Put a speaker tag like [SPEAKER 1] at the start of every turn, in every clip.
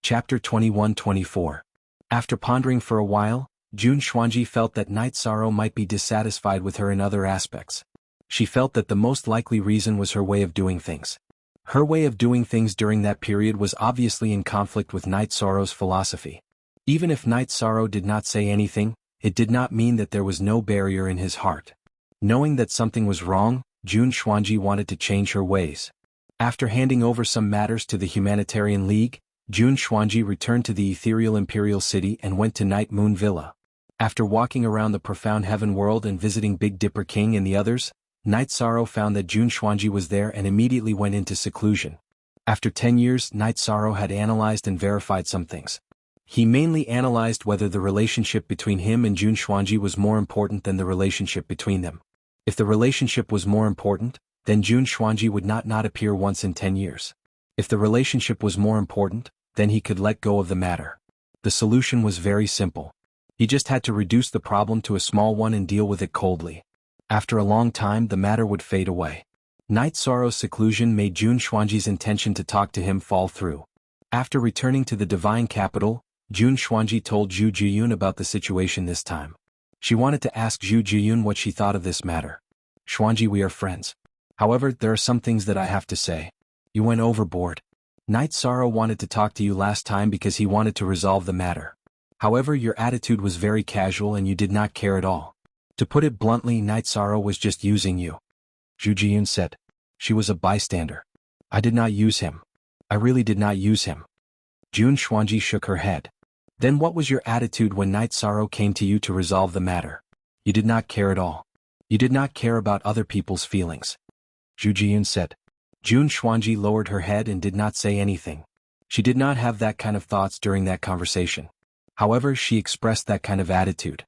[SPEAKER 1] Chapter 21-24. After pondering for a while, Jun Xuanji felt that Night Sorrow might be dissatisfied with her in other aspects. She felt that the most likely reason was her way of doing things. Her way of doing things during that period was obviously in conflict with Night Sorrow's philosophy. Even if Night Sorrow did not say anything, it did not mean that there was no barrier in his heart. Knowing that something was wrong, Jun Xuanji wanted to change her ways. After handing over some matters to the Humanitarian League, Jun Xuanji returned to the ethereal Imperial City and went to Night Moon Villa. After walking around the profound heaven world and visiting Big Dipper King and the others, Night Sorrow found that Jun Xuanji was there and immediately went into seclusion. After 10 years, Night Sorrow had analyzed and verified some things. He mainly analyzed whether the relationship between him and Jun Xuanji was more important than the relationship between them. If the relationship was more important, then Jun Xuanji would not appear once in 10 years. If the relationship was more important, then he could let go of the matter. The solution was very simple. He just had to reduce the problem to a small one and deal with it coldly. After a long time, the matter would fade away. Night Sorrow's seclusion made Jun Xuanji's intention to talk to him fall through. After returning to the divine capital, Jun Xuanji told Zhu Jiyun about the situation this time. She wanted to ask Zhu Jiyun what she thought of this matter. Xuanji, we are friends. However, there are some things that I have to say. You went overboard. Night Sorrow wanted to talk to you last time because he wanted to resolve the matter. However, your attitude was very casual and you did not care at all. To put it bluntly, Night Sorrow was just using you. Zhu Jiyun said. She was a bystander. I did not use him. I really did not use him. Jun Xuanji shook her head. Then what was your attitude when Night Sorrow came to you to resolve the matter? You did not care at all. You did not care about other people's feelings. Zhu Jiyun said. Jun Xuanji lowered her head and did not say anything. She did not have that kind of thoughts during that conversation. However, she expressed that kind of attitude.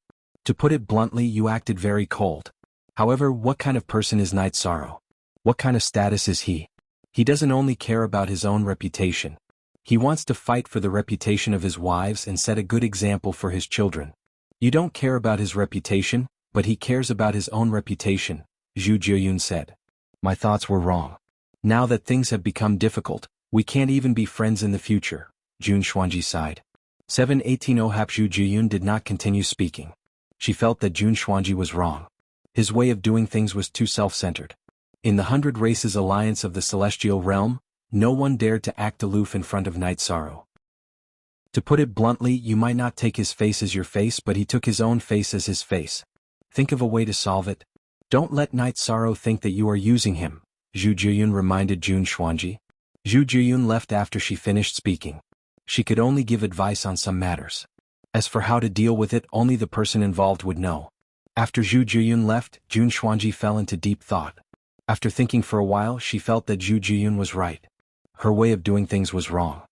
[SPEAKER 1] To put it bluntly, you acted very cold. However, what kind of person is Night Sorrow? What kind of status is he? He doesn't only care about his own reputation. He wants to fight for the reputation of his wives and set a good example for his children. You don't care about his reputation, but he cares about his own reputation, Zhu Jiyun said. My thoughts were wrong. Now that things have become difficult, we can't even be friends in the future, Jun Xuanji sighed. 7-18 Zhu Jiyun did not continue speaking. She felt that Jun Xuanji was wrong. His way of doing things was too self-centered. In the 100 Races Alliance of the Celestial Realm, no one dared to act aloof in front of Night Sorrow. To put it bluntly, you might not take his face as your face, but he took his own face as his face. Think of a way to solve it. Don't let Night Sorrow think that you are using him, Zhu Jiyun reminded Jun Xuanji. Zhu Jiyun left after she finished speaking. She could only give advice on some matters. As for how to deal with it, only the person involved would know. After Zhu Jiyun left, Jun Xuanji fell into deep thought. After thinking for a while, she felt that Zhu Jiyun was right. Her way of doing things was wrong.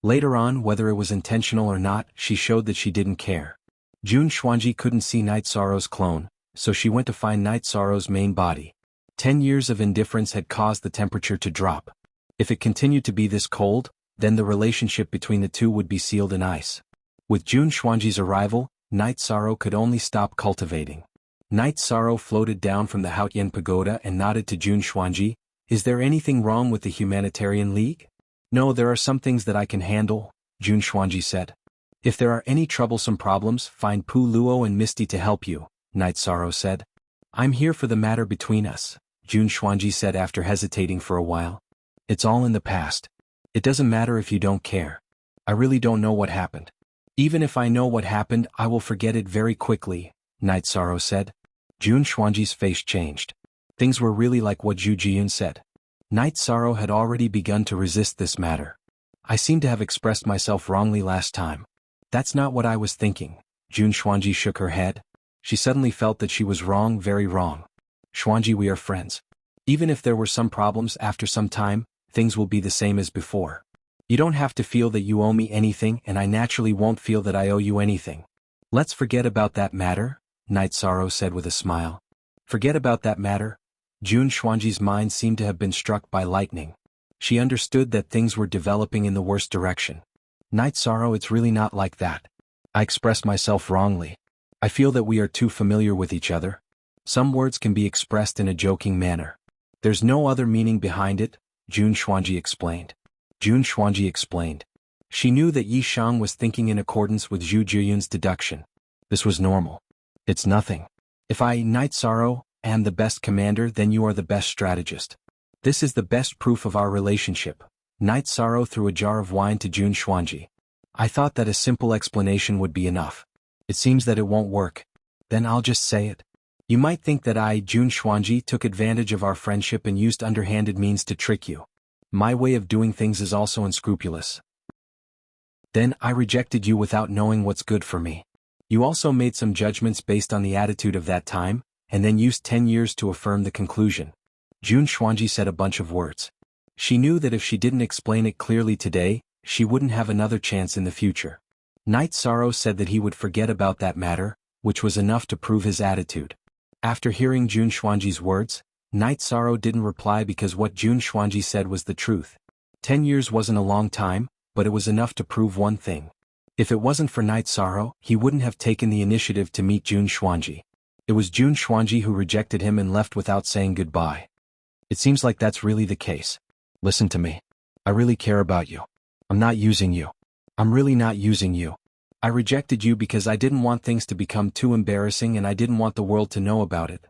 [SPEAKER 1] Later on, whether it was intentional or not, she showed that she didn't care. Jun Xuanji couldn't see Night Sorrow's clone, so she went to find Night Sorrow's main body. 10 years of indifference had caused the temperature to drop. If it continued to be this cold, then the relationship between the two would be sealed in ice. With Jun Xuanji's arrival, Night Sorrow could only stop cultivating. Night Sorrow floated down from the Haotian Pagoda and nodded to Jun Xuanji. Is there anything wrong with the Humanitarian League? No, there are some things that I can handle, Jun Xuanji said. If there are any troublesome problems, find Pu Luo and Misty to help you, Night Sorrow said. I'm here for the matter between us, Jun Xuanji said after hesitating for a while. It's all in the past. It doesn't matter if you don't care. I really don't know what happened. Even if I know what happened, I will forget it very quickly, Night Sorrow said. Jun Xuanji's face changed. Things were really like what Zhu Jiyun said. Night Sorrow had already begun to resist this matter. I seem to have expressed myself wrongly last time. That's not what I was thinking. Jun Xuanji shook her head. She suddenly felt that she was wrong, very wrong. Xuanji, we are friends. Even if there were some problems after some time, things will be the same as before. You don't have to feel that you owe me anything, and I naturally won't feel that I owe you anything. Let's forget about that matter, Night Sorrow said with a smile. Forget about that matter? Jun Xuanji's mind seemed to have been struck by lightning. She understood that things were developing in the worst direction. Night Sorrow, it's really not like that. I expressed myself wrongly. I feel that we are too familiar with each other. Some words can be expressed in a joking manner. There's no other meaning behind it, Jun Xuanji explained. Jun Xuanji explained. She knew that Yi Shang was thinking in accordance with Zhu Jiyun's deduction. This was normal. It's nothing. If I, Knight Sorrow, am the best commander, then you are the best strategist. This is the best proof of our relationship. Knight Sorrow threw a jar of wine to Jun Xuanji. I thought that a simple explanation would be enough. It seems that it won't work. Then I'll just say it. You might think that I, Jun Xuanji, took advantage of our friendship and used underhanded means to trick you. My way of doing things is also unscrupulous. Then I rejected you without knowing what's good for me. You also made some judgments based on the attitude of that time, and then used 10 years to affirm the conclusion. Jun Xuanji said a bunch of words. She knew that if she didn't explain it clearly today, she wouldn't have another chance in the future. Knight Sorrow said that he would forget about that matter, which was enough to prove his attitude. After hearing Jun Xuanji's words, Knight Sorrow didn't reply because what Jun Xuanji said was the truth. 10 years wasn't a long time, but it was enough to prove one thing. If it wasn't for Knight Sorrow, he wouldn't have taken the initiative to meet Jun Xuanji. It was Jun Xuanji who rejected him and left without saying goodbye. It seems like that's really the case. Listen to me. I really care about you. I'm not using you. I'm really not using you. I rejected you because I didn't want things to become too embarrassing and I didn't want the world to know about it.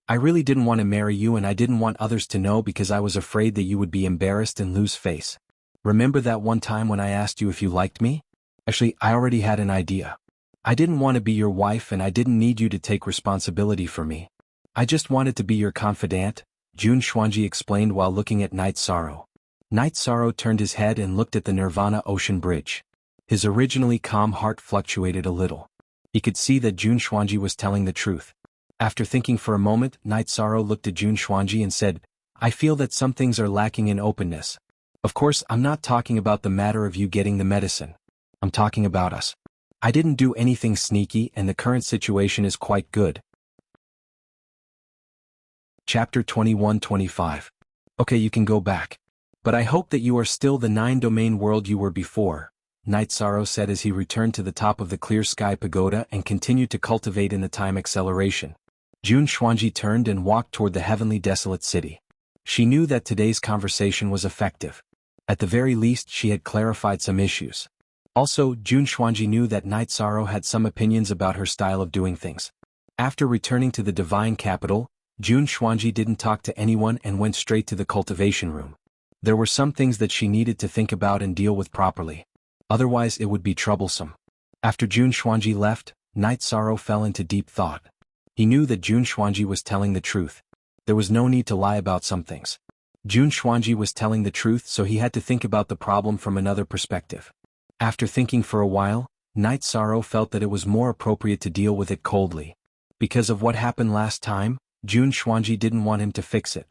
[SPEAKER 1] I really didn't want to marry you and I didn't want others to know because I was afraid that you would be embarrassed and lose face. Remember that one time when I asked you if you liked me? Actually, I already had an idea. I didn't want to be your wife and I didn't need you to take responsibility for me. I just wanted to be your confidant, Jun Xuanji explained while looking at Knight Sorrow. Knight Sorrow turned his head and looked at the Nirvana Ocean Bridge. His originally calm heart fluctuated a little. He could see that Jun Xuanji was telling the truth. After thinking for a moment, Knight Sorrow looked at Jun Xuanji and said, I feel that some things are lacking in openness. Of course, I'm not talking about the matter of you getting the medicine. I'm talking about us. I didn't do anything sneaky and the current situation is quite good. Chapter 21-25. Okay, you can go back. But I hope that you are still the 9-domain world you were before, Knight Sorrow said as he returned to the top of the clear sky pagoda and continued to cultivate in the time acceleration. Jun Xuanji turned and walked toward the heavenly desolate city. She knew that today's conversation was effective. At the very least she had clarified some issues. Also, Jun Xuanji knew that Knight Sorrow had some opinions about her style of doing things. After returning to the divine capital, Jun Xuanji didn't talk to anyone and went straight to the cultivation room. There were some things that she needed to think about and deal with properly. Otherwise it would be troublesome. After Jun Xuanji left, Knight Sorrow fell into deep thought. He knew that Jun Xuanji was telling the truth. There was no need to lie about some things. Jun Xuanji was telling the truth, so he had to think about the problem from another perspective. After thinking for a while, Knight Sorrow felt that it was more appropriate to deal with it coldly. Because of what happened last time, Jun Xuanji didn't want him to fix it.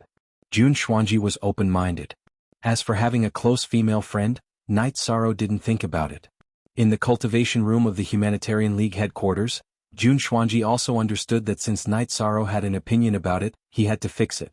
[SPEAKER 1] Jun Xuanji was open-minded. As for having a close female friend, Knight Sorrow didn't think about it. In the cultivation room of the Humanitarian League headquarters, Jun Xuanji also understood that since Knight Sorrow had an opinion about it, he had to fix it.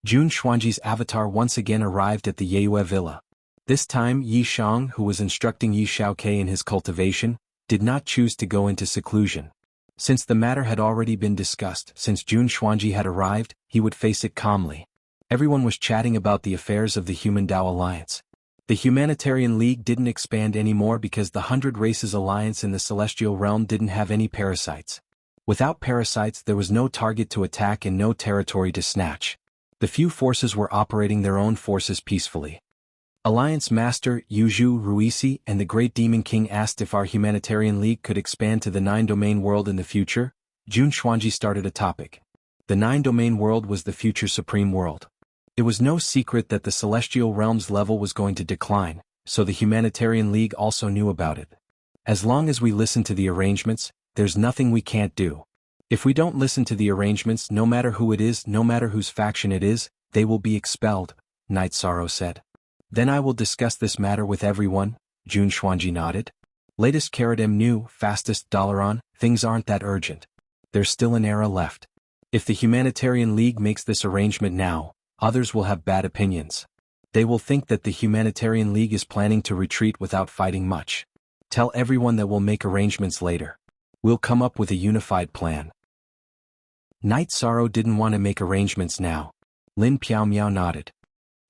[SPEAKER 1] Jun Xuanji's avatar once again arrived at the Yeyue villa. This time Yi Shang, who was instructing Yi Xiaoke in his cultivation, did not choose to go into seclusion. Since the matter had already been discussed, since Jun Xuanji had arrived, he would face it calmly. Everyone was chatting about the affairs of the Human Dao Alliance. The Humanitarian League didn't expand anymore because the 100 Races Alliance in the Celestial Realm didn't have any parasites. Without parasites there was no target to attack and no territory to snatch. The few forces were operating their own forces peacefully. Alliance Master Yuzhu Ruisi and the Great Demon King asked if our Humanitarian League could expand to the 9-domain world in the future. Jun Xuanji started a topic. The 9-domain world was the future supreme world. It was no secret that the Celestial Realm's level was going to decline, so the Humanitarian League also knew about it. As long as we listen to the arrangements, there's nothing we can't do. If we don't listen to the arrangements, no matter who it is, no matter whose faction it is, they will be expelled, Knight Sorrow said. Then I will discuss this matter with everyone, Jun Xuanji nodded. Latest Caradem new, fastest Dolaron, things aren't that urgent. There's still an era left. If the Humanitarian League makes this arrangement now, others will have bad opinions. They will think that the Humanitarian League is planning to retreat without fighting much. Tell everyone that we'll make arrangements later. We'll come up with a unified plan. Knight Sorrow didn't want to make arrangements now. Lin Piao Miao nodded.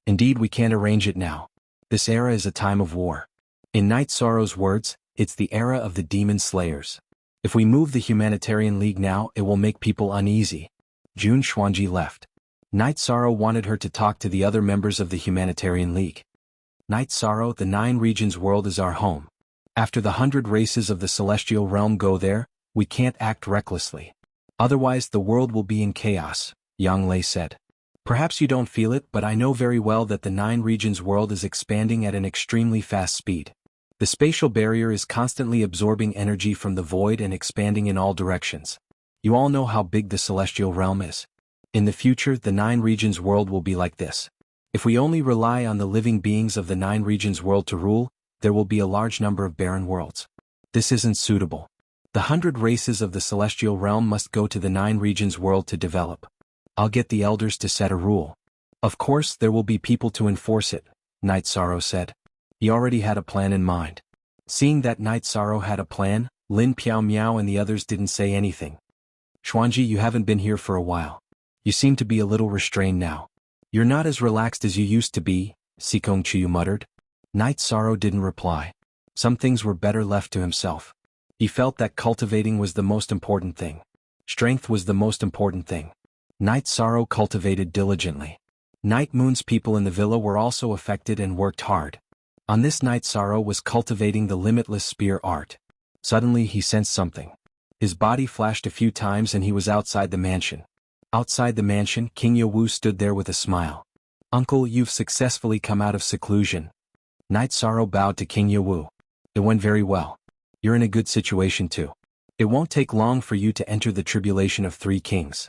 [SPEAKER 1] Indeed, we can't arrange it now. This era is a time of war. In Night Sorrow's words, it's the era of the demon slayers. If we move the Humanitarian League now, it will make people uneasy. Jun Xuanji left. Night Sorrow wanted her to talk to the other members of the Humanitarian League. Night Sorrow, the 9 regions world is our home. After the 100 races of the celestial realm go there, we can't act recklessly. Otherwise the world will be in chaos, Yang Lei said. Perhaps you don't feel it, but I know very well that the 9 regions world is expanding at an extremely fast speed. The spatial barrier is constantly absorbing energy from the void and expanding in all directions. You all know how big the celestial realm is. In the future, the 9 regions world will be like this. If we only rely on the living beings of the 9 regions world to rule, there will be a large number of barren worlds. This isn't suitable. The 100 races of the celestial realm must go to the 9 regions world to develop. I'll get the elders to set a rule. Of course, there will be people to enforce it, Night Sorrow said. He already had a plan in mind. Seeing that Night Sorrow had a plan, Lin Piao Miao and the others didn't say anything. Xuanji, you haven't been here for a while. You seem to be a little restrained now. You're not as relaxed as you used to be, Sikong Chiyu muttered. Night Sorrow didn't reply. Some things were better left to himself. He felt that cultivating was the most important thing. Strength was the most important thing. Night Sorrow cultivated diligently. Night Moon's people in the villa were also affected and worked hard. On this Night Sorrow was cultivating the limitless spear art. Suddenly he sensed something. His body flashed a few times and he was outside the mansion. Outside the mansion, King Yewu stood there with a smile. Uncle, you've successfully come out of seclusion. Night Sorrow bowed to King Yewu. It went very well. You're in a good situation too. It won't take long for you to enter the tribulation of 3 kings.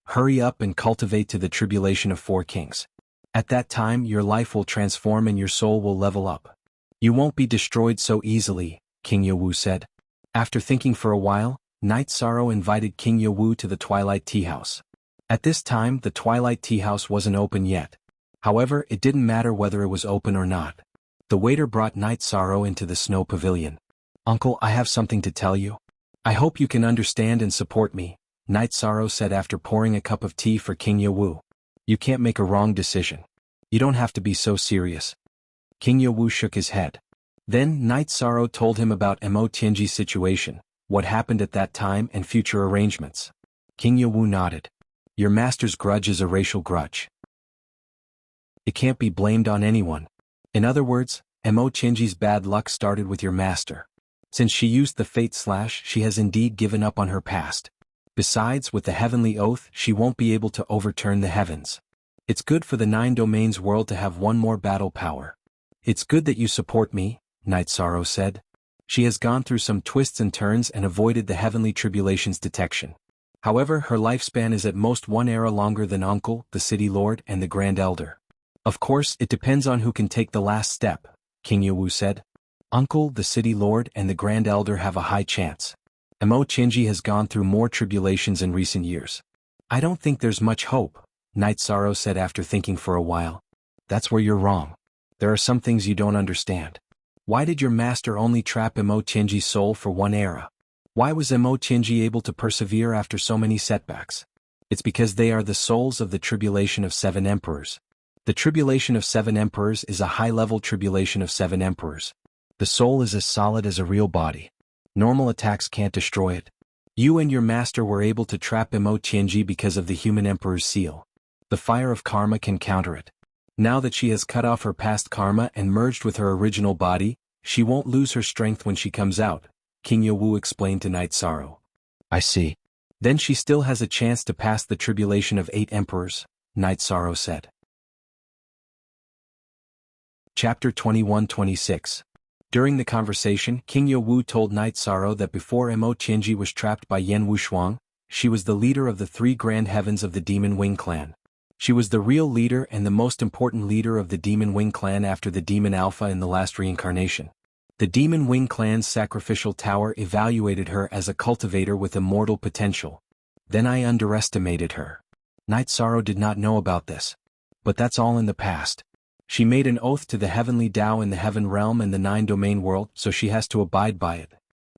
[SPEAKER 1] Hurry up and cultivate to the tribulation of 4 kings. At that time your life will transform and your soul will level up. You won't be destroyed so easily, King Yewu said. After thinking for a while, Night Sorrow invited King Yewu to the Twilight Tea House. At this time the Twilight Tea House wasn't open yet. However, it didn't matter whether it was open or not. The waiter brought Night Sorrow into the snow pavilion. Uncle, I have something to tell you. I hope you can understand and support me, Night Sorrow said after pouring a cup of tea for King Yewu. You can't make a wrong decision. You don't have to be so serious. King Yewu shook his head. Then Night Sorrow told him about Mo Tianji's situation, what happened at that time and future arrangements. King Yewu nodded. Your master's grudge is a racial grudge. It can't be blamed on anyone. In other words, Mo Tianji's bad luck started with your master. Since she used the fate slash, she has indeed given up on her past. Besides, with the heavenly oath, she won't be able to overturn the heavens. It's good for the 9 domains world to have one more battle power. It's good that you support me, Night Sorrow said. She has gone through some twists and turns and avoided the heavenly tribulation's detection. However, her lifespan is at most 1 era longer than Uncle, the City Lord, and the Grand Elder. Of course, it depends on who can take the last step, King Yewu said. Uncle, the City Lord, and the Grand Elder have a high chance. Mo Tianji has gone through more tribulations in recent years. I don't think there's much hope, Night Sorrow said after thinking for a while. That's where you're wrong. There are some things you don't understand. Why did your master only trap Mo Tianji's soul for 1 era? Why was Mo Tianji able to persevere after so many setbacks? It's because they are the souls of the tribulation of 7 emperors. The tribulation of 7 emperors is a high-level tribulation of 7 emperors. The soul is as solid as a real body. Normal attacks can't destroy it. You and your master were able to trap Mo Tianji because of the human emperor's seal. The fire of karma can counter it. Now that she has cut off her past karma and merged with her original body, she won't lose her strength when she comes out, King Yewu explained to Night Sorrow. I see. Then she still has a chance to pass the tribulation of 8 emperors, Night Sorrow said. Chapter 21-26. During the conversation, King Yewu told Night Sorrow that before Mo Tianji was trapped by Yan Wushuang, she was the leader of the 3 grand heavens of the Demon Wing clan. She was the real leader and the most important leader of the Demon Wing clan after the Demon Alpha in the last reincarnation. The Demon Wing clan's sacrificial tower evaluated her as a cultivator with immortal potential. Then I underestimated her. Night Sorrow did not know about this. But that's all in the past. She made an oath to the heavenly Tao in the heaven realm and the 9-domain world, so she has to abide by it.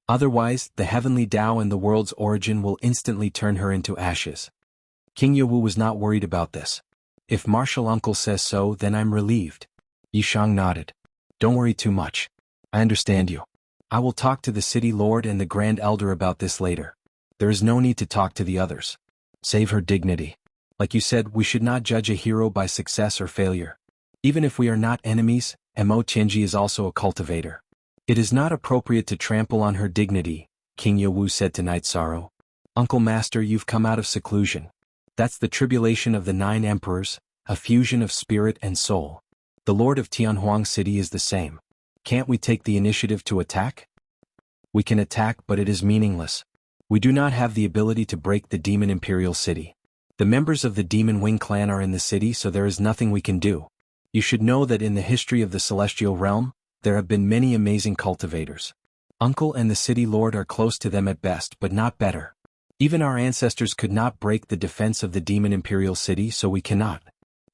[SPEAKER 1] Otherwise, the heavenly Tao and the world's origin will instantly turn her into ashes. King Yewu was not worried about this. If Martial Uncle says so, then I'm relieved. Yishang nodded. Don't worry too much. I understand you. I will talk to the city lord and the grand elder about this later. There is no need to talk to the others. Save her dignity. Like you said, we should not judge a hero by success or failure. Even if we are not enemies, Mo Tianji is also a cultivator. It is not appropriate to trample on her dignity, King Yewu said to Knight Sorrow. Uncle Master, you've come out of seclusion. That's the tribulation of the 9 emperors, a fusion of spirit and soul. The Lord of Tianhuang City is the same. Can't we take the initiative to attack? We can attack, but it is meaningless. We do not have the ability to break the Demon Imperial City. The members of the Demon Wing clan are in the city, so there is nothing we can do. You should know that in the history of the Celestial Realm, there have been many amazing cultivators. Uncle and the city lord are close to them at best, but not better. Even our ancestors could not break the defense of the Demon Imperial City, so we cannot.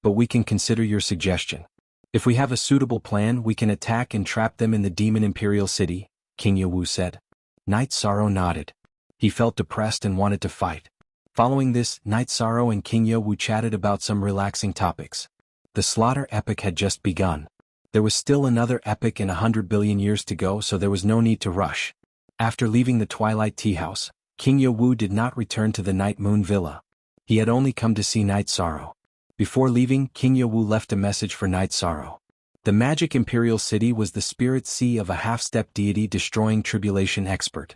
[SPEAKER 1] But we can consider your suggestion. If we have a suitable plan, we can attack and trap them in the Demon Imperial City, King Yewu said. Knight Sorrow nodded. He felt depressed and wanted to fight. Following this, Knight Sorrow and King Yewu chatted about some relaxing topics. The slaughter epic had just begun. There was still another epic and 100 billion years to go, so there was no need to rush. After leaving the Twilight Tea House, King Yewu did not return to the Night Moon Villa. He had only come to see Knight Sorrow. Before leaving, King Yewu left a message for Knight Sorrow. The magic Imperial City was the spirit sea of a half-step deity destroying tribulation expert.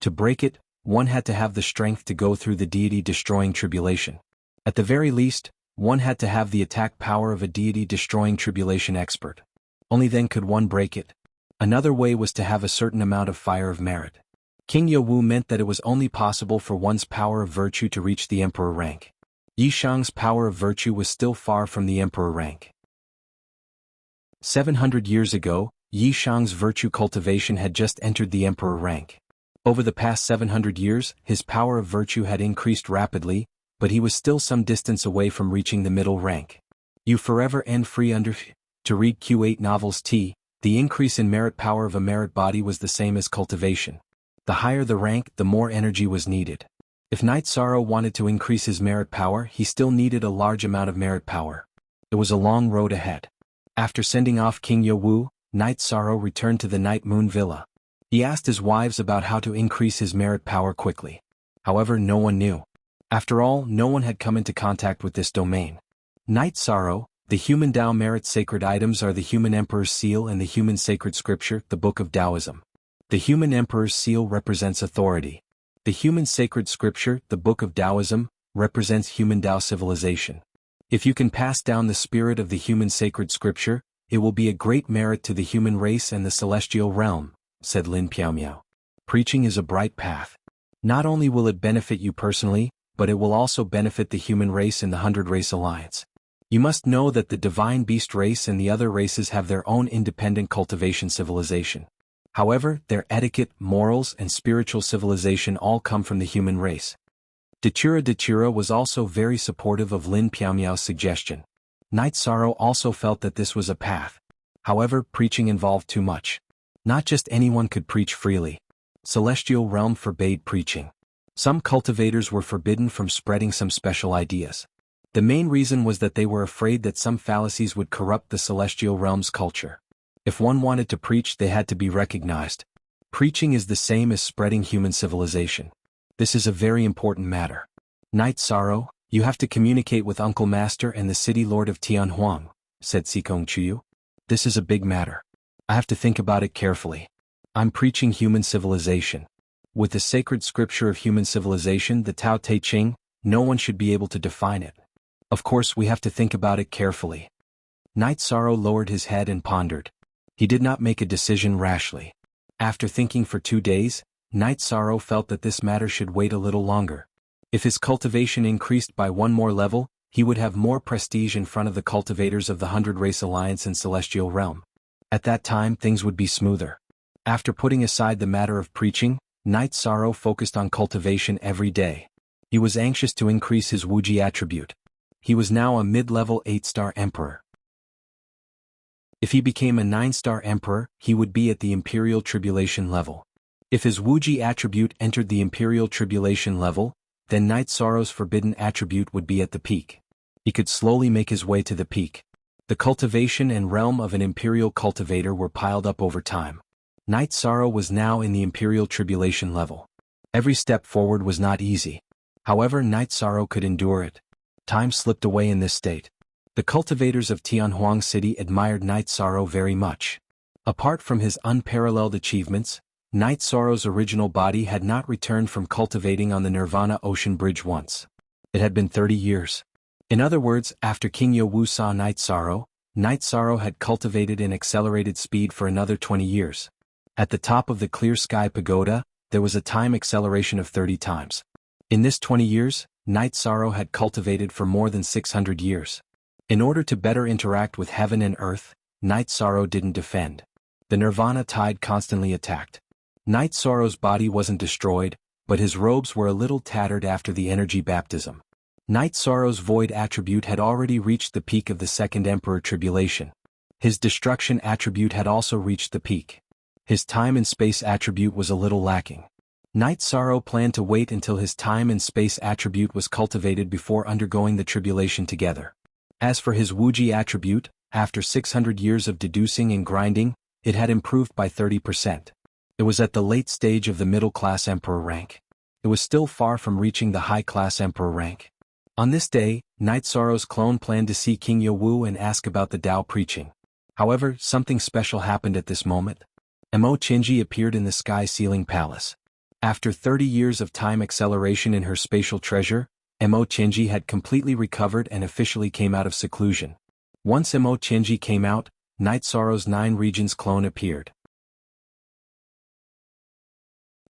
[SPEAKER 1] To break it, one had to have the strength to go through the deity destroying tribulation. At the very least, one had to have the attack power of a deity destroying tribulation expert. Only then could one break it. Another way was to have a certain amount of fire of merit. King Yewu meant that it was only possible for one's power of virtue to reach the emperor rank. Yishang's power of virtue was still far from the emperor rank. 700 years ago, Yishang's virtue cultivation had just entered the emperor rank. Over the past 700 years, his power of virtue had increased rapidly, but he was still some distance away from reaching the middle rank. You forever and free under to read Q8 novels T. The increase in merit power of a merit body was the same as cultivation. The higher the rank, the more energy was needed. If Knight Sorrow wanted to increase his merit power, he still needed a large amount of merit power. It was a long road ahead. After sending off King Yewu, Knight Sorrow returned to the Night Moon Villa. He asked his wives about how to increase his merit power quickly. However, no one knew. After all, no one had come into contact with this domain. Knight Sorrow, the human Tao merit sacred items are the human emperor's seal and the human sacred scripture, the book of Taoism. The human emperor's seal represents authority. The human sacred scripture, the book of Taoism, represents human Tao civilization. If you can pass down the spirit of the human sacred scripture, it will be a great merit to the human race and the celestial realm, said Lin Piaomiao. Preaching is a bright path. Not only will it benefit you personally, but it will also benefit the human race and the 100 Race Alliance. You must know that the Divine Beast race and the other races have their own independent cultivation civilization. However, their etiquette, morals, and spiritual civilization all come from the human race. Dechira was also very supportive of Lin Piaomiao's suggestion. Knight Sorrow also felt that this was a path. However, preaching involved too much. Not just anyone could preach freely. Celestial Realm forbade preaching. Some cultivators were forbidden from spreading some special ideas. The main reason was that they were afraid that some fallacies would corrupt the Celestial Realm's culture. If one wanted to preach, they had to be recognized. Preaching is the same as spreading human civilization. This is a very important matter. Knight Sorrow, you have to communicate with Uncle Master and the City Lord of Tianhuang, said Sikong Chuyu. This is a big matter. I have to think about it carefully. I'm preaching human civilization. With the sacred scripture of human civilization, the Tao Te Ching, no one should be able to define it. Of course, we have to think about it carefully. Knight Sorrow lowered his head and pondered. He did not make a decision rashly. After thinking for 2 days, Knight Sorrow felt that this matter should wait a little longer. If his cultivation increased by one more level, he would have more prestige in front of the cultivators of the 100 Race Alliance and Celestial Realm. At that time, things would be smoother. After putting aside the matter of preaching, Knight Sorrow focused on cultivation every day. He was anxious to increase his Wuji attribute. He was now a mid-level 8-star emperor. If he became a 9-star emperor, he would be at the Imperial Tribulation level. If his Wuji attribute entered the Imperial Tribulation level, then Knight Sorrow's forbidden attribute would be at the peak. He could slowly make his way to the peak. The cultivation and realm of an Imperial cultivator were piled up over time. Night Sorrow was now in the Imperial Tribulation level. Every step forward was not easy. However, Night Sorrow could endure it. Time slipped away in this state. The cultivators of Tianhuang City admired Night Sorrow very much. Apart from his unparalleled achievements, Night Sorrow's original body had not returned from cultivating on the Nirvana Ocean Bridge once. It had been 30 years. In other words, after King Wu saw Night Sorrow had cultivated in accelerated speed for another 20 years. At the top of the Clear Sky Pagoda, there was a time acceleration of 30 times. In this 20 years, Night Sorrow had cultivated for more than 600 years. In order to better interact with heaven and earth, Night Sorrow didn't defend. The Nirvana tide constantly attacked. Night Sorrow's body wasn't destroyed, but his robes were a little tattered after the energy baptism. Night Sorrow's void attribute had already reached the peak of the Second Emperor Tribulation. His destruction attribute had also reached the peak. His time and space attribute was a little lacking. Night Sorrow planned to wait until his time and space attribute was cultivated before undergoing the tribulation together. As for his Wuxia attribute, after 600 years of deducing and grinding, it had improved by 30%. It was at the late stage of the middle-class emperor rank. It was still far from reaching the high-class emperor rank. On this day, Night Sorrow's clone planned to see King Wu and ask about the Tao preaching. However, something special happened at this moment. Mo Qinji appeared in the Sky Ceiling Palace. After 30 years of time acceleration in her spatial treasure, Mo Qinji had completely recovered and officially came out of seclusion. Once Mo Qinji came out, Night Sorrow's 9 regions clone appeared.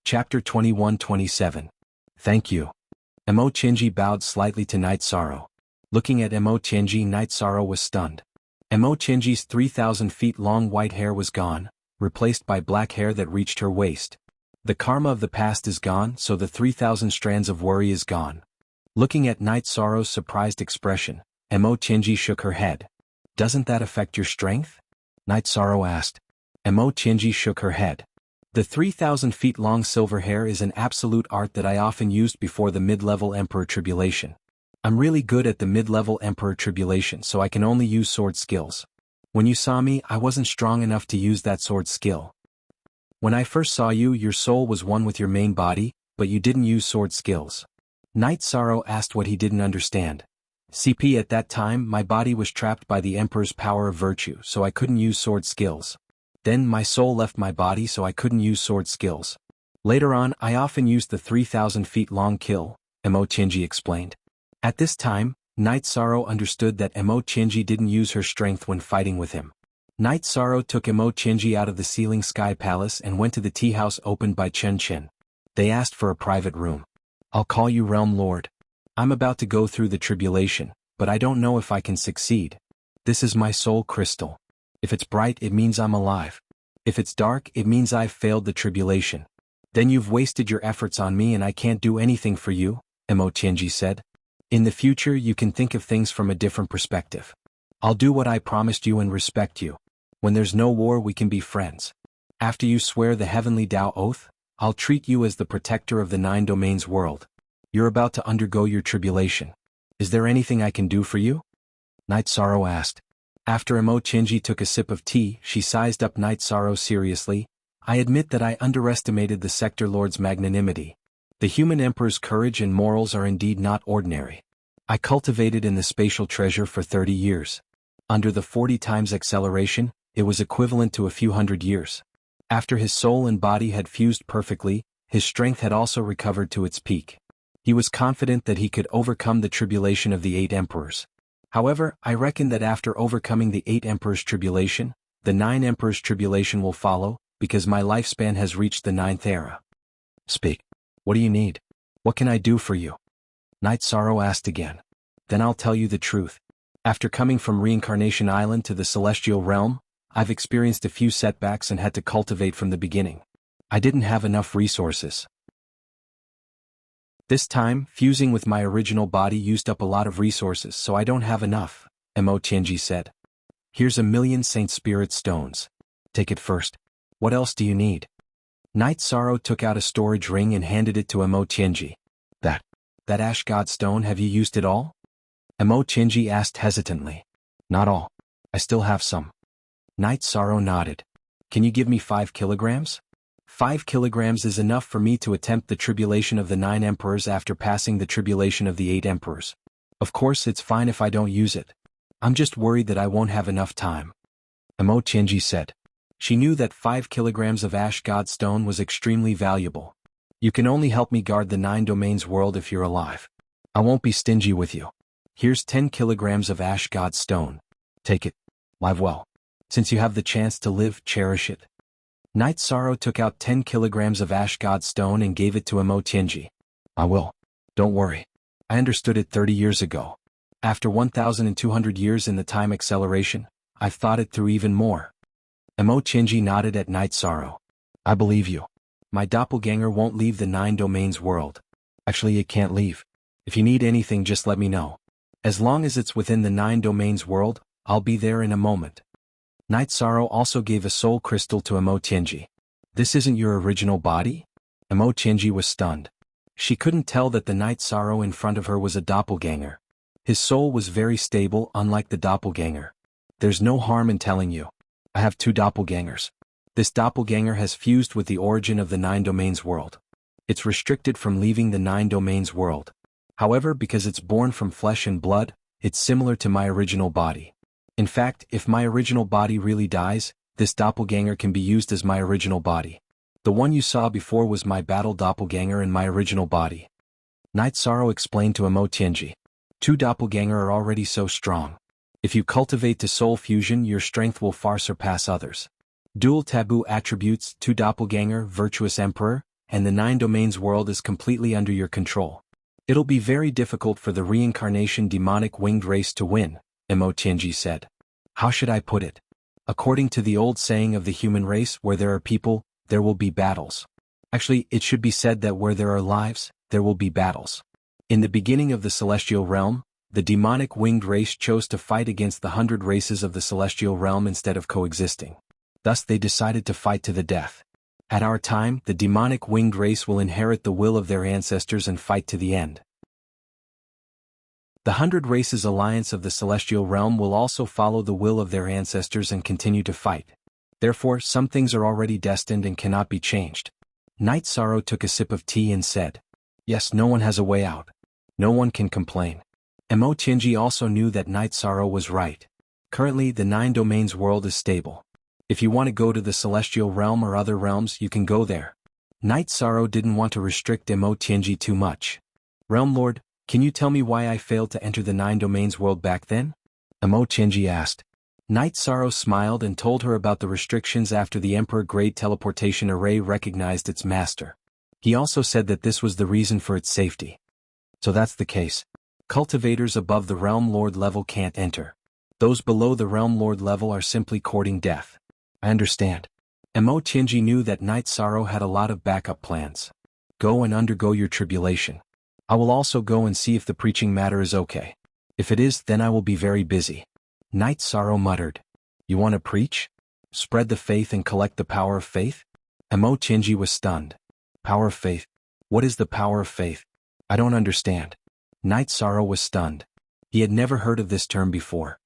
[SPEAKER 1] Chapter 21-27. Thank you. Mo Qinji bowed slightly to Night Sorrow. Looking at Mo Qinji, Night Sorrow was stunned. Mo Qinji's 3,000 feet long white hair was gone, replaced by black hair that reached her waist. The karma of the past is gone, so the 3,000 strands of worry is gone. Looking at Night Sorrow's surprised expression, Mo Qinji shook her head. Doesn't that affect your strength? Night Sorrow asked. Mo Qinji shook her head. The 3,000 feet long silver hair is an absolute art that I often used before the mid-level Emperor Tribulation. I'm really good at the mid-level Emperor Tribulation, so I can only use sword skills. When you saw me, I wasn't strong enough to use that sword skill. When I first saw you, your soul was one with your main body, but you didn't use sword skills. Night Sorrow asked what he didn't understand. CP at that time, my body was trapped by the Emperor's power of virtue, so I couldn't use sword skills. Then my soul left my body, so I couldn't use sword skills. Later on, I often used the 3,000 feet long kill, Mo Qinji explained. At this time, Night Sorrow understood that Mo Qinji didn't use her strength when fighting with him. Night Sorrow took Mo Qinji out of the Ceiling Sky Palace and went to the tea house opened by Chen Chen. They asked for a private room. I'll call you Realm Lord. I'm about to go through the tribulation, but I don't know if I can succeed. This is my soul crystal. If it's bright, it means I'm alive. If it's dark, it means I've failed the tribulation. Then you've wasted your efforts on me and I can't do anything for you, Mo Qinji said. In the future, you can think of things from a different perspective. I'll do what I promised you and respect you. When there's no war, we can be friends. After you swear the Heavenly Tao Oath, I'll treat you as the protector of the 9 domains world. You're about to undergo your tribulation. Is there anything I can do for you? Night Sorrow asked. After Mo Qinji took a sip of tea, she sized up Night Sorrow seriously. I admit that I underestimated the Sector Lord's magnanimity. The human emperor's courage and morals are indeed not ordinary. I cultivated in the spatial treasure for 30 years. Under the 40 times acceleration, it was equivalent to a few hundred years. After his soul and body had fused perfectly, his strength had also recovered to its peak. He was confident that he could overcome the tribulation of the 8 emperors. However, I reckon that after overcoming the 8 emperors' tribulation, the 9 emperors' tribulation will follow, because my lifespan has reached the 9th era. Speak. What do you need? What can I do for you? Night Sorrow asked again. Then I'll tell you the truth. After coming from Reincarnation Island to the Celestial Realm, I've experienced a few setbacks and had to cultivate from the beginning. I didn't have enough resources. This time, fusing with my original body used up a lot of resources, so I don't have enough, Mo Qinji said. Here's 1,000,000 Saint Spirit stones. Take it first. What else do you need? Night Sorrow took out a storage ring and handed it to Mo Qinji. That Ash God stone, have you used it all? Mo Qinji asked hesitantly. Not all. I still have some. Night Sorrow nodded. Can you give me 5 kilograms? 5 kilograms is enough for me to attempt the tribulation of the 9 emperors after passing the tribulation of the 8 emperors. Of course it's fine if I don't use it. I'm just worried that I won't have enough time. Imo Tianji said. She knew that 5 kilograms of ash god stone was extremely valuable. You can only help me guard the 9 domains world if you're alive. I won't be stingy with you. Here's 10 kilograms of ash god stone. Take it. Live well. Since you have the chance to live, cherish it. Night Sorrow took out 10 kilograms of ash god stone and gave it to Imo Tianji. I will. Don't worry. I understood it 30 years ago. After 1,200 years in the time acceleration, I've thought it through even more. Imo Tianji nodded at Night Sorrow. I believe you. My doppelganger won't leave the 9 domains world. Actually, it can't leave. If you need anything, just let me know. As long as it's within the 9 domains world, I'll be there in a moment. Night Sorrow also gave a soul crystal to Imo Tianji. This isn't your original body? Imo Tianji was stunned. She couldn't tell that the Night Sorrow in front of her was a doppelganger. His soul was very stable, unlike the doppelganger. There's no harm in telling you. I have 2 doppelgangers. This doppelganger has fused with the origin of the 9 domains world. It's restricted from leaving the 9 domains world. However, because it's born from flesh and blood, it's similar to my original body. In fact, if my original body really dies, this doppelganger can be used as my original body. The one you saw before was my battle doppelganger in my original body. Night Sorrow explained to Imo Tianji. 2 doppelganger are already so strong. If you cultivate to soul fusion, your strength will far surpass others. Dual taboo attributes, 2 doppelganger, virtuous emperor, and the 9 domains world is completely under your control. It'll be very difficult for the reincarnation demonic winged race to win, Imo Tianji said. How should I put it? According to the old saying of the human race, where there are people, there will be battles. Actually, it should be said that where there are lives, there will be battles. In the beginning of the celestial realm, the demonic winged race chose to fight against the 100 races of the celestial realm instead of coexisting. Thus they decided to fight to the death. At our time, the demonic winged race will inherit the will of their ancestors and fight to the end. The 100 Races Alliance of the Celestial Realm will also follow the will of their ancestors and continue to fight. Therefore, some things are already destined and cannot be changed. Night Sorrow took a sip of tea and said, Yes, no one has a way out. No one can complain. Imo Tianji also knew that Night Sorrow was right. Currently, the 9 domains world is stable. If you want to go to the Celestial Realm or other realms, you can go there. Night Sorrow didn't want to restrict Imo Tianji too much. Realm Lord, can you tell me why I failed to enter the 9 domains world back then? Imo Tianji asked. Night Sorrow smiled and told her about the restrictions after the Emperor-grade teleportation array recognized its master. He also said that this was the reason for its safety. So that's the case. Cultivators above the Realm Lord level can't enter. Those below the Realm Lord level are simply courting death. I understand. Imo Tianji knew that Night Sorrow had a lot of backup plans. Go and undergo your tribulation. I will also go and see if the preaching matter is okay. If it is, then I will be very busy. Night Sorrow muttered. You want to preach? Spread the faith and collect the power of faith? Imo Tianji was stunned. Power of faith? What is the power of faith? I don't understand. Night Sorrow was stunned. He had never heard of this term before.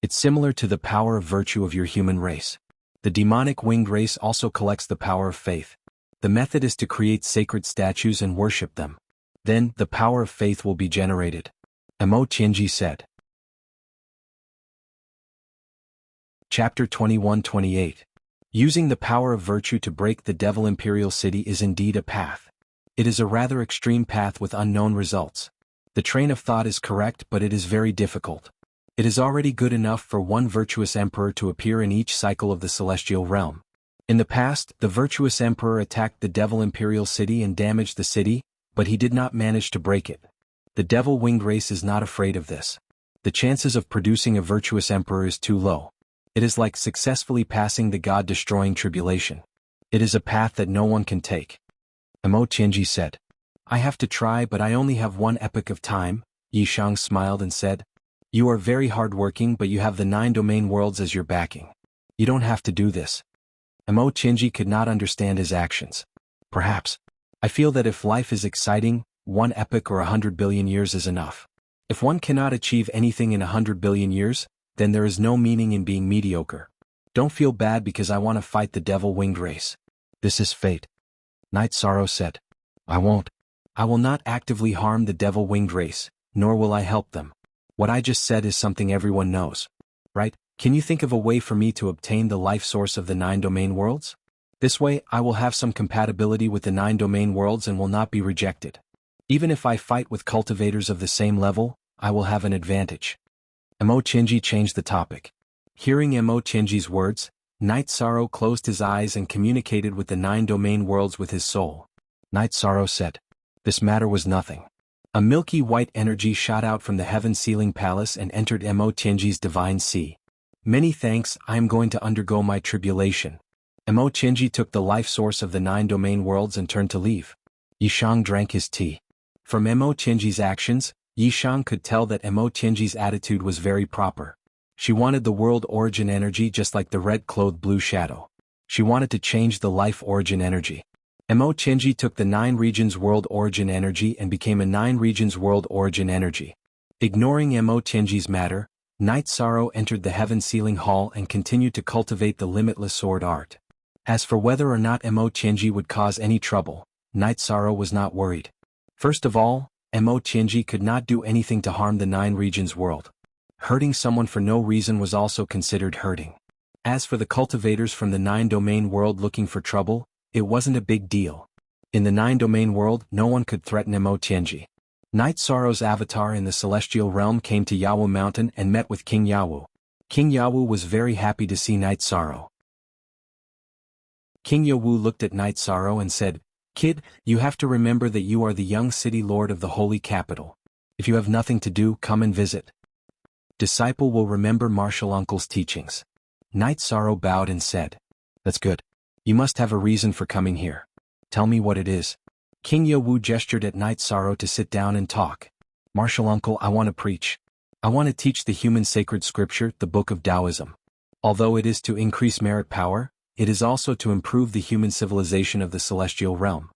[SPEAKER 1] It's similar to the power of virtue of your human race. The demonic winged race also collects the power of faith. The method is to create sacred statues and worship them. Then, the power of faith will be generated. Imo Tianji said. Chapter 21-28. Using the power of virtue to break the Devil Imperial City is indeed a path. It is a rather extreme path with unknown results. The train of thought is correct, but it is very difficult. It is already good enough for one virtuous emperor to appear in each cycle of the celestial realm. In the past, the virtuous emperor attacked the Devil Imperial City and damaged the city, but he did not manage to break it. The Devil Winged race is not afraid of this. The chances of producing a virtuous emperor is too low. It is like successfully passing the God-destroying tribulation. It is a path that no one can take. Imo Tianji said. I have to try, but I only have 1 epoch of time. Yi Shang smiled and said. You are very hardworking, but you have the 9 domain worlds as your backing. You don't have to do this. Imo Tianji could not understand his actions. Perhaps. I feel that if life is exciting, 1 epoch or 100 billion years is enough. If one cannot achieve anything in 100 billion years, then there is no meaning in being mediocre. Don't feel bad because I want to fight the devil-winged race. This is fate. Night Sorrow said. I won't. I will not actively harm the devil-winged race, nor will I help them. What I just said is something everyone knows. Right? Can you think of a way for me to obtain the life source of the 9 domain worlds? This way, I will have some compatibility with the 9 domain worlds and will not be rejected. Even if I fight with cultivators of the same level, I will have an advantage. Mo Chenji changed the topic. Hearing Mo Chenji's words, Night Sorrow closed his eyes and communicated with the 9 domain worlds with his soul. Night Sorrow said. This matter was nothing. A milky white energy shot out from the heaven ceiling palace and entered Mo Chenji's divine sea. Many thanks, I am going to undergo my tribulation. Mo Chenji took the life source of the 9 domain worlds and turned to leave. Yishang drank his tea. From Mo Chenji's actions, Yishang could tell that Mo Chenji's attitude was very proper. She wanted the world origin energy just like the red-clothed blue shadow. She wanted to change the life origin energy. Mo Chenji took the 9 regions world origin energy and became a 9 regions world origin energy. Ignoring Mo Chenji's matter, Night Sorrow entered the heaven ceiling hall and continued to cultivate the limitless sword art. As for whether or not Mo Chenji would cause any trouble, Night Sorrow was not worried. First of all, Mo Chenji could not do anything to harm the 9 regions world. Hurting someone for no reason was also considered hurting. As for the cultivators from the 9 domain world looking for trouble, it wasn't a big deal. In the 9 domain world, no one could threaten Mo Chenji. Night Sorrow's avatar in the celestial realm came to Yawu Mountain and met with King Yawu. King Yawu was very happy to see Night Sorrow. King Yawu looked at Night Sorrow and said, Kid, you have to remember that you are the young city lord of the holy capital. If you have nothing to do, come and visit. Disciple will remember Martial Uncle's teachings. Night Sorrow bowed and said, That's good. You must have a reason for coming here. Tell me what it is. King Yawu gestured at Night Sorrow to sit down and talk. Martial Uncle, I want to preach. I want to teach the human sacred scripture, the Book of Taoism. Although it is to increase merit power, it is also to improve the human civilization of the celestial realm.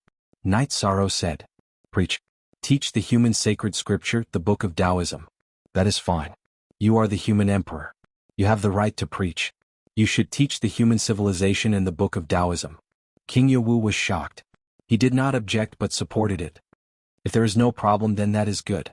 [SPEAKER 1] Night Sorrow said. Preach. Teach the human sacred scripture, the Book of Taoism. That is fine. You are the human emperor. You have the right to preach. You should teach the human civilization and the Book of Taoism. King Yawu was shocked. He did not object but supported it. If there is no problem, then that is good.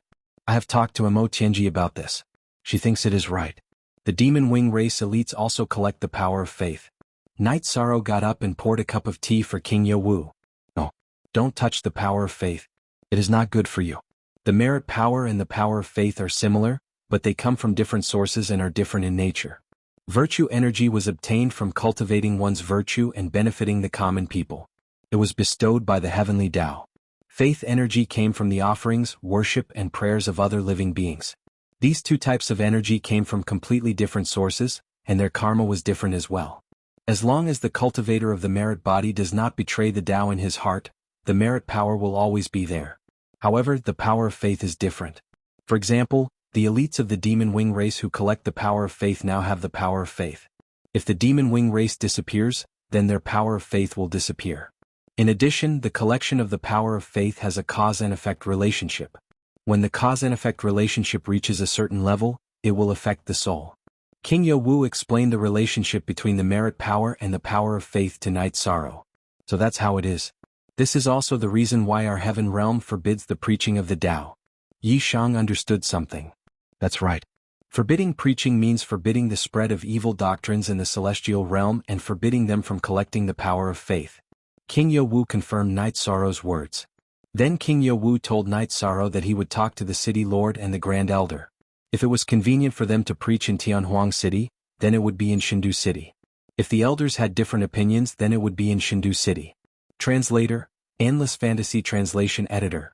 [SPEAKER 1] I have talked to Mo Chenji about this. She thinks it is right. The demon wing race elites also collect the power of faith. Night Sorrow got up and poured a cup of tea for King Yawu. No, don't touch the power of faith. It is not good for you. The merit power and the power of faith are similar, but they come from different sources and are different in nature. Virtue energy was obtained from cultivating one's virtue and benefiting the common people. It was bestowed by the heavenly Tao. Faith energy came from the offerings, worship, and prayers of other living beings. These 2 types of energy came from completely different sources, and their karma was different as well. As long as the cultivator of the merit body does not betray the Tao in his heart, the merit power will always be there. However, the power of faith is different. For example, the elites of the demon wing race who collect the power of faith now have the power of faith. If the demon wing race disappears, then their power of faith will disappear. In addition, the collection of the power of faith has a cause and effect relationship. When the cause and effect relationship reaches a certain level, it will affect the soul. King Yawu explained the relationship between the merit power and the power of faith to Night Sorrow. So that's how it is. This is also the reason why our heaven realm forbids the preaching of the Tao. Yi Shang understood something. That's right. Forbidding preaching means forbidding the spread of evil doctrines in the celestial realm and forbidding them from collecting the power of faith. King Yawu confirmed Night Sorrow's words. Then King Yawu told Night Sorrow that he would talk to the city lord and the grand elder. If it was convenient for them to preach in Tianhuang City, then it would be in Shindu City. If the elders had different opinions, then it would be in Shindu City. Translator, Endless Fantasy Translation Editor.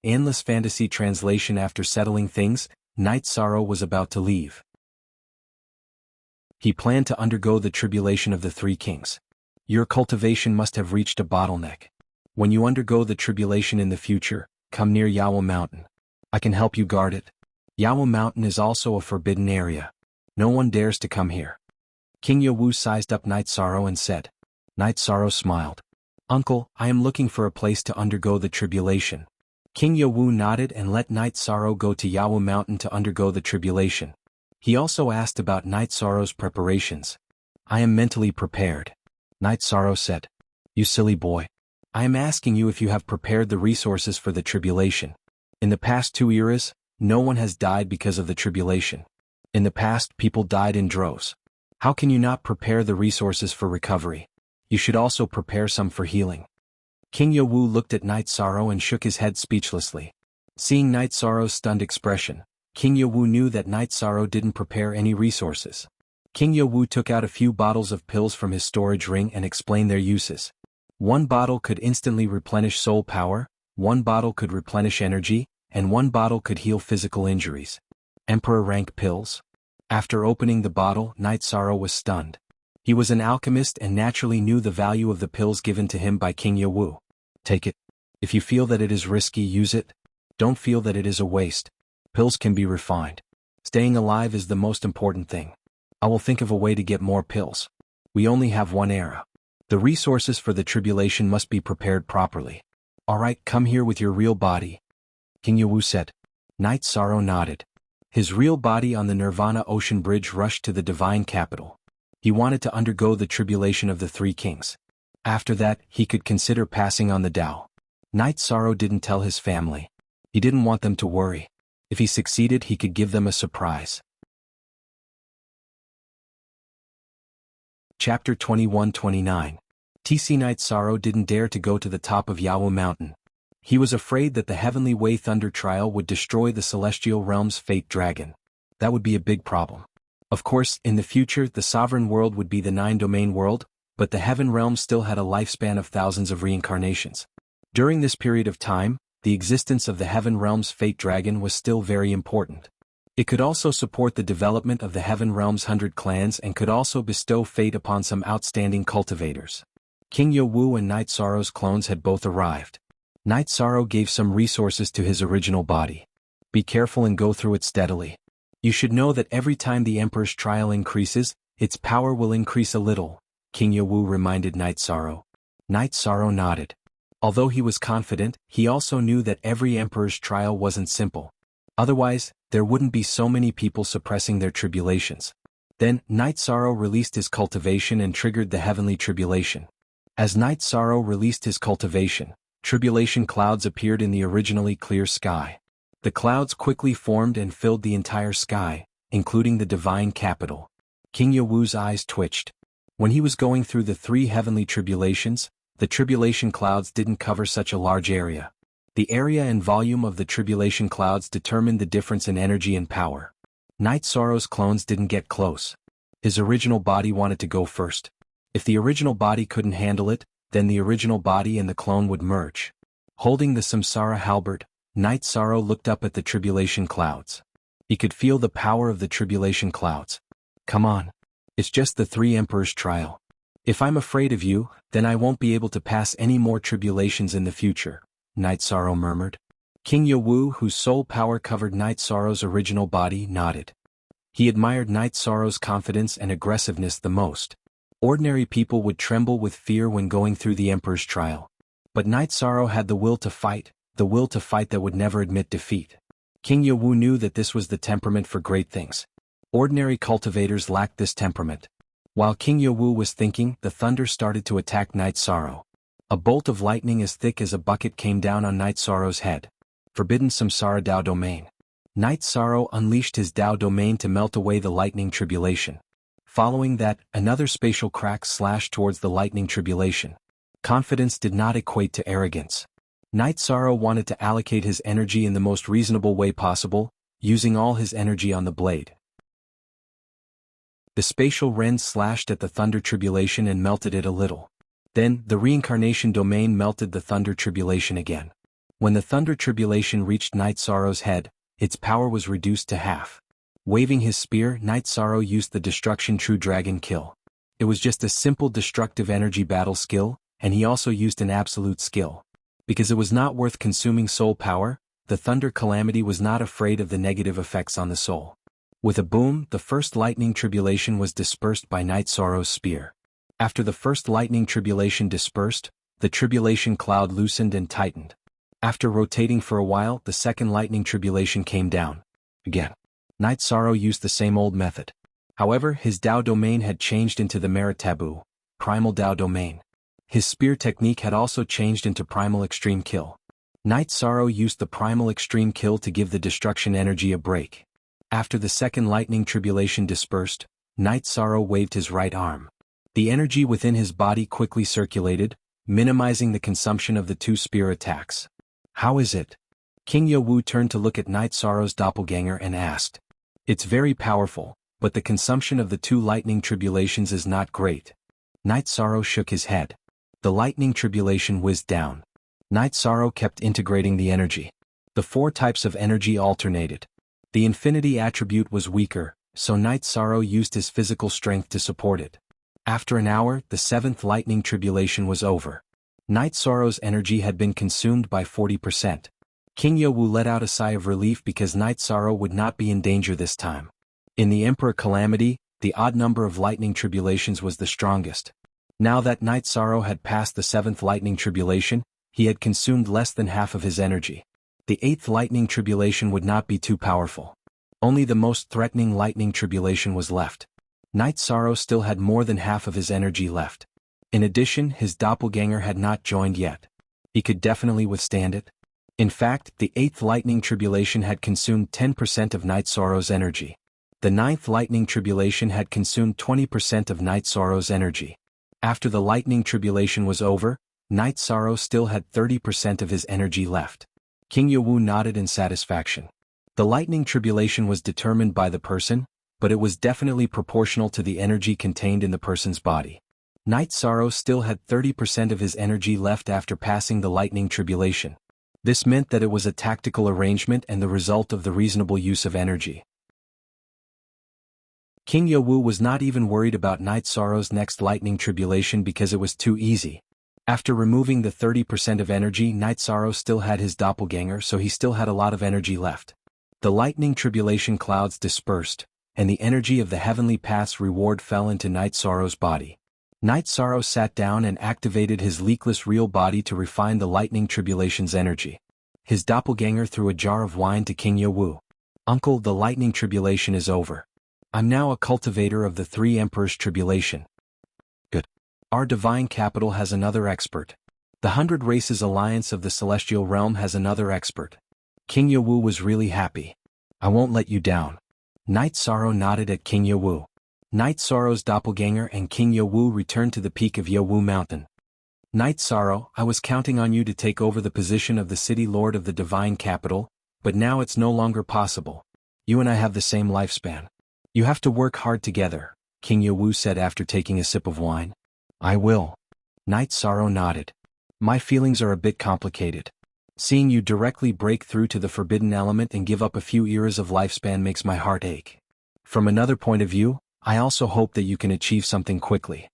[SPEAKER 1] Endless Fantasy Translation. After settling things, Night Sorrow was about to leave. He planned to undergo the tribulation of the 3 kings. Your cultivation must have reached a bottleneck. When you undergo the tribulation in the future, come near Yawu Mountain. I can help you guard it. Yawu Mountain is also a forbidden area. No one dares to come here. King Yawu sized up Night Sorrow and said. Night Sorrow smiled. Uncle, I am looking for a place to undergo the tribulation. King Yawu nodded and let Night Sorrow go to Yawu Mountain to undergo the tribulation. He also asked about Night Sorrow's preparations. I am mentally prepared. Night Sorrow said. You silly boy. I am asking you if you have prepared the resources for the tribulation. In the past 2 eras, no one has died because of the tribulation. In the past, people died in droves. How can you not prepare the resources for recovery? You should also prepare some for healing. King Yewu looked at Night Sorrow and shook his head speechlessly. Seeing Night Sorrow's stunned expression, King Yewu knew that Night Sorrow didn't prepare any resources. King Yewu took out a few bottles of pills from his storage ring and explained their uses. One bottle could instantly replenish soul power, one bottle could replenish energy, and one bottle could heal physical injuries. Emperor rank pills? After opening the bottle, Night Sorrow was stunned. He was an alchemist and naturally knew the value of the pills given to him by King Yewu. Take it. If you feel that it is risky, use it. Don't feel that it is a waste. Pills can be refined. Staying alive is the most important thing. I will think of a way to get more pills. We only have one era. The resources for the tribulation must be prepared properly. Alright, come here with your real body. King Yewu said. Night Sorrow nodded. His real body on the Nirvana Ocean Bridge rushed to the divine capital. He wanted to undergo the tribulation of the three kings. After that, he could consider passing on the Tao. Night Sorrow didn't tell his family. He didn't want them to worry. If he succeeded, he could give them a surprise. Chapter 21-29. TC Night Sorrow didn't dare to go to the top of Yawu Mountain. He was afraid that the Heavenly Way Thunder Trial would destroy the Celestial Realm's Fate Dragon. That would be a big problem. Of course, in the future, the Sovereign World would be the 9-domain world, but the Heaven Realm still had a lifespan of thousands of reincarnations. During this period of time, the existence of the Heaven Realm's Fate Dragon was still very important. It could also support the development of the Heaven Realm's 100 clans and could also bestow fate upon some outstanding cultivators. King Yewu and Night Sorrow's clones had both arrived. Night Sorrow gave some resources to his original body. Be careful and go through it steadily. You should know that every time the Emperor's trial increases, its power will increase a little, King Yewu reminded Night Sorrow. Night Sorrow nodded. Although he was confident, he also knew that every Emperor's trial wasn't simple. Otherwise, there wouldn't be so many people suppressing their tribulations. Then, Night Sorrow released his cultivation and triggered the heavenly tribulation. As Night Sorrow released his cultivation, tribulation clouds appeared in the originally clear sky. The clouds quickly formed and filled the entire sky, including the divine capital. King Yewu's eyes twitched. When he was going through the 3 heavenly tribulations, the tribulation clouds didn't cover such a large area. The area and volume of the tribulation clouds determined the difference in energy and power. Night Sorrow's clones didn't get close. His original body wanted to go first. If the original body couldn't handle it, then the original body and the clone would merge. Holding the Samsara halberd, Night Sorrow looked up at the tribulation clouds. He could feel the power of the tribulation clouds. Come on. It's just the 3 Emperors' trial. If I'm afraid of you, then I won't be able to pass any more tribulations in the future, Night Sorrow murmured. King Yewu, whose soul power covered Night Sorrow's original body, nodded. He admired Night Sorrow's confidence and aggressiveness the most. Ordinary people would tremble with fear when going through the Emperor's trial. But Night Sorrow had the will to fight that would never admit defeat. King Yewu knew that this was the temperament for great things. Ordinary cultivators lacked this temperament. While King Yewu was thinking, the thunder started to attack Night Sorrow. A bolt of lightning as thick as a bucket came down on Night Sorrow's head. Forbidden Samsara Dao Domain. Night Sorrow unleashed his Dao Domain to melt away the lightning tribulation. Following that, another spatial crack slashed towards the lightning tribulation. Confidence did not equate to arrogance. Night Sorrow wanted to allocate his energy in the most reasonable way possible, using all his energy on the blade. The spatial rend slashed at the thunder tribulation and melted it a little. Then, the reincarnation domain melted the thunder tribulation again. When the thunder tribulation reached Night Sorrow's head, its power was reduced to half. Waving his spear, Night Sorrow used the Destruction True Dragon Kill. It was just a simple destructive energy battle skill, and he also used an absolute skill. Because it was not worth consuming soul power, the Thunder Calamity was not afraid of the negative effects on the soul. With a boom, the first lightning tribulation was dispersed by Night Sorrow's spear. After the first lightning tribulation dispersed, the tribulation cloud loosened and tightened. After rotating for a while, the second lightning tribulation came down. Again. Night Sorrow used the same old method. However, his Dao domain had changed into the Maritabu, Primal Dao domain. His spear technique had also changed into Primal Extreme Kill. Night Sorrow used the Primal Extreme Kill to give the destruction energy a break. After the second lightning tribulation dispersed, Night Sorrow waved his right arm. The energy within his body quickly circulated, minimizing the consumption of the two spear attacks. How is it? King Yawu turned to look at Night Sorrow's doppelganger and asked. It's very powerful, but the consumption of the two lightning tribulations is not great. Night Sorrow shook his head. The lightning tribulation whizzed down. Night Sorrow kept integrating the energy. The four types of energy alternated. The infinity attribute was weaker, so Night Sorrow used his physical strength to support it. After an hour, the seventh lightning tribulation was over. Night Sorrow's energy had been consumed by 40%. King Yawu let out a sigh of relief because Night Sorrow would not be in danger this time. In the Emperor Calamity, the odd number of lightning tribulations was the strongest. Now that Night Sorrow had passed the seventh lightning tribulation, he had consumed less than half of his energy. The eighth lightning tribulation would not be too powerful. Only the most threatening lightning tribulation was left. Night Sorrow still had more than half of his energy left. In addition, his doppelganger had not joined yet. He could definitely withstand it. In fact, the eighth lightning tribulation had consumed 10% of Night Sorrow's energy. The ninth lightning tribulation had consumed 20% of Night Sorrow's energy. After the lightning tribulation was over, Night Sorrow still had 30% of his energy left. King Yawu nodded in satisfaction. The lightning tribulation was determined by the person, but it was definitely proportional to the energy contained in the person's body. Night Sorrow still had 30% of his energy left after passing the lightning tribulation. This meant that it was a tactical arrangement and the result of the reasonable use of energy. King Yawu was not even worried about Night Sorrow's next lightning tribulation because it was too easy. After removing the 30% of energy, Night Sorrow still had his doppelganger, so he still had a lot of energy left. The lightning tribulation clouds dispersed, and the energy of the heavenly path's reward fell into Night Sorrow's body. Night Sorrow sat down and activated his leakless real body to refine the lightning tribulation's energy. His doppelganger threw a jar of wine to King Yawu. Uncle, the lightning tribulation is over. I'm now a cultivator of the three emperors' tribulation. Good. Our divine capital has another expert. The 100 Races Alliance of the Celestial Realm has another expert. King Yawu was really happy. I won't let you down. Night Sorrow nodded at King Yawu. Night Sorrow's doppelganger and King Yawu returned to the peak of Yawu Mountain. Night Sorrow, I was counting on you to take over the position of the city lord of the divine capital, but now it's no longer possible. You and I have the same lifespan. You have to work hard together, King Yawu said after taking a sip of wine. I will. Night Sorrow nodded. My feelings are a bit complicated. Seeing you directly break through to the forbidden element and give up a few eras of lifespan makes my heart ache. From another point of view, I also hope that you can achieve something quickly.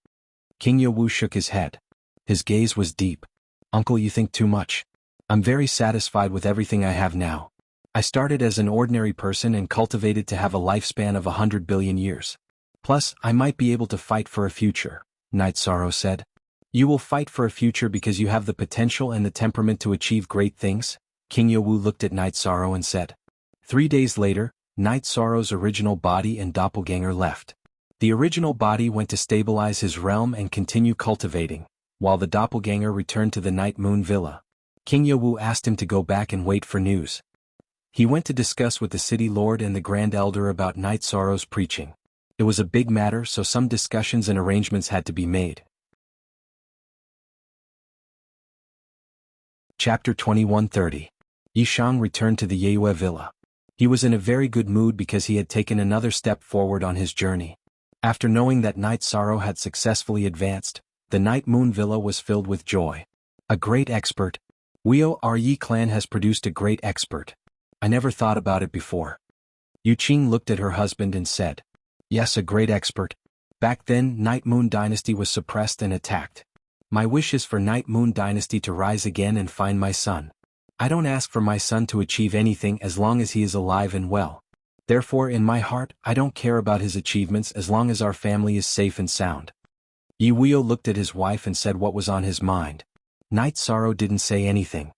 [SPEAKER 1] King Yawu shook his head. His gaze was deep. Uncle, you think too much. I'm very satisfied with everything I have now. I started as an ordinary person and cultivated to have a lifespan of 100 billion years. Plus, I might be able to fight for a future, Night Sorrow said. You will fight for a future because you have the potential and the temperament to achieve great things? King Yawu looked at Night Sorrow and said. 3 days later, Night Sorrow's original body and doppelganger left. The original body went to stabilize his realm and continue cultivating, while the doppelganger returned to the Night Moon Villa. King Yawu asked him to go back and wait for news. He went to discuss with the city lord and the Grand Elder about Night Sorrow's preaching. It was a big matter, so some discussions and arrangements had to be made. Chapter 2130. Yishang returned to the Yeyue Villa. He was in a very good mood because he had taken another step forward on his journey. After knowing that Night Sorrow had successfully advanced, the Night Moon Villa was filled with joy. A great expert. Wuxia, our Yi clan has produced a great expert. I never thought about it before. Yu Qing looked at her husband and said, Yes, a great expert. Back then, Night Moon Dynasty was suppressed and attacked. My wish is for Night Moon Dynasty to rise again and find my son. I don't ask for my son to achieve anything as long as he is alive and well. Therefore, in my heart, I don't care about his achievements as long as our family is safe and sound. Yi Wuxia looked at his wife and said what was on his mind. Night Sorrow didn't say anything.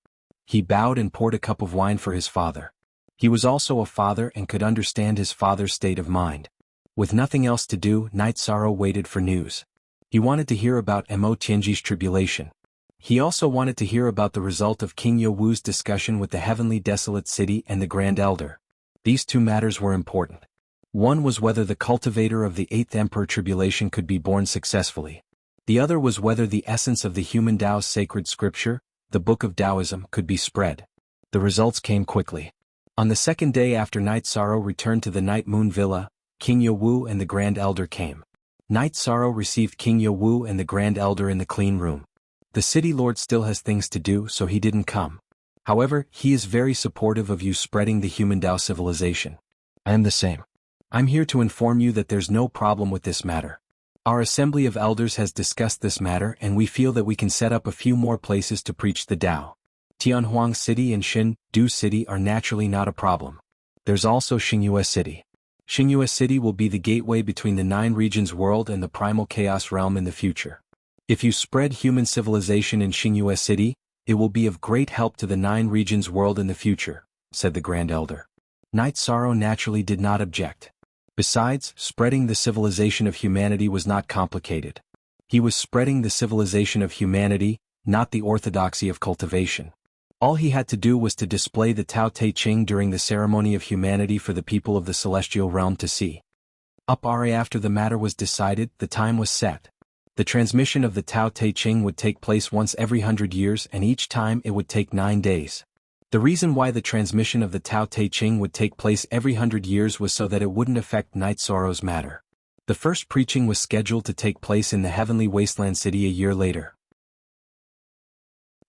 [SPEAKER 1] He bowed and poured a cup of wine for his father. He was also a father and could understand his father's state of mind. With nothing else to do, Night Sorrow waited for news. He wanted to hear about Mo Tianji's tribulation. He also wanted to hear about the result of King Yowu's discussion with the Heavenly Desolate City and the Grand Elder. These two matters were important. One was whether the cultivator of the 8th Emperor tribulation could be born successfully. The other was whether the essence of the human Tao's sacred scripture, the Book of Taoism, could be spread. The results came quickly. On the second day after Night Sorrow returned to the Night Moon Villa, King Yowu and the Grand Elder came. Night Sorrow received King Yowu and the Grand Elder in the clean room. The city lord still has things to do, so he didn't come. However, he is very supportive of you spreading the human Tao civilization. I am the same. I'm here to inform you that there's no problem with this matter. Our Assembly of Elders has discussed this matter and we feel that we can set up a few more places to preach the Tao. Tianhuang City and Xindu City are naturally not a problem. There's also Xingyue City. Xingyue City will be the gateway between the 9 regions world and the primal chaos realm in the future. If you spread human civilization in Xingyue City, it will be of great help to the 9 regions world in the future, said the Grand Elder. Night Sorrow naturally did not object. Besides, spreading the civilization of humanity was not complicated. He was spreading the civilization of humanity, not the orthodoxy of cultivation. All he had to do was to display the Tao Te Ching during the ceremony of humanity for the people of the celestial realm to see. After the matter was decided, the time was set. The transmission of the Tao Te Ching would take place once every 100 years and each time it would take 9 days. The reason why the transmission of the Tao Te Ching would take place every 100 years was so that it wouldn't affect Night Sorrow's matter. The first preaching was scheduled to take place in the Heavenly Wasteland City a year later.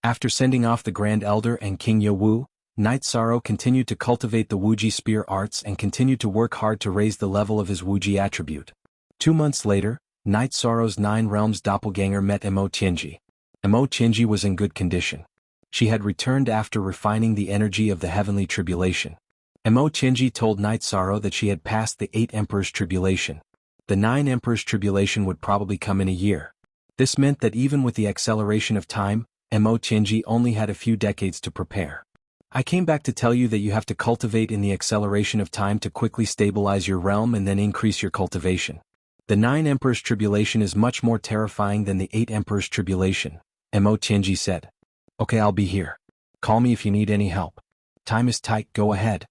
[SPEAKER 1] After sending off the Grand Elder and King Yowu, Night Sorrow continued to cultivate the Wuji spear arts and continued to work hard to raise the level of his Wuji attribute. 2 months later, Night Sorrow's 9 realms doppelganger met Mo Tianji. Mo Tianji was in good condition. She had returned after refining the energy of the heavenly tribulation. Mo Tianji told Night Sorrow that she had passed the 8 Emperors' tribulation. The 9 Emperors' tribulation would probably come in a year. This meant that even with the acceleration of time, Mo Tianji only had a few decades to prepare. I came back to tell you that you have to cultivate in the acceleration of time to quickly stabilize your realm and then increase your cultivation. The 9 Emperors' tribulation is much more terrifying than the 8 Emperors' tribulation, Mo Tianji said. Okay, I'll be here. Call me if you need any help. Time is tight, go ahead.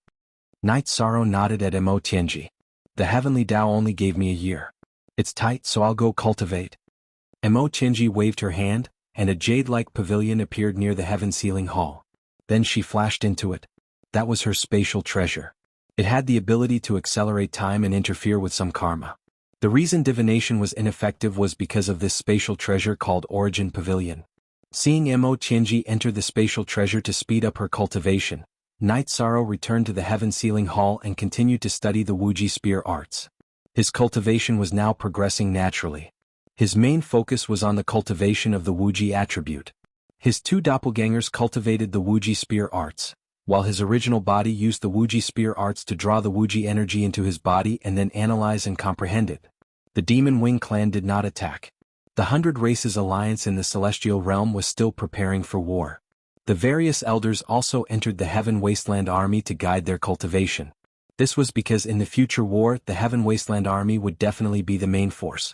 [SPEAKER 1] Night Sorrow nodded at Mo Tianji. The heavenly Tao only gave me a year. It's tight, so I'll go cultivate. Mo Tianji waved her hand, and a jade-like pavilion appeared near the heaven ceiling hall. Then she flashed into it. That was her spatial treasure. It had the ability to accelerate time and interfere with some karma. The reason divination was ineffective was because of this spatial treasure called Origin Pavilion. Seeing Mo Tianji enter the spatial treasure to speed up her cultivation, Night Sorrow returned to the heaven ceiling hall and continued to study the Wuji spear arts. His cultivation was now progressing naturally. His main focus was on the cultivation of the Wuji attribute. His 2 doppelgangers cultivated the Wuji spear arts, while his original body used the Wuji spear arts to draw the Wuji energy into his body and then analyze and comprehend it. The Demon Wing clan did not attack. The 100 Races Alliance in the Celestial Realm was still preparing for war. The various elders also entered the Heaven Wasteland Army to guide their cultivation. This was because in the future war, the Heaven Wasteland Army would definitely be the main force.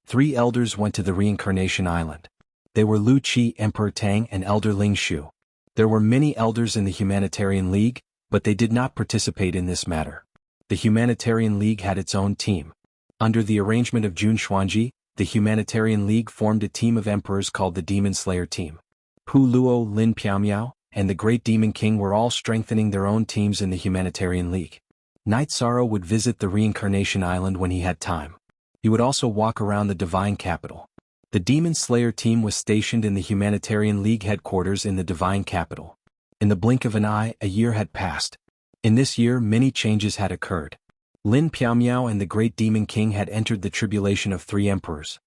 [SPEAKER 1] 3 elders went to the Reincarnation Island. They were Lu Qi, Emperor Tang, and Elder Ling Shu. There were many elders in the Humanitarian League, but they did not participate in this matter. The Humanitarian League had its own team. Under the arrangement of Jun Xuanji, the Humanitarian League formed a team of emperors called the Demon Slayer Team. Pu Luo, Lin Piaomiao, and the Great Demon King were all strengthening their own teams in the Humanitarian League. Night Sorrow would visit the Reincarnation Island when he had time. He would also walk around the Divine Capital. The Demon Slayer team was stationed in the Humanitarian League headquarters in the Divine Capital. In the blink of an eye, a year had passed. In this year, many changes had occurred. Lin Piaomiao and the Great Demon King had entered the tribulation of 3 emperors.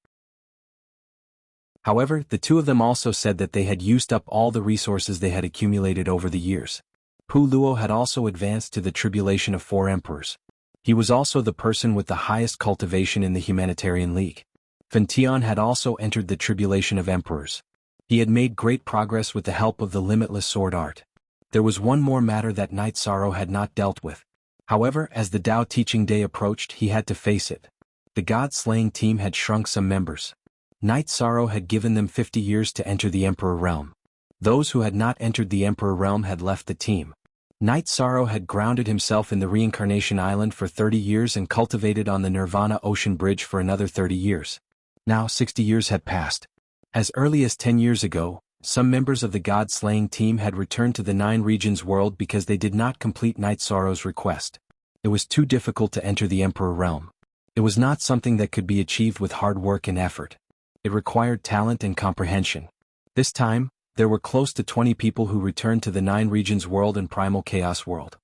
[SPEAKER 1] However, the 2 of them also said that they had used up all the resources they had accumulated over the years. Pu Luo had also advanced to the tribulation of 4 emperors. He was also the person with the highest cultivation in the Humanitarian League. Fan Tian had also entered the tribulation of emperors. He had made great progress with the help of the limitless sword art. There was one more matter that Night Sorrow had not dealt with. However, as the Tao teaching day approached, he had to face it. The god-slaying team had shrunk some members. Night Sorrow had given them 50 years to enter the Emperor Realm. Those who had not entered the Emperor Realm had left the team. Night Sorrow had grounded himself in the Reincarnation Island for 30 years and cultivated on the Nirvana Ocean Bridge for another 30 years. Now 60 years had passed. As early as 10 years ago, some members of the god-slaying team had returned to the Nine Regions world because they did not complete Night Sorrow's request. It was too difficult to enter the Emperor Realm. It was not something that could be achieved with hard work and effort. It required talent and comprehension. This time, there were close to 20 people who returned to the Nine Regions world and Primal Chaos world.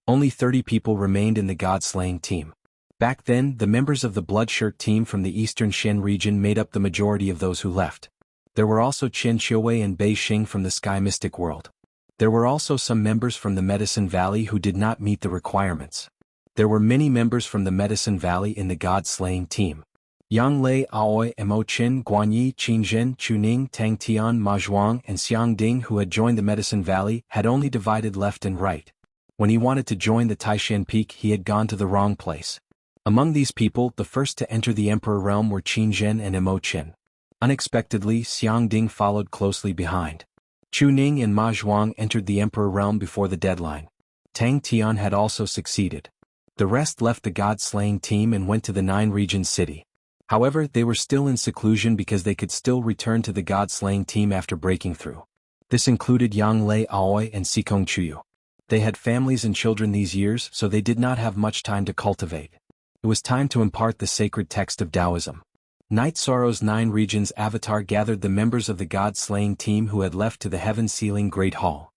[SPEAKER 1] Only 30 people remained in the god-slaying team. Back then, the members of the Bloodshirt team from the Eastern Shen region made up the majority of those who left. There were also Chen Xiuwei and Bei Xing from the Sky Mystic world. There were also some members from the Medicine Valley who did not meet the requirements. There were many members from the Medicine Valley in the god-slaying team. Yang Lei, Aoi, Mo Qin, Guanyi, Qinzhen, Chuning, Tang Tian, Ma Zhuang, and Xiang Ding, who had joined the Medicine Valley, had only divided left and right. When he wanted to join the Taishan Peak, he had gone to the wrong place. Among these people, the first to enter the Emperor Realm were Qinzhen and Mo Qin. Unexpectedly, Xiang Ding followed closely behind. Chuning and Ma Zhuang entered the Emperor Realm before the deadline. Tang Tian had also succeeded. The rest left the god-slaying team and went to the Nine Regions city. However, they were still in seclusion because they could still return to the god-slaying team after breaking through. This included Yang Lei Aoi and Sikong Chuyu. They had families and children these years, so they did not have much time to cultivate. It was time to impart the sacred text of Taoism. Night Sorrow's Nine Regions avatar gathered the members of the god-slaying team who had left to the heaven-sealing Great Hall.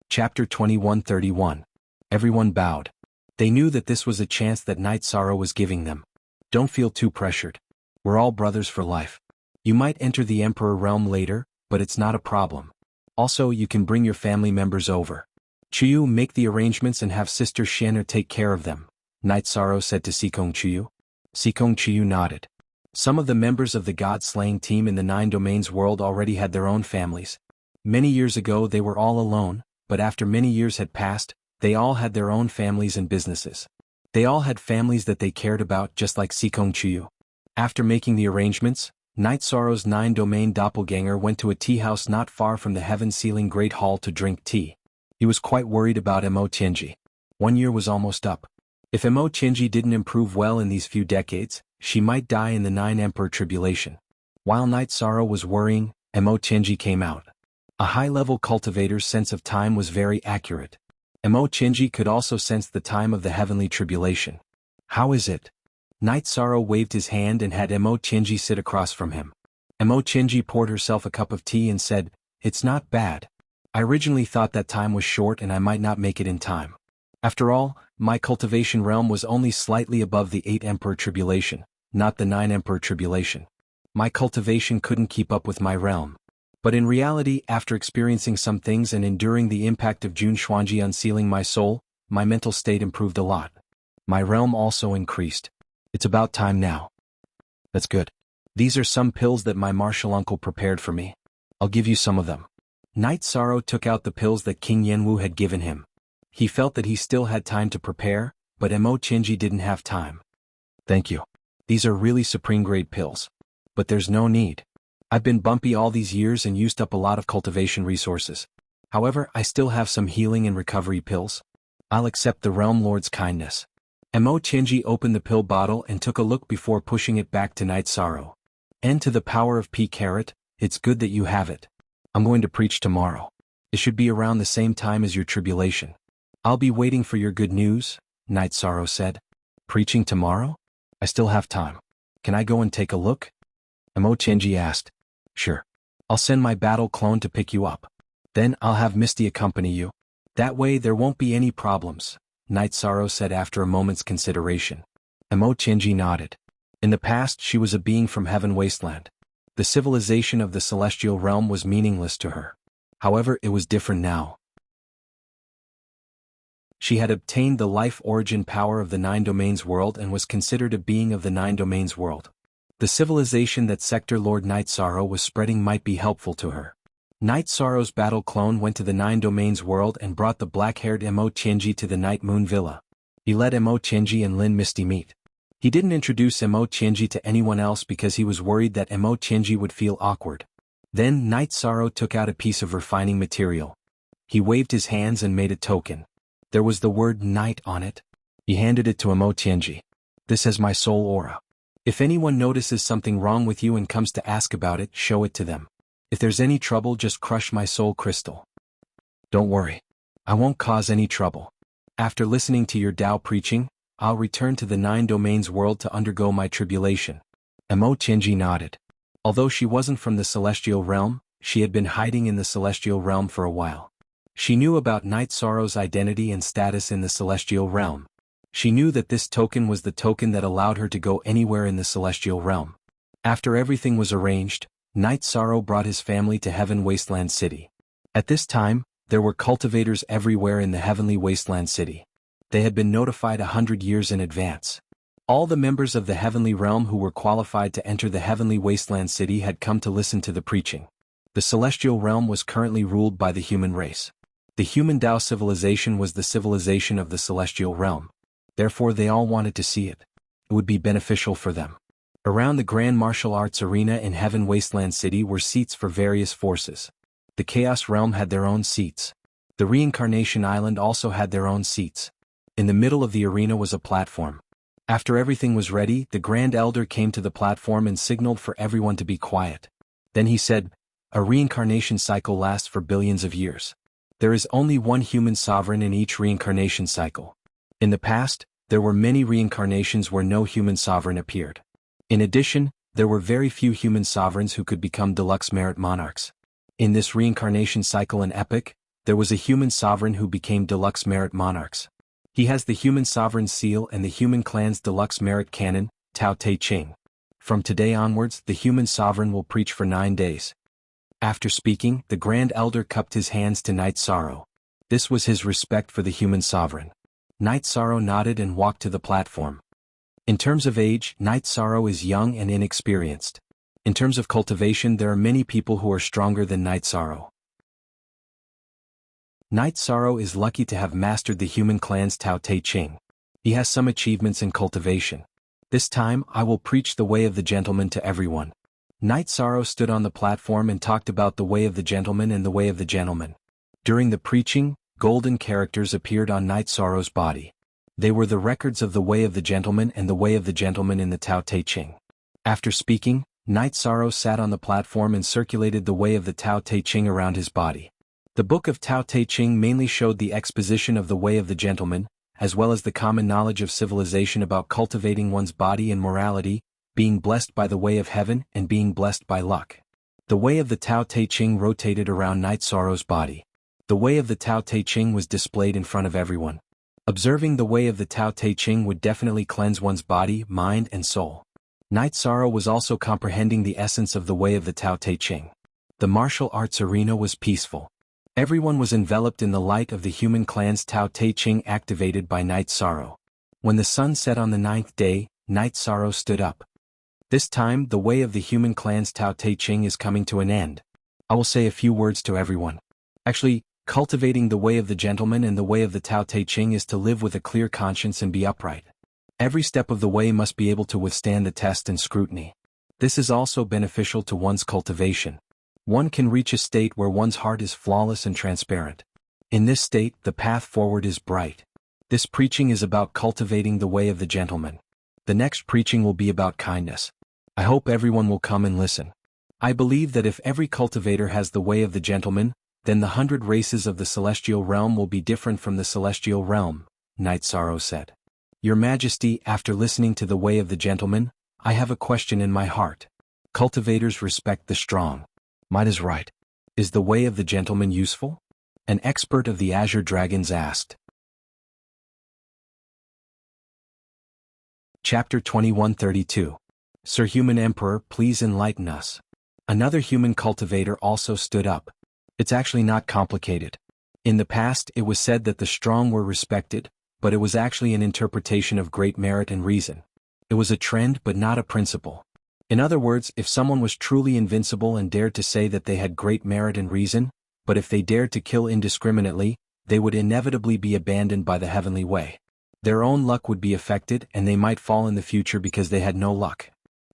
[SPEAKER 1] Chapter 2131. Everyone bowed. They knew that this was a chance that Night Sorrow was giving them. Don't feel too pressured. We're all brothers for life. You might enter the Emperor Realm later, but it's not a problem. Also, you can bring your family members over. Chuyu, make the arrangements and have Sister Shen'er take care of them, Night Sorrow said to Sikong Chuyu. Sikong Chuyu nodded. Some of the members of the god-slaying team in the Nine Domains world already had their own families. Many years ago they were all alone, but after many years had passed, they all had their own families and businesses. They all had families that they cared about, just like Sikong Chuyu. After making the arrangements, Night Sorrow's nine-domain doppelganger went to a tea house not far from the heaven-sealing Great Hall to drink tea. He was quite worried about Mo Tianji. 1 year was almost up. If Mo Tianji didn't improve well in these few decades, she might die in the Nine Emperor Tribulation. While Night Sorrow was worrying, Mo Tianji came out. A high-level cultivator's sense of time was very accurate. Mo Tianji could also sense the time of the heavenly tribulation. How is it? Night Sorrow waved his hand and had Mo Tianji sit across from him. Mo Tianji poured herself a cup of tea and said, "It's not bad. I originally thought that time was short and I might not make it in time. After all, my cultivation realm was only slightly above the 8 Emperor Tribulation, not the 9 Emperor Tribulation. My cultivation couldn't keep up with my realm. But in reality, after experiencing some things and enduring the impact of Jun Xuanji unsealing my soul, my mental state improved a lot. My realm also increased. It's about time now." "That's good. These are some pills that my martial uncle prepared for me. I'll give you some of them." Night Sorrow took out the pills that King Yanwu had given him. He felt that he still had time to prepare, but Mo Tianji didn't have time. "Thank you. These are really supreme-grade pills. But there's no need. I've been bumpy all these years and used up a lot of cultivation resources. However, I still have some healing and recovery pills. I'll accept the Realm Lord's kindness." Mo Tianji opened the pill bottle and took a look before pushing it back to Night Sorrow. "And to the power of P. Carrot, it's good that you have it. I'm going to preach tomorrow. It should be around the same time as your tribulation. I'll be waiting for your good news," Night Sorrow said. "Preaching tomorrow? I still have time. Can I go and take a look?" Mo Tianji asked. "Sure. I'll send my battle clone to pick you up. Then I'll have Misty accompany you. That way there won't be any problems," Night Sorrow said after a moment's consideration. Mo Tianji nodded. In the past she was a being from Heaven Wasteland. The civilization of the celestial realm was meaningless to her. However, it was different now. She had obtained the life origin power of the Nine Domains world and was considered a being of the Nine Domains world. The civilization that Sector Lord Night Sorrow was spreading might be helpful to her. Night Sorrow's battle clone went to the Nine Domains world and brought the black-haired Emo Tianji to the Night Moon Villa. He let Emo Tianji and Lin Misty meet. He didn't introduce Emo Tianji to anyone else because he was worried that Emo Tianji would feel awkward. Then Night Sorrow took out a piece of refining material. He waved his hands and made a token. There was the word night on it. He handed it to Emo Tianji. This has my soul aura. If anyone notices something wrong with you and comes to ask about it, show it to them. If there's any trouble, just crush my soul crystal. Don't worry. I won't cause any trouble. After listening to your Tao preaching, I'll return to the Nine Domains world to undergo my tribulation. Emo Tianji nodded. Although she wasn't from the celestial realm, she had been hiding in the celestial realm for a while. She knew about Night Sorrow's identity and status in the celestial realm. She knew that this token was the token that allowed her to go anywhere in the celestial realm. After everything was arranged, Night Sorrow brought his family to Heaven Wasteland City. At this time, there were cultivators everywhere in the Heavenly Wasteland City. They had been notified 100 years in advance. All the members of the Heavenly Realm who were qualified to enter the Heavenly Wasteland City had come to listen to the preaching. The Celestial Realm was currently ruled by the human race. The human Tao civilization was the civilization of the Celestial Realm. Therefore they all wanted to see it. It would be beneficial for them. Around the Grand Martial Arts Arena in Heaven Wasteland City were seats for various forces. The Chaos Realm had their own seats. The Reincarnation Island also had their own seats. In the middle of the arena was a platform. After everything was ready, the Grand Elder came to the platform and signaled for everyone to be quiet. Then he said, "A reincarnation cycle lasts for billions of years. There is only one human sovereign in each reincarnation cycle. In the past, there were many reincarnations where no human sovereign appeared. In addition, there were very few human sovereigns who could become deluxe merit monarchs. In this reincarnation cycle and epoch, there was a human sovereign who became deluxe merit monarchs. He has the human sovereign seal and the human clan's deluxe merit canon, Tao Te Ching. From today onwards, the human sovereign will preach for 9 days." After speaking, the Grand Elder cupped his hands to Night Sorrow. This was his respect for the human sovereign. Night Sorrow nodded and walked to the platform. In terms of age, Night Sorrow is young and inexperienced. In terms of cultivation, there are many people who are stronger than Night Sorrow. Night Sorrow is lucky to have mastered the human clan's Tao Te Ching. He has some achievements in cultivation. This time, I will preach the way of the gentleman to everyone. Night Sorrow stood on the platform and talked about the way of the gentleman and the way of the gentleman. During the preaching, golden characters appeared on Night Sorrow's body. They were the records of the way of the gentleman and the way of the gentleman in the Tao Te Ching. After speaking, Night Sorrow sat on the platform and circulated the way of the Tao Te Ching around his body. The book of Tao Te Ching mainly showed the exposition of the way of the gentleman, as well as the common knowledge of civilization about cultivating one's body and morality, being blessed by the way of heaven and being blessed by luck. The way of the Tao Te Ching rotated around Night Sorrow's body. The way of the Tao Te Ching was displayed in front of everyone. Observing the way of the Tao Te Ching would definitely cleanse one's body, mind, and soul. Night Sorrow was also comprehending the essence of the way of the Tao Te Ching. The martial arts arena was peaceful. Everyone was enveloped in the light of the human clan's Tao Te Ching activated by Night Sorrow. When the sun set on the 9th day, Night Sorrow stood up. This time, the way of the human clan's Tao Te Ching is coming to an end. I will say a few words to everyone. Actually, cultivating the way of the gentleman and the way of the Tao Te Ching is to live with a clear conscience and be upright. Every step of the way must be able to withstand the test and scrutiny. This is also beneficial to one's cultivation. One can reach a state where one's heart is flawless and transparent. In this state, the path forward is bright. This preaching is about cultivating the way of the gentleman. The next preaching will be about kindness. I hope everyone will come and listen. I believe that if every cultivator has the way of the gentleman, then the 100 races of the celestial realm will be different from the celestial realm, Night Sorrow said. Your Majesty, after listening to the way of the gentleman, I have a question in my heart. Cultivators respect the strong. Might is right. Is the way of the gentleman useful? An expert of the Azure Dragons asked. Chapter 2132. Sir Human Emperor, please enlighten us. Another human cultivator also stood up. It's actually not complicated. In the past, it was said that the strong were respected, but it was actually an interpretation of great merit and reason. It was a trend but not a principle. In other words, if someone was truly invincible and dared to say that they had great merit and reason, but if they dared to kill indiscriminately, they would inevitably be abandoned by the heavenly way. Their own luck would be affected and they might fall in the future because they had no luck.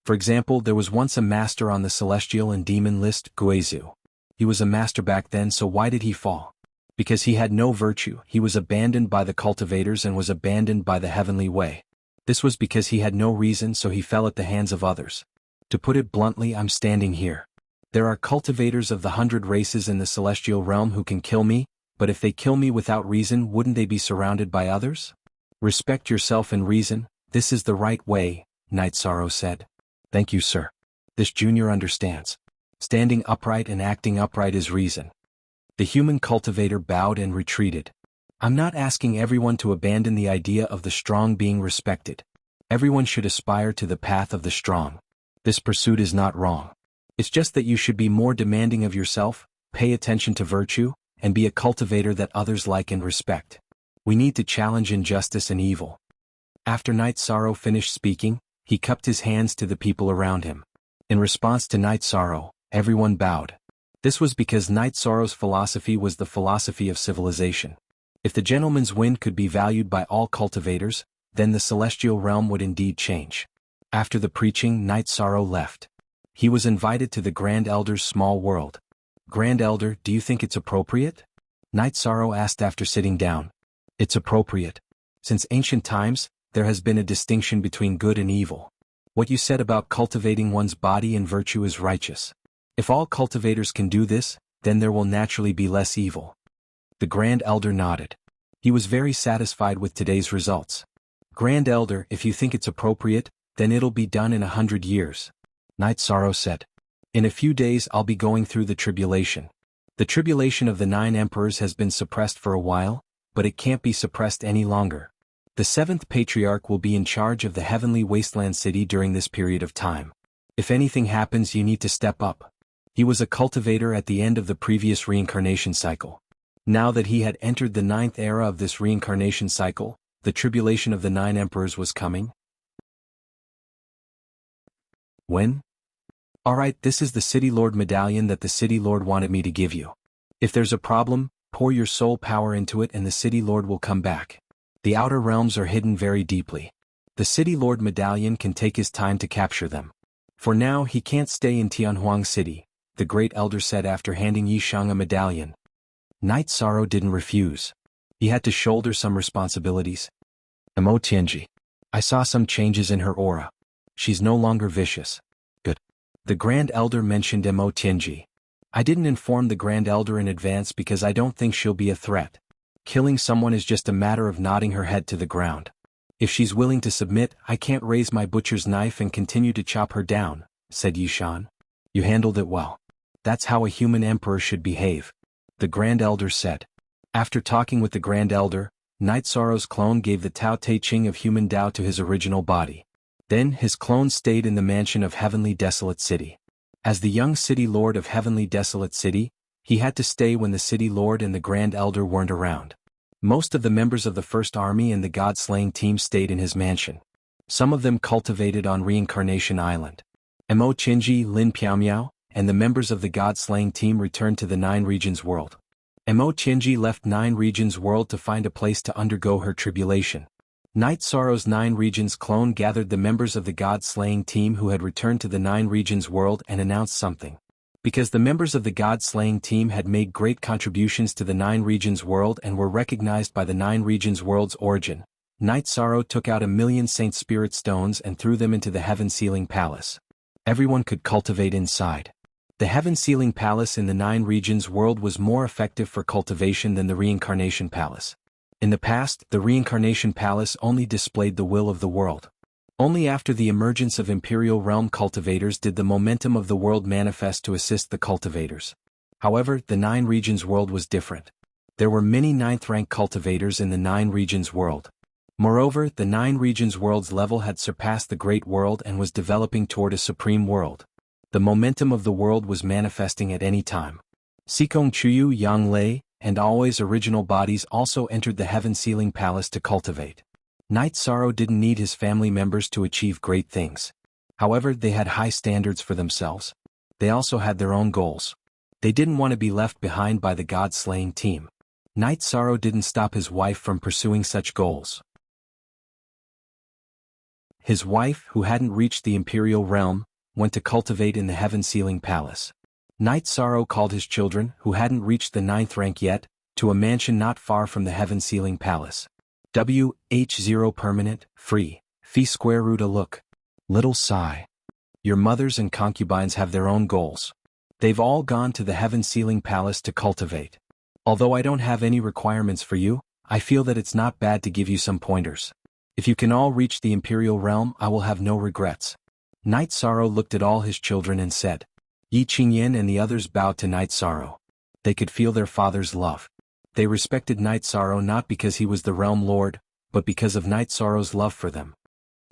[SPEAKER 1] For example, there was once a master on the celestial and demon list, Guizhu. He was a master back then, so why did he fall? Because he had no virtue. He was abandoned by the cultivators and was abandoned by the heavenly way. This was because he had no reason, so he fell at the hands of others. To put it bluntly, I'm standing here. There are cultivators of the 100 races in the celestial realm who can kill me, but if they kill me without reason, wouldn't they be surrounded by others? Respect yourself and reason. This is the right way, Night Sorrow said. Thank you, sir. This junior understands. Standing upright and acting upright is reason. The human cultivator bowed and retreated. I'm not asking everyone to abandon the idea of the strong being respected. Everyone should aspire to the path of the strong. This pursuit is not wrong. It's just that you should be more demanding of yourself, pay attention to virtue, and be a cultivator that others like and respect. We need to challenge injustice and evil. After Night Sorrow finished speaking, he cupped his hands to the people around him. In response to Night Sorrow, everyone bowed. This was because Night Sorrow's philosophy was the philosophy of civilization. If the gentleman's wind could be valued by all cultivators, then the celestial realm would indeed change. After the preaching, Night Sorrow left. He was invited to the Grand Elder's small world. Grand Elder, do you think it's appropriate? Night Sorrow asked after sitting down. It's appropriate. Since ancient times, there has been a distinction between good and evil. What you said about cultivating one's body and virtue is righteous. If all cultivators can do this, then there will naturally be less evil. The Grand Elder nodded. He was very satisfied with today's results. Grand Elder, if you think it's appropriate, then it'll be done in 100 years. Night Sorrow said. In a few days I'll be going through the tribulation. The tribulation of the 9 emperors has been suppressed for a while, but it can't be suppressed any longer. The 7th patriarch will be in charge of the heavenly wasteland city during this period of time. If anything happens, you need to step up. He was a cultivator at the end of the previous reincarnation cycle. Now that he had entered the 9th era of this reincarnation cycle, the tribulation of the 9 emperors was coming. When? Alright, this is the City Lord medallion that the City Lord wanted me to give you. If there's a problem, pour your soul power into it and the City Lord will come back. The outer realms are hidden very deeply. The City Lord medallion can take his time to capture them. For now he can't stay in Tianhuang City, the Great Elder said after handing Yishang a medallion. Night Sorrow didn't refuse. He had to shoulder some responsibilities. Tianji. I saw some changes in her aura. She's no longer vicious. Good. The Grand Elder mentioned Tianji. I didn't inform the Grand Elder in advance because I don't think she'll be a threat. Killing someone is just a matter of nodding her head to the ground. If she's willing to submit, I can't raise my butcher's knife and continue to chop her down, said Yishan. You handled it well. That's how a human emperor should behave, the Grand Elder said. After talking with the Grand Elder, Night Sorrow's clone gave the Tao Te Ching of human Tao to his original body. Then his clone stayed in the mansion of Heavenly Desolate City. As the young City Lord of Heavenly Desolate City, he had to stay when the City Lord and the Grand Elder weren't around. Most of the members of the First Army and the God-slaying team stayed in his mansion. Some of them cultivated on Reincarnation Island. Mo Qinji, Lin Piaomiao, and the members of the God-slaying team returned to the 9 Regions world. Mo Qinji left 9 Regions world to find a place to undergo her tribulation. Night Sorrow's 9 Regions clone gathered the members of the God-slaying team who had returned to the 9 Regions world and announced something. Because the members of the God-slaying team had made great contributions to the 9 Regions world and were recognized by the 9 Regions world's origin, Night Sorrow took out 1,000,000 Saint Spirit stones and threw them into the Heaven Sealing Palace. Everyone could cultivate inside. The Heaven Sealing Palace in the 9 Regions world was more effective for cultivation than the Reincarnation Palace. In the past, the Reincarnation Palace only displayed the will of the world. Only after the emergence of Imperial Realm cultivators did the momentum of the world manifest to assist the cultivators. However, the 9 Regions world was different. There were many 9th rank cultivators in the 9 Regions world. Moreover, the 9 Regions world's level had surpassed the Great World and was developing toward a supreme world. The momentum of the world was manifesting at any time. Sikong Chuyu, Yang Lei, and Always original bodies also entered the Heaven Sealing Palace to cultivate. Night Sorrow didn't need his family members to achieve great things. However, they had high standards for themselves. They also had their own goals. They didn't want to be left behind by the god-slaying team. Night Sorrow didn't stop his wife from pursuing such goals. His wife, who hadn't reached the Imperial realm, went to cultivate in the Heaven-Sealing Palace. Night Sorrow called his children, who hadn't reached the 9th rank yet, to a mansion not far from the Heaven-Sealing Palace. WH0 permanent, free, fee square root a look. Little sigh. Your mothers and concubines have their own goals. They've all gone to the Heaven-Sealing Palace to cultivate. Although I don't have any requirements for you, I feel that it's not bad to give you some pointers. If you can all reach the Imperial realm, I will have no regrets. Night Sorrow looked at all his children and said. Yi Qingyan and the others bowed to Night Sorrow. They could feel their father's love. They respected Night Sorrow not because he was the realm lord, but because of Night Sorrow's love for them.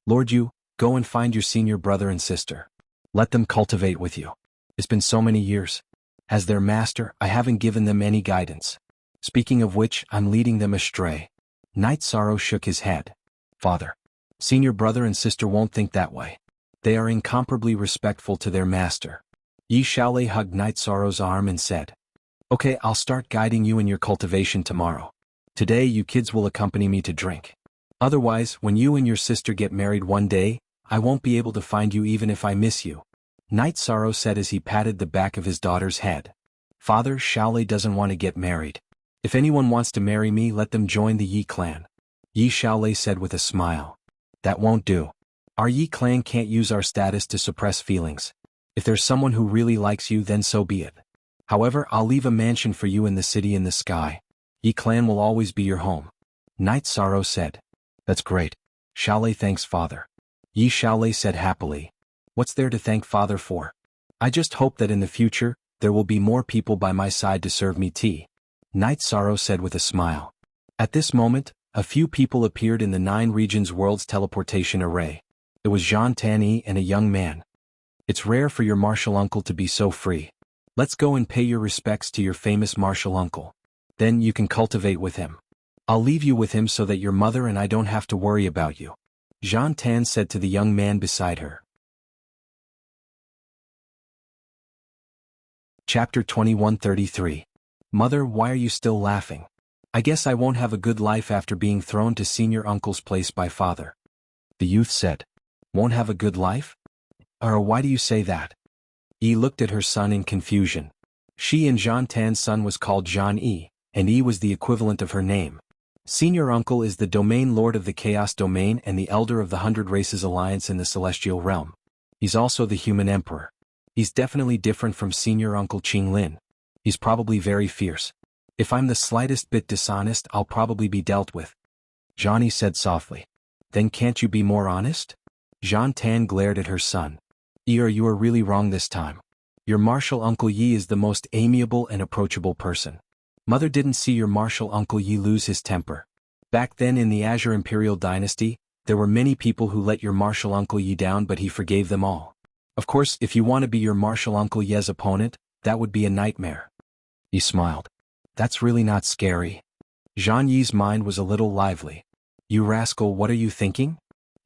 [SPEAKER 1] Lord Yu, go and find your senior brother and sister. Let them cultivate with you. It's been so many years. As their master, I haven't given them any guidance. Speaking of which, I'm leading them astray. Night Sorrow shook his head. Father, senior brother and sister won't think that way. They are incomparably respectful to their master. Yi Xiaolei hugged Night Sorrow's arm and said, Okay, I'll start guiding you in your cultivation tomorrow. Today you kids will accompany me to drink. Otherwise, when you and your sister get married one day, I won't be able to find you even if I miss you. Night Sorrow said as he patted the back of his daughter's head. Father, Xiaolei doesn't want to get married. If anyone wants to marry me, let them join the Yi clan. Yi Xiaolei said with a smile. That won't do. Our Yi clan can't use our status to suppress feelings. If there's someone who really likes you, then so be it. However, I'll leave a mansion for you in the city in the sky. Yi clan will always be your home. Night Sorrow said. That's great. Xiaolei thanks Father. Yi Xiaolei said happily. What's there to thank Father for? I just hope that in the future, there will be more people by my side to serve me tea. Night Sorrow said with a smile. At this moment, a few people appeared in the 9 regions world's teleportation array. It was Zhan Tanyi and a young man. It's rare for your martial uncle to be so free. Let's go and pay your respects to your famous martial uncle. Then you can cultivate with him. I'll leave you with him so that your mother and I don't have to worry about you. Zhan Tan said to the young man beside her. Chapter 2133. Mother, why are you still laughing? I guess I won't have a good life after being thrown to senior uncle's place by Father. The youth said. Won't have a good life? Or why do you say that? Yi looked at her son in confusion. She and Zhan Tan's son was called Zhan Yi, and Yi was the equivalent of her name. Senior uncle is the domain lord of the Chaos Domain and the elder of the 100 Races Alliance in the Celestial Realm. He's also the human emperor. He's definitely different from senior uncle Qinglin. He's probably very fierce. If I'm the slightest bit dishonest, I'll probably be dealt with. Johnny said softly. Then can't you be more honest? Zhan Tan glared at her son. You are really wrong this time. Your martial uncle Yi is the most amiable and approachable person. Mother didn't see your martial uncle Yi lose his temper. Back then in the Azure Imperial Dynasty, there were many people who let your martial uncle Yi down, but he forgave them all. Of course, if you want to be your martial uncle Yi's opponent, that would be a nightmare. He smiled. That's really not scary. Zhan Yi's mind was a little lively. You rascal, what are you thinking?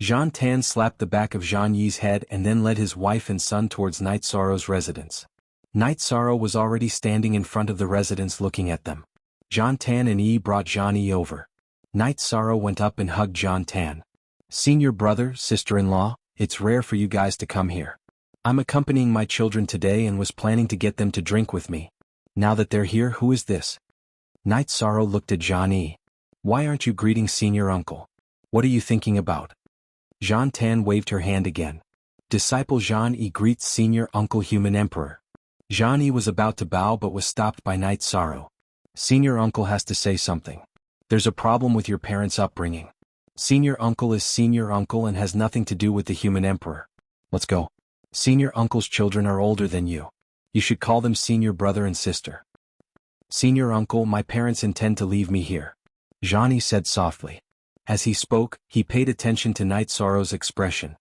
[SPEAKER 1] Zhan Tan slapped the back of Zhan Yi's head and then led his wife and son towards Night Sorrow's residence. Night Sorrow was already standing in front of the residence looking at them. Zhan Tan and Yi brought Zhan Yi over. Night Sorrow went up and hugged Zhan Tan. Senior brother, sister-in-law, it's rare for you guys to come here. I'm accompanying my children today and was planning to get them to drink with me. Now that they're here, who is this? Night Sorrow looked at Zhan Yi. Why aren't you greeting senior uncle? What are you thinking about? Zhan Tan waved her hand again. Disciple Zhan Yi greets senior uncle human emperor. Zhan Yi was about to bow but was stopped by Night Sorrow. Senior uncle has to say something. There's a problem with your parents' upbringing. Senior uncle is senior uncle and has nothing to do with the human emperor. Let's go. Senior uncle's children are older than you. You should call them senior brother and sister. Senior uncle, my parents intend to leave me here. Zhan Yi said softly. As he spoke, he paid attention to Night Sorrow's expression.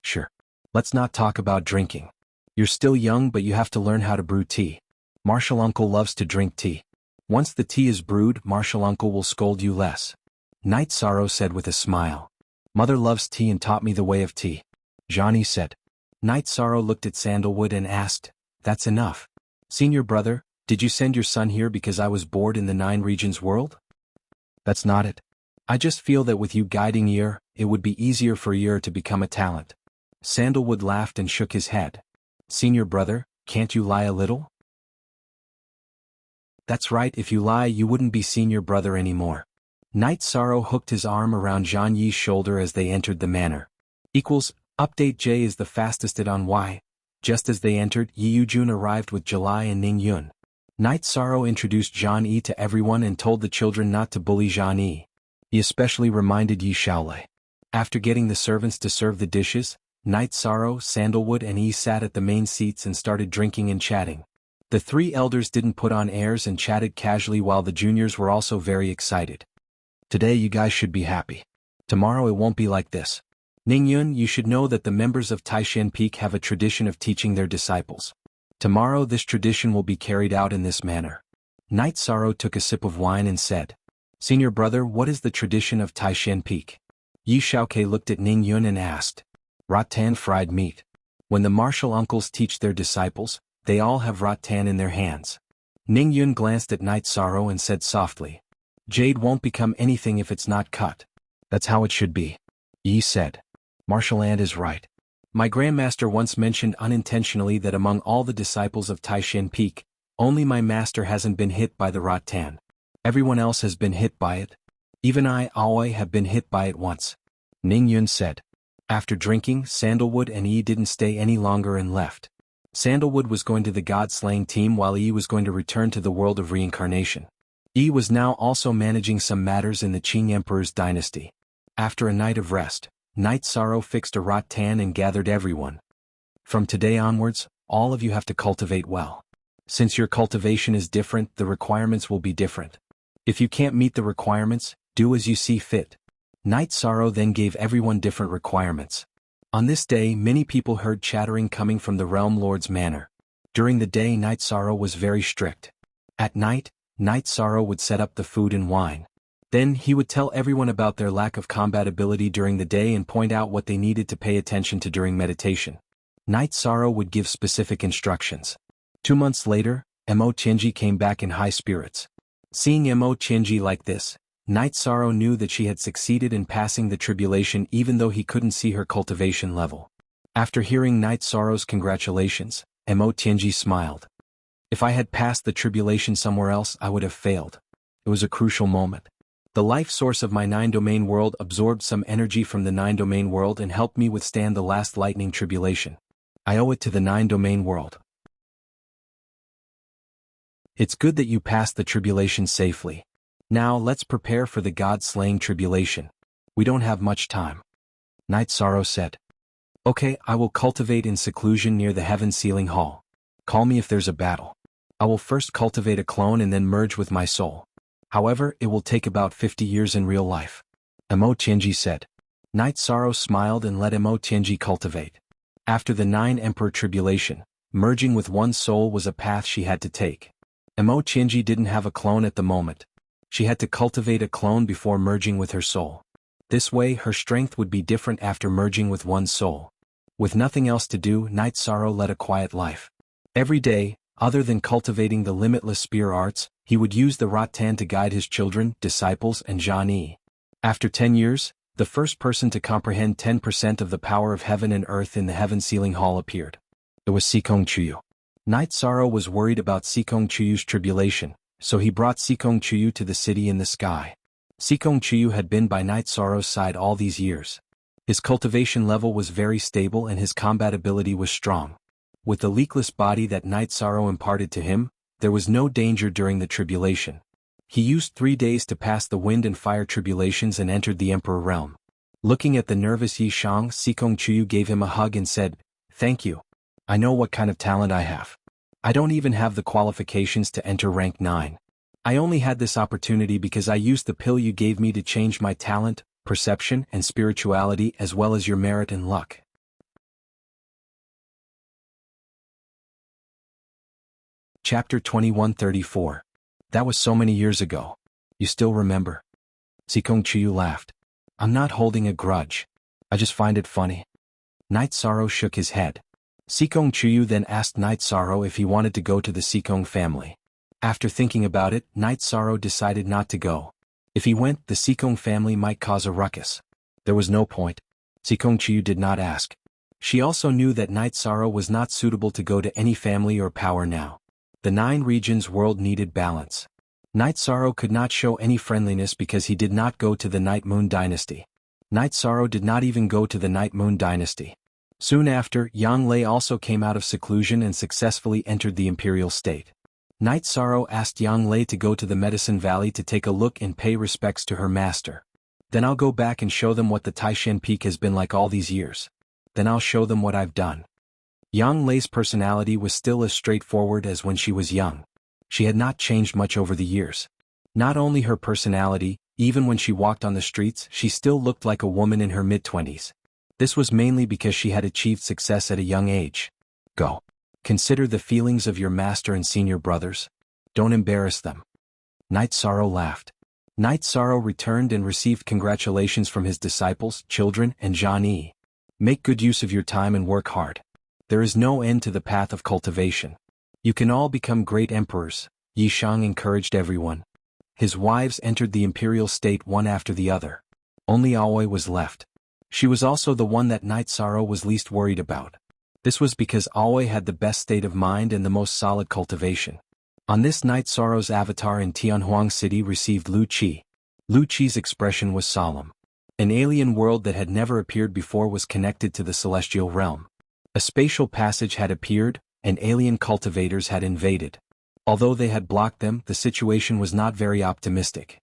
[SPEAKER 1] Sure. Let's not talk about drinking. You're still young, but you have to learn how to brew tea. Martial uncle loves to drink tea. Once the tea is brewed, martial uncle will scold you less. Night Sorrow said with a smile. Mother loves tea and taught me the way of tea. Zhan Yi said. Night Sorrow looked at Sandalwood and asked, "That's enough. Senior brother, did you send your son here because I was bored in the 9 regions world?" "That's not it. I just feel that with you guiding Yer, it would be easier for Yer to become a talent." Sandalwood laughed and shook his head. "Senior brother, can't you lie a little?" "That's right, if you lie you wouldn't be senior brother anymore." Night Sorrow hooked his arm around Zhang Yi's shoulder as they entered the manor. Update J is the fastest it on Y. Just as they entered, Yi Yujun arrived with July and Ning Yun. Night Sorrow introduced Zhang Yi to everyone and told the children not to bully Zhang Yi. He especially reminded Yi Xiaolei. After getting the servants to serve the dishes, Night Sorrow, Sandalwood and Yi sat at the main seats and started drinking and chatting. The 3 elders didn't put on airs and chatted casually while the juniors were also very excited. "Today you guys should be happy. Tomorrow it won't be like this. Ning Yun, you should know that the members of Taishan Peak have a tradition of teaching their disciples. Tomorrow this tradition will be carried out in this manner." Night Sorrow took a sip of wine and said, "Senior brother, what is the tradition of Taishan Peak?" Yi Xiaokei looked at Ning Yun and asked, "Rattan fried meat. When the martial uncles teach their disciples, they all have rattan in their hands." Ning Yun glanced at Night Sorrow and said softly, "Jade won't become anything if it's not cut." "That's how it should be," Yi said. "Martial Ant is right. My grandmaster once mentioned unintentionally that among all the disciples of Taishan Peak, only my master hasn't been hit by the rattan. Everyone else has been hit by it. Even I, Aoi, have been hit by it once," Ning Yun said. After drinking, Sandalwood and Yi didn't stay any longer and left. Sandalwood was going to the god-slaying team while Yi was going to return to the world of reincarnation. Yi was now also managing some matters in the Qing Emperor's dynasty. After a night of rest, Night Sorrow fixed a rattan and gathered everyone. "From today onwards, all of you have to cultivate well. Since your cultivation is different, the requirements will be different. If you can't meet the requirements, do as you see fit." Night Sorrow then gave everyone different requirements. On this day many people heard chattering coming from the Realm Lord's manor. During the day Night Sorrow was very strict. At night, Night Sorrow would set up the food and wine. Then he would tell everyone about their lack of compatibility during the day and point out what they needed to pay attention to during meditation. Night Sorrow would give specific instructions. 2 months later, Mo Tianji came back in high spirits. Seeing Mo Tianji like this, Night Sorrow knew that she had succeeded in passing the tribulation even though he couldn't see her cultivation level. After hearing Night Sorrow's congratulations, Mo Tianji smiled. "If I had passed the tribulation somewhere else I would have failed. It was a crucial moment. The life source of my 9-domain world absorbed some energy from the 9-domain world and helped me withstand the last lightning tribulation. I owe it to the 9-domain world. It's good that you passed the tribulation safely. Now let's prepare for the god-slaying tribulation. We don't have much time," Night Sorrow said. "Okay, I will cultivate in seclusion near the Heaven Sealing Hall. Call me if there's a battle. I will first cultivate a clone and then merge with my soul. However, it will take about 50 years in real life," Mo Tianji said. Night Sorrow smiled and let Mo Tianji cultivate. After the 9 Emperor Tribulation, merging with one's soul was a path she had to take. Mo Tianji didn't have a clone at the moment. She had to cultivate a clone before merging with her soul. This way her strength would be different after merging with one's soul. With nothing else to do, Night Sorrow led a quiet life. Every day, other than cultivating the limitless spear arts, he would use the rattan to guide his children, disciples and Zhang Yi. After 10 years, the first person to comprehend 10% of the power of heaven and earth in the Heaven Sealing Hall appeared. It was Sikong Chuyu. Night Sorrow was worried about Sikong Chuyu's tribulation, so he brought Sikong Chuyu to the city in the sky. Sikong Chuyu had been by Night Sorrow's side all these years. His cultivation level was very stable and his compatibility was strong. With the leakless body that Night Sorrow imparted to him, there was no danger during the tribulation. He used 3 days to pass the wind and fire tribulations and entered the Emperor realm. Looking at the nervous Yi Shang, Sikong Chuyu gave him a hug and said, "Thank you. I know what kind of talent I have. I don't even have the qualifications to enter rank 9. I only had this opportunity because I used the pill you gave me to change my talent, perception and spirituality as well as your merit and luck." Chapter 2134. That was so many years ago. You still remember? Sikong Chuyu laughed. "I'm not holding a grudge. I just find it funny." Night Sorrow shook his head. Sikong Chuyu then asked Night Sorrow if he wanted to go to the Sikong family. After thinking about it, Night Sorrow decided not to go. If he went, the Sikong family might cause a ruckus. There was no point. Sikong Chuyu did not ask. She also knew that Night Sorrow was not suitable to go to any family or power now. The 9 regions world needed balance. Night Sorrow could not show any friendliness because he did not go to the Night Moon dynasty. Night Sorrow did not even go to the Night Moon dynasty. Soon after, Yang Lei also came out of seclusion and successfully entered the imperial state. Night Sorrow asked Yang Lei to go to the Medicine Valley to take a look and pay respects to her master. Then I'll go back and show them what the Taishan Peak has been like all these years. Then I'll show them what I've done. Yang Lei's personality was still as straightforward as when she was young. She had not changed much over the years. Not only her personality, even when she walked on the streets, she still looked like a woman in her mid-20s. This was mainly because she had achieved success at a young age. Go. Consider the feelings of your master and senior brothers. Don't embarrass them. Night Sorrow laughed. Night Sorrow returned and received congratulations from his disciples, children, and Zhan Yi. Make good use of your time and work hard. There is no end to the path of cultivation. You can all become great emperors, Yi Shang encouraged everyone. His wives entered the imperial state one after the other. Only Aoi was left. She was also the one that Night Sorrow was least worried about. This was because Aoi had the best state of mind and the most solid cultivation. On this night, Sorrow's avatar in Tianhuang City received Lu Qi. Lu Qi's expression was solemn. An alien world that had never appeared before was connected to the celestial realm. A spatial passage had appeared, and alien cultivators had invaded. Although they had blocked them, the situation was not very optimistic.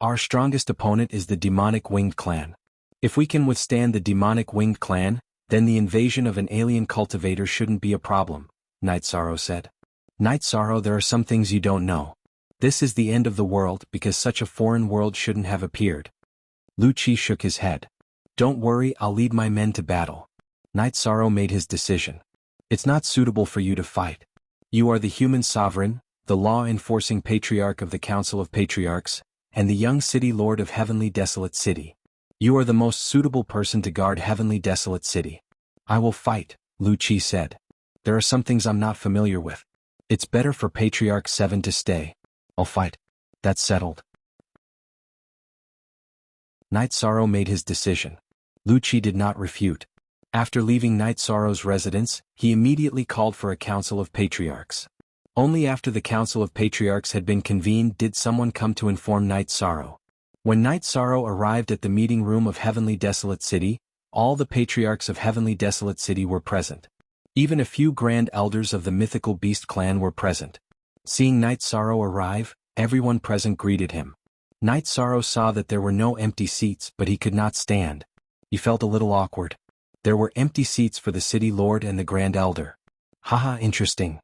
[SPEAKER 1] Our strongest opponent is the demonic winged clan. If we can withstand the demonic winged clan, then the invasion of an alien cultivator shouldn't be a problem, Night Sorrow said. Night Sorrow, there are some things you don't know. This is the end of the world because such a foreign world shouldn't have appeared. Lu Qi shook his head. Don't worry, I'll lead my men to battle. Night Sorrow made his decision. It's not suitable for you to fight. You are the human sovereign, the law-enforcing patriarch of the Council of Patriarchs, and the young city lord of Heavenly Desolate City. You are the most suitable person to guard Heavenly Desolate City. I will fight, Lu Qi said. There are some things I'm not familiar with. It's better for Patriarch 7 to stay. I'll fight. That's settled. Night Sorrow made his decision. Lu Qi did not refute. After leaving Night Sorrow's residence, he immediately called for a council of patriarchs. Only after the council of patriarchs had been convened did someone come to inform Night Sorrow. When Night Sorrow arrived at the meeting room of Heavenly Desolate City, all the patriarchs of Heavenly Desolate City were present. Even a few grand elders of the mythical beast clan were present. Seeing Night Sorrow arrive, everyone present greeted him. Night Sorrow saw that there were no empty seats, but he could not stand. He felt a little awkward. There were empty seats for the city lord and the grand elder. Haha, interesting.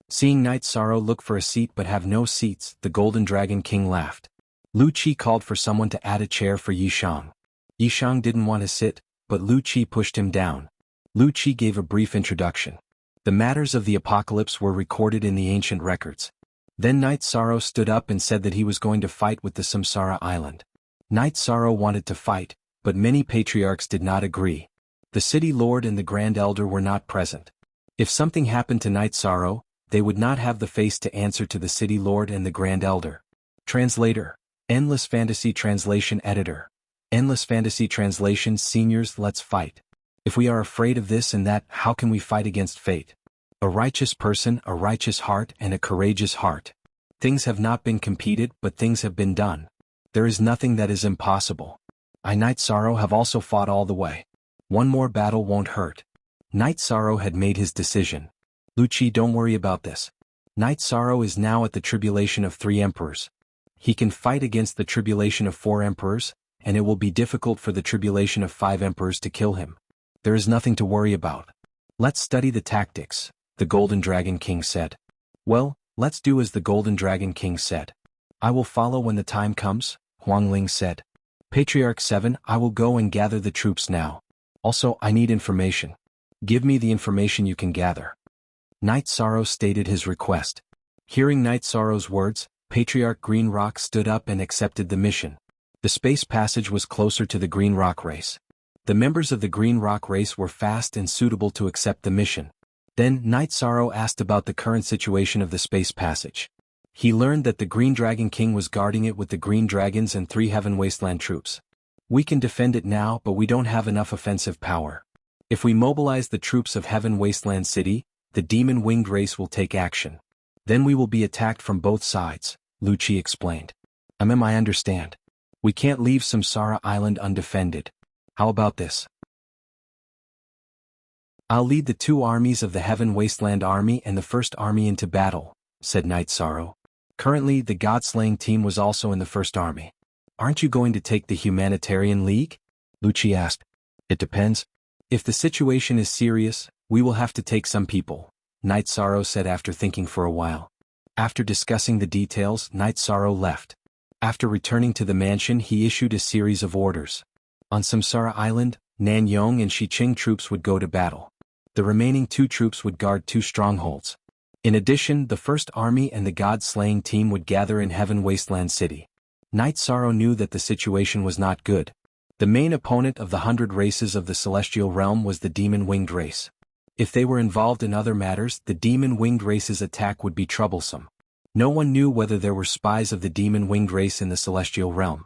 [SPEAKER 1] Seeing Night Sorrow look for a seat but have no seats, the Golden Dragon King laughed. Lu Qi called for someone to add a chair for Yi Shang. Yi Shang didn't want to sit, but Lu Qi pushed him down. Lu Qi gave a brief introduction. The matters of the apocalypse were recorded in the ancient records. Then Night Sorrow stood up and said that he was going to fight with the Samsara Island. Night Sorrow wanted to fight, but many patriarchs did not agree. The city lord and the grand elder were not present. If something happened to Night Sorrow, they would not have the face to answer to the city lord and the grand elder. Translator. Endless Fantasy Translation Editor. Endless Fantasy Translation Seniors, let's fight. If we are afraid of this and that, how can we fight against fate? A righteous person, a righteous heart, and a courageous heart. Things have not been competed, but things have been done. There is nothing that is impossible. I, Night Sorrow, have also fought all the way. One more battle won't hurt. Night Sorrow had made his decision. Lu Qi, don't worry about this. Night Sorrow is now at the tribulation of 3 emperors. He can fight against the tribulation of 4 emperors, and it will be difficult for the tribulation of 5 emperors to kill him. There is nothing to worry about. Let's study the tactics, the Golden Dragon King said. Well, let's do as the Golden Dragon King said. I will follow when the time comes, Huang Ling said. Patriarch 7, I will go and gather the troops now. Also, I need information. Give me the information you can gather. Night Sorrow stated his request. Hearing Night Sorrow's words, Patriarch Green Rock stood up and accepted the mission. The space passage was closer to the Green Rock race. The members of the Green Rock race were fast and suitable to accept the mission. Then Night Sorrow asked about the current situation of the space passage. He learned that the Green Dragon King was guarding it with the Green Dragons and 3 Heaven Wasteland troops. We can defend it now, but we don't have enough offensive power. If we mobilize the troops of Heaven Wasteland City, the demon winged race will take action. Then we will be attacked from both sides, Wuxia explained. I understand. We can't leave Samsara Island undefended. How about this? I'll lead the 2 armies of the Heaven Wasteland Army and the First Army into battle, said Night Sorrow. Currently, the God-slaying team was also in the First Army. Aren't you going to take the Humanitarian League? Wuxia asked. It depends. If the situation is serious, we will have to take some people, Night Sorrow said after thinking for a while. After discussing the details, Night Sorrow left. After returning to the mansion, he issued a series of orders. On Samsara Island, Nanyong and Shiqing troops would go to battle. The remaining 2 troops would guard 2 strongholds. In addition, the First Army and the God-slaying team would gather in Heaven Wasteland City. Night Sorrow knew that the situation was not good. The main opponent of the 100 races of the Celestial Realm was the Demon-Winged race. If they were involved in other matters, the Demon-Winged race's attack would be troublesome. No one knew whether there were spies of the Demon-Winged race in the Celestial Realm.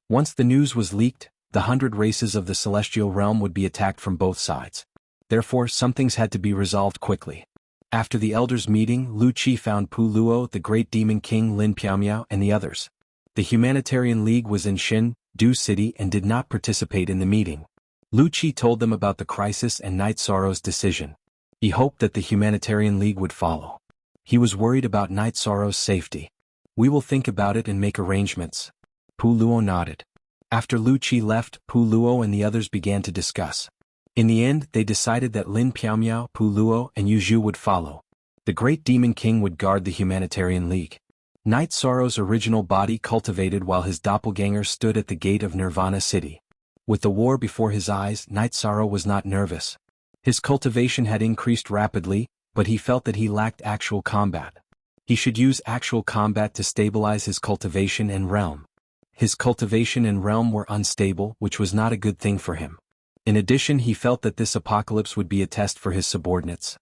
[SPEAKER 1] Once the news was leaked, the 100 races of the Celestial Realm would be attacked from both sides. Therefore, some things had to be resolved quickly. After the elders' meeting, Wuxia found Pu Luo, the Great Demon King Lin Piaomiao and the others. The Humanitarian League was in Du City and did not participate in the meeting. Wuxia told them about the crisis and Night Sorrow's decision. He hoped that the Humanitarian League would follow. He was worried about Night Sorrow's safety. We will think about it and make arrangements. Pu Luo nodded. After Wuxia left, Pu Luo and the others began to discuss. In the end, they decided that Lin Piaomiao, Pu Luo, and Yu Zhu would follow. The Great Demon King would guard the Humanitarian League. Night Sorrow's original body cultivated while his doppelganger stood at the gate of Nirvana City. With the war before his eyes, Night Sorrow was not nervous. His cultivation had increased rapidly, but he felt that he lacked actual combat. He should use actual combat to stabilize his cultivation and realm. His cultivation and realm were unstable, which was not a good thing for him. In addition, he felt that this apocalypse would be a test for his subordinates.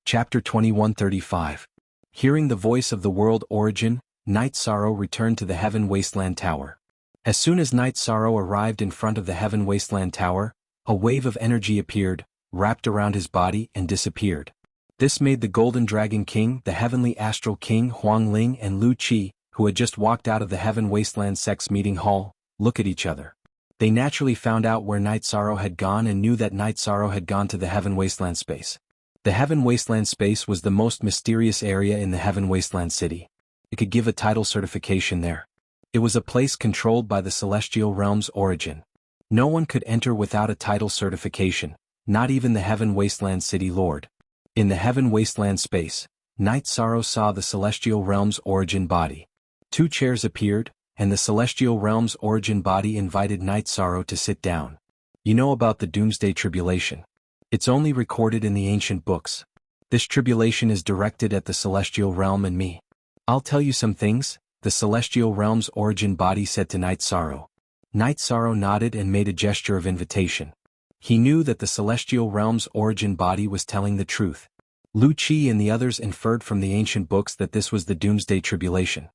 [SPEAKER 1] Chapter 2135. Hearing the voice of the world origin, Night Sorrow returned to the Heaven Wasteland Tower. As soon as Night Sorrow arrived in front of the Heaven Wasteland Tower, a wave of energy appeared, wrapped around his body and disappeared. This made the Golden Dragon King, the Heavenly Astral King Huang Ling and Wuxia, who had just walked out of the Heaven Wasteland Sex Meeting Hall, look at each other. They naturally found out where Night Sorrow had gone and knew that Night Sorrow had gone to the Heaven Wasteland Space. The Heaven Wasteland Space was the most mysterious area in the Heaven Wasteland City. It could give a title certification there. It was a place controlled by the Celestial Realm's origin. No one could enter without a title certification, not even the Heaven Wasteland City Lord. In the Heaven Wasteland Space, Night Sorrow saw the Celestial Realm's origin body. 2 chairs appeared, and the Celestial Realm's origin body invited Night Sorrow to sit down. You know about the Doomsday Tribulation. It's only recorded in the ancient books. This tribulation is directed at the Celestial Realm and me. I'll tell you some things, the Celestial Realm's origin body said to Night Sorrow. Night Sorrow nodded and made a gesture of invitation. He knew that the Celestial Realm's origin body was telling the truth. Wuxia and the others inferred from the ancient books that this was the Doomsday Tribulation.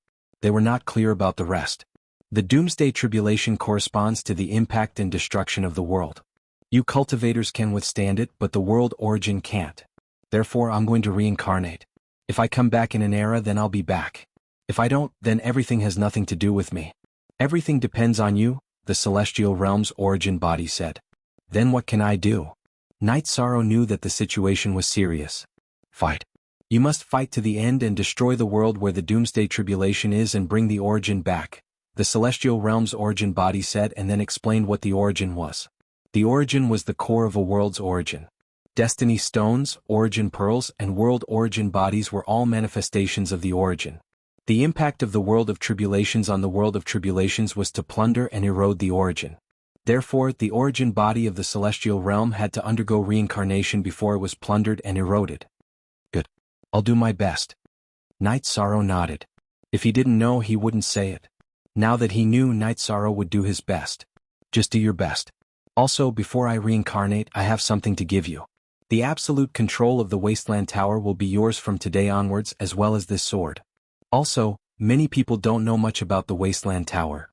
[SPEAKER 1] They were not clear about the rest. The Doomsday Tribulation corresponds to the impact and destruction of the world. You cultivators can withstand it, but the world origin can't. Therefore, I'm going to reincarnate. If I come back in an era, then I'll be back. If I don't, then everything has nothing to do with me. Everything depends on you, the Celestial Realm's origin body said. Then what can I do? Night Sorrow knew that the situation was serious. Fight. You must fight to the end and destroy the world where the Doomsday Tribulation is and bring the origin back, the Celestial Realm's origin body said, and then explained what the origin was. The origin was the core of a world's origin. Destiny stones, origin pearls, and world origin bodies were all manifestations of the origin. The impact of the world of tribulations on the world of tribulations was to plunder and erode the origin. Therefore, the origin body of the Celestial Realm had to undergo reincarnation before it was plundered and eroded. Good. I'll do my best. Night Sorrow nodded. If he didn't know, he wouldn't say it. Now that he knew, Night Sorrow would do his best. Just do your best. Also, before I reincarnate, I have something to give you. The absolute control of the Wasteland Tower will be yours from today onwards, as well as this sword. Also, many people don't know much about the Wasteland Tower.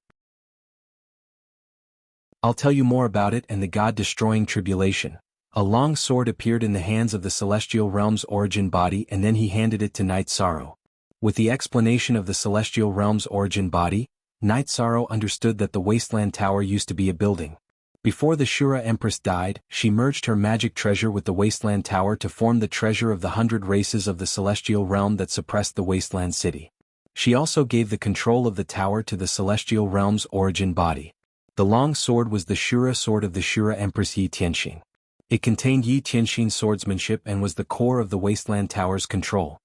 [SPEAKER 1] I'll tell you more about it and the God-destroying tribulation. A long sword appeared in the hands of the Celestial Realm's origin body, and then he handed it to Night Sorrow. With the explanation of the Celestial Realm's origin body, Night Sorrow understood that the Wasteland Tower used to be a building. Before the Shura Empress died, she merged her magic treasure with the Wasteland Tower to form the treasure of the 100 races of the Celestial Realm that suppressed the Wasteland City. She also gave the control of the tower to the Celestial Realm's origin body. The long sword was the Shura sword of the Shura Empress Yi Tianxin. It contained Yi Tianxin's swordsmanship and was the core of the Wasteland Tower's control.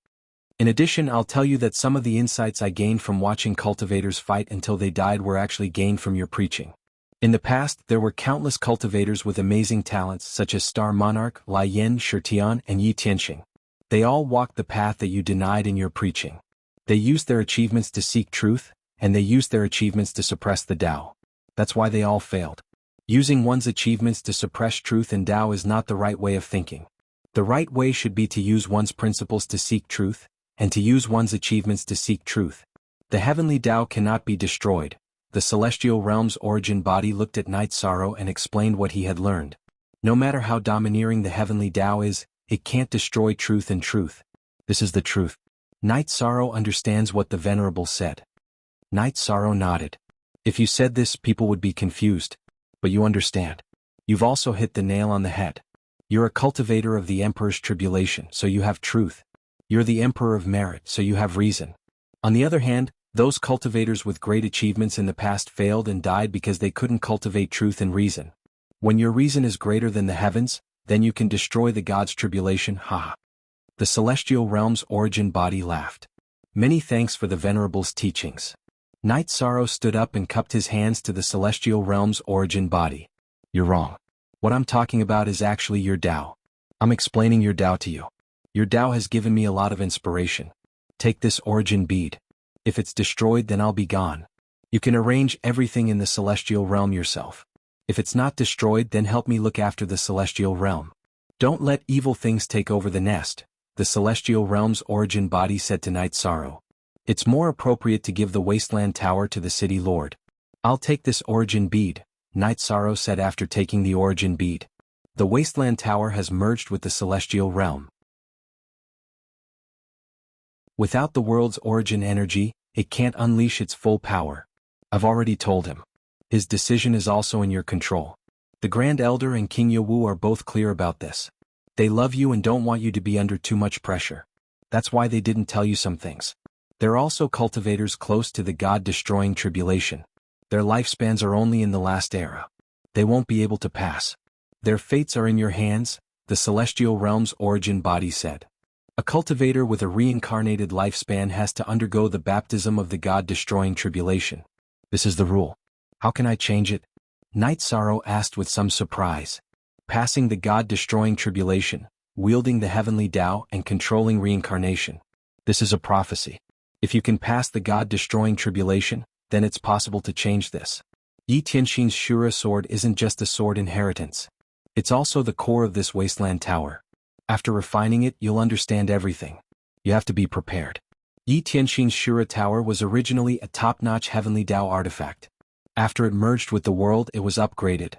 [SPEAKER 1] In addition, I'll tell you that some of the insights I gained from watching cultivators fight until they died were actually gained from your preaching. In the past, there were countless cultivators with amazing talents such as Star Monarch, Lai Yen, Shirtian, and Yi Tianxin. They all walked the path that you denied in your preaching. They used their achievements to seek truth, and they used their achievements to suppress the Tao. That's why they all failed. Using one's achievements to suppress truth and Tao is not the right way of thinking. The right way should be to use one's principles to seek truth, and to use one's achievements to seek truth. The heavenly Tao cannot be destroyed. The Celestial Realm's origin body looked at Night Sorrow and explained what he had learned. No matter how domineering the heavenly Tao is, it can't destroy truth and truth. This is the truth. Night Sorrow understands what the Venerable said. Night Sorrow nodded. If you said this, people would be confused. But you understand. You've also hit the nail on the head. You're a cultivator of the Emperor's tribulation, so you have truth. You're the Emperor of merit, so you have reason. On the other hand, those cultivators with great achievements in the past failed and died because they couldn't cultivate truth and reason. When your reason is greater than the heavens, then you can destroy the God's tribulation, haha. The Celestial Realm's origin body laughed. Many thanks for the Venerable's teachings. Night Sorrow stood up and cupped his hands to the Celestial Realm's origin body. You're wrong. What I'm talking about is actually your Tao. I'm explaining your Tao to you. Your Tao has given me a lot of inspiration. Take this origin bead. If it's destroyed, then I'll be gone. You can arrange everything in the Celestial Realm yourself. If it's not destroyed, then help me look after the Celestial Realm. Don't let evil things take over the nest, the Celestial Realm's origin body said to Night Sorrow. It's more appropriate to give the Wasteland Tower to the City Lord. I'll take this origin bead, Night Sorrow said after taking the origin bead. The Wasteland Tower has merged with the Celestial Realm. Without the world's origin energy, it can't unleash its full power. I've already told him. His decision is also in your control. The Grand Elder and King Yowu are both clear about this. They love you and don't want you to be under too much pressure. That's why they didn't tell you some things. They're also cultivators close to the God-destroying tribulation. Their lifespans are only in the last era. They won't be able to pass. Their fates are in your hands, the Celestial Realm's origin body said. A cultivator with a reincarnated lifespan has to undergo the baptism of the God-destroying tribulation. This is the rule. How can I change it? Night Sorrow asked with some surprise. Passing the God-destroying tribulation, wielding the heavenly Tao and controlling reincarnation. This is a prophecy. If you can pass the God-destroying tribulation, then it's possible to change this. Yi Tianxin's Shura sword isn't just a sword inheritance. It's also the core of this Wasteland Tower. After refining it, you'll understand everything. You have to be prepared. Yi Tianxin's Shura Tower was originally a top-notch heavenly Tao artifact. After it merged with the world, it was upgraded.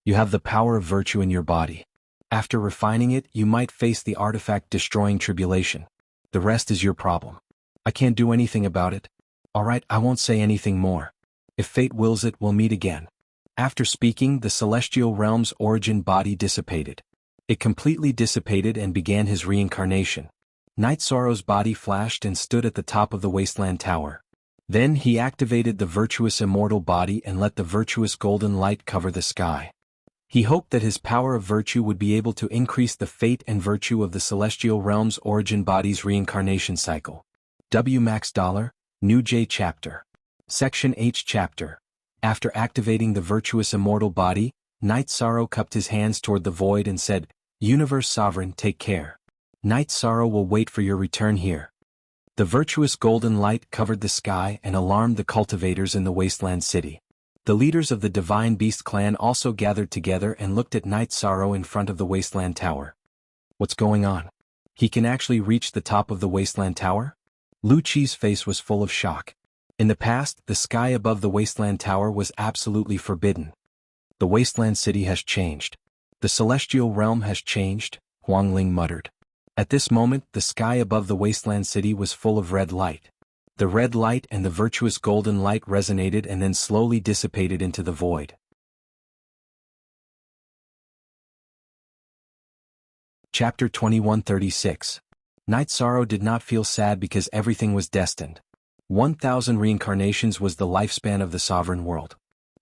[SPEAKER 1] You have the power of virtue in your body. After refining it, you might face the artifact-destroying tribulation. The rest is your problem. I can't do anything about it. Alright, I won't say anything more. If fate wills it, we'll meet again. After speaking, the Celestial Realm's origin body dissipated. It completely dissipated and began his reincarnation. Night Sorrow's body flashed and stood at the top of the Wasteland Tower. Then he activated the virtuous immortal body and let the virtuous golden light cover the sky. He hoped that his power of virtue would be able to increase the fate and virtue of the Celestial Realm's origin body's reincarnation cycle. W Max $, New J Chapter. Section H Chapter. After activating the virtuous immortal body, Night Sorrow cupped his hands toward the void and said, Universe Sovereign, take care. Night Sorrow will wait for your return here. The virtuous golden light covered the sky and alarmed the cultivators in the Wasteland City. The leaders of the Divine Beast clan also gathered together and looked at Night Sorrow in front of the Wasteland Tower. What's going on? He can actually reach the top of the Wasteland Tower? Lu Qi's face was full of shock. In the past, the sky above the Wasteland Tower was absolutely forbidden. The Wasteland City has changed. The Celestial Realm has changed, Huang Ling muttered. At this moment, the sky above the Wasteland City was full of red light. The red light and the virtuous golden light resonated and then slowly dissipated into the void. Chapter 2136. Night Sorrow did not feel sad because everything was destined. 1,000 reincarnations was the lifespan of the sovereign world.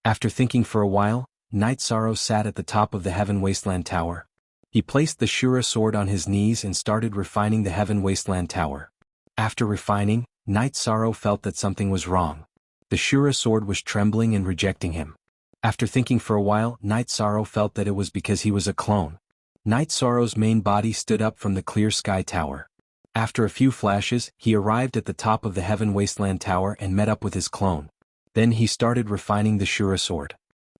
[SPEAKER 1] After thinking for a while, Night Sorrow sat at the top of the Heaven Wasteland Tower. He placed the Shura sword on his knees and started refining the Heaven Wasteland Tower. After refining, Night Sorrow felt that something was wrong. The Shura sword was trembling and rejecting him. After thinking for a while, Night Sorrow felt that it was because he was a clone. Night Sorrow's main body stood up from the clear sky tower. After a few flashes, he arrived at the top of the Heaven Wasteland Tower and met up with his clone. Then he started refining the Shura sword.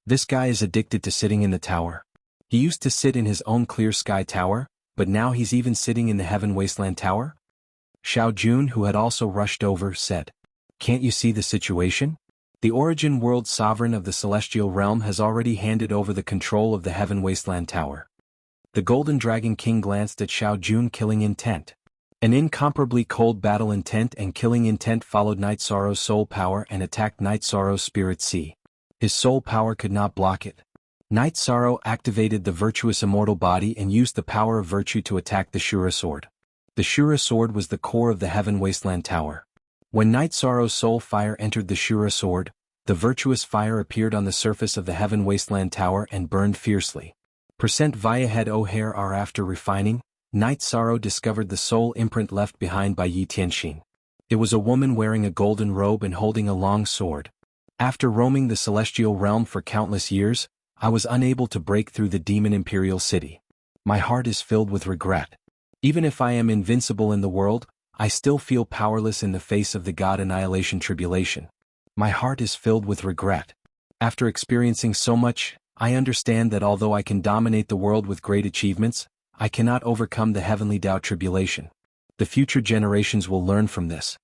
[SPEAKER 1] This guy is addicted to sitting in the tower. He used to sit in his own clear sky tower, but now he's even sitting in the Heaven Wasteland Tower? Xiao Jun, who had also rushed over, said, "Can't you see the situation? The Origin World Sovereign of the Celestial Realm has already handed over the control of the Heaven Wasteland Tower." The Golden Dragon King glanced at Xiao Jun, killing intent. An incomparably cold battle intent and killing intent followed Night Sorrow's soul power and attacked Night Sorrow's spirit sea. His soul power could not block it. Night Sorrow activated the virtuous immortal body and used the power of virtue to attack the Shura sword. The Shura sword was the core of the Heaven Wasteland Tower. When Night Sorrow's soul fire entered the Shura sword, the virtuous fire appeared on the surface of the Heaven Wasteland Tower and burned fiercely. Via head O'Hare are after refining, Night Sorrow discovered the soul imprint left behind by Yi Tianxin. It was a woman wearing a golden robe and holding a long sword. After roaming the celestial realm for countless years, I was unable to break through the demon imperial city. My heart is filled with regret. Even if I am invincible in the world, I still feel powerless in the face of the God Annihilation tribulation. My heart is filled with regret. After experiencing so much, I understand that although I can dominate the world with great achievements, I cannot overcome the heavenly Tao tribulation. The future generations will learn from this.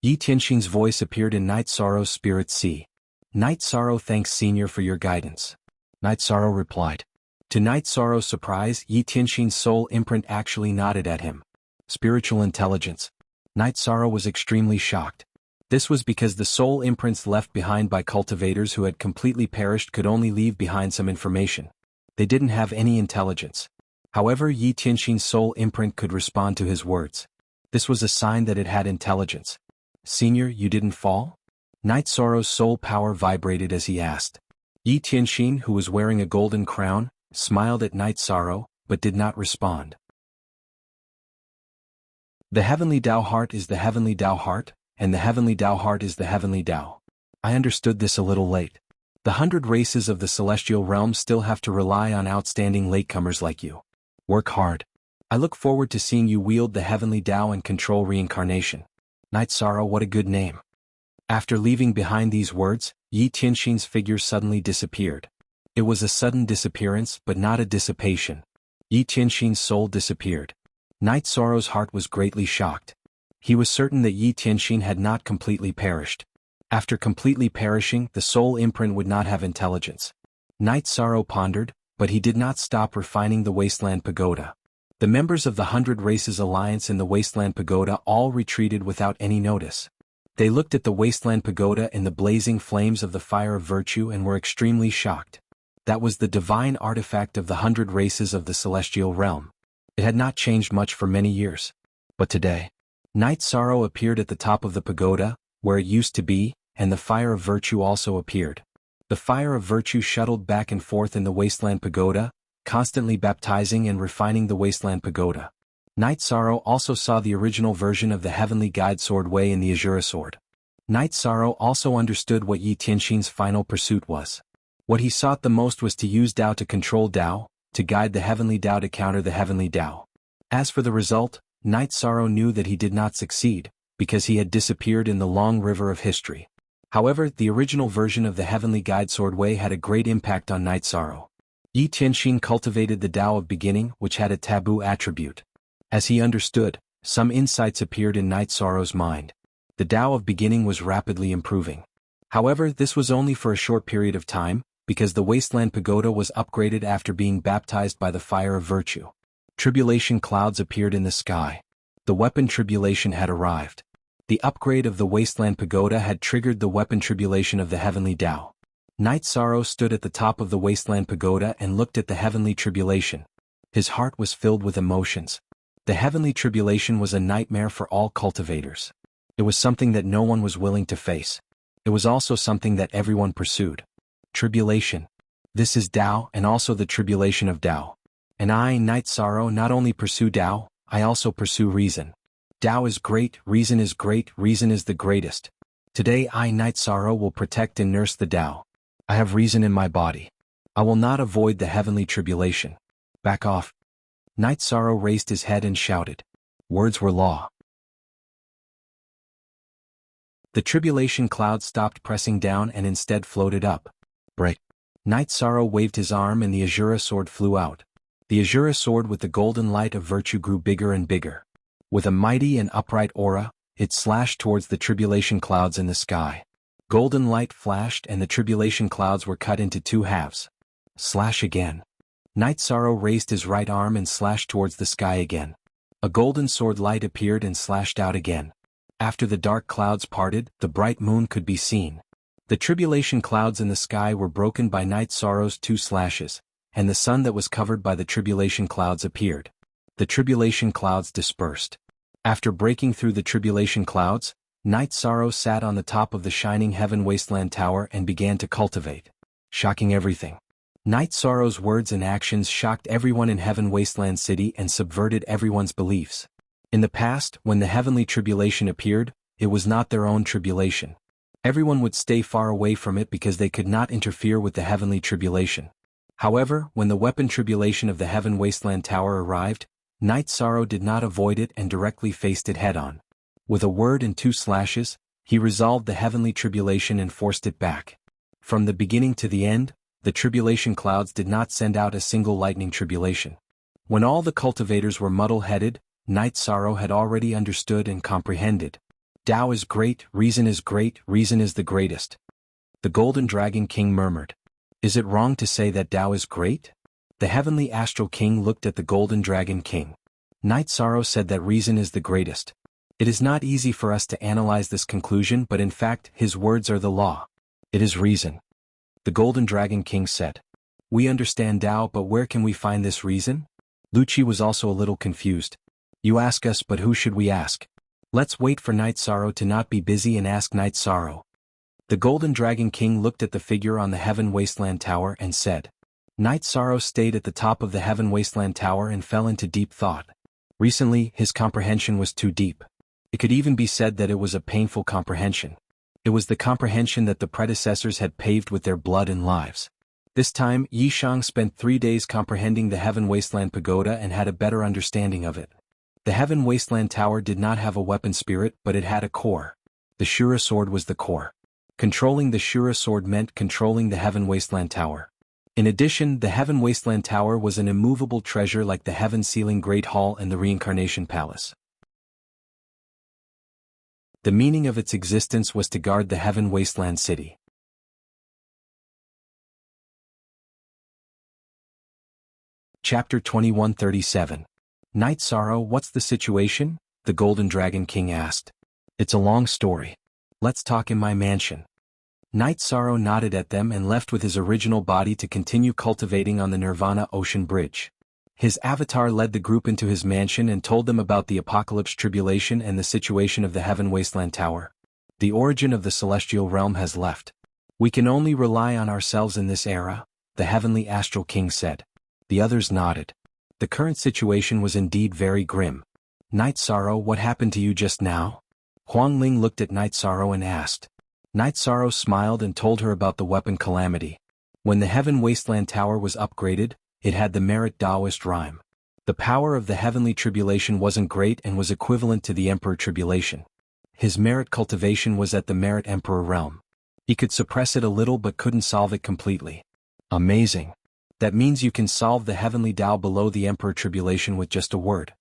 [SPEAKER 1] Yi Tianxin's voice appeared in Night Sorrow's spirit sea. Night Sorrow thanks Senior for your guidance. Night Sorrow replied. To Night Sorrow's surprise, Yi Tianxin's soul imprint actually nodded at him. Spiritual intelligence. Night Sorrow was extremely shocked. This was because the soul imprints left behind by cultivators who had completely perished could only leave behind some information. They didn't have any intelligence. However, Yi Tianxin's soul imprint could respond to his words. This was a sign that it had intelligence. Senior, you didn't fall? Night Sorrow's soul power vibrated as he asked. Yi Tianxin, who was wearing a golden crown, smiled at Night Sorrow, but did not respond. The Heavenly Tao Heart is the Heavenly Tao Heart, and the Heavenly Tao Heart is the Heavenly Tao. I understood this a little late. The 100 races of the celestial realm still have to rely on outstanding latecomers like you. Work hard. I look forward to seeing you wield the Heavenly Tao and control reincarnation. Night Sorrow, what a good name. After leaving behind these words, Yi Tianxin's figure suddenly disappeared. It was a sudden disappearance but not a dissipation. Yi Tianxin's soul disappeared. Night Sorrow's heart was greatly shocked. He was certain that Yi Tianxin had not completely perished. After completely perishing, the soul imprint would not have intelligence. Night Sorrow pondered, but he did not stop refining the Wasteland Pagoda. The members of the 100 Races Alliance in the Wasteland Pagoda all retreated without any notice. They looked at the Wasteland Pagoda in the blazing flames of the fire of virtue and were extremely shocked. That was the divine artifact of the 100 races of the celestial realm. It had not changed much for many years. But today, Night Sorrow appeared at the top of the pagoda, where it used to be, and the fire of virtue also appeared. The fire of virtue shuttled back and forth in the Wasteland Pagoda, constantly baptizing and refining the Wasteland Pagoda. Night Sorrow also saw the original version of the Heavenly Guide Sword Wei in the Azura Sword. Night Sorrow also understood what Yi Tianxin's final pursuit was. What he sought the most was to use Tao to control Tao, to guide the Heavenly Tao to counter the Heavenly Tao. As for the result, Night Sorrow knew that he did not succeed, because he had disappeared in the long river of history. However, the original version of the Heavenly Guide Swordway had a great impact on Night Sorrow. Yi Tianxing cultivated the Tao of Beginning, which had a taboo attribute. As he understood, some insights appeared in Night Sorrow's mind. The Tao of Beginning was rapidly improving. However, this was only for a short period of time, because the Wasteland Pagoda was upgraded after being baptized by the fire of virtue. Tribulation clouds appeared in the sky. The weapon tribulation had arrived. The upgrade of the Wasteland Pagoda had triggered the weapon tribulation of the Heavenly Tao. Night Sorrow stood at the top of the Wasteland Pagoda and looked at the Heavenly Tribulation. His heart was filled with emotions. The Heavenly Tribulation was a nightmare for all cultivators. It was something that no one was willing to face. It was also something that everyone pursued. Tribulation. This is Tao and also the tribulation of Tao. And I, Night Sorrow, not only pursue Tao, I also pursue reason. Tao is great, reason is the greatest. Today I, Night Sorrow, will protect and nurse the Tao. I have reason in my body. I will not avoid the heavenly tribulation. Back off. Night Sorrow raised his head and shouted. Words were law. The tribulation cloud stopped pressing down and instead floated up. Break. Night Sorrow waved his arm and the Azura sword flew out. The Azura sword with the golden light of virtue grew bigger and bigger. With a mighty and upright aura, it slashed towards the tribulation clouds in the sky. Golden light flashed and the tribulation clouds were cut into two halves. Slash again. Night Sorrow raised his right arm and slashed towards the sky again. A golden sword light appeared and slashed out again. After the dark clouds parted, the bright moon could be seen. The tribulation clouds in the sky were broken by Night Sorrow's two slashes, and the sun that was covered by the tribulation clouds appeared. The tribulation clouds dispersed. After breaking through the tribulation clouds, Night Sorrow sat on the top of the shining Heaven Wasteland Tower and began to cultivate. Shocking everything. Night Sorrow's words and actions shocked everyone in Heaven Wasteland City and subverted everyone's beliefs. In the past, when the heavenly tribulation appeared, it was not their own tribulation. Everyone would stay far away from it because they could not interfere with the heavenly tribulation. However, when the weapon tribulation of the Heaven Wasteland Tower arrived, Night Sorrow did not avoid it and directly faced it head-on. With a word and two slashes, he resolved the heavenly tribulation and forced it back. From the beginning to the end, the tribulation clouds did not send out a single lightning tribulation. When all the cultivators were muddle-headed, Night Sorrow had already understood and comprehended. Tao is great, reason is the greatest. The Golden Dragon King murmured. Is it wrong to say that Tao is great? The Heavenly Astral King looked at the Golden Dragon King. Night Sorrow said that reason is the greatest. It is not easy for us to analyze this conclusion, but in fact, his words are the law. It is reason. The Golden Dragon King said. We understand Tao, but where can we find this reason? Lucci was also a little confused. You ask us, but who should we ask? Let's wait for Night Sorrow to not be busy and ask Night Sorrow. The Golden Dragon King looked at the figure on the Heaven Wasteland Tower and said. Night Sorrow stayed at the top of the Heaven Wasteland Tower and fell into deep thought. Recently, his comprehension was too deep. It could even be said that it was a painful comprehension. It was the comprehension that the predecessors had paved with their blood and lives. This time, Yi Shang spent 3 days comprehending the Heaven Wasteland Pagoda and had a better understanding of it. The Heaven Wasteland Tower did not have a weapon spirit, but it had a core. The Shura sword was the core. Controlling the Shura sword meant controlling the Heaven Wasteland Tower. In addition, the Heaven Wasteland Tower was an immovable treasure like the Heaven Sealing Great Hall and the Reincarnation Palace. The meaning of its existence was to guard the Heaven Wasteland City. Chapter 2137. Night Sorrow, what's the situation? The Golden Dragon King asked. It's a long story. Let's talk in my mansion. Night Sorrow nodded at them and left with his original body to continue cultivating on the Nirvana Ocean Bridge. His avatar led the group into his mansion and told them about the apocalypse tribulation and the situation of the Heaven Wasteland Tower. The origin of the celestial realm has left. We can only rely on ourselves in this era, the Heavenly Astral King said. The others nodded. The current situation was indeed very grim. Night Sorrow, what happened to you just now? Huang Ling looked at Night Sorrow and asked. Night Sorrow smiled and told her about the weapon calamity. When the Heaven Wasteland Tower was upgraded, it had the merit Taoist rhyme. The power of the heavenly tribulation wasn't great and was equivalent to the Emperor Tribulation. His merit cultivation was at the merit Emperor realm. He could suppress it a little but couldn't solve it completely. Amazing. That means you can solve the heavenly Tao below the Emperor Tribulation with just a word.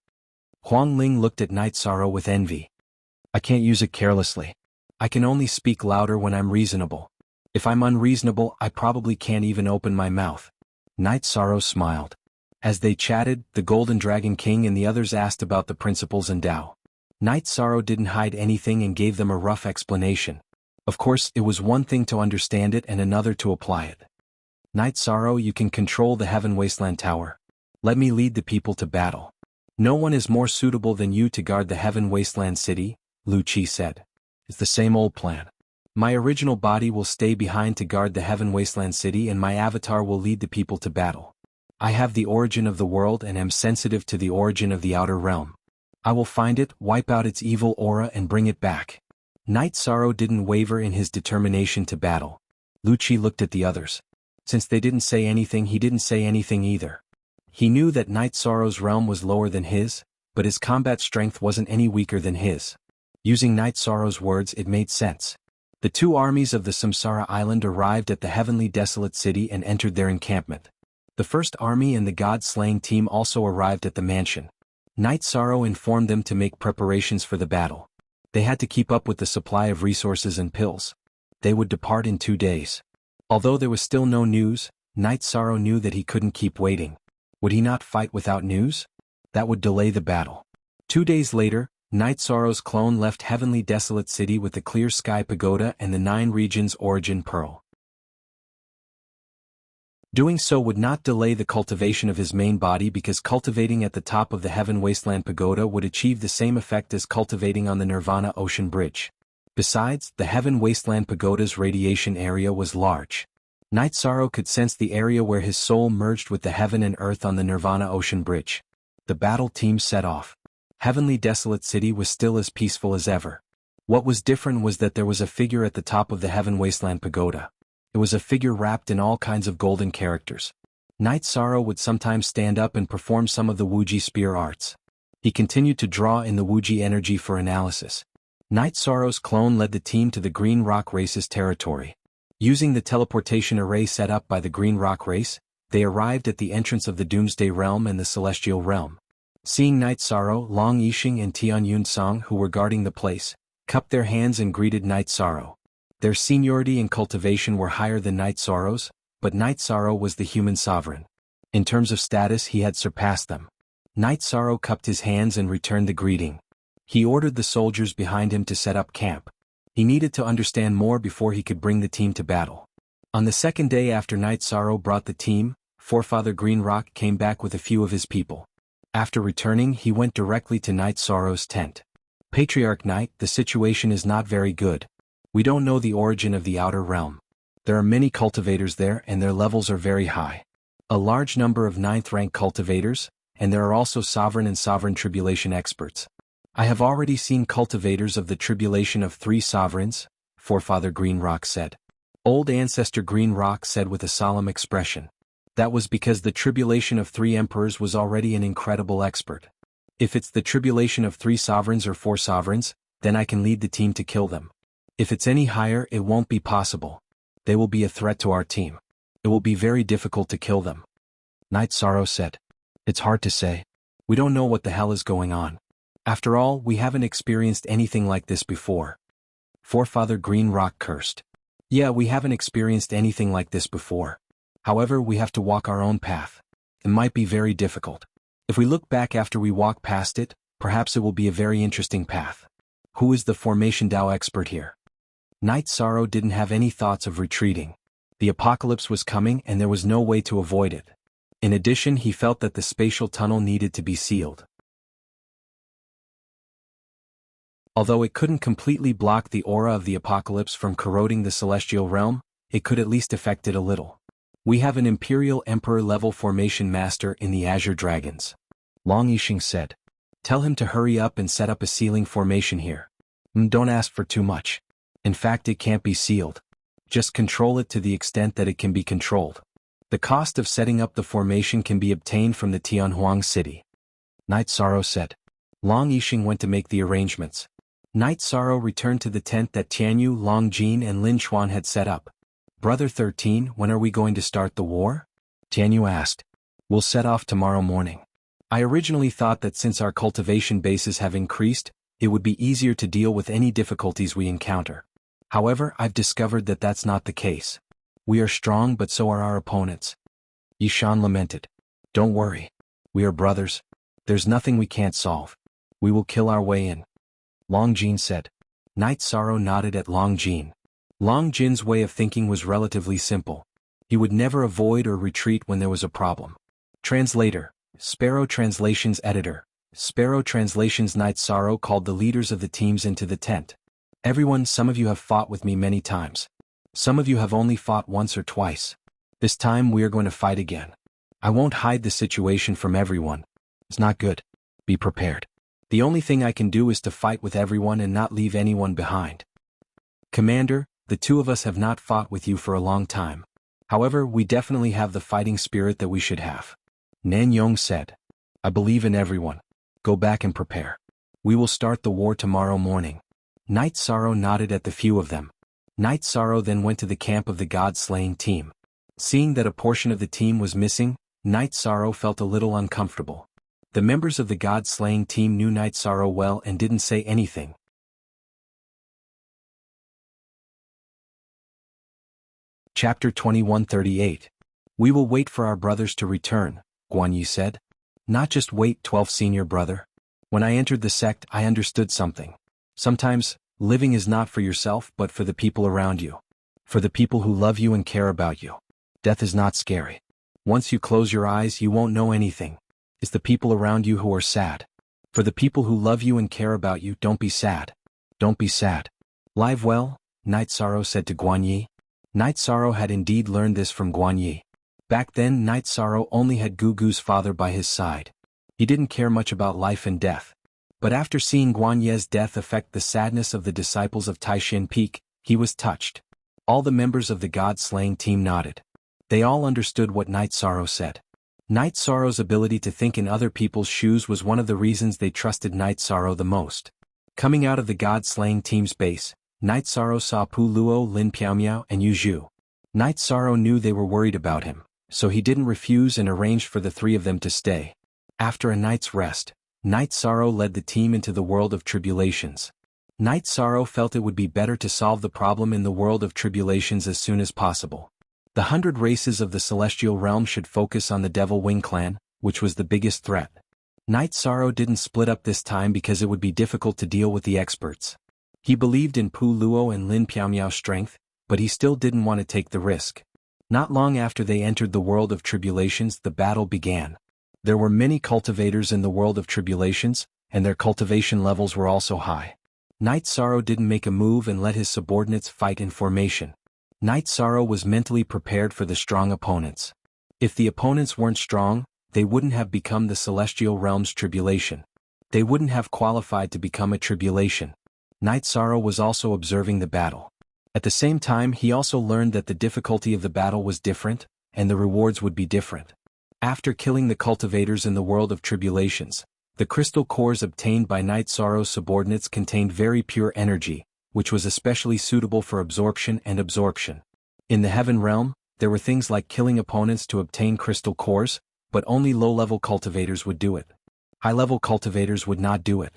[SPEAKER 1] Huang Ling looked at Night Sorrow with envy. I can't use it carelessly. I can only speak louder when I'm reasonable. If I'm unreasonable, I probably can't even open my mouth. Night Sorrow smiled. As they chatted, the Golden Dragon King and the others asked about the principles and Tao. Night Sorrow didn't hide anything and gave them a rough explanation. Of course, it was one thing to understand it and another to apply it. Night Sorrow, you can control the Heaven Wasteland Tower. Let me lead the people to battle. No one is more suitable than you to guard the Heaven Wasteland City, Lu Qi said. It's the same old plan. My original body will stay behind to guard the Heaven Wasteland City and my avatar will lead the people to battle. I have the origin of the world and am sensitive to the origin of the outer realm. I will find it, wipe out its evil aura and bring it back. Night Sorrow didn't waver in his determination to battle. Lu Qi looked at the others. Since they didn't say anything, he didn't say anything either. He knew that Night Sorrow's realm was lower than his, but his combat strength wasn't any weaker than his. Using Night Sorrow's words, it made sense. The two armies of the Samsara Island arrived at the Heavenly Desolate City and entered their encampment. The first army and the God-slaying team also arrived at the mansion. Night Sorrow informed them to make preparations for the battle. They had to keep up with the supply of resources and pills. They would depart in 2 days. Although there was still no news, Night Sorrow knew that he couldn't keep waiting. Would he not fight without news? That would delay the battle. 2 days later, Night Sorrow's clone left Heavenly Desolate City with the Clear Sky Pagoda and the 9 Regions Origin Pearl. Doing so would not delay the cultivation of his main body because cultivating at the top of the Heaven Wasteland Pagoda would achieve the same effect as cultivating on the Nirvana Ocean Bridge. Besides, the Heaven Wasteland Pagoda's radiation area was large. Night Sorrow could sense the area where his soul merged with the heaven and earth on the Nirvana Ocean Bridge. The battle team set off. Heavenly Desolate City was still as peaceful as ever. What was different was that there was a figure at the top of the Heaven Wasteland Pagoda. It was a figure wrapped in all kinds of golden characters. Night Sorrow would sometimes stand up and perform some of the Wuji spear arts. He continued to draw in the Wuji energy for analysis. Night Sorrow's clone led the team to the Green Rock Race's territory. Using the teleportation array set up by the Green Rock Race, they arrived at the entrance of the Doomsday Realm and the Celestial Realm. Seeing Night Sorrow, Long Yixing and Tian Yunsong, who were guarding the place, cupped their hands and greeted Night Sorrow. Their seniority and cultivation were higher than Night Sorrow's, but Night Sorrow was the human sovereign. In terms of status, he had surpassed them. Night Sorrow cupped his hands and returned the greeting. He ordered the soldiers behind him to set up camp. He needed to understand more before he could bring the team to battle. On the second day after Night Sorrow brought the team, Forefather Green Rock came back with a few of his people. After returning, he went directly to Night Sorrow's tent. Patriarch Night, the situation is not very good. We don't know the origin of the outer realm. There are many cultivators there and their levels are very high. A large number of 9th rank cultivators, and there are also sovereign and sovereign tribulation experts. I have already seen cultivators of the tribulation of 3 sovereigns, Forefather Green Rock said. Old Ancestor Green Rock said with a solemn expression. That was because the tribulation of 3 emperors was already an incredible expert. If it's the tribulation of 3 sovereigns or 4 sovereigns, then I can lead the team to kill them. If it's any higher, it won't be possible. They will be a threat to our team. It will be very difficult to kill them. Night Sorrow said. It's hard to say. We don't know what the hell is going on. After all, we haven't experienced anything like this before. Forefather Green Rock cursed. Yeah, we haven't experienced anything like this before. However, we have to walk our own path. It might be very difficult. If we look back after we walk past it, perhaps it will be a very interesting path. Who is the Formation Dao expert here? Night Sorrow didn't have any thoughts of retreating. The apocalypse was coming and there was no way to avoid it. In addition, he felt that the spatial tunnel needed to be sealed. Although it couldn't completely block the aura of the apocalypse from corroding the celestial realm, it could at least affect it a little. We have an Imperial Emperor-level formation master in the Azure Dragons. Long Yixing said. Tell him to hurry up and set up a sealing formation here. Don't ask for too much. In fact, it can't be sealed. Just control it to the extent that it can be controlled. The cost of setting up the formation can be obtained from the Tianhuang city. Night Sorrow said. Long Yixing went to make the arrangements. Night Sorrow returned to the tent that Tianyu, Long Jin and Lin Xuan had set up. Brother 13, when are we going to start the war? Tianyu asked. We'll set off tomorrow morning. I originally thought that since our cultivation bases have increased, it would be easier to deal with any difficulties we encounter. However, I've discovered that that's not the case. We are strong, but so are our opponents. Yishan lamented. Don't worry. We are brothers. There's nothing we can't solve. We will kill our way in. Long Jin said. Night Sorrow nodded at Long Jin. Long Jin's way of thinking was relatively simple. He would never avoid or retreat when there was a problem. Translator, Sparrow Translations Editor. Sparrow Translations. Night Sorrow called the leaders of the teams into the tent. Everyone, some of you have fought with me many times. Some of you have only fought once or twice. This time we are going to fight again. I won't hide the situation from everyone. It's not good. Be prepared. The only thing I can do is to fight with everyone and not leave anyone behind. Commander, the two of us have not fought with you for a long time. However, we definitely have the fighting spirit that we should have. Nan Yong said. I believe in everyone. Go back and prepare. We will start the war tomorrow morning. Night Sorrow nodded at the few of them. Night Sorrow then went to the camp of the god-slaying team. Seeing that a portion of the team was missing, Night Sorrow felt a little uncomfortable. The members of the god-slaying team knew Night Sorrow well and didn't say anything. Chapter 2138. We will wait for our brothers to return, Guan Yi said. Not just wait, 12th senior brother. When I entered the sect, I understood something. Sometimes, living is not for yourself but for the people around you. For the people who love you and care about you. Death is not scary. Once you close your eyes, you won't know anything. It's the people around you who are sad. For the people who love you and care about you, don't be sad. Don't be sad. Live well, Night Sorrow said to Guan Yi. Night Sorrow had indeed learned this from Guan Yi. Back then, Night Sorrow only had Gugu's father by his side. He didn't care much about life and death. But after seeing Guan Ye's death affect the sadness of the disciples of Taishan Peak, he was touched. All the members of the god-slaying team nodded. They all understood what Night Sorrow said. Night Sorrow's ability to think in other people's shoes was one of the reasons they trusted Night Sorrow the most. Coming out of the god-slaying team's base, Night Sorrow saw Pu Luo, Lin Piaomiao and Yu Zhu. Night Sorrow knew they were worried about him, so he didn't refuse and arranged for the three of them to stay. After a night's rest, Night Sorrow led the team into the world of tribulations. Night Sorrow felt it would be better to solve the problem in the world of tribulations as soon as possible. The 100 races of the celestial realm should focus on the Devil Wing clan, which was the biggest threat. Night Sorrow didn't split up this time because it would be difficult to deal with the experts. He believed in Pu Luo and Lin Piaomiao's strength, but he still didn't want to take the risk. Not long after they entered the world of tribulations, the battle began. There were many cultivators in the world of tribulations, and their cultivation levels were also high. Night Sorrow didn't make a move and let his subordinates fight in formation. Night Sorrow was mentally prepared for the strong opponents. If the opponents weren't strong, they wouldn't have become the celestial realm's tribulation. They wouldn't have qualified to become a tribulation. Night Sorrow was also observing the battle. At the same time, he also learned that the difficulty of the battle was different, and the rewards would be different. After killing the cultivators in the world of tribulations, the crystal cores obtained by Night Sorrow's subordinates contained very pure energy, which was especially suitable for absorption and absorption. In the heaven realm, there were things like killing opponents to obtain crystal cores, but only low-level cultivators would do it. High-level cultivators would not do it.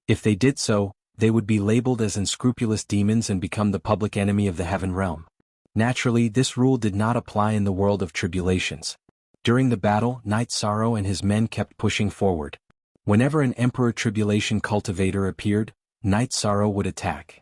[SPEAKER 1] If they did so, they would be labeled as unscrupulous demons and become the public enemy of the heaven realm. Naturally, this rule did not apply in the world of tribulations. During the battle, Night Sorrow and his men kept pushing forward. Whenever an Emperor Tribulation cultivator appeared, Night Sorrow would attack.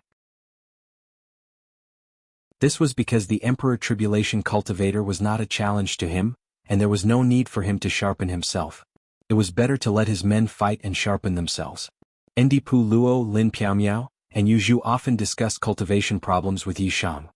[SPEAKER 1] This was because the Emperor Tribulation cultivator was not a challenge to him, and there was no need for him to sharpen himself. It was better to let his men fight and sharpen themselves. Ndi Pu Luo, Lin Piaomiao, and Yu Zhu often discussed cultivation problems with Yishang.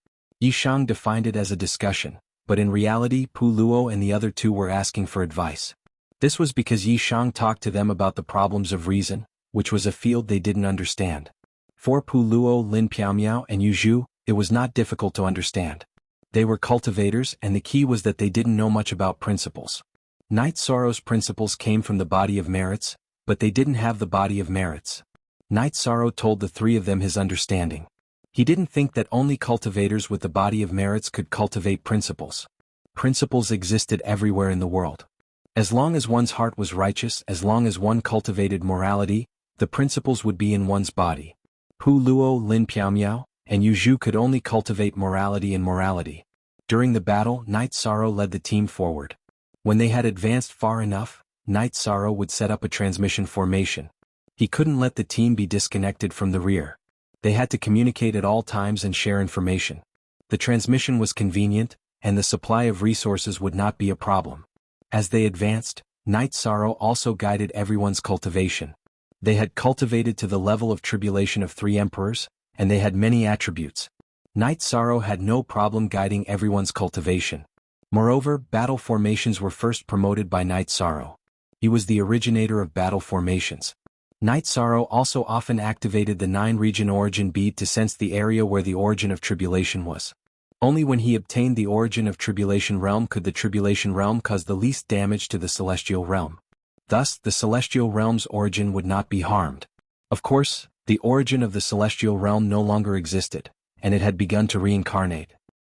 [SPEAKER 1] Yishang defined it as a discussion, but in reality Pu Luo and the other two were asking for advice. This was because Yishang talked to them about the problems of reason, which was a field they didn't understand. For Pu Luo, Lin Piaomiao and Yu Zhu, it was not difficult to understand. They were cultivators, and the key was that they didn't know much about principles. Night Sorrow's principles came from the body of merits, but they didn't have the body of merits. Night Sorrow told the three of them his understanding. He didn't think that only cultivators with the body of merits could cultivate principles. Principles existed everywhere in the world. As long as one's heart was righteous, as long as one cultivated morality, the principles would be in one's body. Hu Luo, Lin Piaomiao, and Yu Zhu could only cultivate morality and morality. During the battle, Night Sorrow led the team forward. When they had advanced far enough, Night Sorrow would set up a transmission formation. He couldn't let the team be disconnected from the rear. They had to communicate at all times and share information. The transmission was convenient, and the supply of resources would not be a problem. As they advanced, Night Sorrow also guided everyone's cultivation. They had cultivated to the level of tribulation of 3 emperors, and they had many attributes. Night Sorrow had no problem guiding everyone's cultivation. Moreover, battle formations were first promoted by Night Sorrow. He was the originator of battle formations. Night Sorrow also often activated the 9-region origin bead to sense the area where the origin of tribulation was. Only when he obtained the origin of tribulation realm could the tribulation realm cause the least damage to the celestial realm. Thus, the celestial realm's origin would not be harmed. Of course, the origin of the celestial realm no longer existed, and it had begun to reincarnate.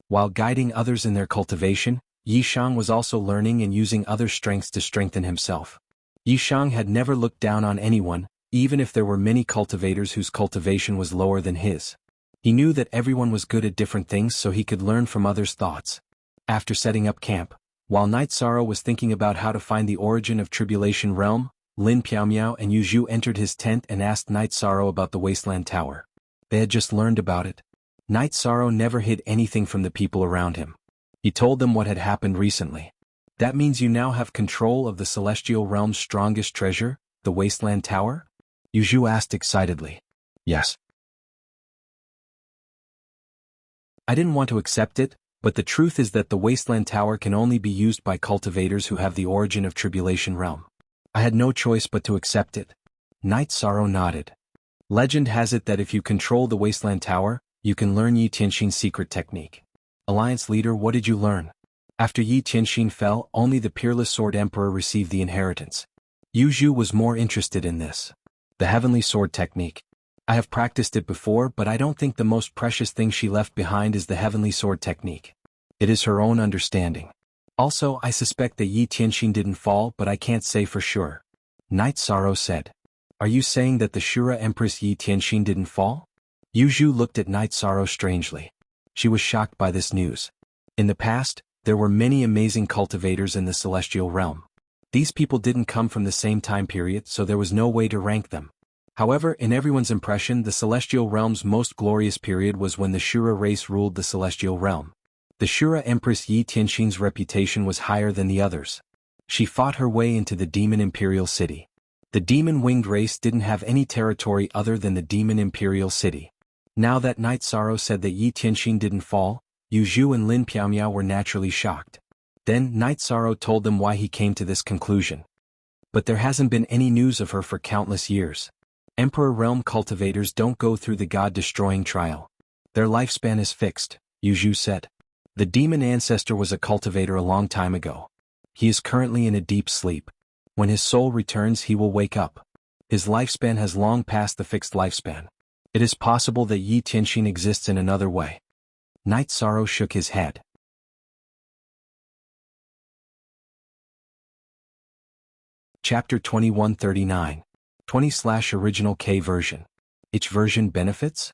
[SPEAKER 1] While guiding others in their cultivation, Yishang was also learning and using other strengths to strengthen himself. Yishang had never looked down on anyone, even if there were many cultivators whose cultivation was lower than his. He knew that everyone was good at different things so he could learn from others' thoughts. After setting up camp, while Night Sorrow was thinking about how to find the origin of Tribulation Realm, Lin Piaomiao and Yu Zhu entered his tent and asked Night Sorrow about the Wasteland Tower. They had just learned about it. Night Sorrow never hid anything from the people around him. He told them what had happened recently. That means you now have control of the Celestial Realm's strongest treasure, the Wasteland Tower? Yu Zhu asked excitedly. Yes. I didn't want to accept it, but the truth is that the Wasteland Tower can only be used by cultivators who have the origin of Tribulation Realm. I had no choice but to accept it. Night Sorrow nodded. Legend has it that if you control the Wasteland Tower, you can learn Yi Tianxin's secret technique. Alliance leader, what did you learn? After Yi Tianxin fell, only the Peerless Sword Emperor received the inheritance. Yu Zhu was more interested in this. The Heavenly Sword Technique. I have practiced it before, but I don't think the most precious thing she left behind is the Heavenly Sword Technique. It is her own understanding. Also, I suspect that Yi Tianxin didn't fall, but I can't say for sure. Night Sorrow said. Are you saying that the Shura Empress Yi Tianxin didn't fall? Yu Zhu looked at Night Sorrow strangely. She was shocked by this news. In the past, there were many amazing cultivators in the Celestial Realm. These people didn't come from the same time period, so there was no way to rank them. However, in everyone's impression, the Celestial Realm's most glorious period was when the Shura race ruled the Celestial Realm. The Shura Empress Yi Tianxin's reputation was higher than the others. She fought her way into the Demon Imperial City. The Demon Winged race didn't have any territory other than the Demon Imperial City. Now that Night Sorrow said that Yi Tianxin didn't fall, Yu Zhu and Lin Piaomiao were naturally shocked. Then Night Sorrow told them why he came to this conclusion. But there hasn't been any news of her for countless years. Emperor Realm cultivators don't go through the God-destroying trial. Their lifespan is fixed, Yu Zhu said. The demon ancestor was a cultivator a long time ago. He is currently in a deep sleep. When his soul returns, he will wake up. His lifespan has long passed the fixed lifespan. It is possible that Yi Tianxin exists in another way. Night Sorrow shook his head. Chapter 2139. 20/original K version. Each version benefits?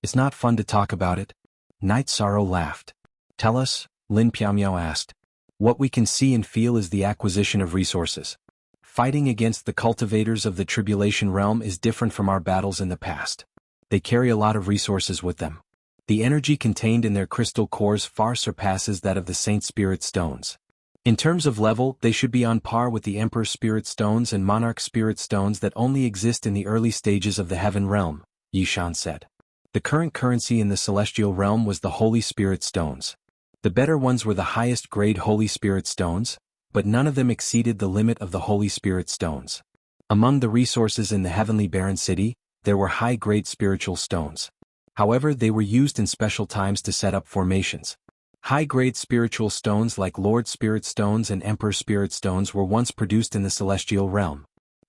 [SPEAKER 1] It's not fun to talk about it. Night Sorrow laughed. Tell us, Lin Piaomiao asked. What we can see and feel is the acquisition of resources. Fighting against the cultivators of the Tribulation Realm is different from our battles in the past. They carry a lot of resources with them. The energy contained in their crystal cores far surpasses that of the Saint Spirit Stones. In terms of level, they should be on par with the Emperor Spirit Stones and Monarch Spirit Stones that only exist in the early stages of the Heaven Realm, Yishan said. The current currency in the Celestial Realm was the Holy Spirit Stones. The better ones were the highest grade Holy Spirit Stones, but none of them exceeded the limit of the Holy Spirit Stones. Among the resources in the Heavenly Barren City, there were high-grade spiritual stones. However, they were used in special times to set up formations. High-grade spiritual stones like Lord Spirit Stones and Emperor Spirit Stones were once produced in the Celestial Realm.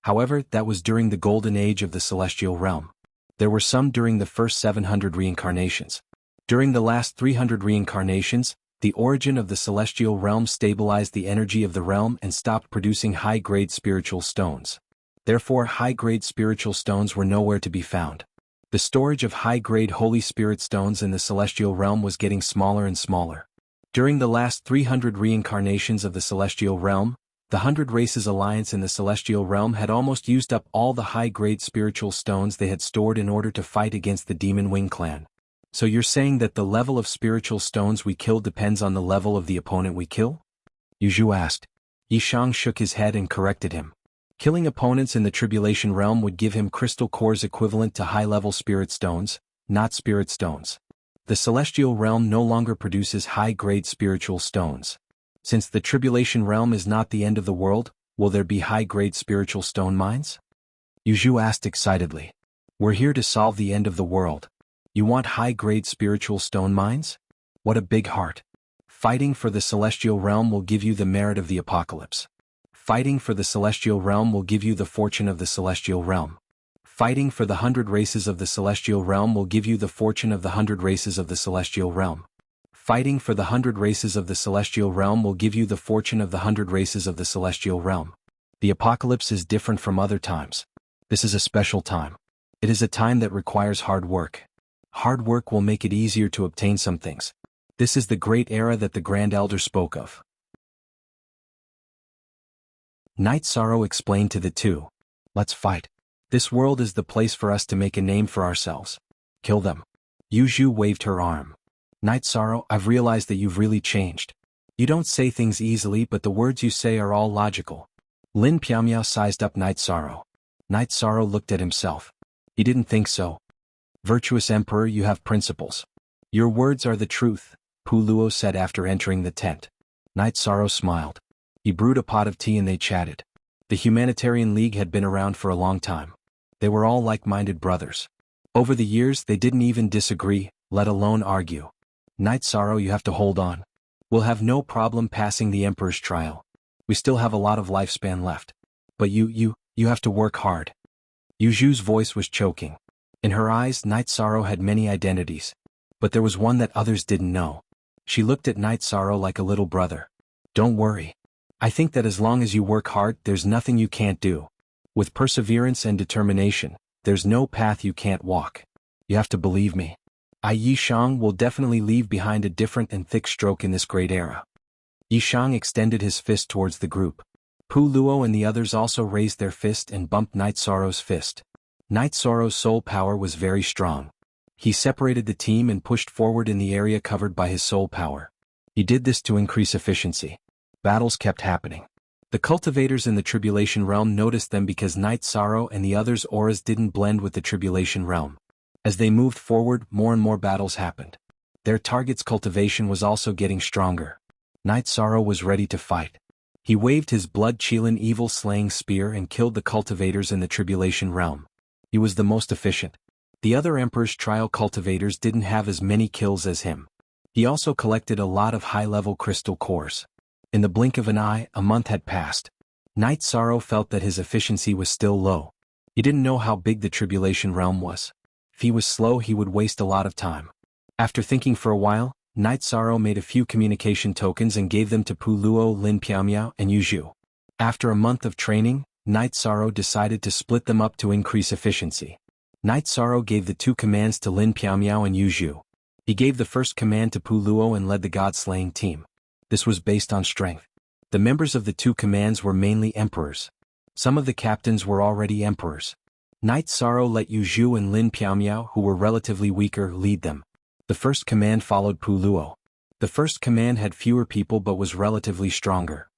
[SPEAKER 1] However, that was during the golden age of the celestial realm. There were some during the first 700 reincarnations. During the last 300 reincarnations, the origin of the celestial realm stabilized the energy of the realm and stopped producing high-grade spiritual stones. Therefore, high-grade spiritual stones were nowhere to be found. The storage of high-grade Holy Spirit stones in the celestial realm was getting smaller and smaller. During the last 300 reincarnations of the celestial realm, the 100 Races Alliance in the celestial realm had almost used up all the high-grade spiritual stones they had stored in order to fight against the Demon Wing clan. So you're saying that the level of spiritual stones we kill depends on the level of the opponent we kill? Yu Zhu asked. Yishang shook his head and corrected him. Killing opponents in the tribulation realm would give him crystal cores equivalent to high-level spirit stones, not spirit stones. The celestial realm no longer produces high-grade spiritual stones. Since the tribulation realm is not the end of the world, will there be high-grade spiritual stone mines? Yu Zhu asked excitedly. We're here to solve the end of the world. You want high-grade spiritual stone mines? What a big heart. Fighting for the celestial realm will give you the merit of the apocalypse. Fighting for the celestial realm will give you the fortune of the celestial realm. Fighting for the 100 races of the celestial realm will give you the fortune of the 100 races of the celestial realm. Fighting for the 100 races of the celestial realm will give you the fortune of the 100 races of the celestial realm. The apocalypse is different from other times. This is a special time. It is a time that requires hard work. Hard work will make it easier to obtain some things. This is the great era that the Grand Elder spoke of. Night Sorrow explained to the two. Let's fight. This world is the place for us to make a name for ourselves. Kill them. Yu Zhu waved her arm. Night Sorrow, I've realized that you've really changed. You don't say things easily, but the words you say are all logical. Lin Piamiao sized up Night Sorrow. Night Sorrow looked at himself. He didn't think so. Virtuous Emperor, you have principles. Your words are the truth, Pu Luo said after entering the tent. Night Sorrow smiled. He brewed a pot of tea and they chatted. The Humanitarian League had been around for a long time. They were all like-minded brothers. Over the years they didn't even disagree, let alone argue. Night Sorrow, you have to hold on. We'll have no problem passing the Emperor's trial. We still have a lot of lifespan left. But you have to work hard. Yu Zhu's voice was choking. In her eyes, Night Sorrow had many identities. But there was one that others didn't know. She looked at Night Sorrow like a little brother. Don't worry. I think that as long as you work hard, there's nothing you can't do. With perseverance and determination, there's no path you can't walk. You have to believe me. Yishang will definitely leave behind a different and thick stroke in this great era. Yishang extended his fist towards the group. Pu Luo and the others also raised their fist and bumped Night Sorrow's fist. Night Sorrow's soul power was very strong. He separated the team and pushed forward in the area covered by his soul power. He did this to increase efficiency. Battles kept happening. The cultivators in the tribulation realm noticed them because Night Sorrow and the others' auras didn't blend with the tribulation realm. As they moved forward, more and more battles happened. Their target's cultivation was also getting stronger. Night Sorrow was ready to fight. He waved his blood-chilling evil-slaying spear and killed the cultivators in the tribulation realm. He was the most efficient. The other Emperor's trial cultivators didn't have as many kills as him. He also collected a lot of high-level crystal cores. In the blink of an eye, a month had passed. Night Sorrow felt that his efficiency was still low. He didn't know how big the tribulation realm was. If he was slow, he would waste a lot of time. After thinking for a while, Night Sorrow made a few communication tokens and gave them to Pu Luo, Lin Piamiao, and Yu Zhu. After a month of training, Night Sorrow decided to split them up to increase efficiency. Night Sorrow gave the two commands to Lin Piamiao and Yu Zhu. He gave the first command to Pu Luo and led the God-slaying team. This was based on strength. The members of the two commands were mainly emperors. Some of the captains were already emperors. Night Sorrow let Yu Zhu and Lin Piamiao, who were relatively weaker, lead them. The first command followed Pu Luo. The first command had fewer people but was relatively stronger.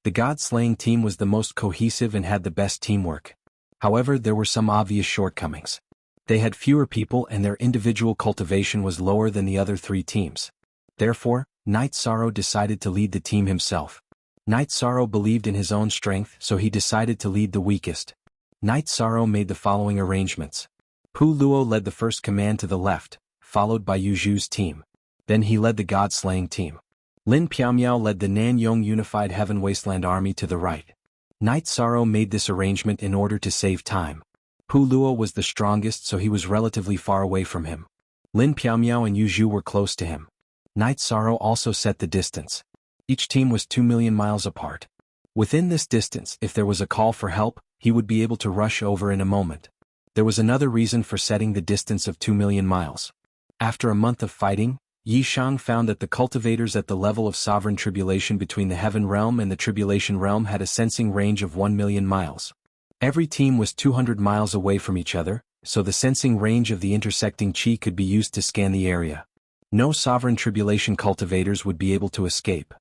[SPEAKER 1] The God-slaying team was the most cohesive and had the best teamwork. However, there were some obvious shortcomings. They had fewer people and their individual cultivation was lower than the other three teams. Therefore, Night Sorrow decided to lead the team himself. Night Sorrow believed in his own strength, so he decided to lead the weakest. Night Sorrow made the following arrangements. Pu Luo led the first command to the left, followed by Yu Zhu's team. Then he led the God-slaying team. Lin Piamiao led the Nanyong Unified Heaven Wasteland Army to the right. Night Sorrow made this arrangement in order to save time. Pu Luo was the strongest, so he was relatively far away from him. Lin Piaomiao and Yu Zhu were close to him. Night Sorrow also set the distance. Each team was 2 million miles apart. Within this distance, if there was a call for help, he would be able to rush over in a moment. There was another reason for setting the distance of 2 million miles. After a month of fighting, Yi Shang found that the cultivators at the level of sovereign tribulation between the Heaven Realm and the Tribulation Realm had a sensing range of 1 million miles. Every team was 200 miles away from each other, so the sensing range of the intersecting chi could be used to scan the area. No sovereign tribulation cultivators would be able to escape.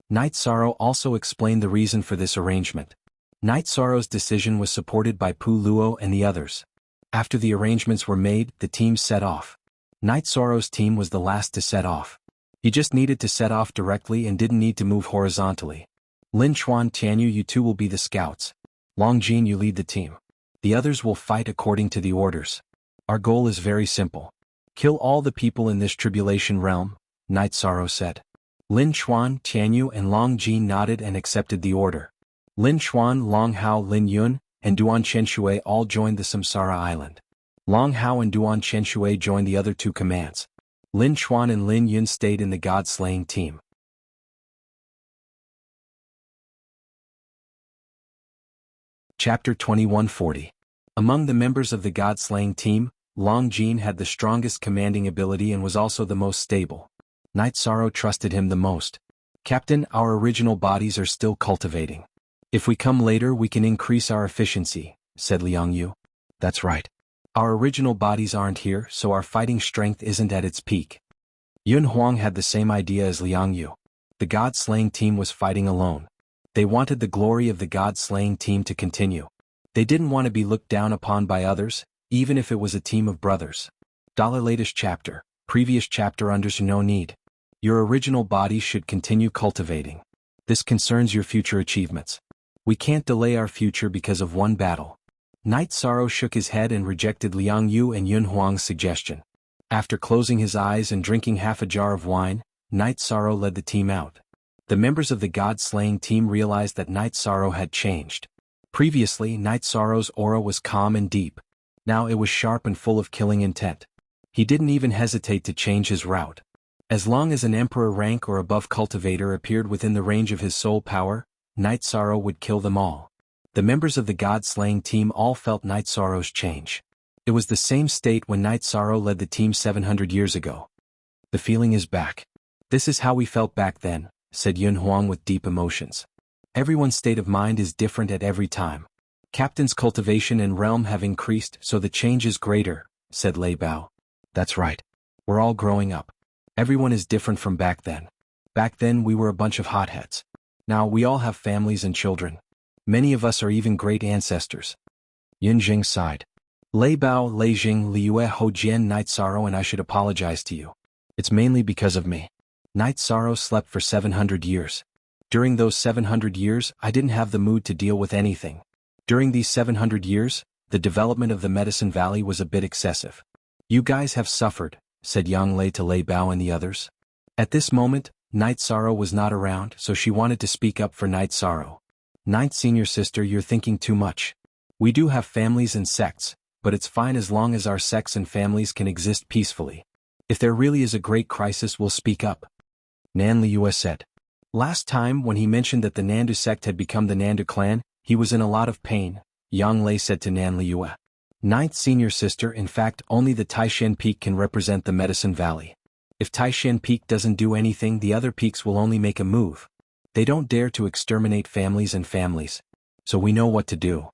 [SPEAKER 1] Night Sorrow also explained the reason for this arrangement. Night Sorrow's decision was supported by Pu Luo and the others. After the arrangements were made, the teams set off. Night Sorrow's team was the last to set off. He just needed to set off directly and didn't need to move horizontally. Lin Chuan, Tianyu, you two will be the scouts. Long Jin, you lead the team. The others will fight according to the orders. Our goal is very simple. Kill all the people in this tribulation realm, Night Sorrow said. Lin Chuan, Tianyu and Long Jin nodded and accepted the order. Lin Chuan, Long Hao, Lin Yun, and Duan Chenshui all joined the Samsara Island. Long Hao and Duan Chenshui joined the other two commands. Lin Chuan and Lin Yun stayed in the God-slaying team. Chapter 2140. Among the members of the God-slaying team, Long Jin had the strongest commanding ability and was also the most stable. Night Sorrow trusted him the most. Captain, our original bodies are still cultivating. If we come later we can increase our efficiency, said Liang Yu. That's right. Our original bodies aren't here, so our fighting strength isn't at its peak. Yun Huang had the same idea as Liang Yu. The God-slaying team was fighting alone. They wanted the glory of the God-slaying team to continue. They didn't want to be looked down upon by others, even if it was a team of brothers. Latest chapter, previous chapter unders no need. Your original body should continue cultivating. This concerns your future achievements. We can't delay our future because of one battle. Night Sorrow shook his head and rejected Liang Yu and Yun Huang's suggestion. After closing his eyes and drinking half a jar of wine, Night Sorrow led the team out. The members of the God-slaying team realized that Night Sorrow had changed. Previously, Night Sorrow's aura was calm and deep. Now it was sharp and full of killing intent. He didn't even hesitate to change his route. As long as an emperor rank or above cultivator appeared within the range of his soul power, Night Sorrow would kill them all. The members of the God-slaying team all felt Night Sorrow's change. It was the same state when Night Sorrow led the team 700 years ago. The feeling is back. This is how we felt back then, said Yun Huang with deep emotions. Everyone's state of mind is different at every time. Captain's cultivation and realm have increased, so the change is greater, said Lei Bao. That's right. We're all growing up. Everyone is different from back then. Back then we were a bunch of hotheads. Now we all have families and children. Many of us are even great ancestors. Yin Jing sighed. Lei Bao, Lei Jing, Liyue, Ho Jian, Night Sorrow, and I should apologize to you. It's mainly because of me. Night Sorrow slept for 700 years. During those 700 years, I didn't have the mood to deal with anything. During these 700 years, the development of the Medicine Valley was a bit excessive. You guys have suffered, said Yang Lei to Lei Bao and the others. At this moment, Night Sorrow was not around, so she wanted to speak up for Night Sorrow. Ninth senior sister, you're thinking too much. We do have families and sects, but it's fine as long as our sects and families can exist peacefully. If there really is a great crisis, we'll speak up. Nan Liyue said. Last time when he mentioned that the Nandu sect had become the Nandu clan, he was in a lot of pain, Yang Lei said to Nan Liyue. Ninth senior sister, in fact only the Taishan Peak can represent the Medicine Valley. If Taishan Peak doesn't do anything, the other peaks will only make a move. They don't dare to exterminate families and families. So we know what to do.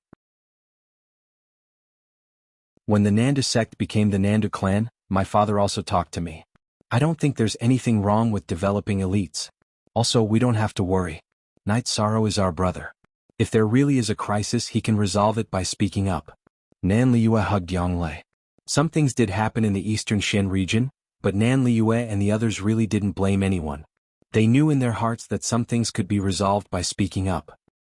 [SPEAKER 1] When the Nandu sect became the Nandu clan, my father also talked to me. I don't think there's anything wrong with developing elites. Also, we don't have to worry. Night Sorrow is our brother. If there really is a crisis, he can resolve it by speaking up. Nan Liyue hugged Yang Lei. Some things did happen in the eastern Shen region, but Nan Liyue and the others really didn't blame anyone. They knew in their hearts that some things could be resolved by speaking up.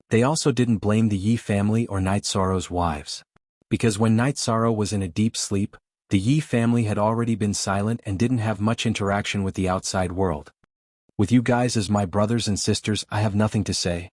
[SPEAKER 1] They also didn't blame the Yi family or Night Sorrow's wives. Because when Night Sorrow was in a deep sleep, the Yi family had already been silent and didn't have much interaction with the outside world. With you guys as my brothers and sisters, I have nothing to say.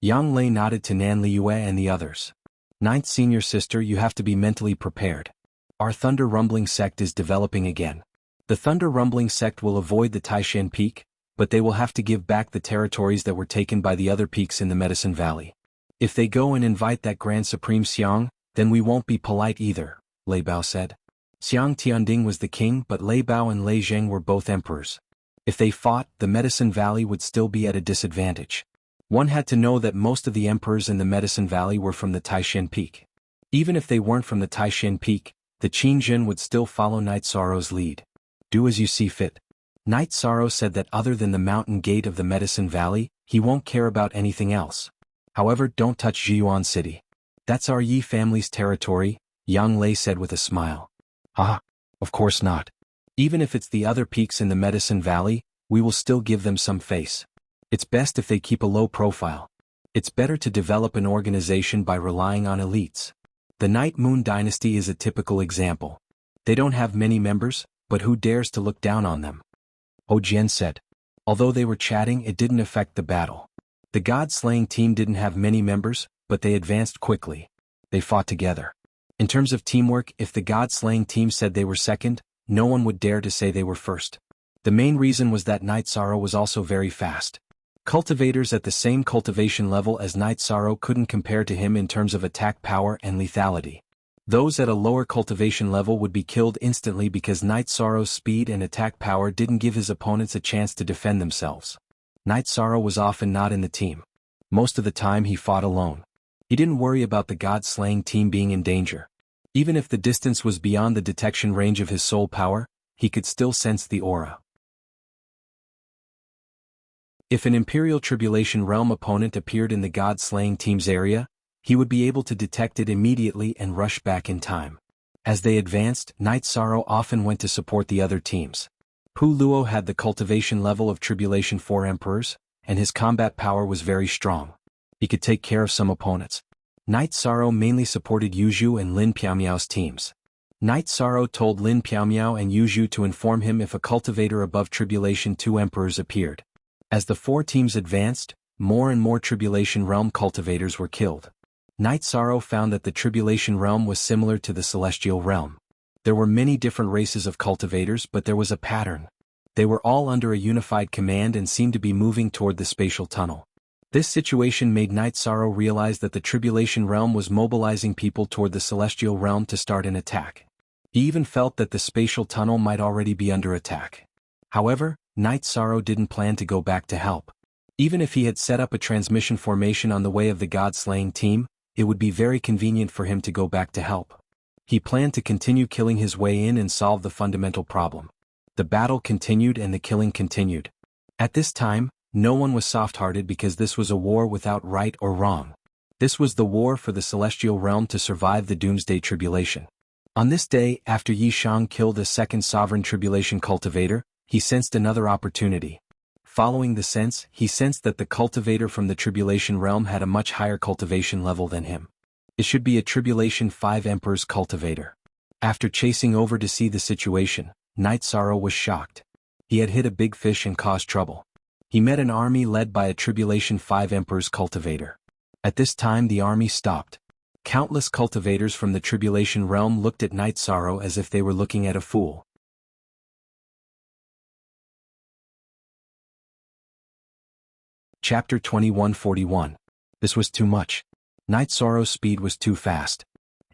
[SPEAKER 1] Yang Lei nodded to Nan Liyue and the others. Ninth senior sister, you have to be mentally prepared. Our Thunder Rumbling sect is developing again. The Thunder Rumbling sect will avoid the Taishan Peak, but they will have to give back the territories that were taken by the other peaks in the Medicine Valley. If they go and invite that Grand Supreme Xiang, then we won't be polite either, Lei Bao said. Xiang Tianding was the king, but Lei Bao and Lei Zheng were both emperors. If they fought, the Medicine Valley would still be at a disadvantage. One had to know that most of the emperors in the Medicine Valley were from the Taishan Peak. Even if they weren't from the Taishan Peak, the Qin Jin would still follow Knight Sorrow's lead. Do as you see fit. Knight Sorrow said that other than the mountain gate of the Medicine Valley, he won't care about anything else. However, don't touch Jiyuan City. That's our Yi family's territory, Yang Lei said with a smile. Ah, of course not. Even if it's the other peaks in the Medicine Valley, we will still give them some face. It's best if they keep a low profile. It's better to develop an organization by relying on elites. The Night Moon Dynasty is a typical example. They don't have many members, but who dares to look down on them? Ho Jian said. Although they were chatting, it didn't affect the battle. The God-slaying team didn't have many members, but they advanced quickly. They fought together. In terms of teamwork, if the God-slaying team said they were second, no one would dare to say they were first. The main reason was that Knight Sorrow was also very fast. Cultivators at the same cultivation level as Knight Sorrow couldn't compare to him in terms of attack power and lethality. Those at a lower cultivation level would be killed instantly because Knight Sorrow's speed and attack power didn't give his opponents a chance to defend themselves. Knight Sorrow was often not in the team. Most of the time he fought alone. He didn't worry about the God-slaying team being in danger. Even if the distance was beyond the detection range of his soul power, he could still sense the aura. If an Imperial Tribulation Realm opponent appeared in the God-slaying team's area, he would be able to detect it immediately and rush back in time. As they advanced, Knight Sorrow often went to support the other teams. Pu Luo had the cultivation level of Tribulation 4 Emperors, and his combat power was very strong. He could take care of some opponents. Knight Sorrow mainly supported Yuzhu and Lin Piaomiao's teams. Knight Sorrow told Lin Piaomiao and Yuzhu to inform him if a cultivator above Tribulation 2 Emperors appeared. As the four teams advanced, more and more Tribulation Realm cultivators were killed. Knight Sorrow found that the Tribulation Realm was similar to the Celestial Realm. There were many different races of cultivators, but there was a pattern. They were all under a unified command and seemed to be moving toward the spatial tunnel. This situation made Knight Sorrow realize that the Tribulation Realm was mobilizing people toward the Celestial Realm to start an attack. He even felt that the spatial tunnel might already be under attack. However, Knight Sorrow didn't plan to go back to help. Even if he had set up a transmission formation on the way of the God-slaying team, it would be very convenient for him to go back to help. He planned to continue killing his way in and solve the fundamental problem. The battle continued and the killing continued. At this time, no one was soft-hearted because this was a war without right or wrong. This was the war for the Celestial Realm to survive the Doomsday Tribulation. On this day, after Yi Shang killed a second Sovereign Tribulation cultivator, he sensed another opportunity. Following the sense, he sensed that the cultivator from the Tribulation Realm had a much higher cultivation level than him. It should be a Tribulation 5 Emperor's cultivator. After chasing over to see the situation, Knight Sorrow was shocked. He had hit a big fish and caused trouble. He met an army led by a Tribulation 5 Emperor's cultivator. At this time the army stopped. Countless cultivators from the Tribulation Realm looked at Knight Sorrow as if they were looking at a fool. Chapter 2141. This was too much. Knight Sorrow's speed was too fast.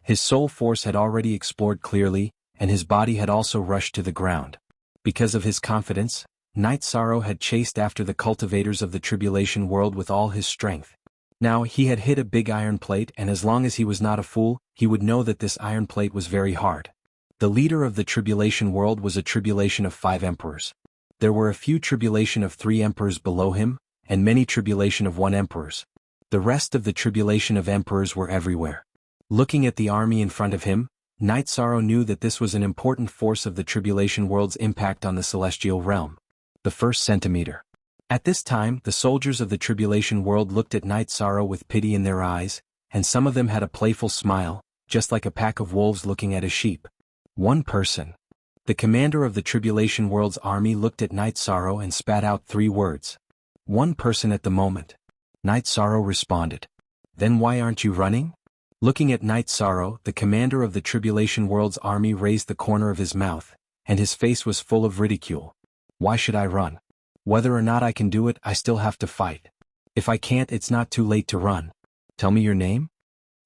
[SPEAKER 1] His soul force had already explored clearly, and his body had also rushed to the ground. Because of his confidence, Knight Sorrow had chased after the cultivators of the Tribulation world with all his strength. Now he had hit a big iron plate, and as long as he was not a fool, he would know that this iron plate was very hard. The leader of the Tribulation world was a Tribulation of 5 Emperors. There were a few Tribulation of 3 Emperors below him, and many Tribulation of 1 Emperors. The rest of the Tribulation of Emperors were everywhere. Looking at the army in front of him, Knight Sorrow knew that this was an important force of the Tribulation world's impact on the Celestial Realm. The first centimeter. At this time, the soldiers of the Tribulation world looked at Knight Sorrow with pity in their eyes, and some of them had a playful smile, just like a pack of wolves looking at a sheep. One person. The commander of the Tribulation world's army looked at Knight Sorrow and spat out 3 words. One person at the moment. Night Sorrow responded. Then why aren't you running? Looking at Night Sorrow, the commander of the Tribulation World's army raised the corner of his mouth, and his face was full of ridicule. Why should I run? Whether or not I can do it, I still have to fight. If I can't, it's not too late to run. Tell me your name?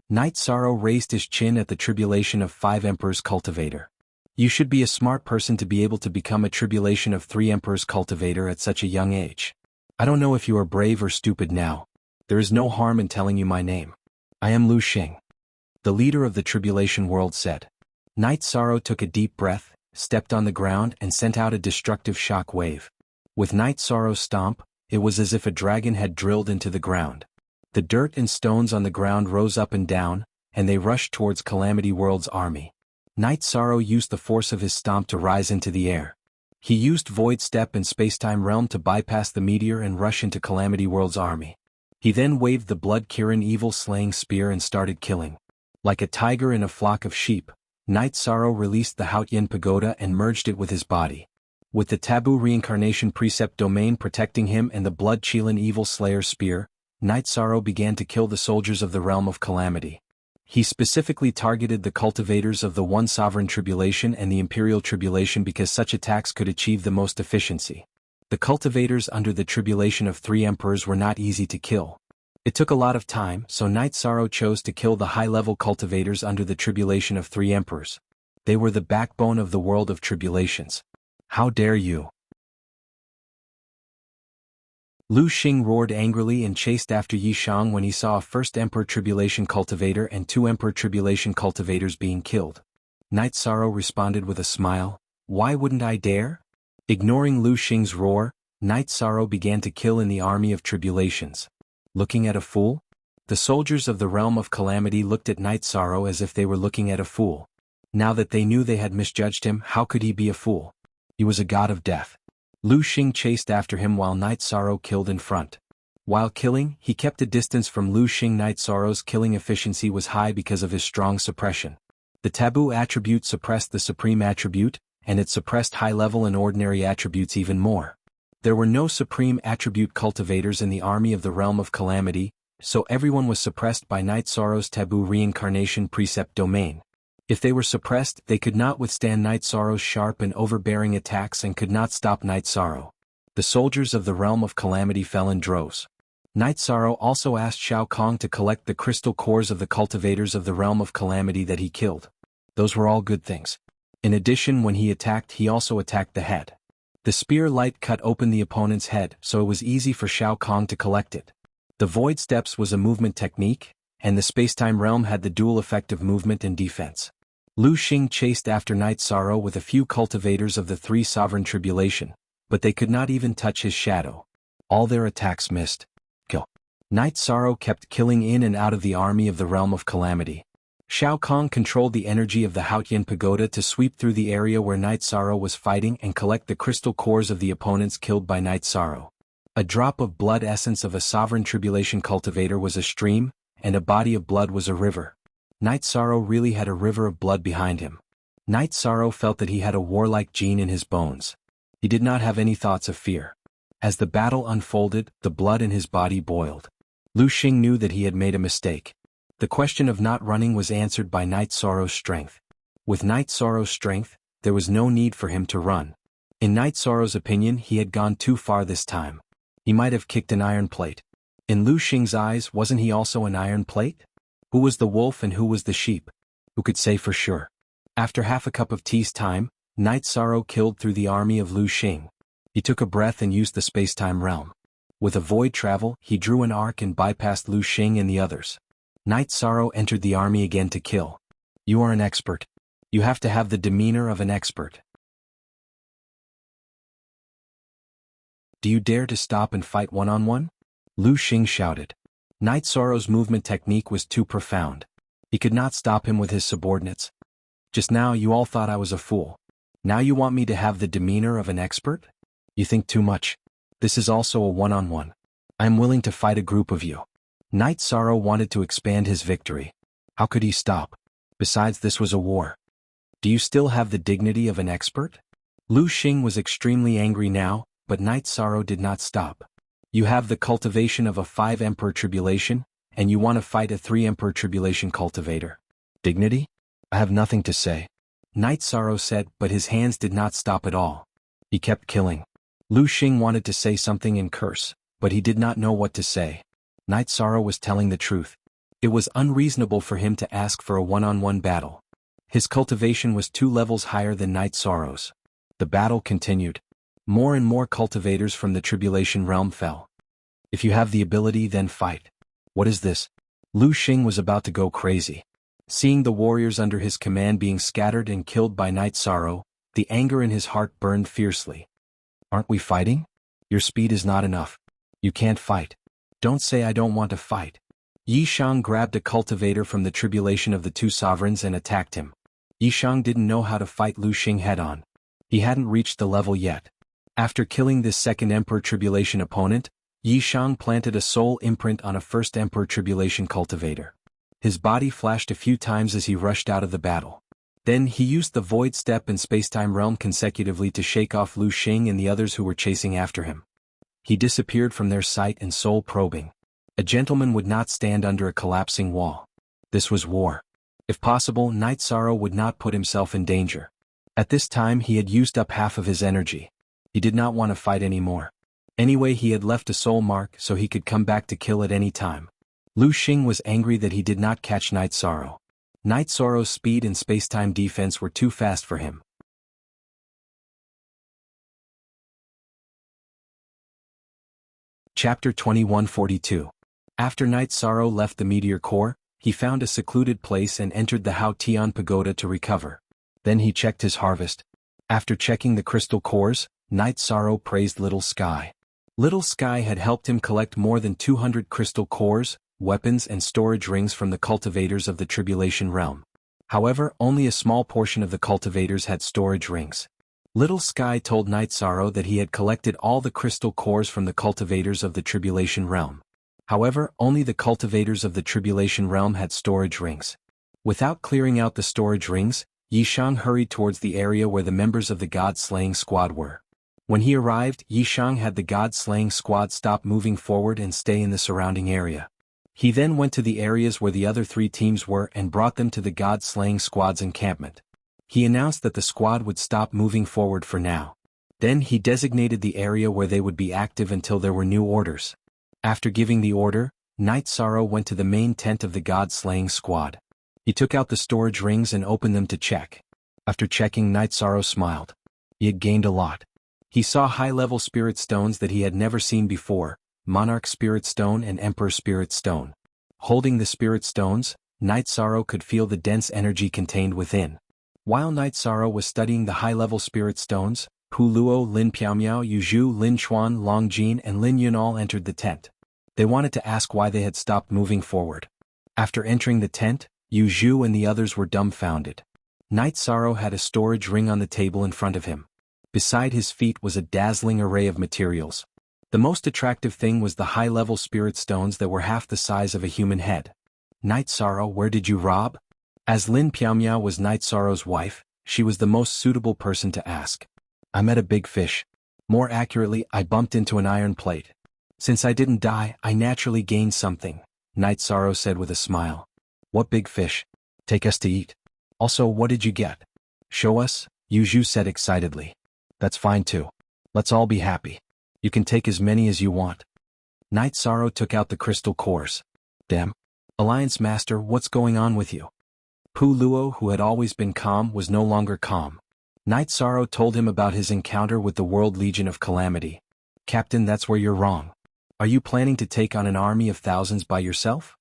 [SPEAKER 1] Night Sorrow raised his chin at the Tribulation of 5 Emperors cultivator. You should be a smart person to be able to become a Tribulation of 3 Emperors cultivator at such a young age. I don't know if you are brave or stupid now. There is no harm in telling you my name. I am Lu Xing. The leader of the Tribulation World said. Night Sorrow took a deep breath, stepped on the ground and sent out a destructive shock wave. With Night Sorrow's stomp, it was as if a dragon had drilled into the ground. The dirt and stones on the ground rose up and down, and they rushed towards Calamity World's army. Night Sorrow used the force of his stomp to rise into the air. He used Void Step and Spacetime Realm to bypass the meteor and rush into Calamity World's army. He then waved the Blood Kirin Evil Slaying Spear and started killing. Like a tiger in a flock of sheep, Night Sorrow released the Haotian Pagoda and merged it with his body. With the Taboo Reincarnation Precept Domain protecting him and the Blood Qilin Evil Slayer Spear, Night Sorrow began to kill the soldiers of the Realm of Calamity. He specifically targeted the cultivators of the One Sovereign Tribulation and the Imperial Tribulation because such attacks could achieve the most efficiency. The cultivators under the Tribulation of 3 Emperors were not easy to kill. It took a lot of time, so Night Sorrow chose to kill the high-level cultivators under the Tribulation of 3 Emperors. They were the backbone of the world of tribulations. How dare you! Lu Xing roared angrily and chased after Yi Shang when he saw a first Emperor Tribulation cultivator and 2 Emperor Tribulation cultivators being killed. Night Sorrow responded with a smile. Why wouldn't I dare? Ignoring Lu Xing's roar, Night Sorrow began to kill in the army of tribulations. Looking at a fool? The soldiers of the Realm of Calamity looked at Night Sorrow as if they were looking at a fool. Now that they knew they had misjudged him, how could he be a fool? He was a god of death. Lu Xing chased after him while Night Sorrow killed in front. While killing, he kept a distance from Lu Xing. Night Sorrow's killing efficiency was high because of his strong suppression. The taboo attribute suppressed the supreme attribute, and it suppressed high-level and ordinary attributes even more. There were no supreme attribute cultivators in the army of the Realm of Calamity, so everyone was suppressed by Night Sorrow's taboo reincarnation precept domain. If they were suppressed, they could not withstand Night Sorrow's sharp and overbearing attacks and could not stop Night Sorrow. The soldiers of the Realm of Calamity fell in droves. Night Sorrow also asked Shao Kahn to collect the crystal cores of the cultivators of the Realm of Calamity that he killed. Those were all good things. In addition, when he attacked, he also attacked the head. The spear light cut open the opponent's head, so it was easy for Shao Kahn to collect it. The Void Steps was a movement technique, and the Spacetime Realm had the dual effect of movement and defense. Lu Xing chased after Night Sorrow with a few cultivators of the 3 Sovereign Tribulation, but they could not even touch his shadow. All their attacks missed. Kill. Night Sorrow kept killing in and out of the army of the Realm of Calamity. Shao Kahn controlled the energy of the Haotian Pagoda to sweep through the area where Night Sorrow was fighting and collect the crystal cores of the opponents killed by Night Sorrow. A drop of blood essence of a Sovereign Tribulation cultivator was a stream, and a body of blood was a river. Night Sorrow really had a river of blood behind him. Night Sorrow felt that he had a warlike gene in his bones. He did not have any thoughts of fear. As the battle unfolded, the blood in his body boiled. Lu Xing knew that he had made a mistake. The question of not running was answered by Night Sorrow's strength. With Night Sorrow's strength, there was no need for him to run. In Night Sorrow's opinion, he had gone too far this time. He might have kicked an iron plate. In Lu Xing's eyes, wasn't he also an iron plate? Who was the wolf and who was the sheep? Who could say for sure? After half a cup of tea's time, Night Sorrow killed through the army of Lu Xing. He took a breath and used the Spacetime Realm. With a void travel, he drew an arc and bypassed Lu Xing and the others. Night Sorrow entered the army again to kill. You are an expert. You have to have the demeanor of an expert. Do you dare to stop and fight one-on-one? Lu Xing shouted. Night Sorrow's movement technique was too profound. He could not stop him with his subordinates. Just now you all thought I was a fool. Now you want me to have the demeanor of an expert? You think too much. This is also a one-on-one. I am willing to fight a group of you. Night Sorrow wanted to expand his victory. How could he stop? Besides, this was a war. Do you still have the dignity of an expert? Lu Xing was extremely angry now, but Night Sorrow did not stop. You have the cultivation of a 5-emperor tribulation, and you want to fight a 3-emperor tribulation cultivator. Dignity? I have nothing to say. Night Sorrow said, but his hands did not stop at all. He kept killing. Lu Xing wanted to say something and curse, but he did not know what to say. Night Sorrow was telling the truth. It was unreasonable for him to ask for a one-on-one battle. His cultivation was 2 levels higher than Night Sorrow's. The battle continued. More and more cultivators from the Tribulation realm fell. If you have the ability, then fight. What is this? Lu Xing was about to go crazy. Seeing the warriors under his command being scattered and killed by Night Sorrow, the anger in his heart burned fiercely. Aren't we fighting? Your speed is not enough. You can't fight. Don't say I don't want to fight. Yishang grabbed a cultivator from the tribulation of the 2 sovereigns and attacked him. Yishang didn't know how to fight Lu Xing head-on. He hadn't reached the level yet. After killing this 2nd Emperor Tribulation opponent, Yishang planted a soul imprint on a 1st Emperor Tribulation cultivator. His body flashed a few times as he rushed out of the battle. Then he used the Void Step and Spacetime Realm consecutively to shake off Lu Xing and the others who were chasing after him. He disappeared from their sight and soul probing. A gentleman would not stand under a collapsing wall. This was war. If possible, Night Sorrow would not put himself in danger. At this time he had used up half of his energy. He did not want to fight anymore. Anyway, he had left a soul mark so he could come back to kill at any time. Lu Xing was angry that he did not catch Night Sorrow. Night Sorrow's speed and spacetime defense were too fast for him. Chapter 2142. After Night Sorrow left the meteor core, he found a secluded place and entered the Hao Tian Pagoda to recover. Then he checked his harvest. After checking the crystal cores, Night Sorrow praised Little Sky. Little Sky had helped him collect more than 200 crystal cores, weapons and storage rings from the cultivators of the Tribulation realm. However, only a small portion of the cultivators had storage rings. Little Sky told Night Sorrow that he had collected all the crystal cores from the cultivators of the Tribulation realm. However, only the cultivators of the Tribulation realm had storage rings. Without clearing out the storage rings, Yishang hurried towards the area where the members of the God-slaying squad were. When he arrived, Yishang had the God-slaying squad stop moving forward and stay in the surrounding area. He then went to the areas where the other 3 teams were and brought them to the God-slaying squad's encampment. He announced that the squad would stop moving forward for now. Then he designated the area where they would be active until there were new orders. After giving the order, Night Sorrow went to the main tent of the God-slaying squad. He took out the storage rings and opened them to check. After checking, Night Sorrow smiled. He had gained a lot. He saw high-level spirit stones that he had never seen before, Monarch Spirit Stone and Emperor Spirit Stone. Holding the spirit stones, Night Sorrow could feel the dense energy contained within. While Night Sorrow was studying the high-level spirit stones, Pu Luo, Lin Piaomiao, Yu Zhu, Lin Chuan, Long Jin and Lin Yun all entered the tent. They wanted to ask why they had stopped moving forward. After entering the tent, Yu Zhu and the others were dumbfounded. Night Sorrow had a storage ring on the table in front of him. Beside his feet was a dazzling array of materials. The most attractive thing was the high-level spirit stones that were half the size of a human head. Night Sorrow, where did you rob? As Lin Piaomiao was Night Sorrow's wife, she was the most suitable person to ask. I met a big fish. More accurately, I bumped into an iron plate. Since I didn't die, I naturally gained something, Night Sorrow said with a smile. What big fish? Take us to eat. Also, what did you get? Show us, Yu Zhu said excitedly. That's fine too. Let's all be happy. You can take as many as you want. Night Sorrow took out the crystal cores. Damn. Alliance Master, what's going on with you? Pu Luo, who had always been calm, was no longer calm. Night Sorrow told him about his encounter with the World Legion of Calamity. Captain, that's where you're wrong. Are you planning to take on an army of thousands by yourself?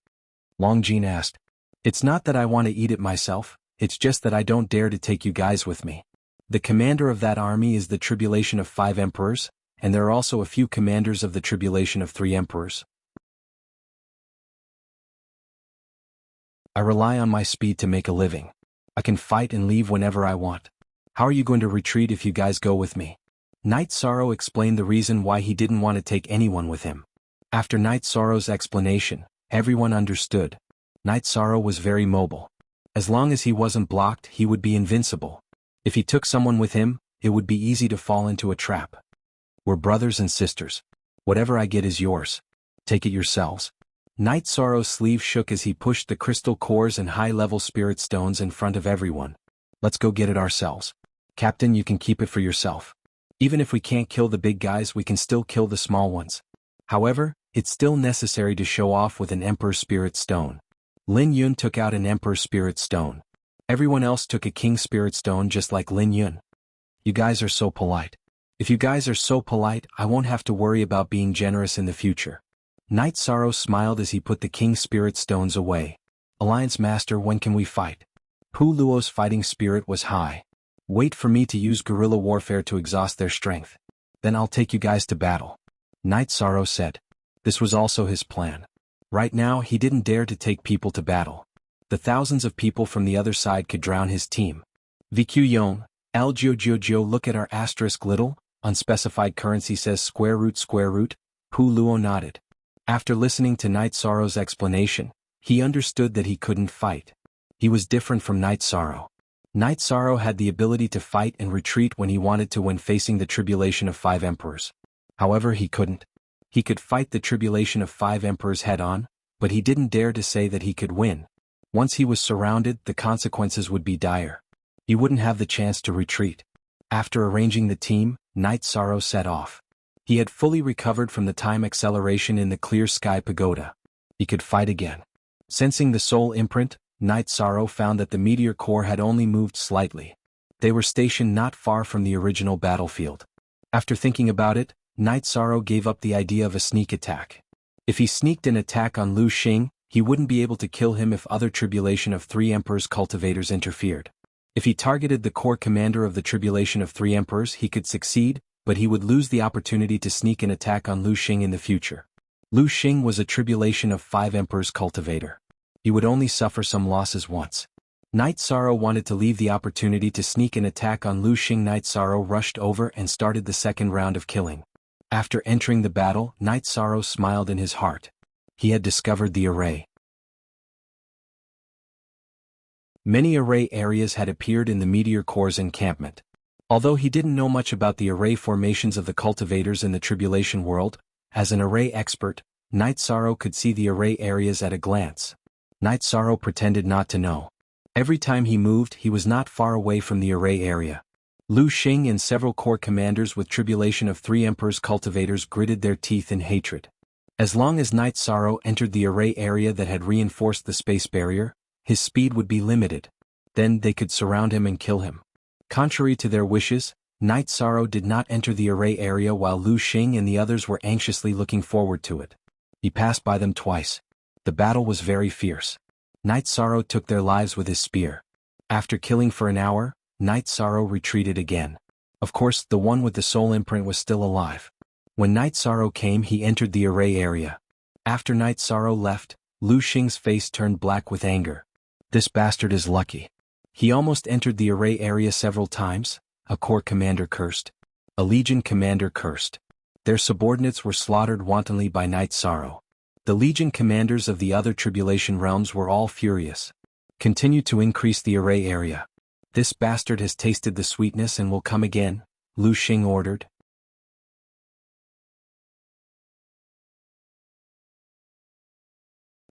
[SPEAKER 1] Long Jin asked. It's not that I want to eat it myself, it's just that I don't dare to take you guys with me. The commander of that army is the Tribulation of 5 Emperors, and there are also a few commanders of the Tribulation of 3 Emperors. I rely on my speed to make a living. I can fight and leave whenever I want. How are you going to retreat if you guys go with me? Night Sorrow explained the reason why he didn't want to take anyone with him. After Night Sorrow's explanation, everyone understood. Night Sorrow was very mobile. As long as he wasn't blocked, he would be invincible. If he took someone with him, it would be easy to fall into a trap. We're brothers and sisters. Whatever I get is yours. Take it yourselves. Night Sorrow's sleeve shook as he pushed the crystal cores and high-level spirit stones in front of everyone. Let's go get it ourselves. Captain, you can keep it for yourself. Even if we can't kill the big guys, we can still kill the small ones. However, it's still necessary to show off with an Emperor's Spirit Stone. Lin Yun took out an Emperor's Spirit Stone. Everyone else took a King's Spirit Stone just like Lin Yun. You guys are so polite. If you guys are so polite, I won't have to worry about being generous in the future. Night Sorrow smiled as he put the King's Spirit Stones away. Alliance Master, when can we fight? Pu Luo's fighting spirit was high. Wait for me to use guerrilla warfare to exhaust their strength. Then I'll take you guys to battle. Night Sorrow said. This was also his plan. Right now he didn't dare to take people to battle. The thousands of people from the other side could drown his team. VQ Yong, Al Jiu, look at our asterisk little, unspecified currency says square root. Pu Luo nodded. After listening to Night Sorrow's explanation, he understood that he couldn't fight. He was different from Night Sorrow. Night Sorrow had the ability to fight and retreat when he wanted to when facing the tribulation of 5 emperors. However, he couldn't. He could fight the tribulation of 5 emperors head-on, but he didn't dare to say that he could win. Once he was surrounded, the consequences would be dire. He wouldn't have the chance to retreat. After arranging the team, Night Sorrow set off. He had fully recovered from the time acceleration in the Clear Sky Pagoda. He could fight again. Sensing the soul imprint, Night Sorrow found that the meteor core had only moved slightly. They were stationed not far from the original battlefield. After thinking about it, Night Sorrow gave up the idea of a sneak attack. If he sneaked an attack on Lu Xing, he wouldn't be able to kill him if other tribulation of 3 emperors cultivators interfered. If he targeted the core commander of the tribulation of 3 emperors, he could succeed, but he would lose the opportunity to sneak an attack on Lu Xing in the future. Lu Xing was a tribulation of 5 emperors cultivator. He would only suffer some losses once. Night Sorrow wanted to leave the opportunity to sneak an attack on Lu Xing. Night Sorrow rushed over and started the second round of killing. After entering the battle, Night Sorrow smiled in his heart. He had discovered the array. Many array areas had appeared in the Meteor Core's encampment. Although he didn't know much about the array formations of the cultivators in the Tribulation world, as an array expert, Night Sorrow could see the array areas at a glance. Night Sorrow pretended not to know. Every time he moved, he was not far away from the array area. Lu Xing and several core commanders with tribulation of 3 emperors cultivators gritted their teeth in hatred. As long as Night Sorrow entered the array area that had reinforced the space barrier, his speed would be limited. Then they could surround him and kill him. Contrary to their wishes, Night Sorrow did not enter the array area while Lu Xing and the others were anxiously looking forward to it. He passed by them twice. The battle was very fierce. Night Sorrow took their lives with his spear. After killing for an hour, Night Sorrow retreated again. Of course, the one with the soul imprint was still alive. When Night Sorrow came, he entered the array area. After Night Sorrow left, Lu Xing's face turned black with anger. This bastard is lucky. He almost entered the array area several times. A corps commander cursed. A legion commander cursed. Their subordinates were slaughtered wantonly by Night Sorrow. The legion commanders of the other tribulation realms were all furious. Continue to increase the array area. This bastard has tasted the sweetness and will come again, Lu Xing ordered.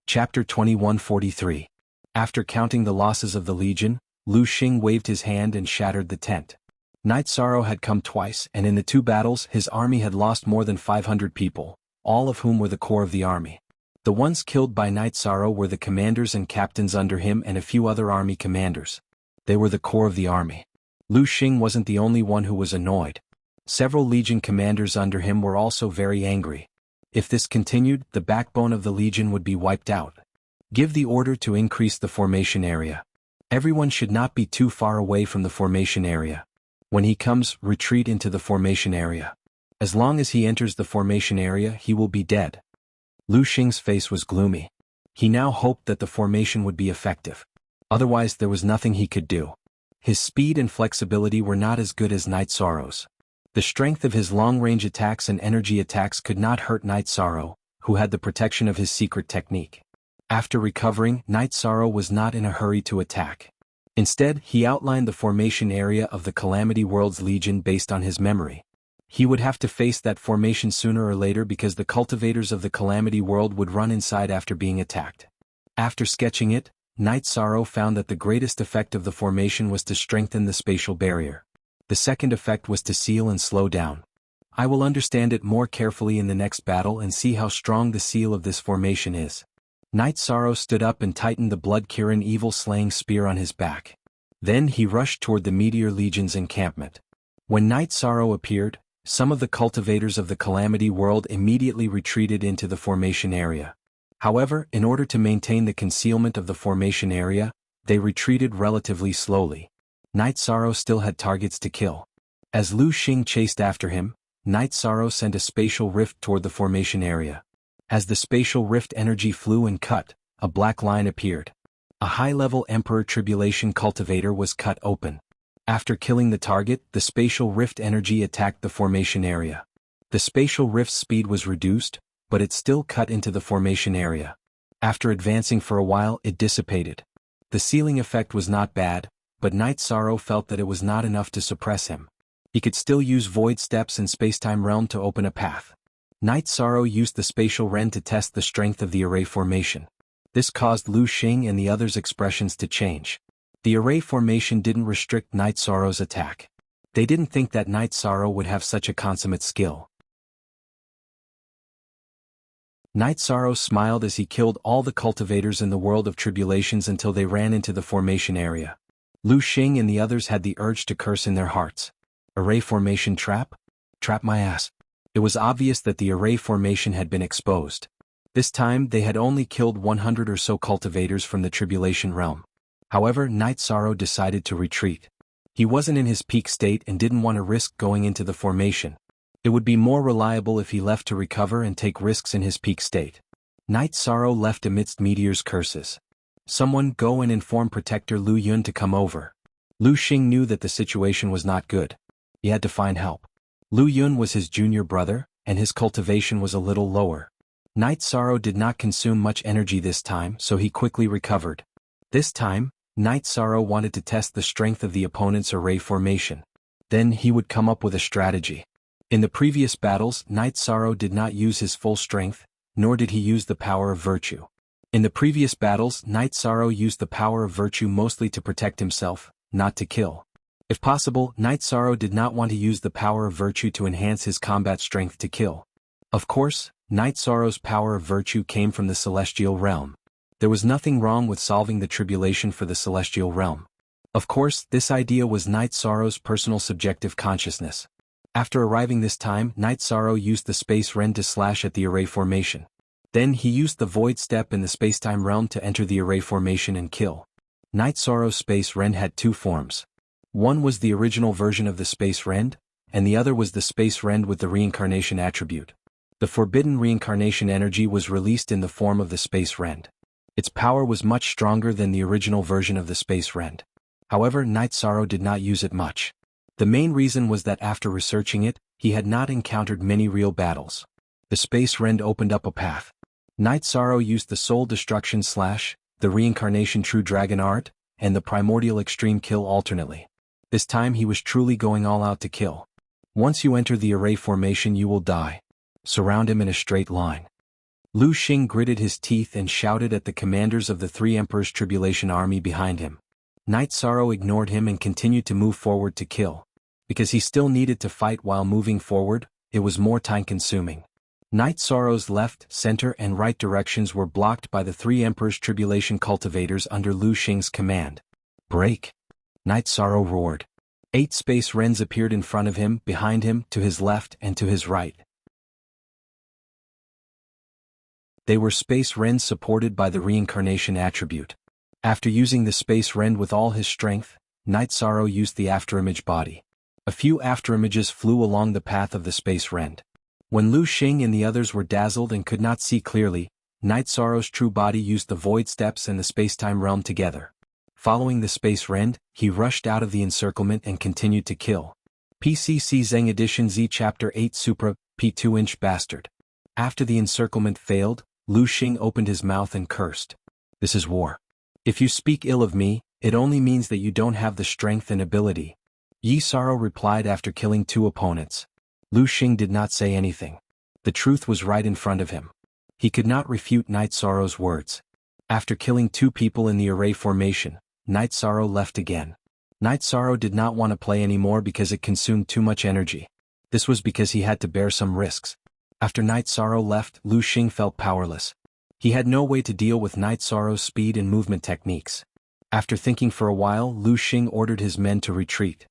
[SPEAKER 1] Chapter 2143. After counting the losses of the Legion, Lu Xing waved his hand and shattered the tent. Night Sorrow had come twice, and in the 2 battles his army had lost more than 500 people, all of whom were the core of the army. The ones killed by Night Sorrow were the commanders and captains under him and a few other army commanders. They were the core of the army. Lu Xing wasn't the only one who was annoyed. Several Legion commanders under him were also very angry. If this continued, the backbone of the Legion would be wiped out. Give the order to increase the formation area. Everyone should not be too far away from the formation area. When he comes, retreat into the formation area. As long as he enters the formation area, he will be dead. Lu Xing's face was gloomy. He now hoped that the formation would be effective. Otherwise there was nothing he could do. His speed and flexibility were not as good as Night Sorrow's. The strength of his long-range attacks and energy attacks could not hurt Night Sorrow, who had the protection of his secret technique. After recovering, Night Sorrow was not in a hurry to attack. Instead, he outlined the formation area of the Calamity World's Legion based on his memory. He would have to face that formation sooner or later because the cultivators of the Calamity World would run inside after being attacked. After sketching it, Night Sorrow found that the greatest effect of the formation was to strengthen the spatial barrier. The second effect was to seal and slow down. I will understand it more carefully in the next battle and see how strong the seal of this formation is. Night Sorrow stood up and tightened the blood-Kirin evil-slaying spear on his back. Then he rushed toward the Meteor Legion's encampment. When Night Sorrow appeared, some of the cultivators of the Calamity World immediately retreated into the formation area. However, in order to maintain the concealment of the formation area, they retreated relatively slowly. Night Sorrow still had targets to kill. As Lu Xing chased after him, Night Sorrow sent a spatial rift toward the formation area. As the spatial rift energy flew and cut, a black line appeared. A high-level Emperor Tribulation cultivator was cut open. After killing the target, the spatial rift energy attacked the formation area. The spatial rift's speed was reduced, but it still cut into the formation area. After advancing for a while, it dissipated. The sealing effect was not bad, but Night Sorrow felt that it was not enough to suppress him. He could still use Void Steps and Spacetime Realm to open a path. Night Sorrow used the Spatial Ren to test the strength of the array formation. This caused Lu Xing and the others' expressions to change. The array formation didn't restrict Night Sorrow's attack. They didn't think that Night Sorrow would have such a consummate skill. Night Sorrow smiled as he killed all the cultivators in the world of tribulations until they ran into the formation area. Lu Xing and the others had the urge to curse in their hearts. Array formation trap? Trap my ass. It was obvious that the array formation had been exposed. This time they had only killed 100 or so cultivators from the tribulation realm. However, Night Sorrow decided to retreat. He wasn't in his peak state and didn't want to risk going into the formation. It would be more reliable if he left to recover and take risks in his peak state. Night Sorrow left amidst Meteor's curses. Someone go and inform Protector Lu Yun to come over. Lu Xing knew that the situation was not good. He had to find help. Lu Yun was his junior brother, and his cultivation was a little lower. Night Sorrow did not consume much energy this time, so he quickly recovered. This time, Night Sorrow wanted to test the strength of the opponent's array formation. Then he would come up with a strategy. In the previous battles, Night Sorrow did not use his full strength, nor did he use the power of virtue. In the previous battles, Night Sorrow used the power of virtue mostly to protect himself, not to kill. If possible, Night Sorrow did not want to use the power of virtue to enhance his combat strength to kill. Of course, Night Sorrow's power of virtue came from the Celestial Realm. There was nothing wrong with solving the tribulation for the Celestial Realm. Of course, this idea was Night Sorrow's personal subjective consciousness. After arriving this time, Night Sorrow used the Space Ren to slash at the array formation. Then he used the Void Step in the Spacetime Realm to enter the array formation and kill. Night Sorrow's Space Ren had two forms. One was the original version of the Space Rend, and the other was the Space Rend with the Reincarnation attribute. The forbidden reincarnation energy was released in the form of the Space Rend. Its power was much stronger than the original version of the Space Rend. However, Night Sorrow did not use it much. The main reason was that after researching it, he had not encountered many real battles. The Space Rend opened up a path. Night Sorrow used the Soul Destruction Slash, the Reincarnation True Dragon Art, and the Primordial Extreme Kill alternately. This time he was truly going all out to kill. Once you enter the array formation you will die. Surround him in a straight line. Lu Xing gritted his teeth and shouted at the commanders of the three Emperors' Tribulation army behind him. Night Sorrow ignored him and continued to move forward to kill. Because he still needed to fight while moving forward, it was more time-consuming. Night Sorrow's left, center and right directions were blocked by the three Emperors' Tribulation cultivators under Lu Xing's command. Break! Night Sorrow roared. 8 Space Rens appeared in front of him, behind him, to his left and to his right. They were Space Rens supported by the Reincarnation attribute. After using the Space Ren with all his strength, Night Sorrow used the Afterimage body. A few Afterimages flew along the path of the Space Ren. When Lu Xing and the others were dazzled and could not see clearly, Night Sorrow's true body used the Void Steps and the Spacetime Realm together. Following the Space Rend, he rushed out of the encirclement and continued to kill. PCC Zeng Edition Z Chapter 8 Supra, P2-inch Bastard. After the encirclement failed, Lu Xing opened his mouth and cursed. This is war. If you speak ill of me, it only means that you don't have the strength and ability. Yi Sorrow replied after killing 2 opponents. Lu Xing did not say anything. The truth was right in front of him. He could not refute Night Sorrow's words. After killing 2 people in the array formation, Night Sorrow left again. Night Sorrow did not want to play anymore because it consumed too much energy. This was because he had to bear some risks. After Night Sorrow left, Lu Xing felt powerless. He had no way to deal with Night Sorrow's speed and movement techniques. After thinking for a while, Lu Xing ordered his men to retreat.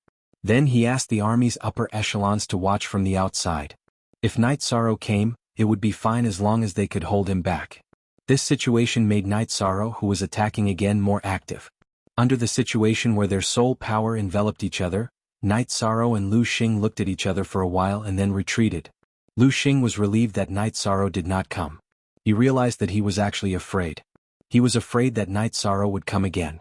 [SPEAKER 1] Then he asked the army's upper echelons to watch from the outside. If Night Sorrow came, it would be fine as long as they could hold him back. This situation made Night Sorrow, who was attacking again, more active. Under the situation where their soul power enveloped each other, Night Sorrow and Lu Xing looked at each other for a while and then retreated. Lu Xing was relieved that Night Sorrow did not come. He realized that he was actually afraid. He was afraid that Night Sorrow would come again.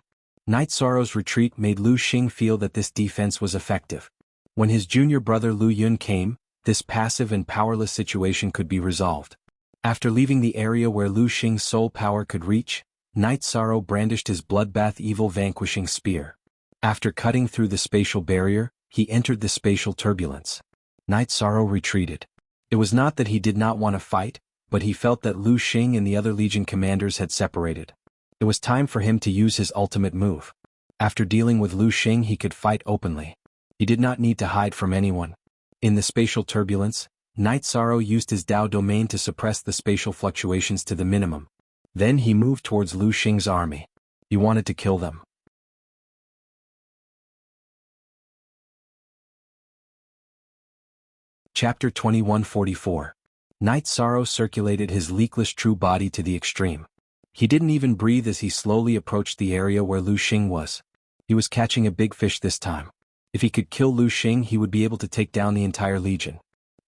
[SPEAKER 1] Night Sorrow's retreat made Lu Xing feel that this defense was effective. When his junior brother Lu Yun came, this passive and powerless situation could be resolved. After leaving the area where Lu Xing's soul power could reach, Night Sorrow brandished his bloodbath evil vanquishing spear. After cutting through the spatial barrier, he entered the spatial turbulence. Night Sorrow retreated. It was not that he did not want to fight, but he felt that Lu Xing and the other Legion commanders had separated. It was time for him to use his ultimate move. After dealing with Lu Xing, he could fight openly. He did not need to hide from anyone. In the spatial turbulence, Night Sorrow used his Dao domain to suppress the spatial fluctuations to the minimum. Then he moved towards Lu Xing's army. He wanted to kill them. Chapter 2144. Night Sorrow circulated his leakless true body to the extreme. He didn't even breathe as he slowly approached the area where Lu Xing was. He was catching a big fish this time. If he could kill Lu Xing, he would be able to take down the entire Legion.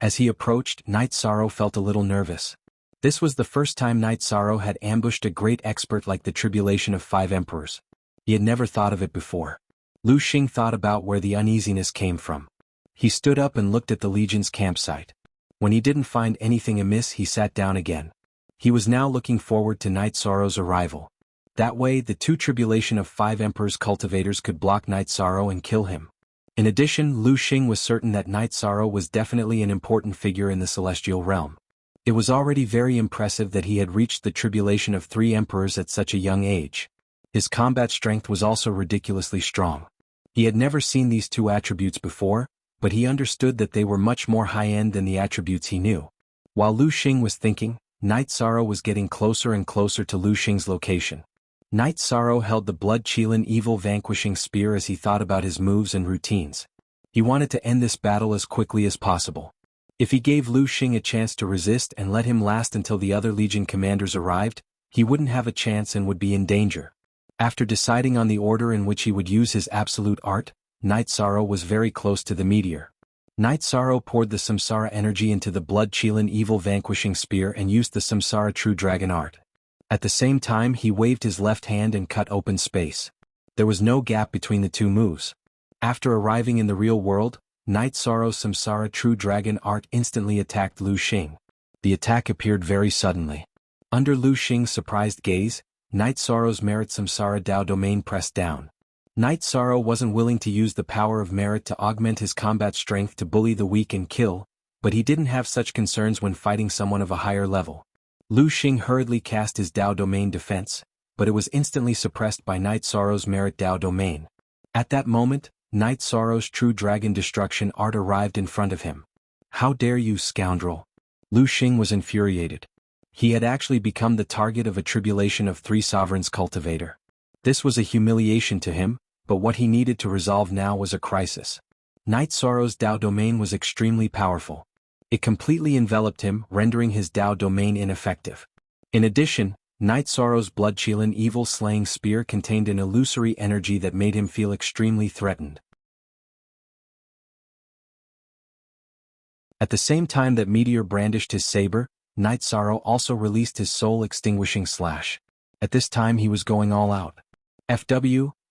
[SPEAKER 1] As he approached, Night Sorrow felt a little nervous. This was the first time Night Sorrow had ambushed a great expert like the Tribulation of 5 Emperors. He had never thought of it before. Lu Xing thought about where the uneasiness came from. He stood up and looked at the Legion's campsite. When he didn't find anything amiss, he sat down again. He was now looking forward to Night Sorrow's arrival. That way, the 2 Tribulation of 5 Emperors cultivators could block Night Sorrow and kill him. In addition, Lu Xing was certain that Night Sorrow was definitely an important figure in the celestial realm. It was already very impressive that he had reached the Tribulation of 3 Emperors at such a young age. His combat strength was also ridiculously strong. He had never seen these 2 attributes before, but he understood that they were much more high-end than the attributes he knew. While Lu Xing was thinking, Night Sorrow was getting closer and closer to Lu Xing's location. Night Sorrow held the blood-chilling evil vanquishing spear as he thought about his moves and routines. He wanted to end this battle as quickly as possible. If he gave Lu Xing a chance to resist and let him last until the other Legion commanders arrived, he wouldn't have a chance and would be in danger. After deciding on the order in which he would use his absolute art, Night Sorrow was very close to the meteor. Night Sorrow poured the Samsara energy into the blood-chilling evil vanquishing spear and used the Samsara true dragon art. At the same time, he waved his left hand and cut open space. There was no gap between the 2 moves. After arriving in the real world, Night Sorrow's Samsara true dragon art instantly attacked Lu Xing. The attack appeared very suddenly. Under Lu Xing's surprised gaze, Night Sorrow's merit Samsara Dao domain pressed down. Night Sorrow wasn't willing to use the power of merit to augment his combat strength to bully the weak and kill, but he didn't have such concerns when fighting someone of a higher level. Lu Xing hurriedly cast his Dao domain defense, but it was instantly suppressed by Night Sorrow's merit Dao domain. At that moment, Night Sorrow's true dragon destruction art arrived in front of him. "How dare you, scoundrel!" Lu Xing was infuriated. He had actually become the target of a Tribulation of 3 Sovereigns cultivator. This was a humiliation to him, but what he needed to resolve now was a crisis. Night Sorrow's Dao domain was extremely powerful. It completely enveloped him, rendering his Dao domain ineffective. In addition, Night Sorrow's blood-chilling evil-slaying spear contained an illusory energy that made him feel extremely threatened. At the same time that Meteor brandished his saber, Night Sorrow also released his soul-extinguishing slash. At this time he was going all out.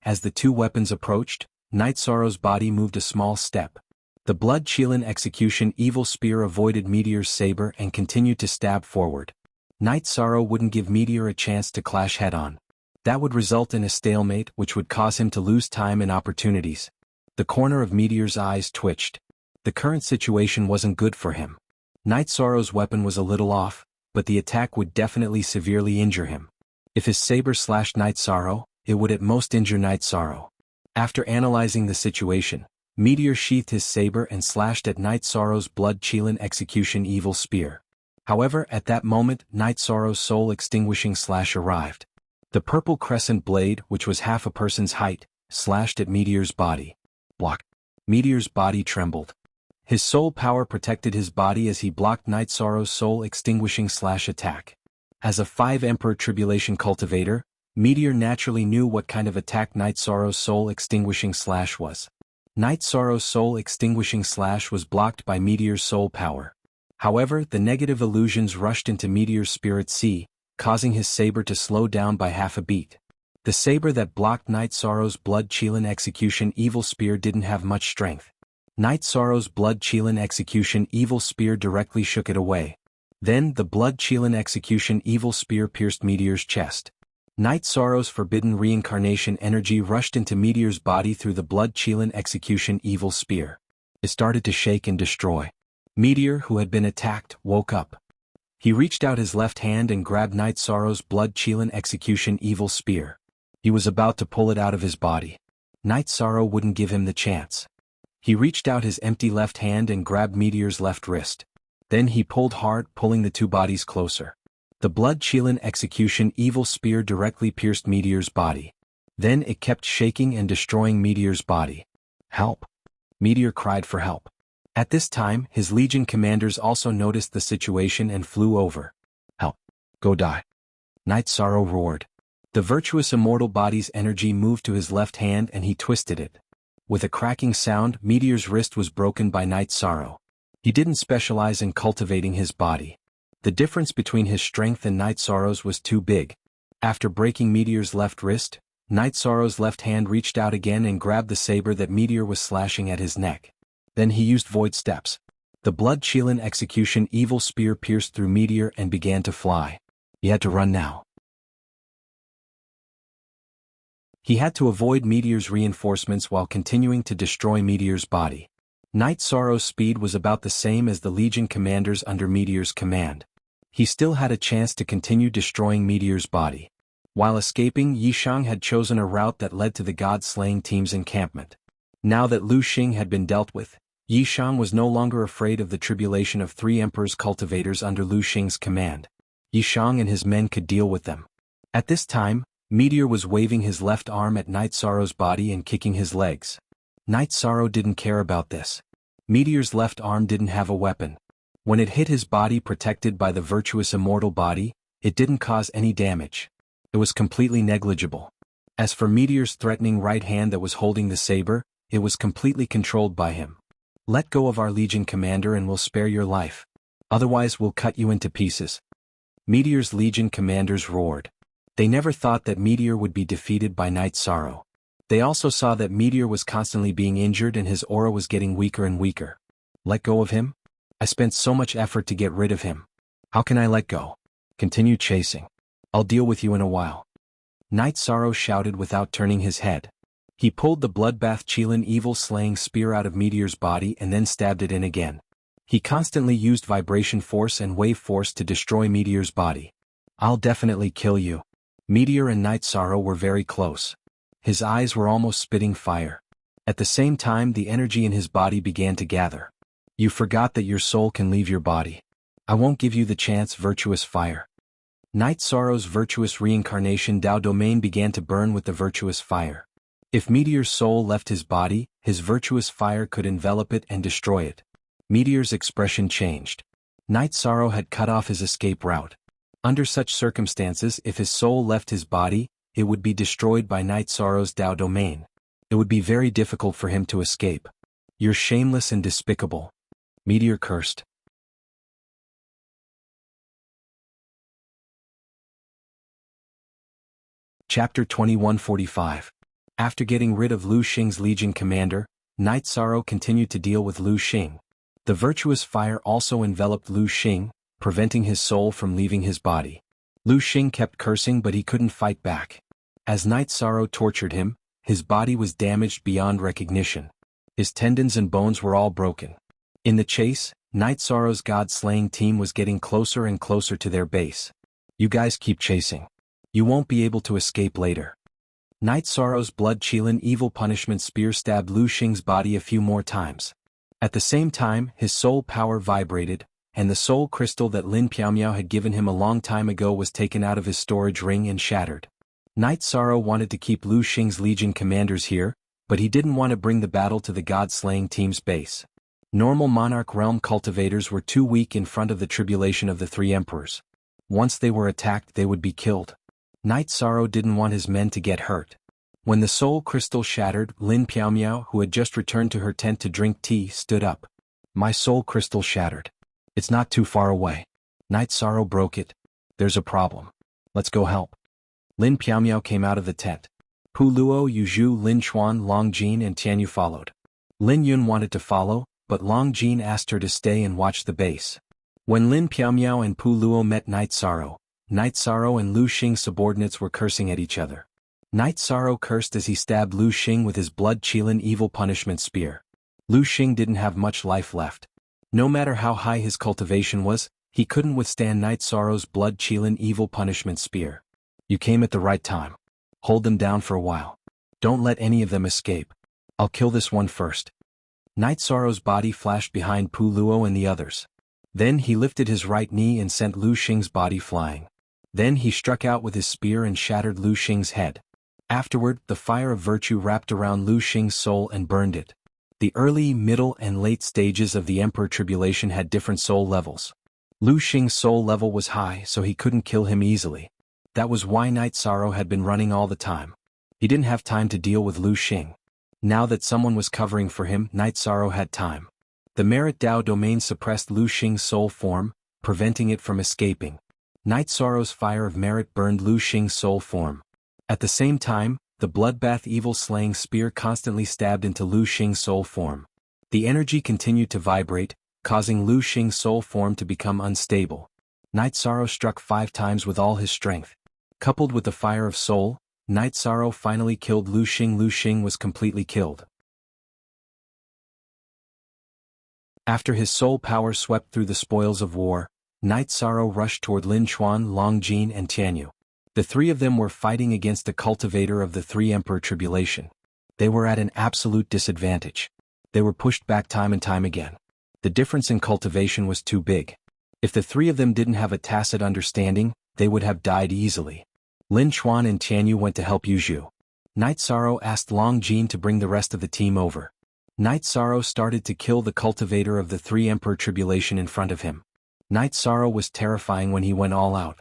[SPEAKER 1] As the 2 weapons approached, Night Sorrow's body moved a small step. The blood-chilling execution evil spear avoided Meteor's saber and continued to stab forward. Night Sorrow wouldn't give Meteor a chance to clash head-on. That would result in a stalemate which would cause him to lose time and opportunities. The corner of Meteor's eyes twitched. The current situation wasn't good for him. Night Sorrow's weapon was a little off, but the attack would definitely severely injure him. If his saber slashed Night Sorrow, it would at most injure Night Sorrow. After analyzing the situation, Meteor sheathed his saber and slashed at Night Sorrow's blood-chilling execution evil spear. However, at that moment, Night Sorrow's soul-extinguishing slash arrived. The purple crescent blade, which was half a person's height, slashed at Meteor's body. Block. Meteor's body trembled. His soul power protected his body as he blocked Night Sorrow's soul-extinguishing slash attack. As a 5 Emperor Tribulation cultivator, Meteor naturally knew what kind of attack Night Sorrow's soul-extinguishing slash was. Night Sorrow's soul-extinguishing slash was blocked by Meteor's soul power. However, the negative illusions rushed into Meteor's spirit sea, causing his saber to slow down by half a beat. The saber that blocked Night Sorrow's blood-chilling execution evil spear didn't have much strength. Night Sorrow's blood-chilling execution evil spear directly shook it away. Then, the blood-chilling execution evil spear pierced Meteor's chest. Night Sorrow's forbidden reincarnation energy rushed into Meteor's body through the blood-chilling execution evil spear. It started to shake and destroy. Meteor, who had been attacked, woke up. He reached out his left hand and grabbed Night Sorrow's blood-chilling execution evil spear. He was about to pull it out of his body. Night Sorrow wouldn't give him the chance. He reached out his empty left hand and grabbed Meteor's left wrist. Then he pulled hard, pulling the two bodies closer. The blood-chilling execution evil spear directly pierced Meteor's body. Then it kept shaking and destroying Meteor's body. Help! Meteor cried for help. At this time, his Legion commanders also noticed the situation and flew over. Help! Go die! Night Sorrow roared. The virtuous immortal body's energy moved to his left hand and he twisted it. With a cracking sound, Meteor's wrist was broken by Night Sorrow. He didn't specialize in cultivating his body. The difference between his strength and Night Sorrow's was too big. After breaking Meteor's left wrist, Night Sorrow's left hand reached out again and grabbed the saber that Meteor was slashing at his neck. Then he used Void Steps. The blood-chilling execution evil spear pierced through Meteor and began to fly. He had to run now. He had to avoid Meteor's reinforcements while continuing to destroy Meteor's body. Night Sorrow's speed was about the same as the Legion commanders under Meteor's command. He still had a chance to continue destroying Meteor's body. While escaping, Yishang had chosen a route that led to the God-slaying team's encampment. Now that Lu Xing had been dealt with, Yishang was no longer afraid of the tribulation of 3 Emperor's cultivators under Lu Xing's command. Yishang and his men could deal with them. At this time, Meteor was waving his left arm at Night Sorrow's body and kicking his legs. Night Sorrow didn't care about this. Meteor's left arm didn't have a weapon. When it hit his body protected by the virtuous immortal body, it didn't cause any damage. It was completely negligible. As for Meteor's threatening right hand that was holding the saber, it was completely controlled by him. Let go of our Legion commander and we'll spare your life. Otherwise we'll cut you into pieces. Meteor's Legion commanders roared. They never thought that Meteor would be defeated by Night Sorrow. They also saw that Meteor was constantly being injured and his aura was getting weaker and weaker. Let go of him? I spent so much effort to get rid of him. How can I let go? Continue chasing. I'll deal with you in a while. Night Sorrow shouted without turning his head. He pulled the bloodbath Qilin evil slaying spear out of Meteor's body and then stabbed it in again. He constantly used vibration force and wave force to destroy Meteor's body. I'll definitely kill you. Meteor and Night Sorrow were very close. His eyes were almost spitting fire. At the same time, the energy in his body began to gather. You forgot that your soul can leave your body. I won't give you the chance, virtuous fire. Night Sorrow's virtuous reincarnation Dao domain began to burn with the virtuous fire. If Meteor's soul left his body, his virtuous fire could envelop it and destroy it. Meteor's expression changed. Night Sorrow had cut off his escape route. Under such circumstances, if his soul left his body, it would be destroyed by Night Sorrow's Dao domain. It would be very difficult for him to escape. You're shameless and despicable. Meteor cursed. Chapter 2145. After getting rid of Lu Xing's Legion commander, Night Sorrow continued to deal with Lu Xing. The virtuous fire also enveloped Lu Xing, preventing his soul from leaving his body. Lu Xing kept cursing but he couldn't fight back. As Night Sorrow tortured him, his body was damaged beyond recognition. His tendons and bones were all broken. In the chase, Night Sorrow's god-slaying team was getting closer and closer to their base. You guys keep chasing. You won't be able to escape later. Night Sorrow's blood-chilling evil punishment spear stabbed Lu Xing's body a few more times. At the same time, his soul power vibrated, and the soul crystal that Lin Piaomiao had given him a long time ago was taken out of his storage ring and shattered. Night Sorrow wanted to keep Lu Xing's legion commanders here, but he didn't want to bring the battle to the god-slaying team's base. Normal Monarch Realm cultivators were too weak in front of the tribulation of the three emperors. Once they were attacked, they would be killed. Night Sorrow didn't want his men to get hurt. When the soul crystal shattered, Lin Piaomiao, who had just returned to her tent to drink tea, stood up. My soul crystal shattered. It's not too far away. Night Sorrow broke it. There's a problem. Let's go help. Lin Piaomiao came out of the tent. Pu Luo, Yu Zhu, Lin Chuan, Long Jin and Tianyu followed. Lin Yun wanted to follow, but Long Jin asked her to stay and watch the base. When Lin Piaomiao and Pu Luo met Night Sorrow and Lu Xing's subordinates were cursing at each other. Night Sorrow cursed as he stabbed Lu Xing with his blood-chilling evil punishment spear. Lu Xing didn't have much life left. No matter how high his cultivation was, he couldn't withstand Night Sorrow's blood-chilling evil punishment spear. You came at the right time. Hold them down for a while. Don't let any of them escape. I'll kill this one first. Night Sorrow's body flashed behind Pu Luo and the others. Then he lifted his right knee and sent Lu Xing's body flying. Then he struck out with his spear and shattered Lu Xing's head. Afterward, the fire of virtue wrapped around Lu Xing's soul and burned it. The early, middle and late stages of the Emperor Tribulation had different soul levels. Lu Xing's soul level was high, so he couldn't kill him easily. That was why Night Sorrow had been running all the time. He didn't have time to deal with Lu Xing. Now that someone was covering for him, Night Sorrow had time. The Merit Dao domain suppressed Lu Xing's soul form, preventing it from escaping. Night Sorrow's fire of merit burned Lu Xing's soul form. At the same time, the bloodbath evil-slaying spear constantly stabbed into Lu Xing's soul form. The energy continued to vibrate, causing Lu Xing's soul form to become unstable. Night Sorrow struck 5 times with all his strength. Coupled with the fire of soul, Night Sorrow finally killed Lu Xing. Lu Xing was completely killed. After his soul power swept through the spoils of war, Night Sorrow rushed toward Lin Chuan, Long Jin and Tianyu. The three of them were fighting against the cultivator of the three Emperor Tribulation. They were at an absolute disadvantage. They were pushed back time and time again. The difference in cultivation was too big. If the three of them didn't have a tacit understanding, they would have died easily. Lin Chuan and Tianyu went to help Yu Zhu. Night Sorrow asked Long Jin to bring the rest of the team over. Night Sorrow started to kill the cultivator of the three Emperor Tribulation in front of him. Night Sorrow was terrifying when he went all out.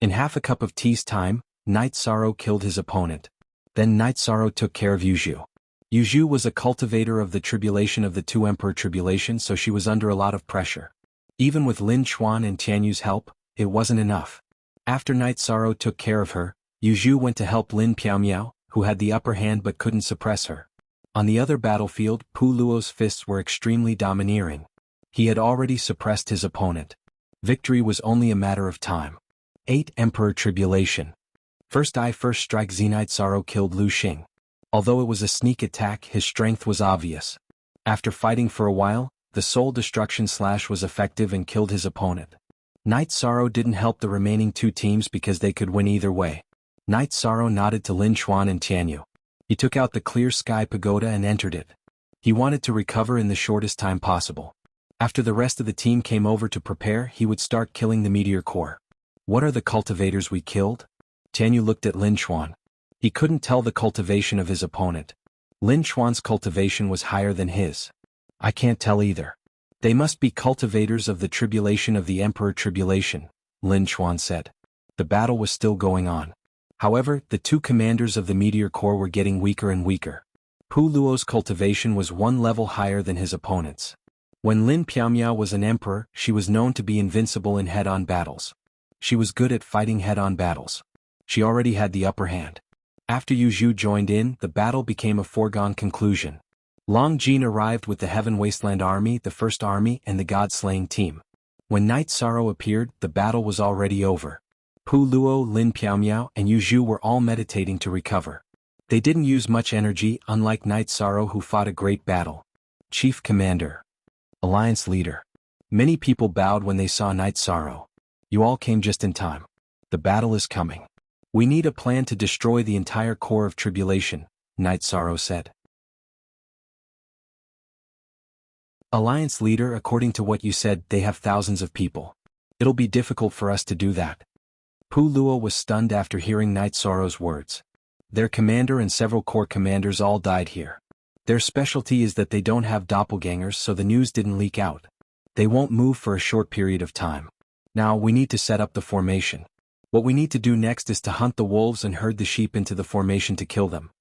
[SPEAKER 1] In half a cup of tea's time, Night Sorrow killed his opponent. Then Night Sorrow took care of Yu Zhu. Yu Zhu was a cultivator of the tribulation of the two Emperor Tribulation, so she was under a lot of pressure. Even with Lin Chuan and Tianyu's help, it wasn't enough. After Night Sorrow took care of her, Yu Zhu went to help Lin Piaomiao, who had the upper hand but couldn't suppress her. On the other battlefield, Pu Luo's fists were extremely domineering. He had already suppressed his opponent. Victory was only a matter of time. 8 Emperor Tribulation. First Eye First Strike. Night Sorrow killed Lu Xing. Although it was a sneak attack, his strength was obvious. After fighting for a while, the Soul Destruction Slash was effective and killed his opponent. Night Sorrow didn't help the remaining 2 teams because they could win either way. Night Sorrow nodded to Lin Chuan and Tianyu. He took out the Clear Sky Pagoda and entered it. He wanted to recover in the shortest time possible. After the rest of the team came over to prepare, he would start killing the Meteor Core. What are the cultivators we killed? Tianyu looked at Lin Chuan. He couldn't tell the cultivation of his opponent. Lin Chuan's cultivation was higher than his. I can't tell either. They must be cultivators of the tribulation of the Emperor Tribulation, Lin Chuan said. The battle was still going on. However, the 2 commanders of the Meteor Corps were getting weaker and weaker. Pu Luo's cultivation was 1 level higher than his opponent's. When Lin Piaomiao was an emperor, she was known to be invincible in head-on battles. She was good at fighting head-on battles. She already had the upper hand. After Yu Zhu joined in, the battle became a foregone conclusion. Long Jin arrived with the Heaven Wasteland Army, the First Army, and the God-slaying team. When Night Sorrow appeared, the battle was already over. Pu Luo, Lin Piaomiao, and Yu Zhu were all meditating to recover. They didn't use much energy, unlike Night Sorrow who fought a great battle. Chief Commander. Alliance leader. Many people bowed when they saw Night Sorrow. You all came just in time. The battle is coming. We need a plan to destroy the entire core of tribulation, Night Sorrow said. Alliance leader, according to what you said, they have thousands of people. It'll be difficult for us to do that. Pu Luo was stunned after hearing Night Sorrow's words. Their commander and several core commanders all died here. Their specialty is that they don't have doppelgangers, so the news didn't leak out. They won't move for a short period of time. Now we need to set up the formation. What we need to do next is to hunt the wolves and herd the sheep into the formation to kill them.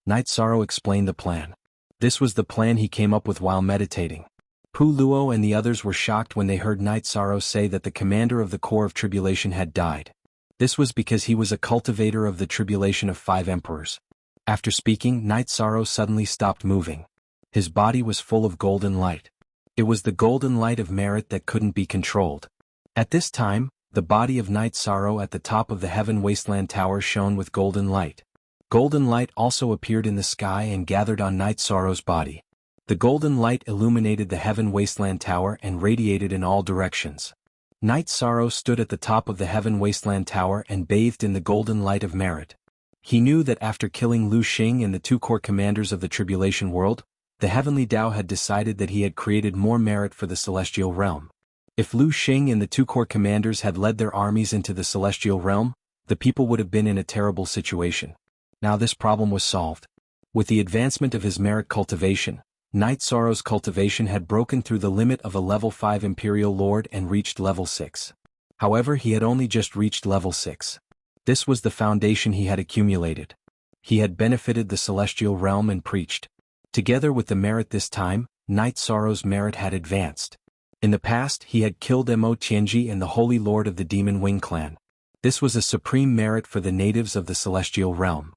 [SPEAKER 1] Night Sorrow explained the plan. This was the plan he came up with while meditating. Pu Luo and the others were shocked when they heard Night Sorrow say that the commander of the core of tribulation had died. This was because he was a cultivator of the tribulation of 5 emperors. After speaking, Night Sorrow suddenly stopped moving. His body was full of golden light. It was the golden light of merit that couldn't be controlled. At this time, the body of Night Sorrow at the top of the Heaven Wasteland Tower shone with golden light. Golden light also appeared in the sky and gathered on Night Sorrow's body. The golden light illuminated the Heaven Wasteland Tower and radiated in all directions. Night Sorrow stood at the top of the Heaven Wasteland Tower and bathed in the golden light of merit. He knew that after killing Lu Xing and the 2 core commanders of the Tribulation world, the Heavenly Tao had decided that he had created more merit for the Celestial Realm. If Lu Xing and the 2 core commanders had led their armies into the Celestial Realm, the people would have been in a terrible situation. Now this problem was solved. With the advancement of his merit cultivation, Night Sorrow's cultivation had broken through the limit of a level 5 Imperial Lord and reached level 6. However, he had only just reached level 6. This was the foundation he had accumulated. He had benefited the Celestial Realm and preached. Together with the merit this time, Night Sorrow's merit had advanced. In the past, he had killed Mo Tianji and the Holy Lord of the Demon Wing clan. This was a supreme merit for the natives of the Celestial Realm.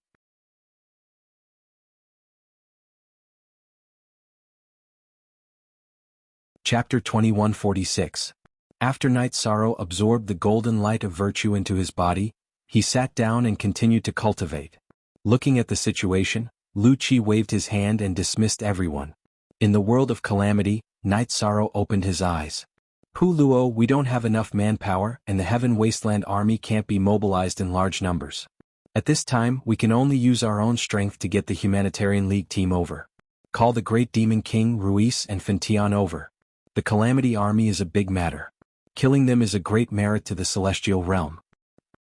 [SPEAKER 1] Chapter 2146. After Night Sorrow absorbed the golden light of virtue into his body, he sat down and continued to cultivate. Looking at the situation, Lu Qi waved his hand and dismissed everyone. In the world of calamity, Night Sorrow opened his eyes. Pu Luo, we don't have enough manpower and the Heaven Wasteland army can't be mobilized in large numbers. At this time, we can only use our own strength to get the Humanitarian League team over. Call the Great Demon King, Ruiz and Fentian over. The Calamity Army is a big matter. Killing them is a great merit to the Celestial Realm.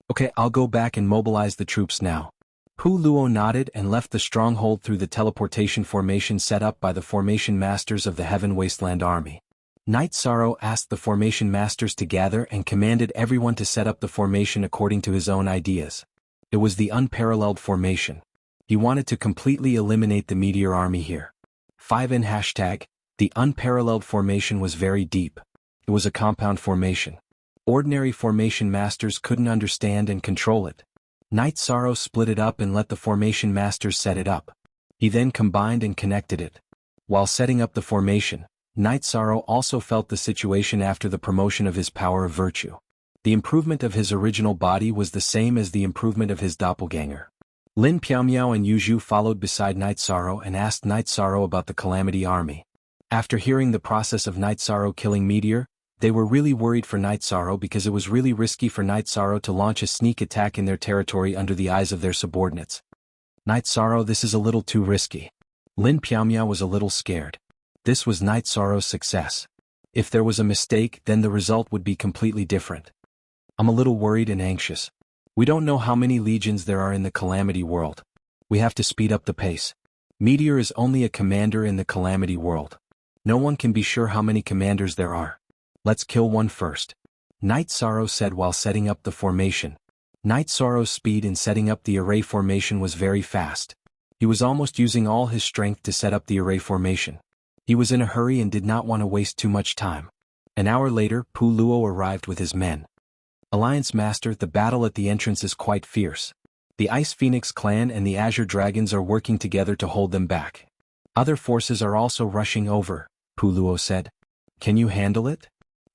[SPEAKER 1] Okay, I'll go back and mobilize the troops now. Pu Luo nodded and left the stronghold through the teleportation formation set up by the Formation Masters of the Heaven Wasteland Army. Night Sorrow asked the Formation Masters to gather and commanded everyone to set up the formation according to his own ideas. It was the unparalleled formation. He wanted to completely eliminate the Meteor Army here. 5N hashtag, the unparalleled formation was very deep. It was a compound formation. Ordinary formation masters couldn't understand and control it. Night Sorrow split it up and let the formation masters set it up. He then combined and connected it. While setting up the formation, Night Sorrow also felt the situation after the promotion of his power of virtue. The improvement of his original body was the same as the improvement of his doppelganger. Lin Piaomiao and Yu Zhu followed beside Night Sorrow and asked Night Sorrow about the Calamity Army. After hearing the process of Night Sorrow killing Meteor, they were really worried for Night Sorrow because it was really risky for Night Sorrow to launch a sneak attack in their territory under the eyes of their subordinates. Night Sorrow, this is a little too risky. Lin Piaomiao was a little scared. This was Night Sorrow's success. If there was a mistake, then the result would be completely different. I'm a little worried and anxious. We don't know how many legions there are in the Calamity world. We have to speed up the pace. Meteor is only a commander in the Calamity world. No one can be sure how many commanders there are. Let's kill one first. Night Sorrow said while setting up the formation. Night Sorrow's speed in setting up the array formation was very fast. He was almost using all his strength to set up the array formation. He was in a hurry and did not want to waste too much time. An hour later, Pu Luo arrived with his men. Alliance Master, the battle at the entrance is quite fierce. The Ice Phoenix clan and the Azure Dragons are working together to hold them back. Other forces are also rushing over, Pu Luo said. Can you handle it?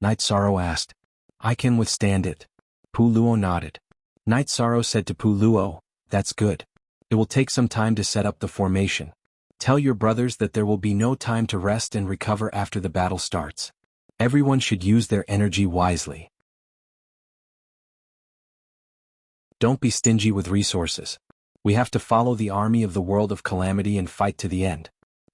[SPEAKER 1] Night Sorrow asked. I can withstand it. Pu Luo nodded. Night Sorrow said to Pu Luo, that's good. It will take some time to set up the formation. Tell your brothers that there will be no time to rest and recover after the battle starts. Everyone should use their energy wisely. Don't be stingy with resources. We have to follow the army of the world of calamity and fight to the end.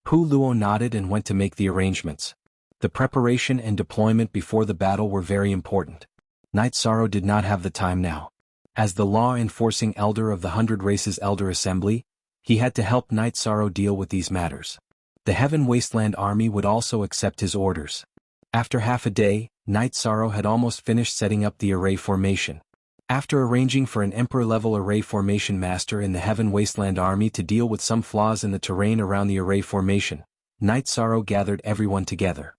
[SPEAKER 1] Pu Luo nodded and went to make the arrangements. The preparation and deployment before the battle were very important. Knight Sorrow did not have the time now. As the law-enforcing elder of the 100 Races Elder Assembly, he had to help Knight Sorrow deal with these matters. The Heaven Wasteland Army would also accept his orders. After half a day, Knight Sorrow had almost finished setting up the array formation. After arranging for an Emperor-level array formation master in the Heaven Wasteland Army to deal with some flaws in the terrain around the array formation, Knight Sorrow gathered everyone together.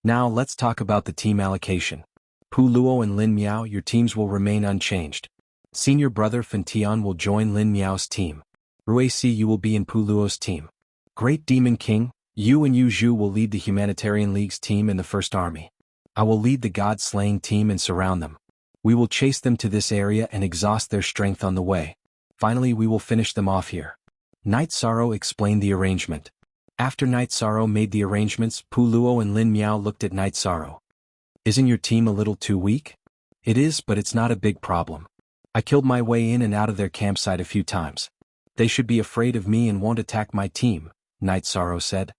[SPEAKER 1] Now let's talk about the team allocation. Pu Luo and Lin Miao, your teams will remain unchanged. Senior brother Fan Tian will join Lin Miao's team. Rui Si, you will be in Pu Luo's team. Great Demon King, you and Yu Zhu will lead the Humanitarian League's team in the First Army. I will lead the God-slaying team and surround them. We will chase them to this area and exhaust their strength on the way. Finally, we will finish them off here. Knight Sorrow explained the arrangement. After Knight Sorrow made the arrangements, Pu Luo and Lin Miao looked at Knight Sorrow. Isn't your team a little too weak? It is, but it's not a big problem. I killed my way in and out of their campsite a few times. They should be afraid of me and won't attack my team, Knight Sorrow said.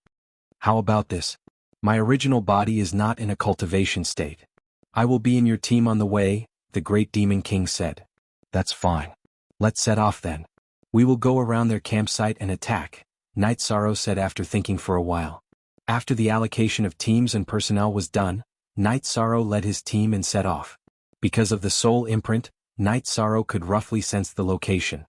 [SPEAKER 1] How about this? My original body is not in a cultivation state. I will be in your team on the way, the Great Demon King said. That's fine. Let's set off then. We will go around their campsite and attack, Knight Sorrow said after thinking for a while. After the allocation of teams and personnel was done, Knight Sorrow led his team and set off. Because of the soul imprint, Knight Sorrow could roughly sense the location.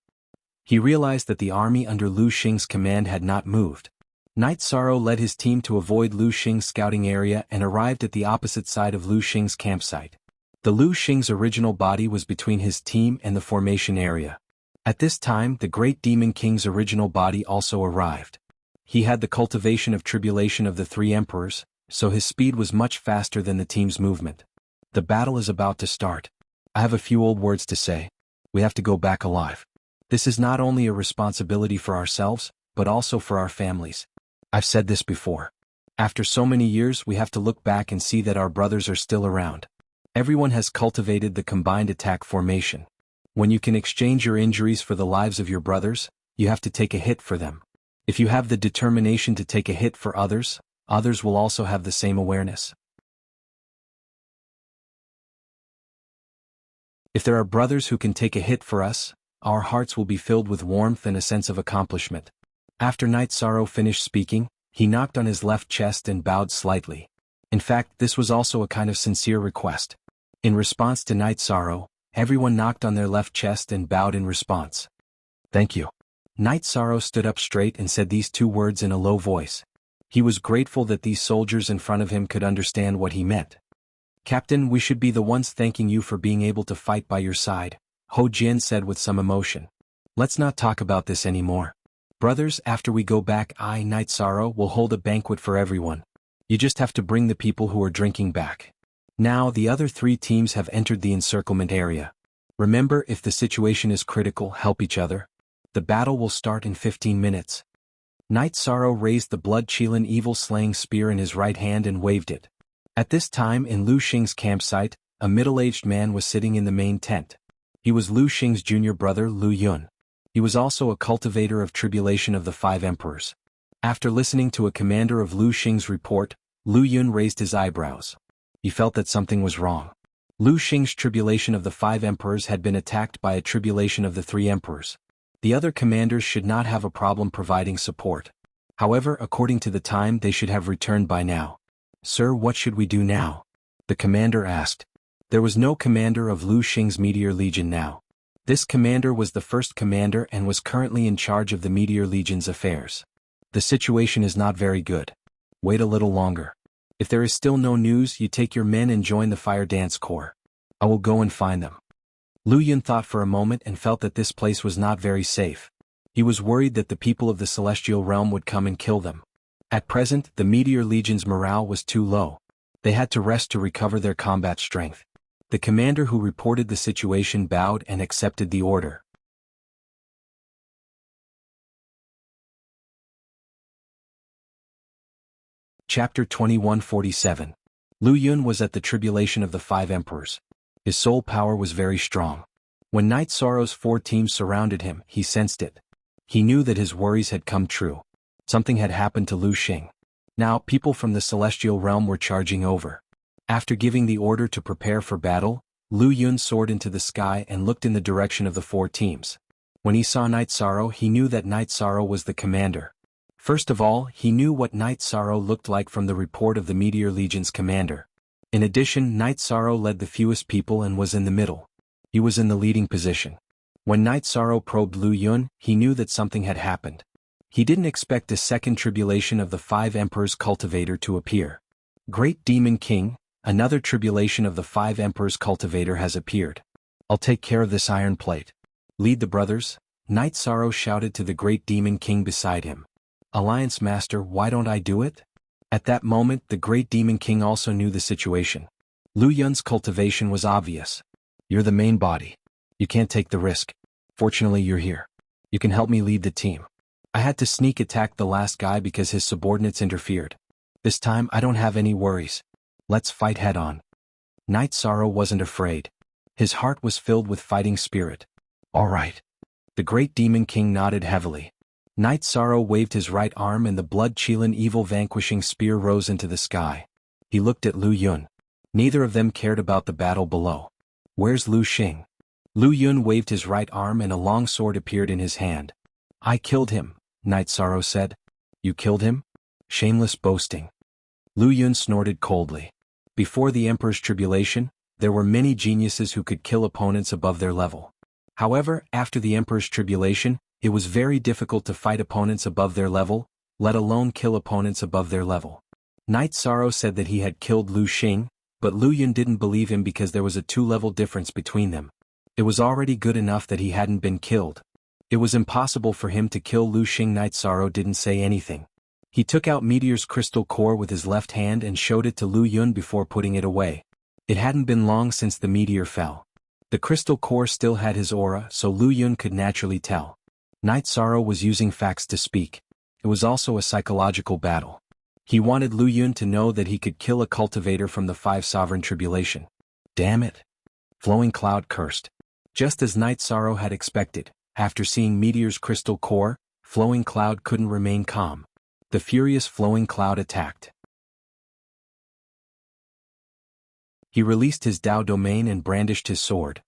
[SPEAKER 1] He realized that the army under Lu Xing's command had not moved. Knight Sorrow led his team to avoid Lu Xing's scouting area and arrived at the opposite side of Lu Xing's campsite. The Lu Xing's original body was between his team and the formation area. At this time, the Great Demon King's original body also arrived. He had the cultivation of tribulation of the 3 emperors, so his speed was much faster than the team's movement. The battle is about to start. I have a few old words to say. We have to go back alive. This is not only a responsibility for ourselves, but also for our families. I've said this before. After so many years, we have to look back and see that our brothers are still around. Everyone has cultivated the combined attack formation. When you can exchange your injuries for the lives of your brothers, you have to take a hit for them. If you have the determination to take a hit for others, others will also have the same awareness. If there are brothers who can take a hit for us, our hearts will be filled with warmth and a sense of accomplishment. After Knight Sorrow finished speaking, he knocked on his left chest and bowed slightly. In fact, this was also a kind of sincere request. In response to Knight Sorrow, everyone knocked on their left chest and bowed in response. Thank you. Knight Sorrow stood up straight and said these 2 words in a low voice. He was grateful that these soldiers in front of him could understand what he meant. Captain, we should be the ones thanking you for being able to fight by your side, Ho Jian said with some emotion. Let's not talk about this anymore. Brothers, after we go back, I, Knight Sorrow, will hold a banquet for everyone. You just have to bring the people who are drinking back. Now the other 3 teams have entered the encirclement area. Remember, if the situation is critical, help each other. The battle will start in 15 minutes. Knight Sorrow raised the blood-Qilin evil-slaying spear in his right hand and waved it. At this time in Lu Xing's campsite, a middle-aged man was sitting in the main tent. He was Lu Xing's junior brother Lu Yun. He was also a cultivator of tribulation of the 5 emperors. After listening to a commander of Lu Xing's report, Lu Yun raised his eyebrows. He felt that something was wrong. Lu Xing's tribulation of the 5 emperors had been attacked by a tribulation of the 3 emperors. The other commanders should not have a problem providing support. However, according to the time, they should have returned by now. Sir, what should we do now? The commander asked. There was no commander of Lu Xing's Meteor Legion now. This commander was the first commander and was currently in charge of the Meteor Legion's affairs. The situation is not very good. Wait a little longer. If there is still no news, you take your men and join the Fire Dance Corps. I will go and find them. Lu Yun thought for a moment and felt that this place was not very safe. He was worried that the people of the Celestial Realm would come and kill them. At present, the Meteor Legion's morale was too low. They had to rest to recover their combat strength. The commander who reported the situation bowed and accepted the order. Chapter 2147. Lu Yun was at the tribulation of the five emperors. His soul power was very strong. When Night Sorrow's 4 teams surrounded him, he sensed it. He knew that his worries had come true. Something had happened to Lu Xing. Now, people from the celestial realm were charging over. After giving the order to prepare for battle, Lu Yun soared into the sky and looked in the direction of the 4 teams. When he saw Night Sorrow, he knew that Night Sorrow was the commander. First of all, he knew what Night Sorrow looked like from the report of the Meteor Legion's commander. In addition, Night Sorrow led the fewest people and was in the middle. He was in the leading position. When Night Sorrow probed Lu Yun, he knew that something had happened. He didn't expect a second tribulation of the 5 emperors cultivator to appear. Great Demon King, another tribulation of the 5 emperors cultivator has appeared. I'll take care of this iron plate. Lead the brothers, Night Sorrow shouted to the Great Demon King beside him. Alliance Master, why don't I do it? At that moment, the Great Demon King also knew the situation. Lu Yun's cultivation was obvious. You're the main body. You can't take the risk. Fortunately, you're here. You can help me lead the team. I had to sneak attack the last guy because his subordinates interfered. This time, I don't have any worries. Let's fight head on. Night Sorrow wasn't afraid. His heart was filled with fighting spirit. All right. The Great Demon King nodded heavily. Night Sorrow waved his right arm and the blood-chilling evil vanquishing spear rose into the sky. He looked at Lu Yun. Neither of them cared about the battle below. Where's Lu Xing? Lu Yun waved his right arm and a long sword appeared in his hand. I killed him, Night Sorrow said. You killed him? Shameless boasting. Lu Yun snorted coldly. Before the Emperor's tribulation, there were many geniuses who could kill opponents above their level. However, after the Emperor's tribulation, it was very difficult to fight opponents above their level, let alone kill opponents above their level. Night Sorrow said that he had killed Lu Xing, but Lu Yun didn't believe him because there was a 2-level difference between them. It was already good enough that he hadn't been killed. It was impossible for him to kill Lu Xing. Night Sorrow didn't say anything. He took out Meteor's crystal core with his left hand and showed it to Lu Yun before putting it away. It hadn't been long since the meteor fell. The crystal core still had his aura, so Lu Yun could naturally tell. Night Sorrow was using facts to speak. It was also a psychological battle. He wanted Lu Yun to know that he could kill a cultivator from the 5 sovereign tribulation. Damn it. Flowing Cloud cursed. Just as Night Sorrow had expected, after seeing Meteor's crystal core, Flowing Cloud couldn't remain calm. The furious Flowing Cloud attacked. He released his Dao domain and brandished his sword.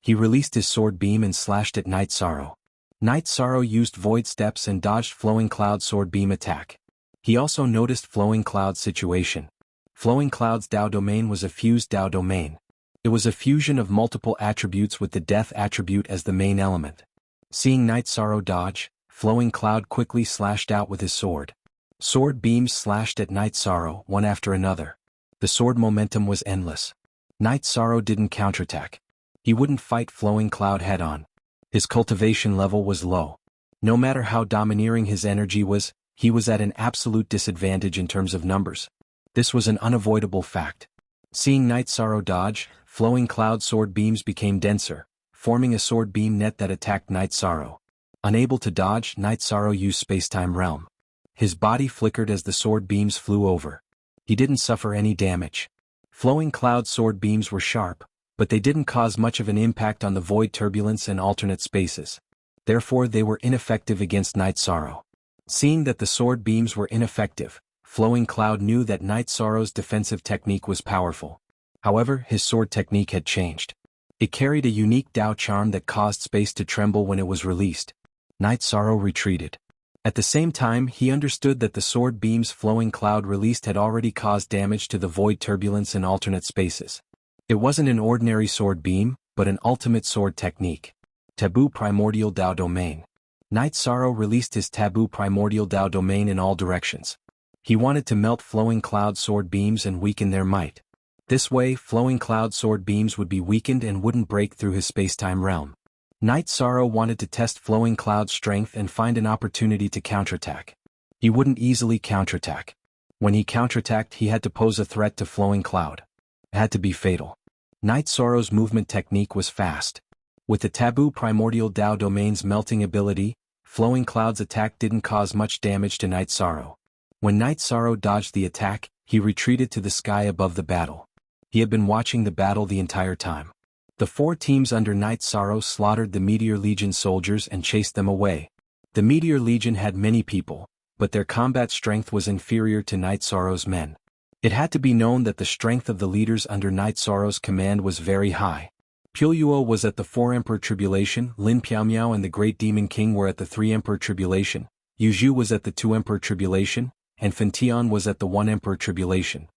[SPEAKER 1] He released his sword beam and slashed at Night Sorrow. Night Sorrow used Void Steps and dodged Flowing Cloud's sword beam attack. He also noticed Flowing Cloud's situation. Flowing Cloud's Dao domain was a fused Dao domain. It was a fusion of multiple attributes with the Death attribute as the main element. Seeing Night Sorrow dodge, Flowing Cloud quickly slashed out with his sword. Sword beams slashed at Night Sorrow, one after another. The sword momentum was endless. Night Sorrow didn't counterattack. He wouldn't fight Flowing Cloud head-on. His cultivation level was low. No matter how domineering his energy was, he was at an absolute disadvantage in terms of numbers. This was an unavoidable fact. Seeing Night Sorrow dodge, Flowing Cloud sword beams became denser, forming a sword beam net that attacked Night Sorrow. Unable to dodge, Night Sorrow used Space-Time Realm. His body flickered as the sword beams flew over. He didn't suffer any damage. Flowing Cloud sword beams were sharp, but they didn't cause much of an impact on the void turbulence and alternate spaces. Therefore they were ineffective against Night Sorrow. Seeing that the sword beams were ineffective, Flowing Cloud knew that Night Sorrow's defensive technique was powerful. However, his sword technique had changed. It carried a unique Dao charm that caused space to tremble when it was released. Night Sorrow retreated. At the same time, he understood that the sword beams Flowing Cloud released had already caused damage to the void turbulence and alternate spaces. It wasn't an ordinary sword beam, but an ultimate sword technique. Taboo Primordial Dao Domain. Night Sorrow released his Taboo Primordial Dao Domain in all directions. He wanted to melt Flowing Cloud sword beams and weaken their might. This way, Flowing Cloud sword beams would be weakened and wouldn't break through his space-time realm. Night Sorrow wanted to test Flowing Cloud's strength and find an opportunity to counterattack. He wouldn't easily counterattack. When he counterattacked, he had to pose a threat to Flowing Cloud. It had to be fatal. Night Sorrow's movement technique was fast. With the Taboo Primordial Dao Domain's melting ability, Flowing Cloud's attack didn't cause much damage to Night Sorrow. When Night Sorrow dodged the attack, he retreated to the sky above the battle. He had been watching the battle the entire time. The 4 teams under Night Sorrow slaughtered the Meteor Legion soldiers and chased them away. The Meteor Legion had many people, but their combat strength was inferior to Night Sorrow's men. It had to be known that the strength of the leaders under Night Sorrow's command was very high. Puyo was at the 4 Emperor Tribulation, Lin Piaomiao and the Great Demon King were at the 3 Emperor Tribulation, Yuzhu was at the 2 Emperor Tribulation, and Fentian was at the 1 Emperor Tribulation.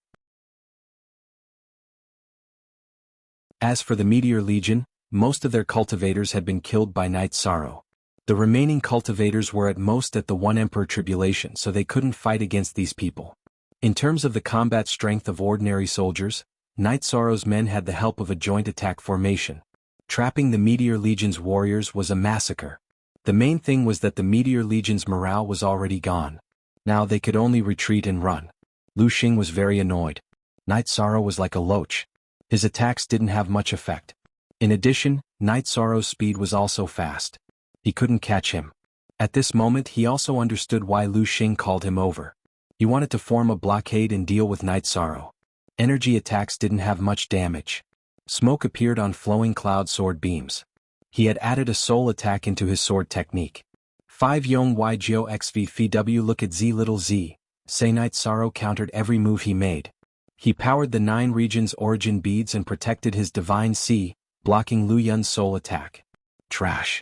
[SPEAKER 1] As for the Meteor Legion, most of their cultivators had been killed by Night Sorrow. The remaining cultivators were at most at the 1 Emperor Tribulation, so they couldn't fight against these people. In terms of the combat strength of ordinary soldiers, Night Sorrow's men had the help of a joint attack formation. Trapping the Meteor Legion's warriors was a massacre. The main thing was that the Meteor Legion's morale was already gone. Now they could only retreat and run. Lu Xing was very annoyed. Night Sorrow was like a loach. His attacks didn't have much effect. In addition, Night Sorrow's speed was also fast. He couldn't catch him. At this moment he also understood why Lu Xing called him over. He wanted to form a blockade and deal with Night Sorrow. Energy attacks didn't have much damage. Smoke appeared on flowing cloud sword beams. He had added a soul attack into his sword technique. 5 Yong Y Geo XV look at Z little z. Say Night Sorrow countered every move he made. He powered the 9 regions origin beads and protected his divine C, blocking Lu Yun's soul attack. Trash.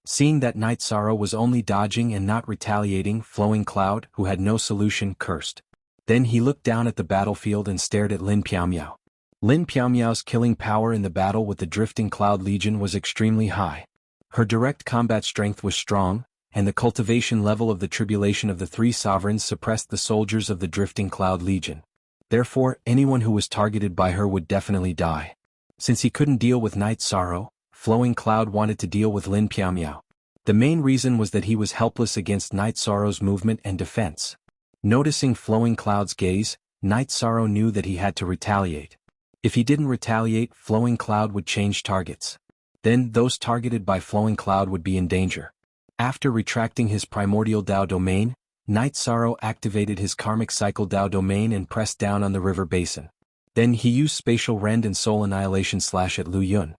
[SPEAKER 1] Seeing that Night Sorrow was only dodging and not retaliating, Flowing Cloud, who had no solution, cursed. Then he looked down at the battlefield and stared at Lin Piaomiao. Lin Piaomiao's killing power in the battle with the Drifting Cloud Legion was extremely high. Her direct combat strength was strong, and the cultivation level of the tribulation of the 3 sovereigns suppressed the soldiers of the Drifting Cloud Legion. Therefore, anyone who was targeted by her would definitely die. Since he couldn't deal with Night Sorrow, Flowing Cloud wanted to deal with Lin Piaomiao. The main reason was that he was helpless against Night Sorrow's movement and defense. Noticing Flowing Cloud's gaze, Night Sorrow knew that he had to retaliate. If he didn't retaliate, Flowing Cloud would change targets. Then those targeted by Flowing Cloud would be in danger. After retracting his primordial Dao domain, Night Sorrow activated his karmic cycle Dao domain and pressed down on the river basin. Then he used spatial rend and soul annihilation slash at Lu Yun.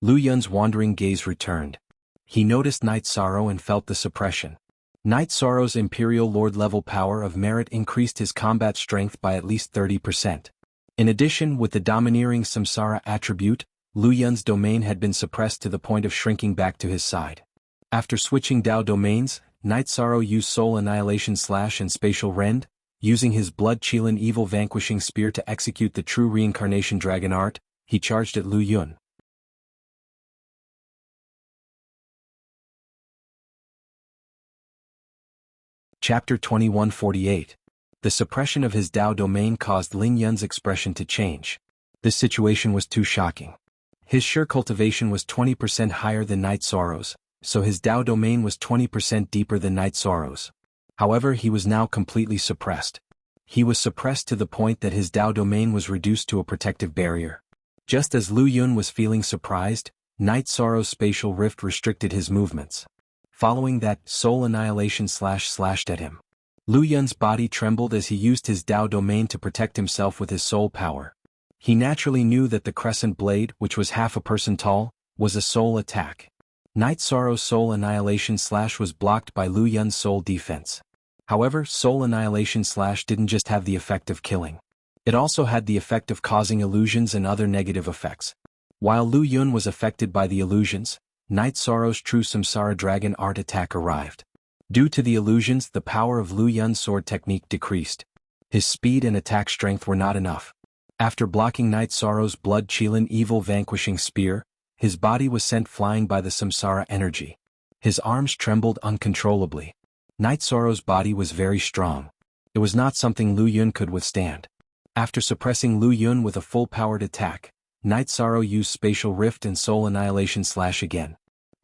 [SPEAKER 1] Lu Yun's wandering gaze returned. He noticed Night Sorrow and felt the suppression. Night Sorrow's Imperial Lord level power of merit increased his combat strength by at least 30%. In addition, with the domineering Samsara attribute, Lu Yun's domain had been suppressed to the point of shrinking back to his side. After switching Dao domains, Night Sorrow used Soul Annihilation slash and Spatial Rend, using his Blood Qilin Evil Vanquishing Spear to execute the true Reincarnation Dragon Art. He charged at Lu Yun. Chapter 2148. The suppression of his Dao domain caused Ling Yun's expression to change. This situation was too shocking. His sure cultivation was 20% higher than Night Sorrow's, so his Dao domain was 20% deeper than Night Sorrow's. However, he was now completely suppressed. He was suppressed to the point that his Dao domain was reduced to a protective barrier. Just as Lu Yun was feeling surprised, Night Sorrow's spatial rift restricted his movements. Following that, Soul Annihilation slashed at him. Lu Yun's body trembled as he used his Dao domain to protect himself with his soul power. He naturally knew that the Crescent Blade, which was half a person tall, was a soul attack. Night Sorrow's Soul Annihilation slash was blocked by Lu Yun's soul defense. However, Soul Annihilation slash didn't just have the effect of killing. It also had the effect of causing illusions and other negative effects. While Lu Yun was affected by the illusions, Night Sorrow's true Samsara Dragon Art attack arrived. Due to the illusions, the power of Lu Yun's sword technique decreased. His speed and attack strength were not enough. After blocking Night Sorrow's Blood Qilin Evil Vanquishing Spear, his body was sent flying by the Samsara energy. His arms trembled uncontrollably. Night Sorrow's body was very strong. It was not something Lu Yun could withstand. After suppressing Lu Yun with a full-powered attack, Night Sorrow used Spatial Rift and Soul Annihilation slash again.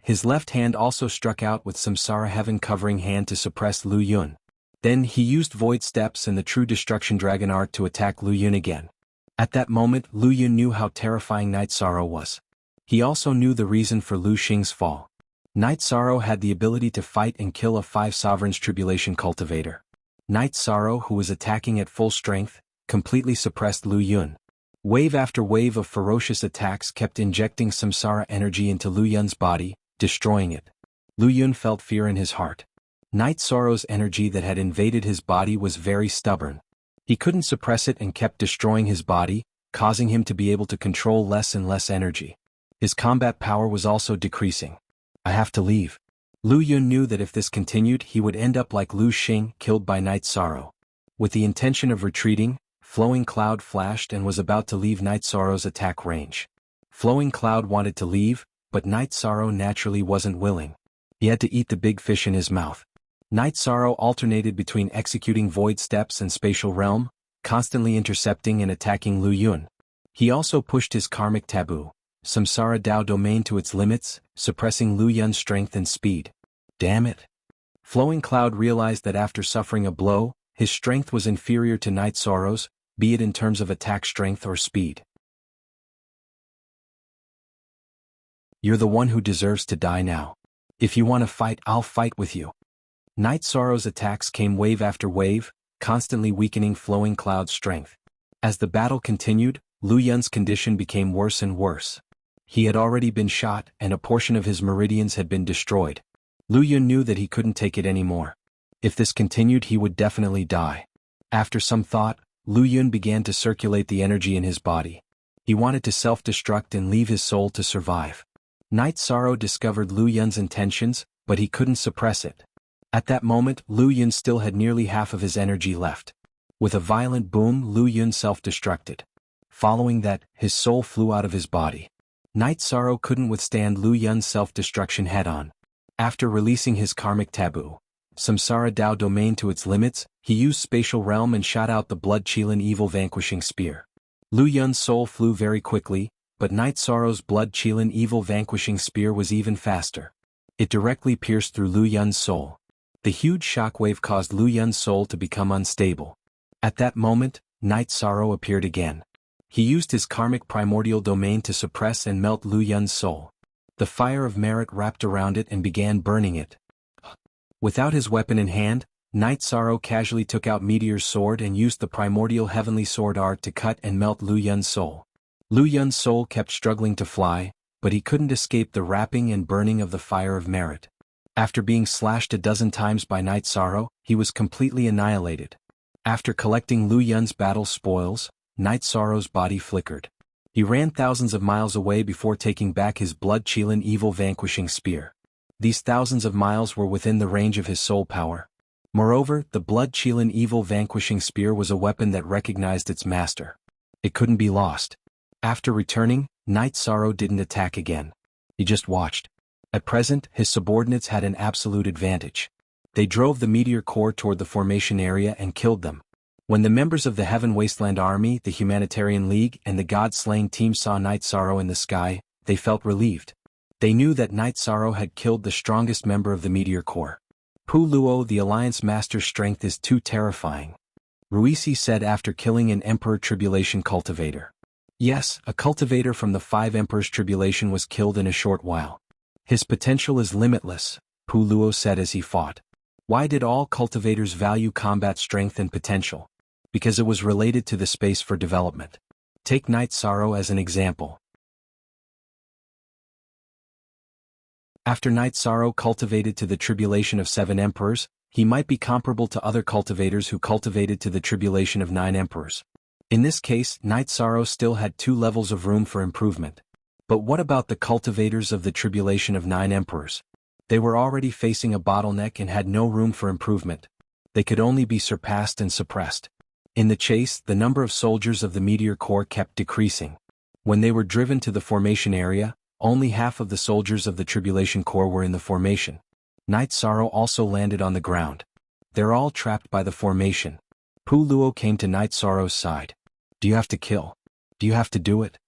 [SPEAKER 1] His left hand also struck out with Samsara Heaven Covering Hand to suppress Lu Yun. Then he used Void Steps and the True Destruction Dragon Art to attack Lu Yun again. At that moment, Lu Yun knew how terrifying Night Sorrow was. He also knew the reason for Lu Xing's fall. Night Sorrow had the ability to fight and kill a 5 Sovereigns Tribulation cultivator. Night Sorrow, who was attacking at full strength, completely suppressed Lu Yun. Wave after wave of ferocious attacks kept injecting samsara energy into Lu Yun's body, destroying it. Lu Yun felt fear in his heart. Night Sorrow's energy that had invaded his body was very stubborn. He couldn't suppress it and kept destroying his body, causing him to be able to control less and less energy. His combat power was also decreasing. I have to leave. Lu Yun knew that if this continued he would end up like Lu Xing, killed by Night Sorrow. With the intention of retreating, Flowing Cloud flashed and was about to leave Night Sorrow's attack range. Flowing Cloud wanted to leave, but Night Sorrow naturally wasn't willing. He had to eat the big fish in his mouth. Night Sorrow alternated between executing void steps and spatial realm, constantly intercepting and attacking Lu Yun. He also pushed his karmic taboo, Samsara Dao domain, to its limits, suppressing Lu Yun's strength and speed. Damn it. Flowing Cloud realized that after suffering a blow, his strength was inferior to Night Sorrow's, be it in terms of attack strength or speed. You're the one who deserves to die now. If you want to fight, I'll fight with you. Night Sorrow's attacks came wave after wave, constantly weakening Flowing Cloud's strength. As the battle continued, Lu Yun's condition became worse and worse. He had already been shot and a portion of his meridians had been destroyed. Lu Yun knew that he couldn't take it anymore. If this continued he would definitely die. After some thought, Lu Yun began to circulate the energy in his body. He wanted to self-destruct and leave his soul to survive. Night Sorrow discovered Lu Yun's intentions, but he couldn't suppress it. At that moment, Lu Yun still had nearly half of his energy left. With a violent boom, Lu Yun self-destructed. Following that, his soul flew out of his body. Night Sorrow couldn't withstand Lu Yun's self-destruction head-on. After releasing his karmic taboo, Samsara Dao domain, to its limits, he used spatial realm and shot out the blood Qilin evil vanquishing spear. Lu Yun's soul flew very quickly, but Night Sorrow's blood Qilin evil vanquishing spear was even faster. It directly pierced through Lu Yun's soul. The huge shockwave caused Lu Yun's soul to become unstable. At that moment, Night Sorrow appeared again. He used his karmic primordial domain to suppress and melt Lu Yun's soul. The fire of merit wrapped around it and began burning it. Without his weapon in hand, Night Sorrow casually took out Meteor's sword and used the primordial heavenly sword art to cut and melt Lu Yun's soul. Lu Yun's soul kept struggling to fly, but he couldn't escape the wrapping and burning of the fire of merit. After being slashed a dozen times by Night Sorrow, he was completely annihilated. After collecting Lu Yun's battle spoils, Night Sorrow's body flickered. He ran thousands of miles away before taking back his blood Qilin evil vanquishing spear. These thousands of miles were within the range of his soul power. Moreover, the blood Qilin evil vanquishing spear was a weapon that recognized its master. It couldn't be lost. After returning, Night Sorrow didn't attack again. He just watched. At present, his subordinates had an absolute advantage. They drove the meteor core toward the formation area and killed them. When the members of the Heaven Wasteland Army, the Humanitarian League, and the God-Slaying team saw Night Sorrow in the sky, they felt relieved. They knew that Night Sorrow had killed the strongest member of the meteor core. Pu Luo, the Alliance Master's strength is too terrifying, Ruisi said after killing an Emperor Tribulation cultivator. Yes, a cultivator from the 5 Emperors Tribulation was killed in a short while. His potential is limitless, Pu Luo said as he fought. Why did all cultivators value combat strength and potential? Because it was related to the space for development. Take Night Sorrow as an example. After Night Sorrow cultivated to the tribulation of 7 emperors, he might be comparable to other cultivators who cultivated to the tribulation of 9 emperors. In this case, Night Sorrow still had 2 levels of room for improvement. But what about the cultivators of the tribulation of 9 emperors? They were already facing a bottleneck and had no room for improvement. They could only be surpassed and suppressed. In the chase, the number of soldiers of the Meteor Corps kept decreasing. When they were driven to the formation area, only half of the soldiers of the Tribulation Corps were in the formation. Night Sorrow also landed on the ground. They're all trapped by the formation. Pu Luo came to Night Sorrow's side. Do you have to kill? Do you have to do it?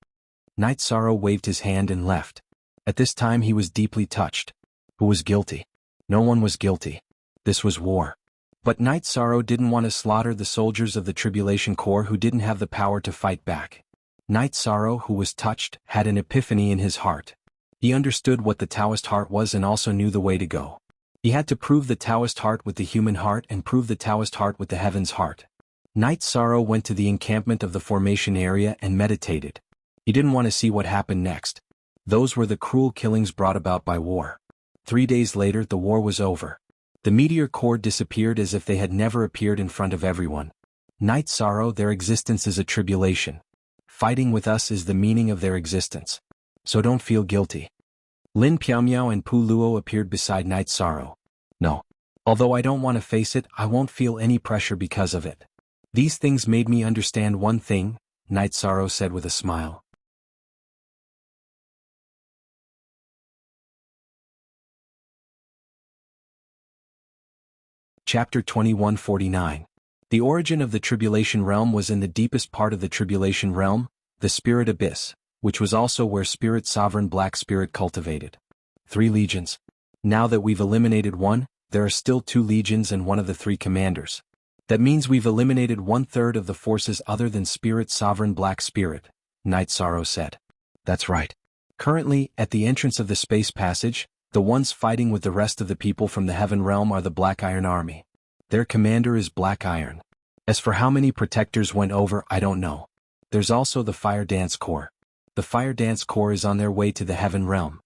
[SPEAKER 1] Night Sorrow waved his hand and left. At this time he was deeply touched. Who was guilty? No one was guilty. This was war. But Night Sorrow didn't want to slaughter the soldiers of the Tribulation Corps who didn't have the power to fight back. Night Sorrow, who was touched, had an epiphany in his heart. He understood what the Taoist heart was and also knew the way to go. He had to prove the Taoist heart with the human heart and prove the Taoist heart with the heaven's heart. Knight Sorrow went to the encampment of the formation area and meditated. He didn't want to see what happened next. Those were the cruel killings brought about by war. 3 days later the war was over. The meteor core disappeared as if they had never appeared in front of everyone. Knight Sorrow, their existence is a tribulation. Fighting with us is the meaning of their existence. So don't feel guilty. Lin Piaomiao and Pu Luo appeared beside Knight Sorrow. No. Although I don't want to face it, I won't feel any pressure because of it. These things made me understand one thing, Knight Sorrow said with a smile. Chapter 2149. The origin of the Tribulation Realm was in the deepest part of the Tribulation Realm, the Spirit Abyss, which was also where Spirit Sovereign Black Spirit cultivated. 3 legions. Now that we've eliminated one, there are still 2 legions and one of the 3 commanders. That means we've eliminated 1/3 of the forces other than Spirit Sovereign Black Spirit, Knight Sorrow said. That's right. Currently, at the entrance of the space passage, the ones fighting with the rest of the people from the Heaven Realm are the Black Iron Army. Their commander is Black Iron. As for how many protectors went over, I don't know. There's also the Fire Dance Corps. The Fire Dance Corps is on their way to the Heaven Realm.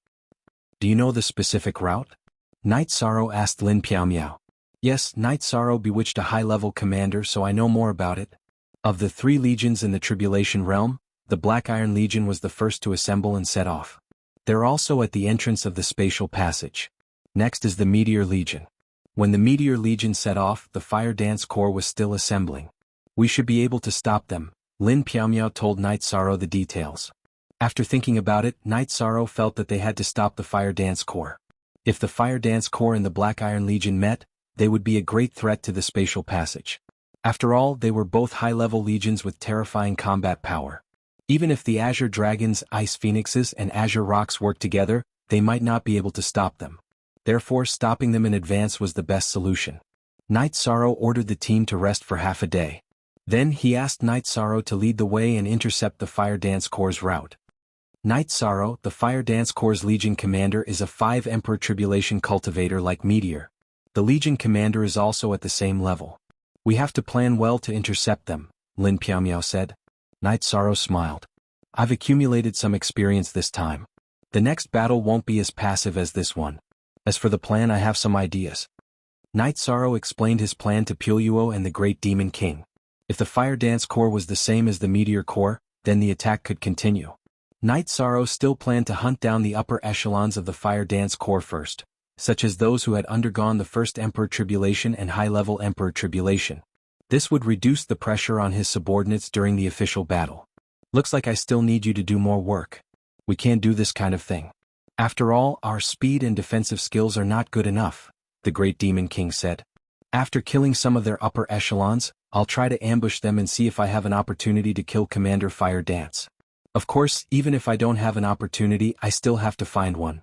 [SPEAKER 1] Do you know the specific route? Knight Sorrow asked Lin Piaomiao. Yes, Knight Sorrow bewitched a high-level commander, so I know more about it. Of the 3 legions in the Tribulation Realm, the Black Iron Legion was the first to assemble and set off. They're also at the entrance of the spatial passage. Next is the Meteor Legion. When the Meteor Legion set off, the Fire Dance Corps was still assembling. We should be able to stop them, Lin Piaomiao told Knight Sorrow the details. After thinking about it, Knight Sorrow felt that they had to stop the Fire Dance Corps. If the Fire Dance Corps and the Black Iron Legion met, they would be a great threat to the spatial passage. After all, they were both high-level legions with terrifying combat power. Even if the Azure Dragons, Ice Phoenixes, and Azure Rocks worked together, they might not be able to stop them. Therefore, stopping them in advance was the best solution. Knight Sorrow ordered the team to rest for half a day. Then he asked Knight Sorrow to lead the way and intercept the Fire Dance Corps' route. Knight Sorrow, the Fire Dance Corps' Legion Commander, is a 5 Emperor Tribulation cultivator like Meteor. The Legion Commander is also at the same level. We have to plan well to intercept them, Lin Piaomiao said. Knight Sorrow smiled. I've accumulated some experience this time. The next battle won't be as passive as this one. As for the plan, I have some ideas. Knight Sorrow explained his plan to Puluo and the Great Demon King. If the Fire Dance Corps was the same as the Meteor Corps, then the attack could continue. Knight Sorrow still planned to hunt down the upper echelons of the Fire Dance Corps first, such as those who had undergone the first Emperor Tribulation and high-level Emperor Tribulation. This would reduce the pressure on his subordinates during the official battle. Looks like I still need you to do more work. We can't do this kind of thing. After all, our speed and defensive skills are not good enough, the Great Demon King said. After killing some of their upper echelons, I'll try to ambush them and see if I have an opportunity to kill Commander Fire Dance. Of course, even if I don't have an opportunity, I still have to find one.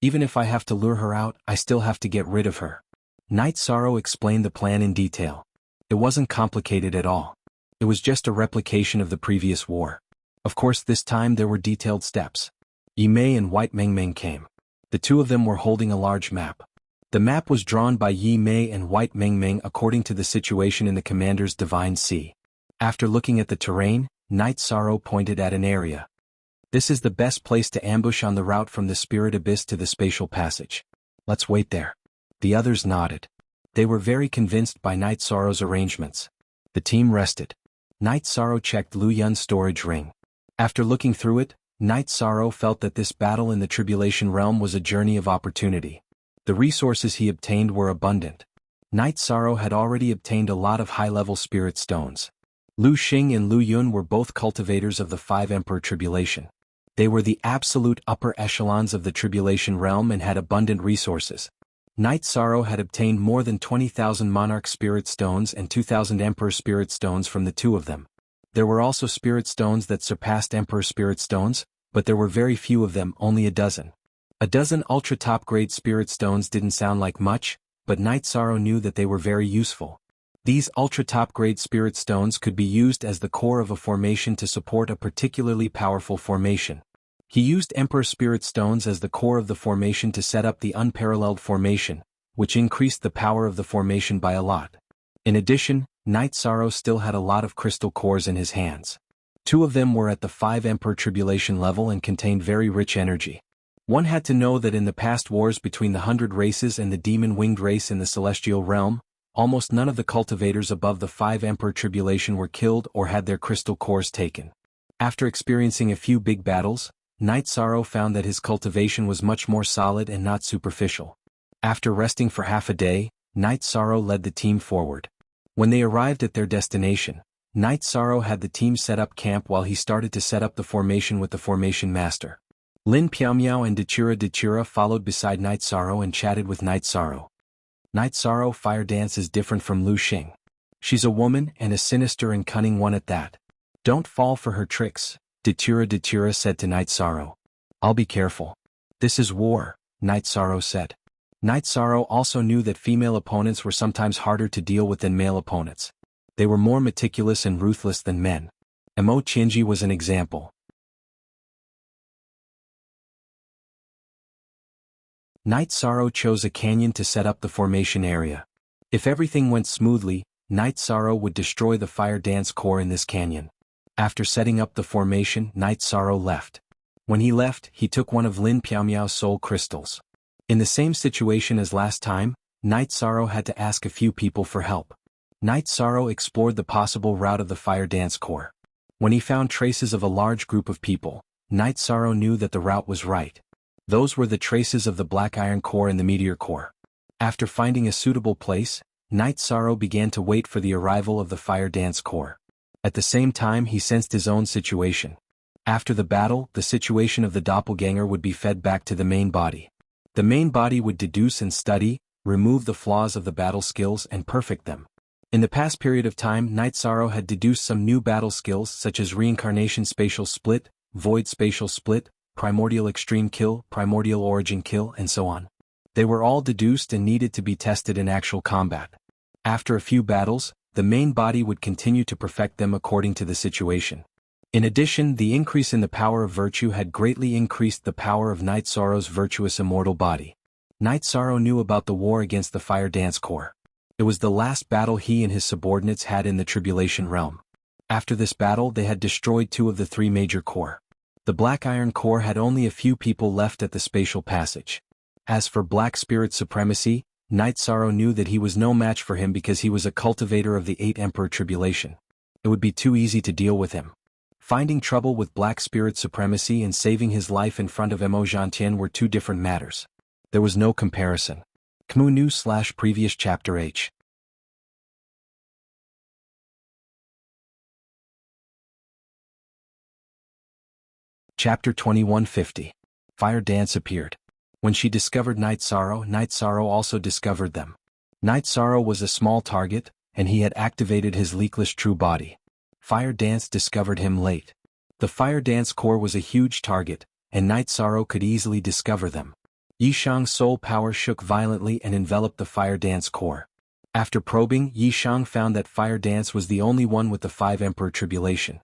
[SPEAKER 1] Even if I have to lure her out, I still have to get rid of her. Knight Sorrow explained the plan in detail. It wasn't complicated at all. It was just a replication of the previous war. Of course, this time there were detailed steps. Yi Mei and White Meng Meng came. The 2 of them were holding a large map. The map was drawn by Yi Mei and White Meng Meng according to the situation in the commander's Divine Sea. After looking at the terrain, Knight Sorrow pointed at an area. This is the best place to ambush on the route from the Spirit Abyss to the spatial passage. Let's wait there. The others nodded. They were very convinced by Knight Sorrow's arrangements. The team rested. Knight Sorrow checked Lu Yun's storage ring. After looking through it, Knight Sorrow felt that this battle in the Tribulation Realm was a journey of opportunity. The resources he obtained were abundant. Knight Sorrow had already obtained a lot of high-level spirit stones. Lu Xing and Lu Yun were both cultivators of the 5 Emperor Tribulation. They were the absolute upper echelons of the Tribulation Realm and had abundant resources. Knight Sorrow had obtained more than 20,000 Monarch Spirit Stones and 2,000 Emperor Spirit Stones from the 2 of them. There were also Spirit Stones that surpassed Emperor Spirit Stones, but there were very few of them, only a dozen. A dozen ultra top-grade Spirit Stones didn't sound like much, but Knight Sorrow knew that they were very useful. These ultra top-grade Spirit Stones could be used as the core of a formation to support a particularly powerful formation. He used Emperor Spirit Stones as the core of the formation to set up the unparalleled formation, which increased the power of the formation by a lot. In addition, Night Sorrow still had a lot of crystal cores in his hands. 2 of them were at the 5 Emperor Tribulation level and contained very rich energy. One had to know that in the past wars between the 100 races and the demon-winged race in the celestial realm, almost none of the cultivators above the 5 Emperor Tribulation were killed or had their crystal cores taken. After experiencing a few big battles, Night Sorrow found that his cultivation was much more solid and not superficial. After resting for half a day, Night Sorrow led the team forward. When they arrived at their destination, Night Sorrow had the team set up camp while he started to set up the formation with the formation master. Lin Piaomiao and Dechira followed beside Night Sorrow and chatted with Night Sorrow. Night Sorrow, fire dance is different from Lu Xing. She's a woman and a sinister and cunning one at that. Don't fall for her tricks, Dechira said to Night Sorrow. I'll be careful. This is war, Night Sorrow said. Night Sorrow also knew that female opponents were sometimes harder to deal with than male opponents. They were more meticulous and ruthless than men. Mo Qianji was an example. Night Sorrow chose a canyon to set up the formation area. If everything went smoothly, Night Sorrow would destroy the fire dance core in this canyon. After setting up the formation, Night Sorrow left. When he left, he took one of Lin Piaomiao's soul crystals. In the same situation as last time, Night Sorrow had to ask a few people for help. Night Sorrow explored the possible route of the fire dance core. When he found traces of a large group of people, Night Sorrow knew that the route was right. Those were the traces of the black iron core and the meteor core. After finding a suitable place, Night Sorrow began to wait for the arrival of the fire dance core. At the same time he sensed his own situation. After the battle, the situation of the doppelganger would be fed back to the main body. The main body would deduce and study, remove the flaws of the battle skills and perfect them. In the past period of time, Night Sorrow had deduced some new battle skills such as Reincarnation Spatial Split, Void Spatial Split, Primordial Extreme Kill, Primordial Origin Kill, and so on. They were all deduced and needed to be tested in actual combat. After a few battles, the main body would continue to perfect them according to the situation. In addition, the increase in the power of virtue had greatly increased the power of Night Sorrow's virtuous immortal body. Night Sorrow knew about the war against the Fire Dance Corps. It was the last battle he and his subordinates had in the Tribulation Realm. After this battle they had destroyed 2 of the 3 major corps. The Black Iron Corps had only a few people left at the spatial passage. As for Black Spirit Supremacy, Night Sorrow knew that he was no match for him because he was a cultivator of the 8 Emperor Tribulation. It would be too easy to deal with him. Finding trouble with Black Spirit Supremacy and saving his life in front of Mo Zhantian were 2 different matters. There was no comparison. Kmu New/Previous Chapter H. Chapter 2150. Fire Dance appeared. When she discovered Night Sorrow also discovered them. Night Sorrow was a small target, and he had activated his leakless true body. Fire Dance discovered him late. The Fire Dance Corps was a huge target, and Night Sorrow could easily discover them. Yishang's soul power shook violently and enveloped the Fire Dance Corps. After probing, Yishang found that Fire Dance was the only one with the 5 Emperor Tribulation.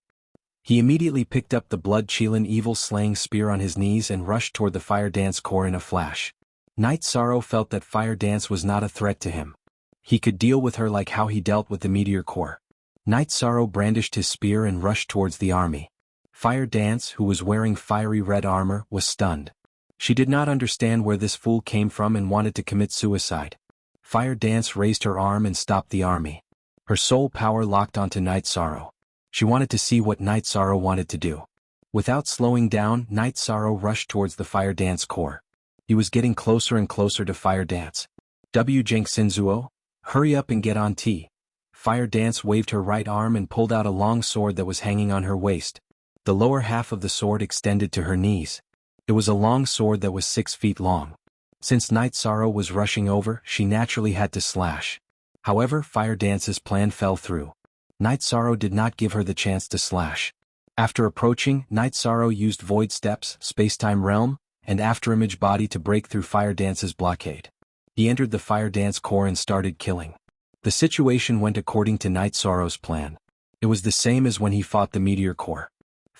[SPEAKER 1] He immediately picked up the Blood Qilin evil slaying spear on his knees and rushed toward the Fire Dance Corps in a flash. Night Sorrow felt that Fire Dance was not a threat to him. He could deal with her like how he dealt with the Meteor Corps. Night Sorrow brandished his spear and rushed towards the army. Fire Dance, who was wearing fiery red armor, was stunned. She did not understand where this fool came from and wanted to commit suicide. Fire Dance raised her arm and stopped the army. Her soul power locked onto Night Sorrow. She wanted to see what Night Sorrow wanted to do. Without slowing down, Night Sorrow rushed towards the Fire Dance Corps. He was getting closer and closer to Fire Dance. Zheng Xinzuo, hurry up and get on T. Fire Dance waved her right arm and pulled out a long sword that was hanging on her waist. The lower half of the sword extended to her knees. It was a long sword that was 6 feet long. Since Night Sorrow was rushing over, she naturally had to slash. However, Fire Dance's plan fell through. Night Sorrow did not give her the chance to slash. After approaching, Night Sorrow used Void Steps, Spacetime Realm, and Afterimage Body to break through Fire Dance's blockade. He entered the Fire Dance Corps and started killing. The situation went according to Night Sorrow's plan. It was the same as when he fought the Meteor Corps.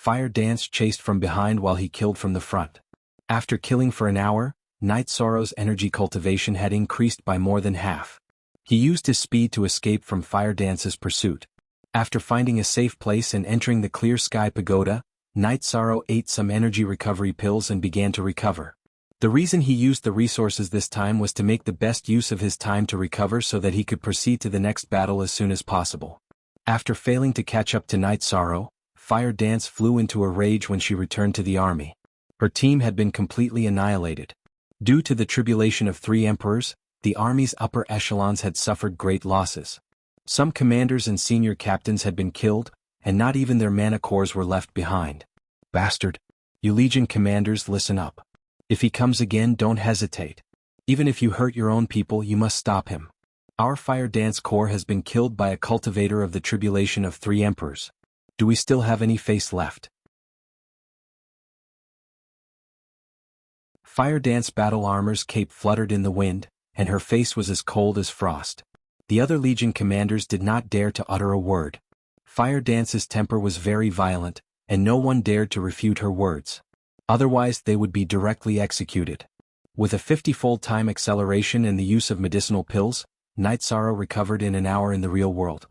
[SPEAKER 1] Fire Dance chased from behind while he killed from the front. After killing for an hour, Night Sorrow's energy cultivation had increased by more than half. He used his speed to escape from Fire Dance's pursuit. After finding a safe place and entering the Clear Sky Pagoda, Night Sorrow ate some energy recovery pills and began to recover. The reason he used the resources this time was to make the best use of his time to recover so that he could proceed to the next battle as soon as possible. After failing to catch up to Night Sorrow, Fire Dance flew into a rage when she returned to the army. Her team had been completely annihilated. Due to the tribulation of 3 emperors, the army's upper echelons had suffered great losses. Some commanders and senior captains had been killed, and not even their mana cores were left behind. Bastard! You Legion commanders, listen up. If he comes again, don't hesitate. Even if you hurt your own people, you must stop him. Our Fire Dance Corps has been killed by a cultivator of the tribulation of 3 emperors. Do we still have any face left? Fire Dance battle armor's cape fluttered in the wind, and her face was as cold as frost. The other Legion commanders did not dare to utter a word. Fire Dance's temper was very violent, and no one dared to refute her words. Otherwise they would be directly executed. With a 50-fold time acceleration and the use of medicinal pills, Night Sorrow recovered in an hour in the real world.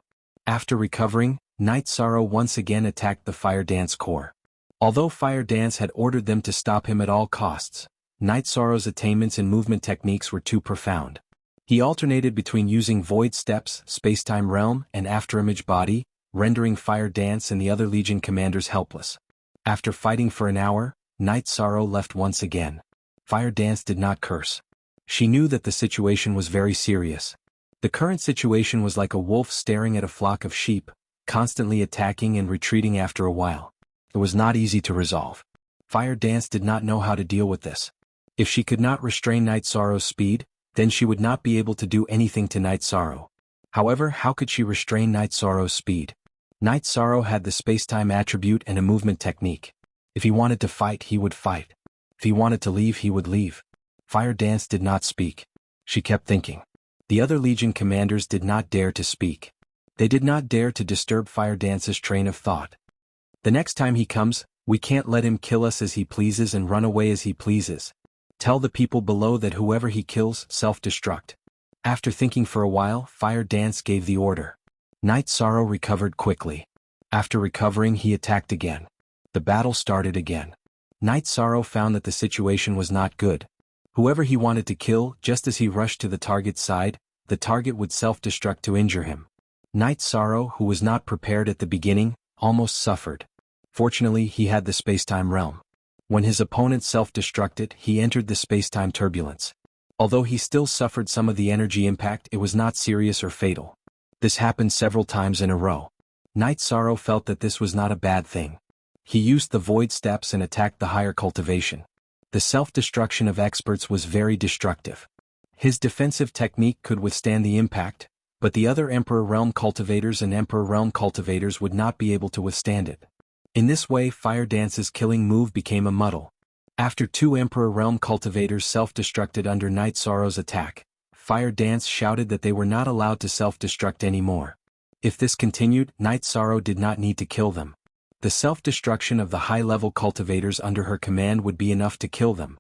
[SPEAKER 1] After recovering, Night Sorrow once again attacked the Fire Dance Corps. Although Fire Dance had ordered them to stop him at all costs, Night Sorrow's attainments in movement techniques were too profound. He alternated between using Void Steps, Spacetime Realm, and Afterimage Body, rendering Fire Dance and the other Legion commanders helpless. After fighting for an hour, Night Sorrow left once again. Fire Dance did not curse. She knew that the situation was very serious. The current situation was like a wolf staring at a flock of sheep, constantly attacking and retreating after a while. It was not easy to resolve. Fire Dance did not know how to deal with this. If she could not restrain Night Sorrow's speed, then she would not be able to do anything to Night Sorrow. However, how could she restrain Night Sorrow's speed? Night Sorrow had the spacetime attribute and a movement technique. If he wanted to fight, he would fight. If he wanted to leave, he would leave. Fire Dance did not speak. She kept thinking. The other Legion commanders did not dare to speak. They did not dare to disturb Fire Dance's train of thought. The next time he comes, we can't let him kill us as he pleases and run away as he pleases. Tell the people below that whoever he kills, self-destruct. After thinking for a while, Fire Dance gave the order. Night Sorrow recovered quickly. After recovering, he attacked again. The battle started again. Night Sorrow found that the situation was not good. Whoever he wanted to kill, just as he rushed to the target's side, the target would self-destruct to injure him. Night Sorrow, who was not prepared at the beginning, almost suffered. Fortunately, he had the spacetime realm. When his opponent self-destructed, he entered the spacetime turbulence. Although he still suffered some of the energy impact, it was not serious or fatal. This happened several times in a row. Night Sorrow felt that this was not a bad thing. He used the Void Steps and attacked the higher cultivation. The self-destruction of experts was very destructive. His defensive technique could withstand the impact, but the other Emperor Realm cultivators and Emperor Realm cultivators would not be able to withstand it. In this way, Fire Dance's killing move became a muddle. After 2 Emperor Realm cultivators self-destructed under Night Sorrow's attack, Fire Dance shouted that they were not allowed to self-destruct anymore. If this continued, Night Sorrow did not need to kill them. The self-destruction of the high-level cultivators under her command would be enough to kill them.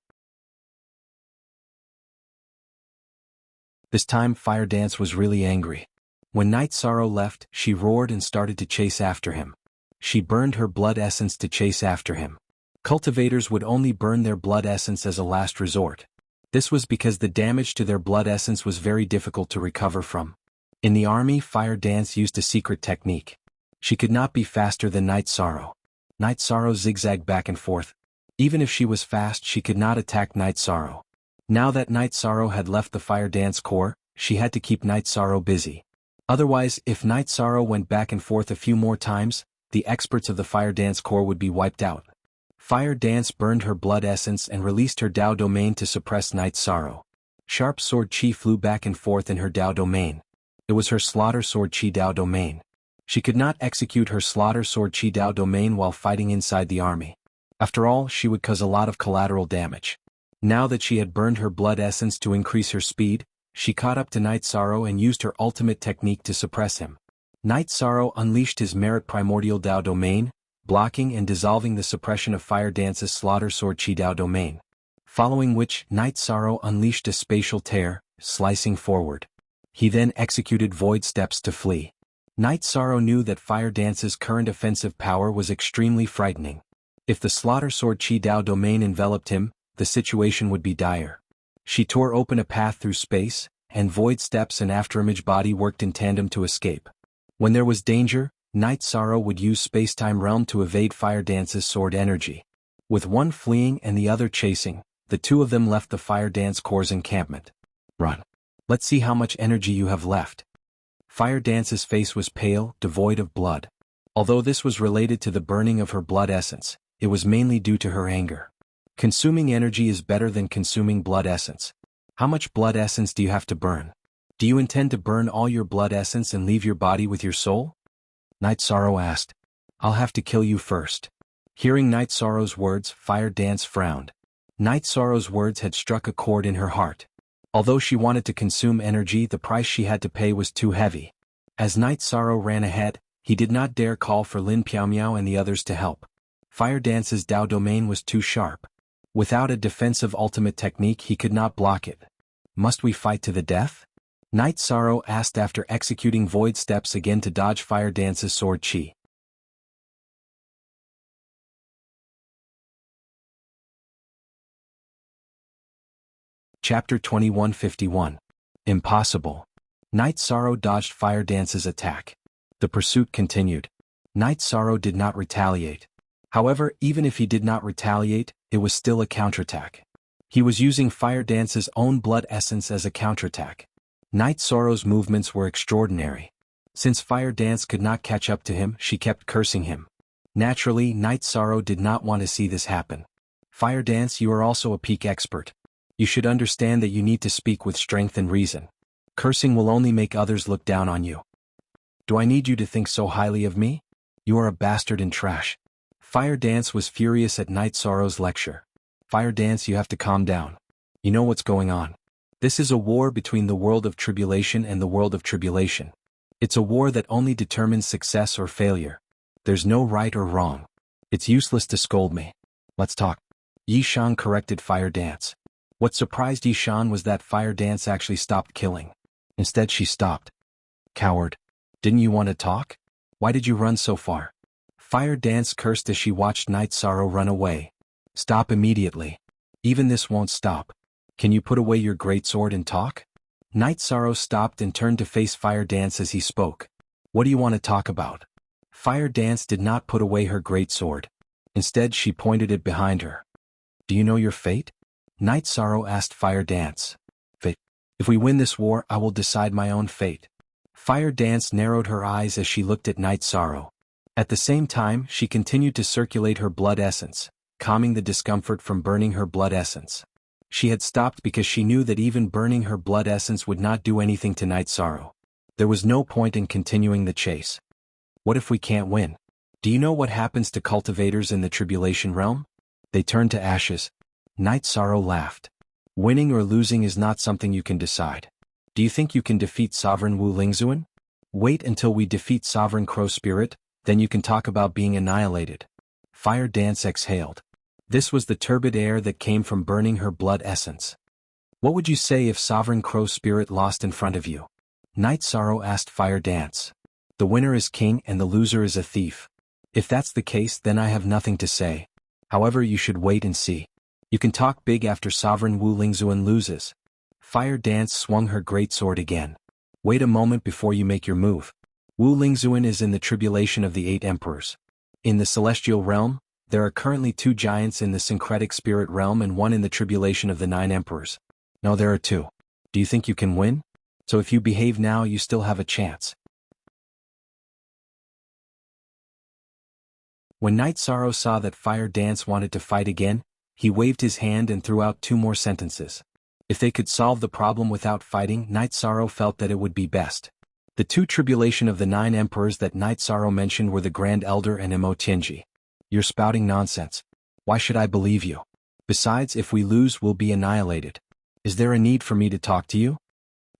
[SPEAKER 1] This time Fire Dance was really angry. When Night Sorrow left, she roared and started to chase after him. She burned her blood essence to chase after him. Cultivators would only burn their blood essence as a last resort. This was because the damage to their blood essence was very difficult to recover from. In the army, Fire Dance used a secret technique. She could not be faster than Night Sorrow. Night Sorrow zigzagged back and forth. Even if she was fast, she could not attack Night Sorrow. Now that Night Sorrow had left the Fire Dance Corps, she had to keep Night Sorrow busy. Otherwise, if Night Sorrow went back and forth a few more times, the experts of the Fire Dance Corps would be wiped out. Fire Dance burned her blood essence and released her Dao domain to suppress Night Sorrow. Sharp Sword Chi flew back and forth in her Dao domain. It was her Slaughter Sword Chi Dao domain. She could not execute her Slaughter Sword Chi Dao domain while fighting inside the army. After all, she would cause a lot of collateral damage. Now that she had burned her blood essence to increase her speed, she caught up to Night Sorrow and used her ultimate technique to suppress him. Night Sorrow unleashed his Merit Primordial Dao domain, blocking and dissolving the suppression of Fire Dance's Slaughter Sword Qidao domain. Following which, Night Sorrow unleashed a spatial tear, slicing forward. He then executed void steps to flee. Night Sorrow knew that Fire Dance's current offensive power was extremely frightening. If the Slaughter Sword Qidao domain enveloped him, the situation would be dire. She tore open a path through space, and void steps and afterimage body worked in tandem to escape. When there was danger, Night Sorrow would use Spacetime Realm to evade Fire Dance's sword energy. With one fleeing and the other chasing, the two of them left the Fire Dance Corps' encampment. Run. Let's see how much energy you have left. Fire Dance's face was pale, devoid of blood. Although this was related to the burning of her blood essence, it was mainly due to her anger. Consuming energy is better than consuming blood essence. How much blood essence do you have to burn? Do you intend to burn all your blood essence and leave your body with your soul? Night Sorrow asked. I'll have to kill you first. Hearing Night Sorrow's words, Fire Dance frowned. Night Sorrow's words had struck a chord in her heart. Although she wanted to consume energy, the price she had to pay was too heavy. As Night Sorrow ran ahead, he did not dare call for Lin Piaomiao and the others to help. Fire Dance's Dao domain was too sharp. Without a defensive ultimate technique, he could not block it. Must we fight to the death? Night Sorrow asked after executing void steps again to dodge Fire Dance's sword chi. Chapter 2151. Impossible. Night Sorrow dodged Fire Dance's attack. The pursuit continued. Night Sorrow did not retaliate. However, even if he did not retaliate, it was still a counterattack. He was using Fire Dance's own blood essence as a counterattack. Night Sorrow's movements were extraordinary. Since Fire Dance could not catch up to him, she kept cursing him. Naturally, Night Sorrow did not want to see this happen. Fire Dance, you are also a peak expert. You should understand that you need to speak with strength and reason. Cursing will only make others look down on you. Do I need you to think so highly of me? You are a bastard and trash. Fire Dance was furious at Night Sorrow's lecture. Fire Dance, you have to calm down. You know what's going on. This is a war between the world of tribulation and the world of tribulation. It's a war that only determines success or failure. There's no right or wrong. It's useless to scold me. Let's talk. Yi Shan corrected Fire Dance. What surprised Yi Shan was that Fire Dance actually stopped killing. Instead she stopped. Coward. Didn't you want to talk? Why did you run so far? Fire Dance cursed as she watched Night Sorrow run away. Stop immediately. Even this won't stop. Can you put away your greatsword and talk? Night Sorrow stopped and turned to face Fire Dance as he spoke. What do you want to talk about? Fire Dance did not put away her greatsword. Instead she pointed it behind her. Do you know your fate? Night Sorrow asked Fire Dance. Fate. If we win this war, I will decide my own fate. Fire Dance narrowed her eyes as she looked at Night Sorrow. At the same time, she continued to circulate her blood essence, calming the discomfort from burning her blood essence. She had stopped because she knew that even burning her blood essence would not do anything to Night Sorrow. There was no point in continuing the chase. What if we can't win? Do you know what happens to cultivators in the tribulation realm? They turn to ashes. Night Sorrow laughed. Winning or losing is not something you can decide. Do you think you can defeat Sovereign Wu Lingzuan? Wait until we defeat Sovereign Crow Spirit, then you can talk about being annihilated. Fire Dance exhaled. This was the turbid air that came from burning her blood essence. What would you say if Sovereign Crow Spirit lost in front of you? Night Sorrow asked Fire Dance. The winner is king and the loser is a thief. If that's the case, then I have nothing to say. However, you should wait and see. You can talk big after Sovereign Wu Lingzuan loses. Fire Dance swung her greatsword again. Wait a moment before you make your move. Wu Lingzuan is in the tribulation of the 8 emperors. In the celestial realm, there are currently 2 giants in the syncretic spirit realm and 1 in the tribulation of the 9 emperors. No, there are 2. Do you think you can win? So if you behave now, you still have a chance. When Night Sorrow saw that Fire Dance wanted to fight again, he waved his hand and threw out 2 more sentences. If they could solve the problem without fighting, Night Sorrow felt that it would be best. The 2 tribulation of the 9 emperors that Night Sorrow mentioned were the Grand Elder and Imo Tianji. You're spouting nonsense. Why should I believe you? Besides, if we lose, we'll be annihilated. Is there a need for me to talk to you?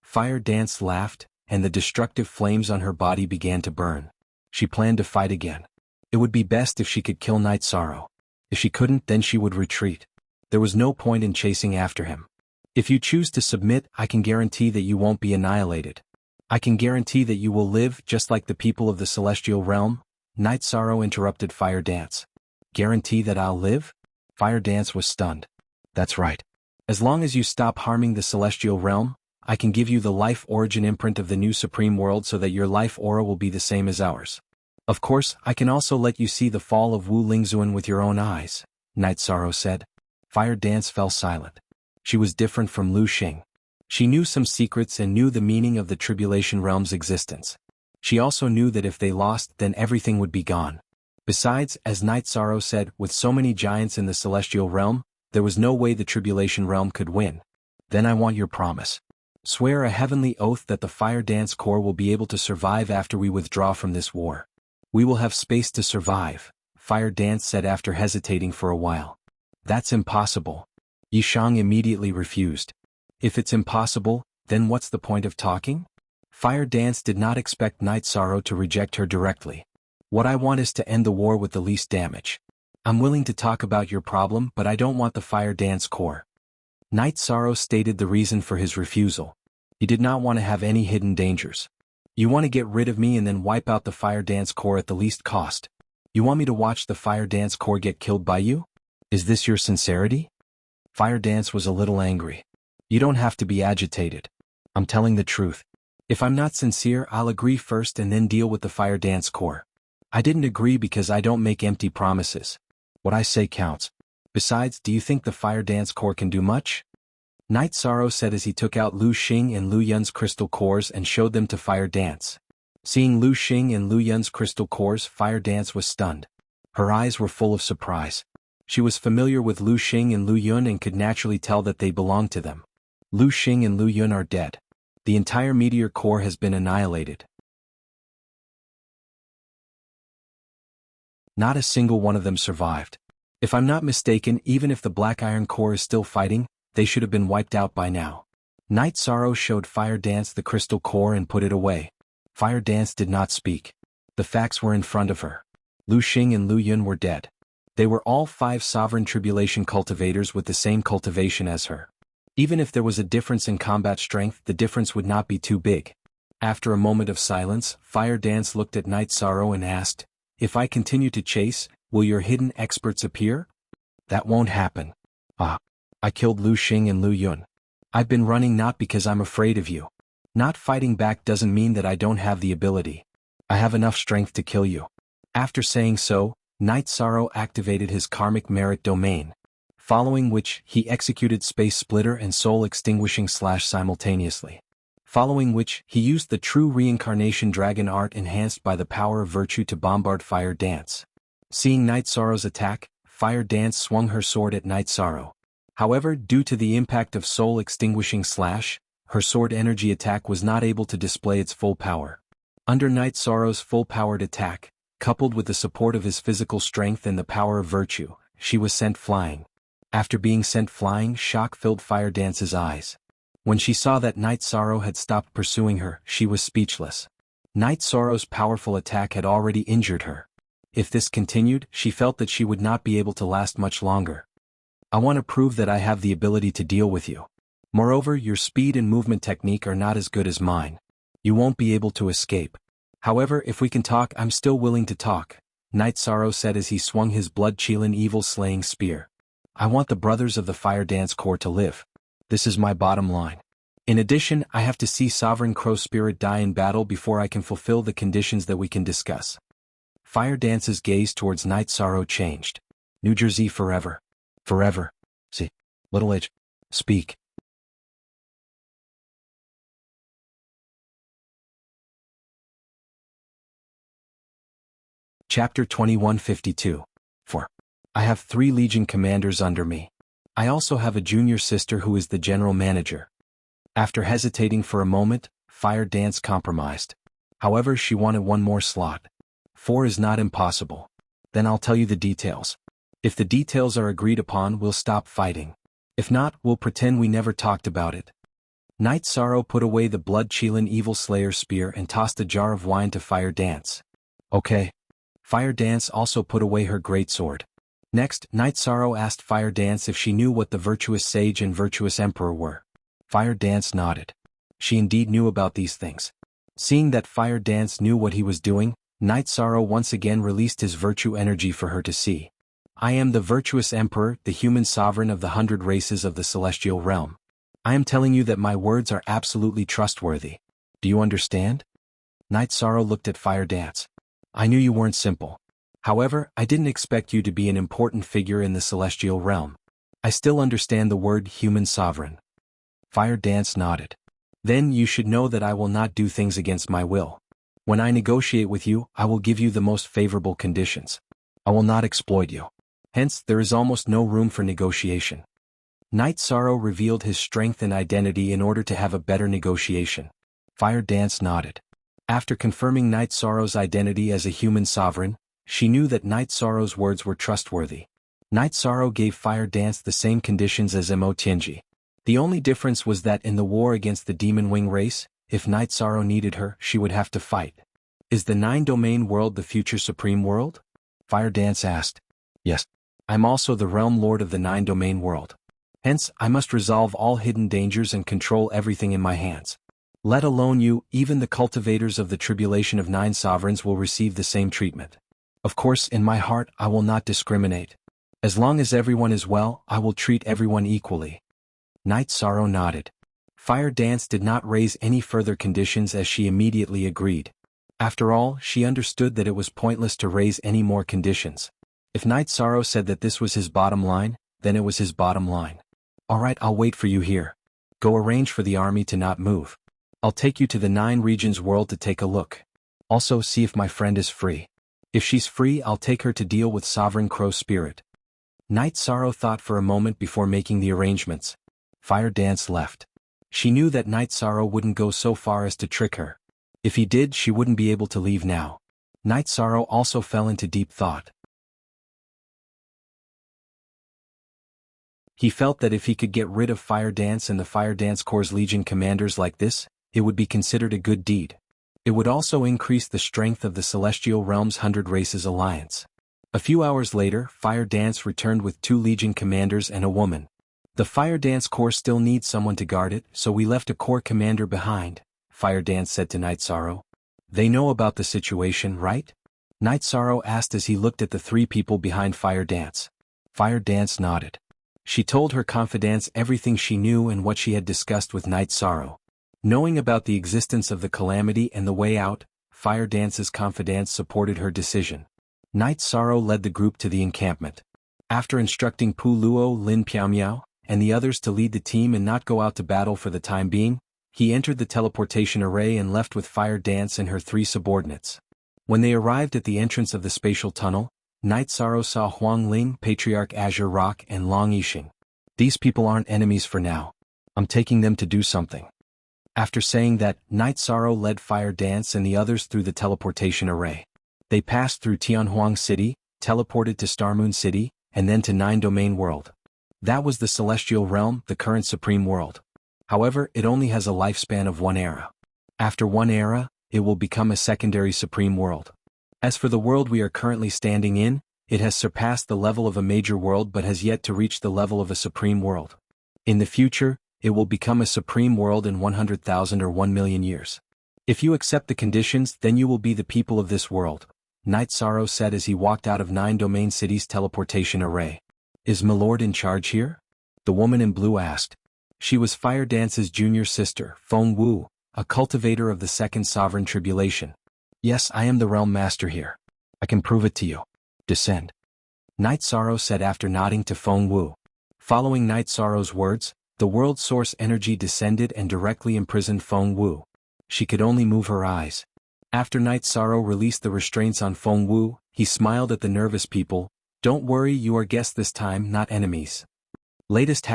[SPEAKER 1] Fire Dance laughed, and the destructive flames on her body began to burn. She planned to fight again. It would be best if she could kill Night Sorrow. If she couldn't, then she would retreat. There was no point in chasing after him. If you choose to submit, I can guarantee that you won't be annihilated. I can guarantee that you will live just like the people of the celestial realm. Night Sorrow interrupted Fire Dance. Guarantee that I'll live? Fire Dance was stunned. That's right. As long as you stop harming the celestial realm, I can give you the life origin imprint of the new supreme world so that your life aura will be the same as ours. Of course, I can also let you see the fall of Wu Lingzuan with your own eyes, Night Sorrow said. Fire Dance fell silent. She was different from Lu Xing. She knew some secrets and knew the meaning of the Tribulation Realm's existence. She also knew that if they lost, then everything would be gone. Besides, as Night Sorrow said, with so many giants in the Celestial Realm, there was no way the Tribulation Realm could win. Then I want your promise. Swear a heavenly oath that the Fire Dance Corps will be able to survive after we withdraw from this war. We will have space to survive, Fire Dance said after hesitating for a while. That's impossible. Yishang immediately refused. If it's impossible, then what's the point of talking? Fire Dance did not expect Night Sorrow to reject her directly. What I want is to end the war with the least damage. I'm willing to talk about your problem, but I don't want the Fire Dance Corps. Night Sorrow stated the reason for his refusal. He did not want to have any hidden dangers. You want to get rid of me and then wipe out the Fire Dance Corps at the least cost. You want me to watch the Fire Dance Corps get killed by you? Is this your sincerity? Fire Dance was a little angry. You don't have to be agitated. I'm telling the truth. If I'm not sincere, I'll agree first and then deal with the Fire Dance Corps. I didn't agree because I don't make empty promises. What I say counts. Besides, do you think the Fire Dance Corps can do much? Night Sorrow said as he took out Lu Xing and Lu Yun's crystal cores and showed them to Fire Dance. Seeing Lu Xing and Lu Yun's crystal cores, Fire Dance was stunned. Her eyes were full of surprise. She was familiar with Lu Xing and Lu Yun and could naturally tell that they belonged to them. Lu Xing and Lu Yun are dead. The entire meteor core has been annihilated. Not a single one of them survived. If I'm not mistaken, even if the Black Iron Core is still fighting, they should have been wiped out by now. Night Sorrow showed Fire Dance the crystal core and put it away. Fire Dance did not speak. The facts were in front of her. Lu Xing and Lu Yun were dead. They were all 5 sovereign tribulation cultivators with the same cultivation as her. Even if there was a difference in combat strength, the difference would not be too big. After a moment of silence, Fire Dance looked at Night Sorrow and asked, "If I continue to chase, will your hidden experts appear?" "That won't happen." I killed Lu Xing and Lu Yun. I've been running not because I'm afraid of you. Not fighting back doesn't mean that I don't have the ability. I have enough strength to kill you." After saying so, Night Sorrow activated his karmic merit domain, following which he executed Space Splitter and Soul Extinguishing Slash simultaneously. Following which he used the true reincarnation dragon art enhanced by the power of virtue to bombard Fire Dance. Seeing Night Sorrow's attack, Fire Dance swung her sword at Night Sorrow. However, due to the impact of Soul Extinguishing Slash, her sword energy attack was not able to display its full power. Under Night Sorrow's full-powered attack, coupled with the support of his physical strength and the power of virtue, she was sent flying. After being sent flying, shock filled Fire Dance's eyes. When she saw that Night Sorrow had stopped pursuing her, she was speechless. Night Sorrow's powerful attack had already injured her. If this continued, she felt that she would not be able to last much longer. "I want to prove that I have the ability to deal with you. Moreover, your speed and movement technique are not as good as mine. You won't be able to escape. However, if we can talk, I'm still willing to talk," Night Sorrow said as he swung his blood-chilling evil-slaying spear. "I want the brothers of the Fire Dance Corps to live. This is my bottom line. In addition, I have to see Sovereign Crow Spirit die in battle before I can fulfill the conditions that we can discuss." Fire Dance's gaze towards Night Sorrow changed. "New Jersey forever. Forever. See. Little H. Speak." Chapter 2152. 4. I have 3 Legion commanders under me. I also have a junior sister who is the general manager. After hesitating for a moment, Fire Dance compromised. However, she wanted one more slot. 4 is not impossible. Then I'll tell you the details. If the details are agreed upon, we'll stop fighting. If not, we'll pretend we never talked about it. Night Sorrow put away the blood-chilling evil slayer spear and tossed a jar of wine to Fire Dance. "Okay." Fire Dance also put away her greatsword. Next, Night Sorrow asked Fire Dance if she knew what the virtuous sage and virtuous emperor were. Fire Dance nodded. She indeed knew about these things. Seeing that Fire Dance knew what he was doing, Night Sorrow once again released his virtue energy for her to see. I am the virtuous emperor, the human sovereign of the 100 races of the celestial realm. I am telling you that my words are absolutely trustworthy. Do you understand? Night Sorrow looked at Fire Dance. I knew you weren't simple. However, I didn't expect you to be an important figure in the celestial realm. I still understand the word human sovereign. Fire Dance nodded. Then you should know that I will not do things against my will. When I negotiate with you, I will give you the most favorable conditions. I will not exploit you. Hence, there is almost no room for negotiation. Night Sorrow revealed his strength and identity in order to have a better negotiation. Fire Dance nodded. After confirming Night Sorrow's identity as a human sovereign, she knew that Night Sorrow's words were trustworthy. Night Sorrow gave Fire Dance the same conditions as Emo Tianji. The only difference was that in the war against the Demon Wing race, if Night Sorrow needed her, she would have to fight. Is the 9-domain world the future supreme world? Fire Dance asked. Yes. I'm also the realm lord of the 9-domain world. Hence, I must resolve all hidden dangers and control everything in my hands. Let alone you, even the cultivators of the tribulation of 9 sovereigns will receive the same treatment. Of course, in my heart, I will not discriminate. As long as everyone is well, I will treat everyone equally. Night Sorrow nodded. Fire Dance did not raise any further conditions as she immediately agreed. After all, she understood that it was pointless to raise any more conditions. If Night Sorrow said that this was his bottom line, then it was his bottom line. Alright, I'll wait for you here. Go arrange for the army to not move. I'll take you to the 9 regions world to take a look. Also see if my friend is free. If she's free, I'll take her to deal with Sovereign Crow Spirit. Night Sorrow thought for a moment before making the arrangements. Fire Dance left. She knew that Night Sorrow wouldn't go so far as to trick her. If he did, she wouldn't be able to leave now. Night Sorrow also fell into deep thought. He felt that if he could get rid of Fire Dance and the Fire Dance Corps' Legion commanders like this, it would be considered a good deed. It would also increase the strength of the Celestial Realm's 100 Races Alliance. A few hours later, Fire Dance returned with 2 Legion commanders and a woman. The Fire Dance Corps still needs someone to guard it, so we left a Corps commander behind, Fire Dance said to Night Sorrow. They know about the situation, right? Night Sorrow asked as he looked at the 3 people behind Fire Dance. Fire Dance nodded. She told her confidants everything she knew and what she had discussed with Night Sorrow. Knowing about the existence of the calamity and the way out, Fire Dance's confidants supported her decision. Night Sorrow led the group to the encampment. After instructing Pu Luo, Lin Piaomiao, and the others to lead the team and not go out to battle for the time being, he entered the teleportation array and left with Fire Dance and her 3 subordinates. When they arrived at the entrance of the spatial tunnel, Night Sorrow saw Huang Ling, Patriarch Azure Rock, and Long Yixing. These people aren't enemies for now. I'm taking them to do something. After saying that, Night Sorrow led Fire Dance and the others through the teleportation array. They passed through Tianhuang City, teleported to Starmoon City, and then to 9-domain world. That was the Celestial Realm, the current Supreme World. However, it only has a lifespan of 1 era. After 1 era, it will become a secondary Supreme World. As for the world we are currently standing in, it has surpassed the level of a major world but has yet to reach the level of a Supreme World. In the future, it will become a Supreme World in 100,000 or 1 million years. If you accept the conditions, then you will be the people of this world, Night Sorrow said as he walked out of 9-domain city's teleportation array. Is Milord in charge here? The woman in blue asked. She was Fire Dance's junior sister, Feng Wu, a cultivator of the second sovereign tribulation. Yes, I am the realm master here. I can prove it to you. Descend. Night Sorrow said after nodding to Feng Wu. Following Night Sorrow's words, the world source energy descended and directly imprisoned Feng Wu. She could only move her eyes. After Night Sorrow released the restraints on Feng Wu, he smiled at the nervous people. Don't worry, you are guests this time, not enemies. Latest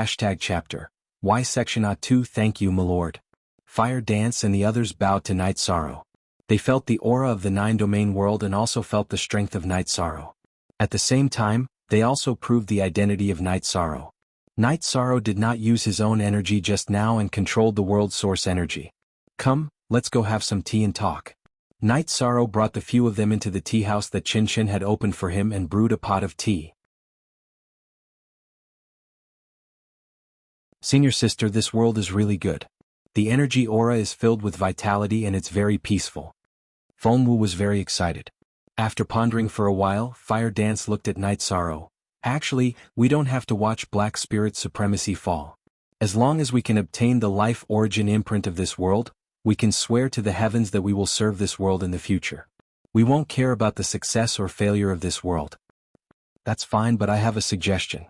[SPEAKER 1] #chapter. Why Section A2 Thank you, Milord. Fire Dance and the others bowed to Night Sorrow. They felt the aura of the 9-domain world and also felt the strength of Night Sorrow. At the same time, they also proved the identity of Night Sorrow. Night Sorrow did not use his own energy just now and controlled the world source energy. Come, let's go have some tea and talk. Night Sorrow brought the few of them into the tea house that Chin Chin had opened for him and brewed a pot of tea. Senior sister, this world is really good. The energy aura is filled with vitality and it's very peaceful. Fengwu was very excited. After pondering for a while, Fire Dance looked at Night Sorrow. Actually, we don't have to watch Black Spirit supremacy fall. As long as we can obtain the life origin imprint of this world, we can swear to the heavens that we will serve this world in the future. We won't care about the success or failure of this world. That's fine, but I have a suggestion.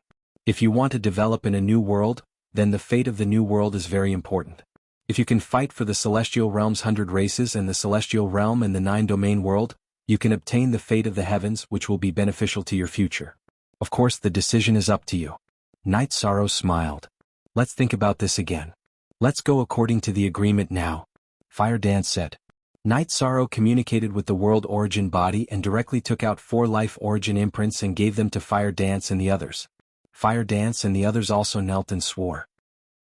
[SPEAKER 1] If you want to develop in a new world, then the fate of the new world is very important. If you can fight for the Celestial Realm's 100 races and the Celestial Realm and the 9-domain world, you can obtain the fate of the heavens, which will be beneficial to your future. Of course, the decision is up to you. Night Sorrow smiled. Let's think about this again. Let's go according to the agreement now, Fire Dance said. Night Sorrow communicated with the world origin body and directly took out 4 life origin imprints and gave them to Fire Dance and the others. Fire Dance and the others also knelt and swore.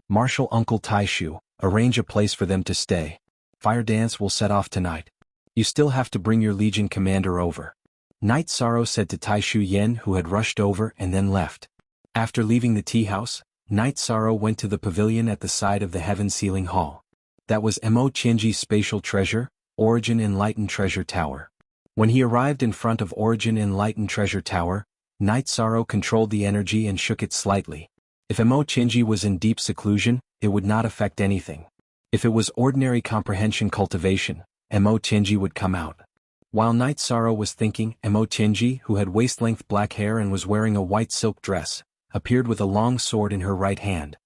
[SPEAKER 1] Marshal Uncle Taishu, arrange a place for them to stay. Fire Dance will set off tonight. You still have to bring your Legion commander over. Night Sorrow said to Taishu Yen, who had rushed over and then left. After leaving the tea house, Night Sorrow went to the pavilion at the side of the Heaven Sealing Hall. That was Mo Qianji's spatial treasure, Origin Enlightened Treasure Tower. When he arrived in front of Origin Enlightened Treasure Tower, Night Sorrow controlled the energy and shook it slightly. If Mo Qianji was in deep seclusion, it would not affect anything. If it was ordinary comprehension cultivation, Mo Qianji would come out. While Night Sorrow was thinking, Mo Qianji, who had waist-length black hair and was wearing a white silk dress, appeared with a long sword in her right hand.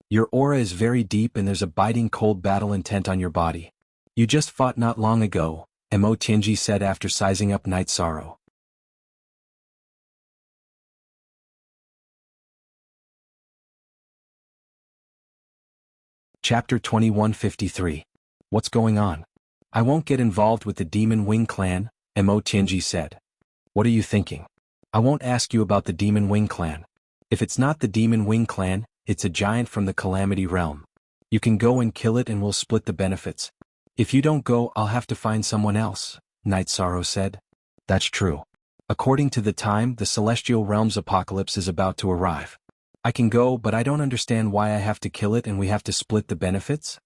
[SPEAKER 1] Your aura is very deep and there's a biting cold battle intent on your body. You just fought not long ago, Mo Qianji said after sizing up Night Sorrow. Chapter 2153. What's going on? I won't get involved with the Demon Wing clan, Mo Qianji said. What are you thinking? I won't ask you about the Demon Wing clan. If it's not the Demon Wing clan, it's a giant from the Calamity Realm. You can go and kill it and we'll split the benefits. If you don't go, I'll have to find someone else, Night Sorrow said. That's true. According to the time, the Celestial Realm's apocalypse is about to arrive. I can go, but I don't understand why I have to kill it and we have to split the benefits?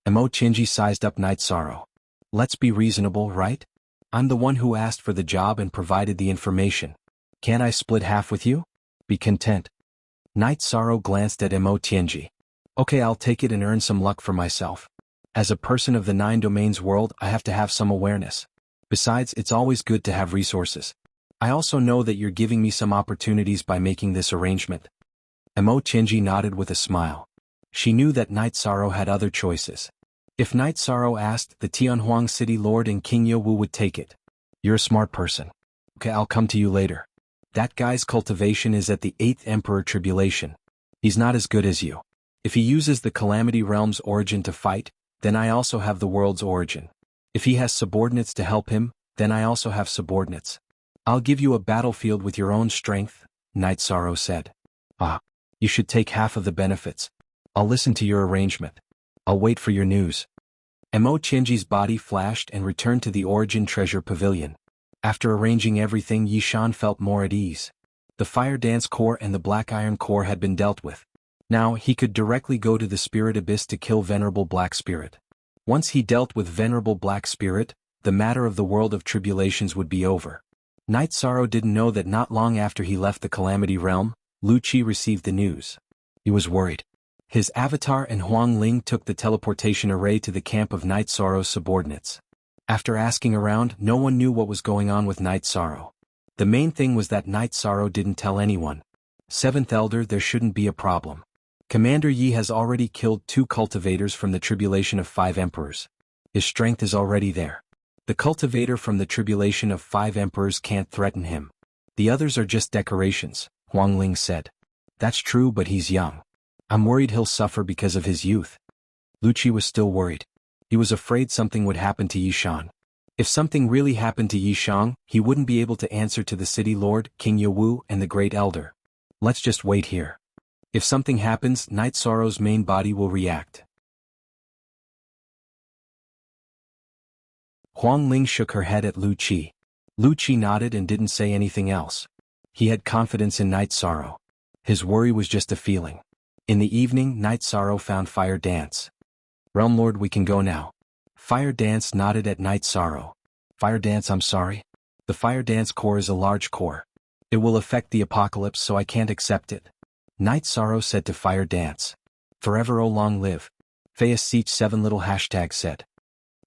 [SPEAKER 1] Mo Qianji sized up Night Sorrow. Let's be reasonable, right? I'm the one who asked for the job and provided the information. Can't I split half with you? Be content. Night Sorrow glanced at Mo Qianji. Okay, I'll take it and earn some luck for myself. As a person of the 9 domains world, I have to have some awareness. Besides, it's always good to have resources. I also know that you're giving me some opportunities by making this arrangement. Mo Qianji nodded with a smile. She knew that Night Sorrow had other choices. If Night Sorrow asked, the Tianhuang City Lord and King Yowu would take it. You're a smart person. Okay, I'll come to you later. That guy's cultivation is at the 8th Emperor Tribulation. He's not as good as you. If he uses the Calamity Realm's origin to fight, then I also have the world's origin. If he has subordinates to help him, then I also have subordinates. I'll give you a battlefield with your own strength, Night Sorrow said. Ah. You should take half of the benefits. I'll listen to your arrangement. I'll wait for your news. Mo Qianji's body flashed and returned to the Origin Treasure Pavilion. After arranging everything, Yishan felt more at ease. The Fire Dance Core and the Black Iron Core had been dealt with. Now he could directly go to the Spirit Abyss to kill Venerable Black Spirit. Once he dealt with Venerable Black Spirit, the matter of the World of Tribulations would be over. Night Sorrow didn't know that not long after he left the Calamity Realm, Lu Qi received the news. He was worried. His avatar and Huang Ling took the teleportation array to the camp of Night Sorrow's subordinates. After asking around, no one knew what was going on with Night Sorrow. The main thing was that Night Sorrow didn't tell anyone. 7th Elder, there shouldn't be a problem. Commander Yi has already killed 2 cultivators from the tribulation of 5 emperors. His strength is already there. The cultivator from the tribulation of 5 emperors can't threaten him. The others are just decorations, Huang Ling said. That's true, but he's young. I'm worried he'll suffer because of his youth. Lu Qi was still worried. He was afraid something would happen to Yishan. If something really happened to Yishang, he wouldn't be able to answer to the City Lord, King Yowu, and the Great Elder. Let's just wait here. If something happens, Night Sorrow's main body will react. Huang Ling shook her head at Lu Qi. Lu Qi nodded and didn't say anything else. He had confidence in Night Sorrow. His worry was just a feeling. In the evening, Night Sorrow found Fire Dance. Realm Lord, we can go now. Fire Dance nodded at Night Sorrow. Fire Dance, I'm sorry. The Fire Dance core is a large core. It will affect the apocalypse, so I can't accept it. Night Sorrow said to Fire Dance. Forever, oh long live. Fayas Seach 7 little hashtag said.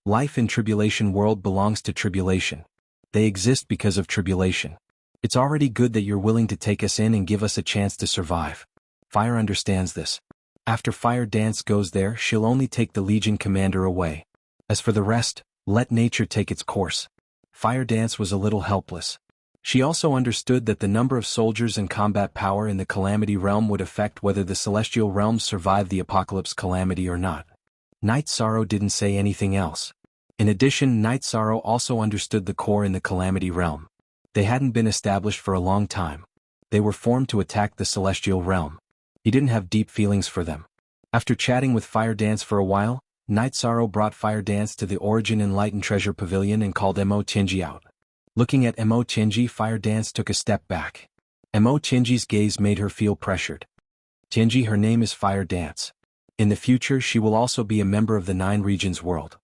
[SPEAKER 1] Life in Tribulation world belongs to tribulation. They exist because of tribulation. It's already good that you're willing to take us in and give us a chance to survive. Fire understands this. After Fire Dance goes there, she'll only take the Legion commander away. As for the rest, let nature take its course. Fire Dance was a little helpless. She also understood that the number of soldiers and combat power in the Calamity Realm would affect whether the Celestial Realms survive the Apocalypse Calamity or not. Night Sorrow didn't say anything else. In addition, Night Sorrow also understood the core in the Calamity Realm. They hadn't been established for a long time. They were formed to attack the Celestial Realm. He didn't have deep feelings for them. After chatting with Fire Dance for a while, Night Sorrow brought Fire Dance to the Origin Enlightened Treasure Pavilion and called Mo Tianji out. Looking at Mo Tianji, Fire Dance took a step back. Mo Tianji's gaze made her feel pressured. Tianji, her name is Fire Dance. In the future, she will also be a member of the Nine Regions world.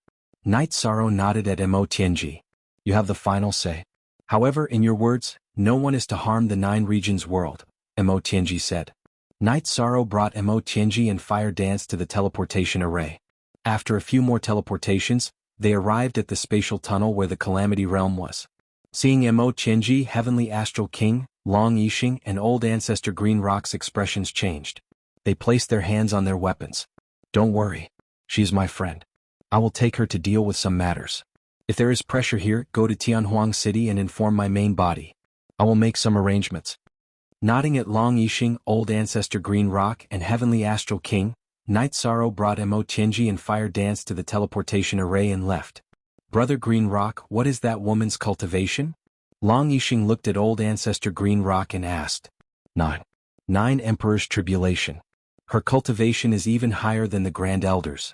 [SPEAKER 1] Night Sorrow nodded at Mo Tianji. You have the final say. However, in your words, no one is to harm the Nine Regions world, Mo Tianji said. Night Sorrow brought Mo Tianji and Fire Dance to the teleportation array. After a few more teleportations, they arrived at the spatial tunnel where the Calamity Realm was. Seeing Mo Tianji, Heavenly Astral King, Long Yixing, and Old Ancestor Green Rock's expressions changed. They placed their hands on their weapons. Don't worry. She is my friend. I will take her to deal with some matters. If there is pressure here, go to Tianhuang City and inform my main body. I will make some arrangements. Nodding at Long Yixing, Old Ancestor Green Rock, and Heavenly Astral King, Night Sorrow brought Mo Tianji and Fire Dance to the teleportation array and left. Brother Green Rock, what is that woman's cultivation? Long Yixing looked at Old Ancestor Green Rock and asked. Nine Emperor's Tribulation. Her cultivation is even higher than the Grand Elders.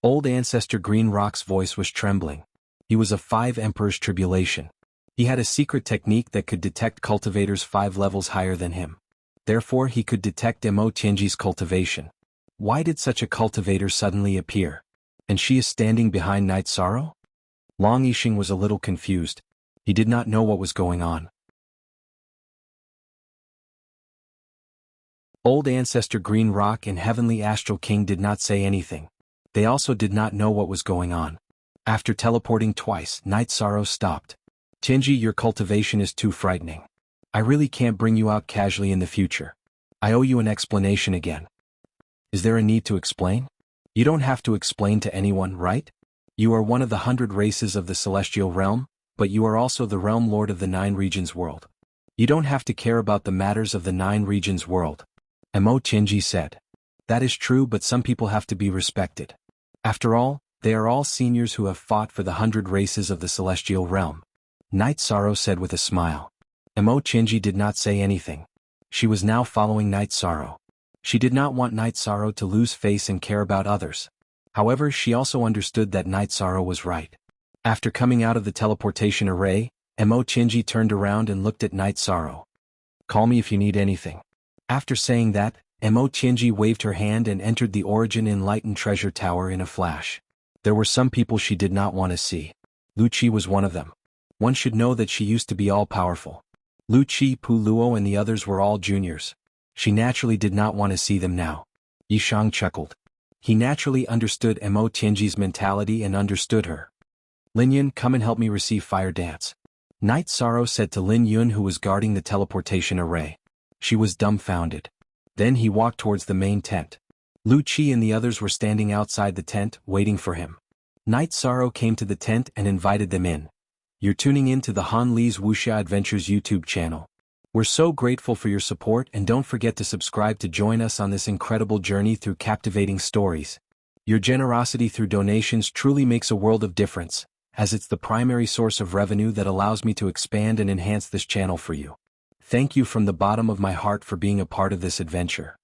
[SPEAKER 1] Old Ancestor Green Rock's voice was trembling. He was a 5 Emperor's Tribulation. He had a secret technique that could detect cultivators 5 levels higher than him. Therefore, he could detect Mo Tianji's cultivation. Why did such a cultivator suddenly appear? And she is standing behind Night Sorrow? Long Yixing was a little confused. He did not know what was going on. Old Ancestor Green Rock and Heavenly Astral King did not say anything. They also did not know what was going on. After teleporting twice, Night Sorrow stopped. Tianji, your cultivation is too frightening. I really can't bring you out casually in the future. I owe you an explanation again. Is there a need to explain? You don't have to explain to anyone, right? You are one of the 100 races of the Celestial Realm, but you are also the Realm Lord of the Nine Regions world. You don't have to care about the matters of the Nine Regions world. Mo Tianji said. That is true, but some people have to be respected. After all, they are all seniors who have fought for the 100 races of the Celestial Realm. Night Sorrow said with a smile. Mo Tianji did not say anything. She was now following Night Sorrow. She did not want Night Sorrow to lose face and care about others. However, she also understood that Night Sorrow was right. After coming out of the teleportation array, Mo Tianji turned around and looked at Night Sorrow. Call me if you need anything. After saying that, Mo Tianji waved her hand and entered the Origin Enlightened Treasure Tower in a flash. There were some people she did not want to see. Lu Qi was one of them. One should know that she used to be all-powerful. Lu Qi, Pu Luo and the others were all juniors. She naturally did not want to see them now. Yishang chuckled. He naturally understood Mo Tianji's mentality and understood her. Lin Yun, come and help me receive Fire Dance. Night Sorrow said to Lin Yun, who was guarding the teleportation array. She was dumbfounded. Then he walked towards the main tent. Lu Qi and the others were standing outside the tent, waiting for him. Night Sorrow came to the tent and invited them in. You're tuning in to the Han Li's Wuxia Adventures YouTube channel. We're so grateful for your support, and don't forget to subscribe to join us on this incredible journey through captivating stories. Your generosity through donations truly makes a world of difference, as it's the primary source of revenue that allows me to expand and enhance this channel for you. Thank you from the bottom of my heart for being a part of this adventure.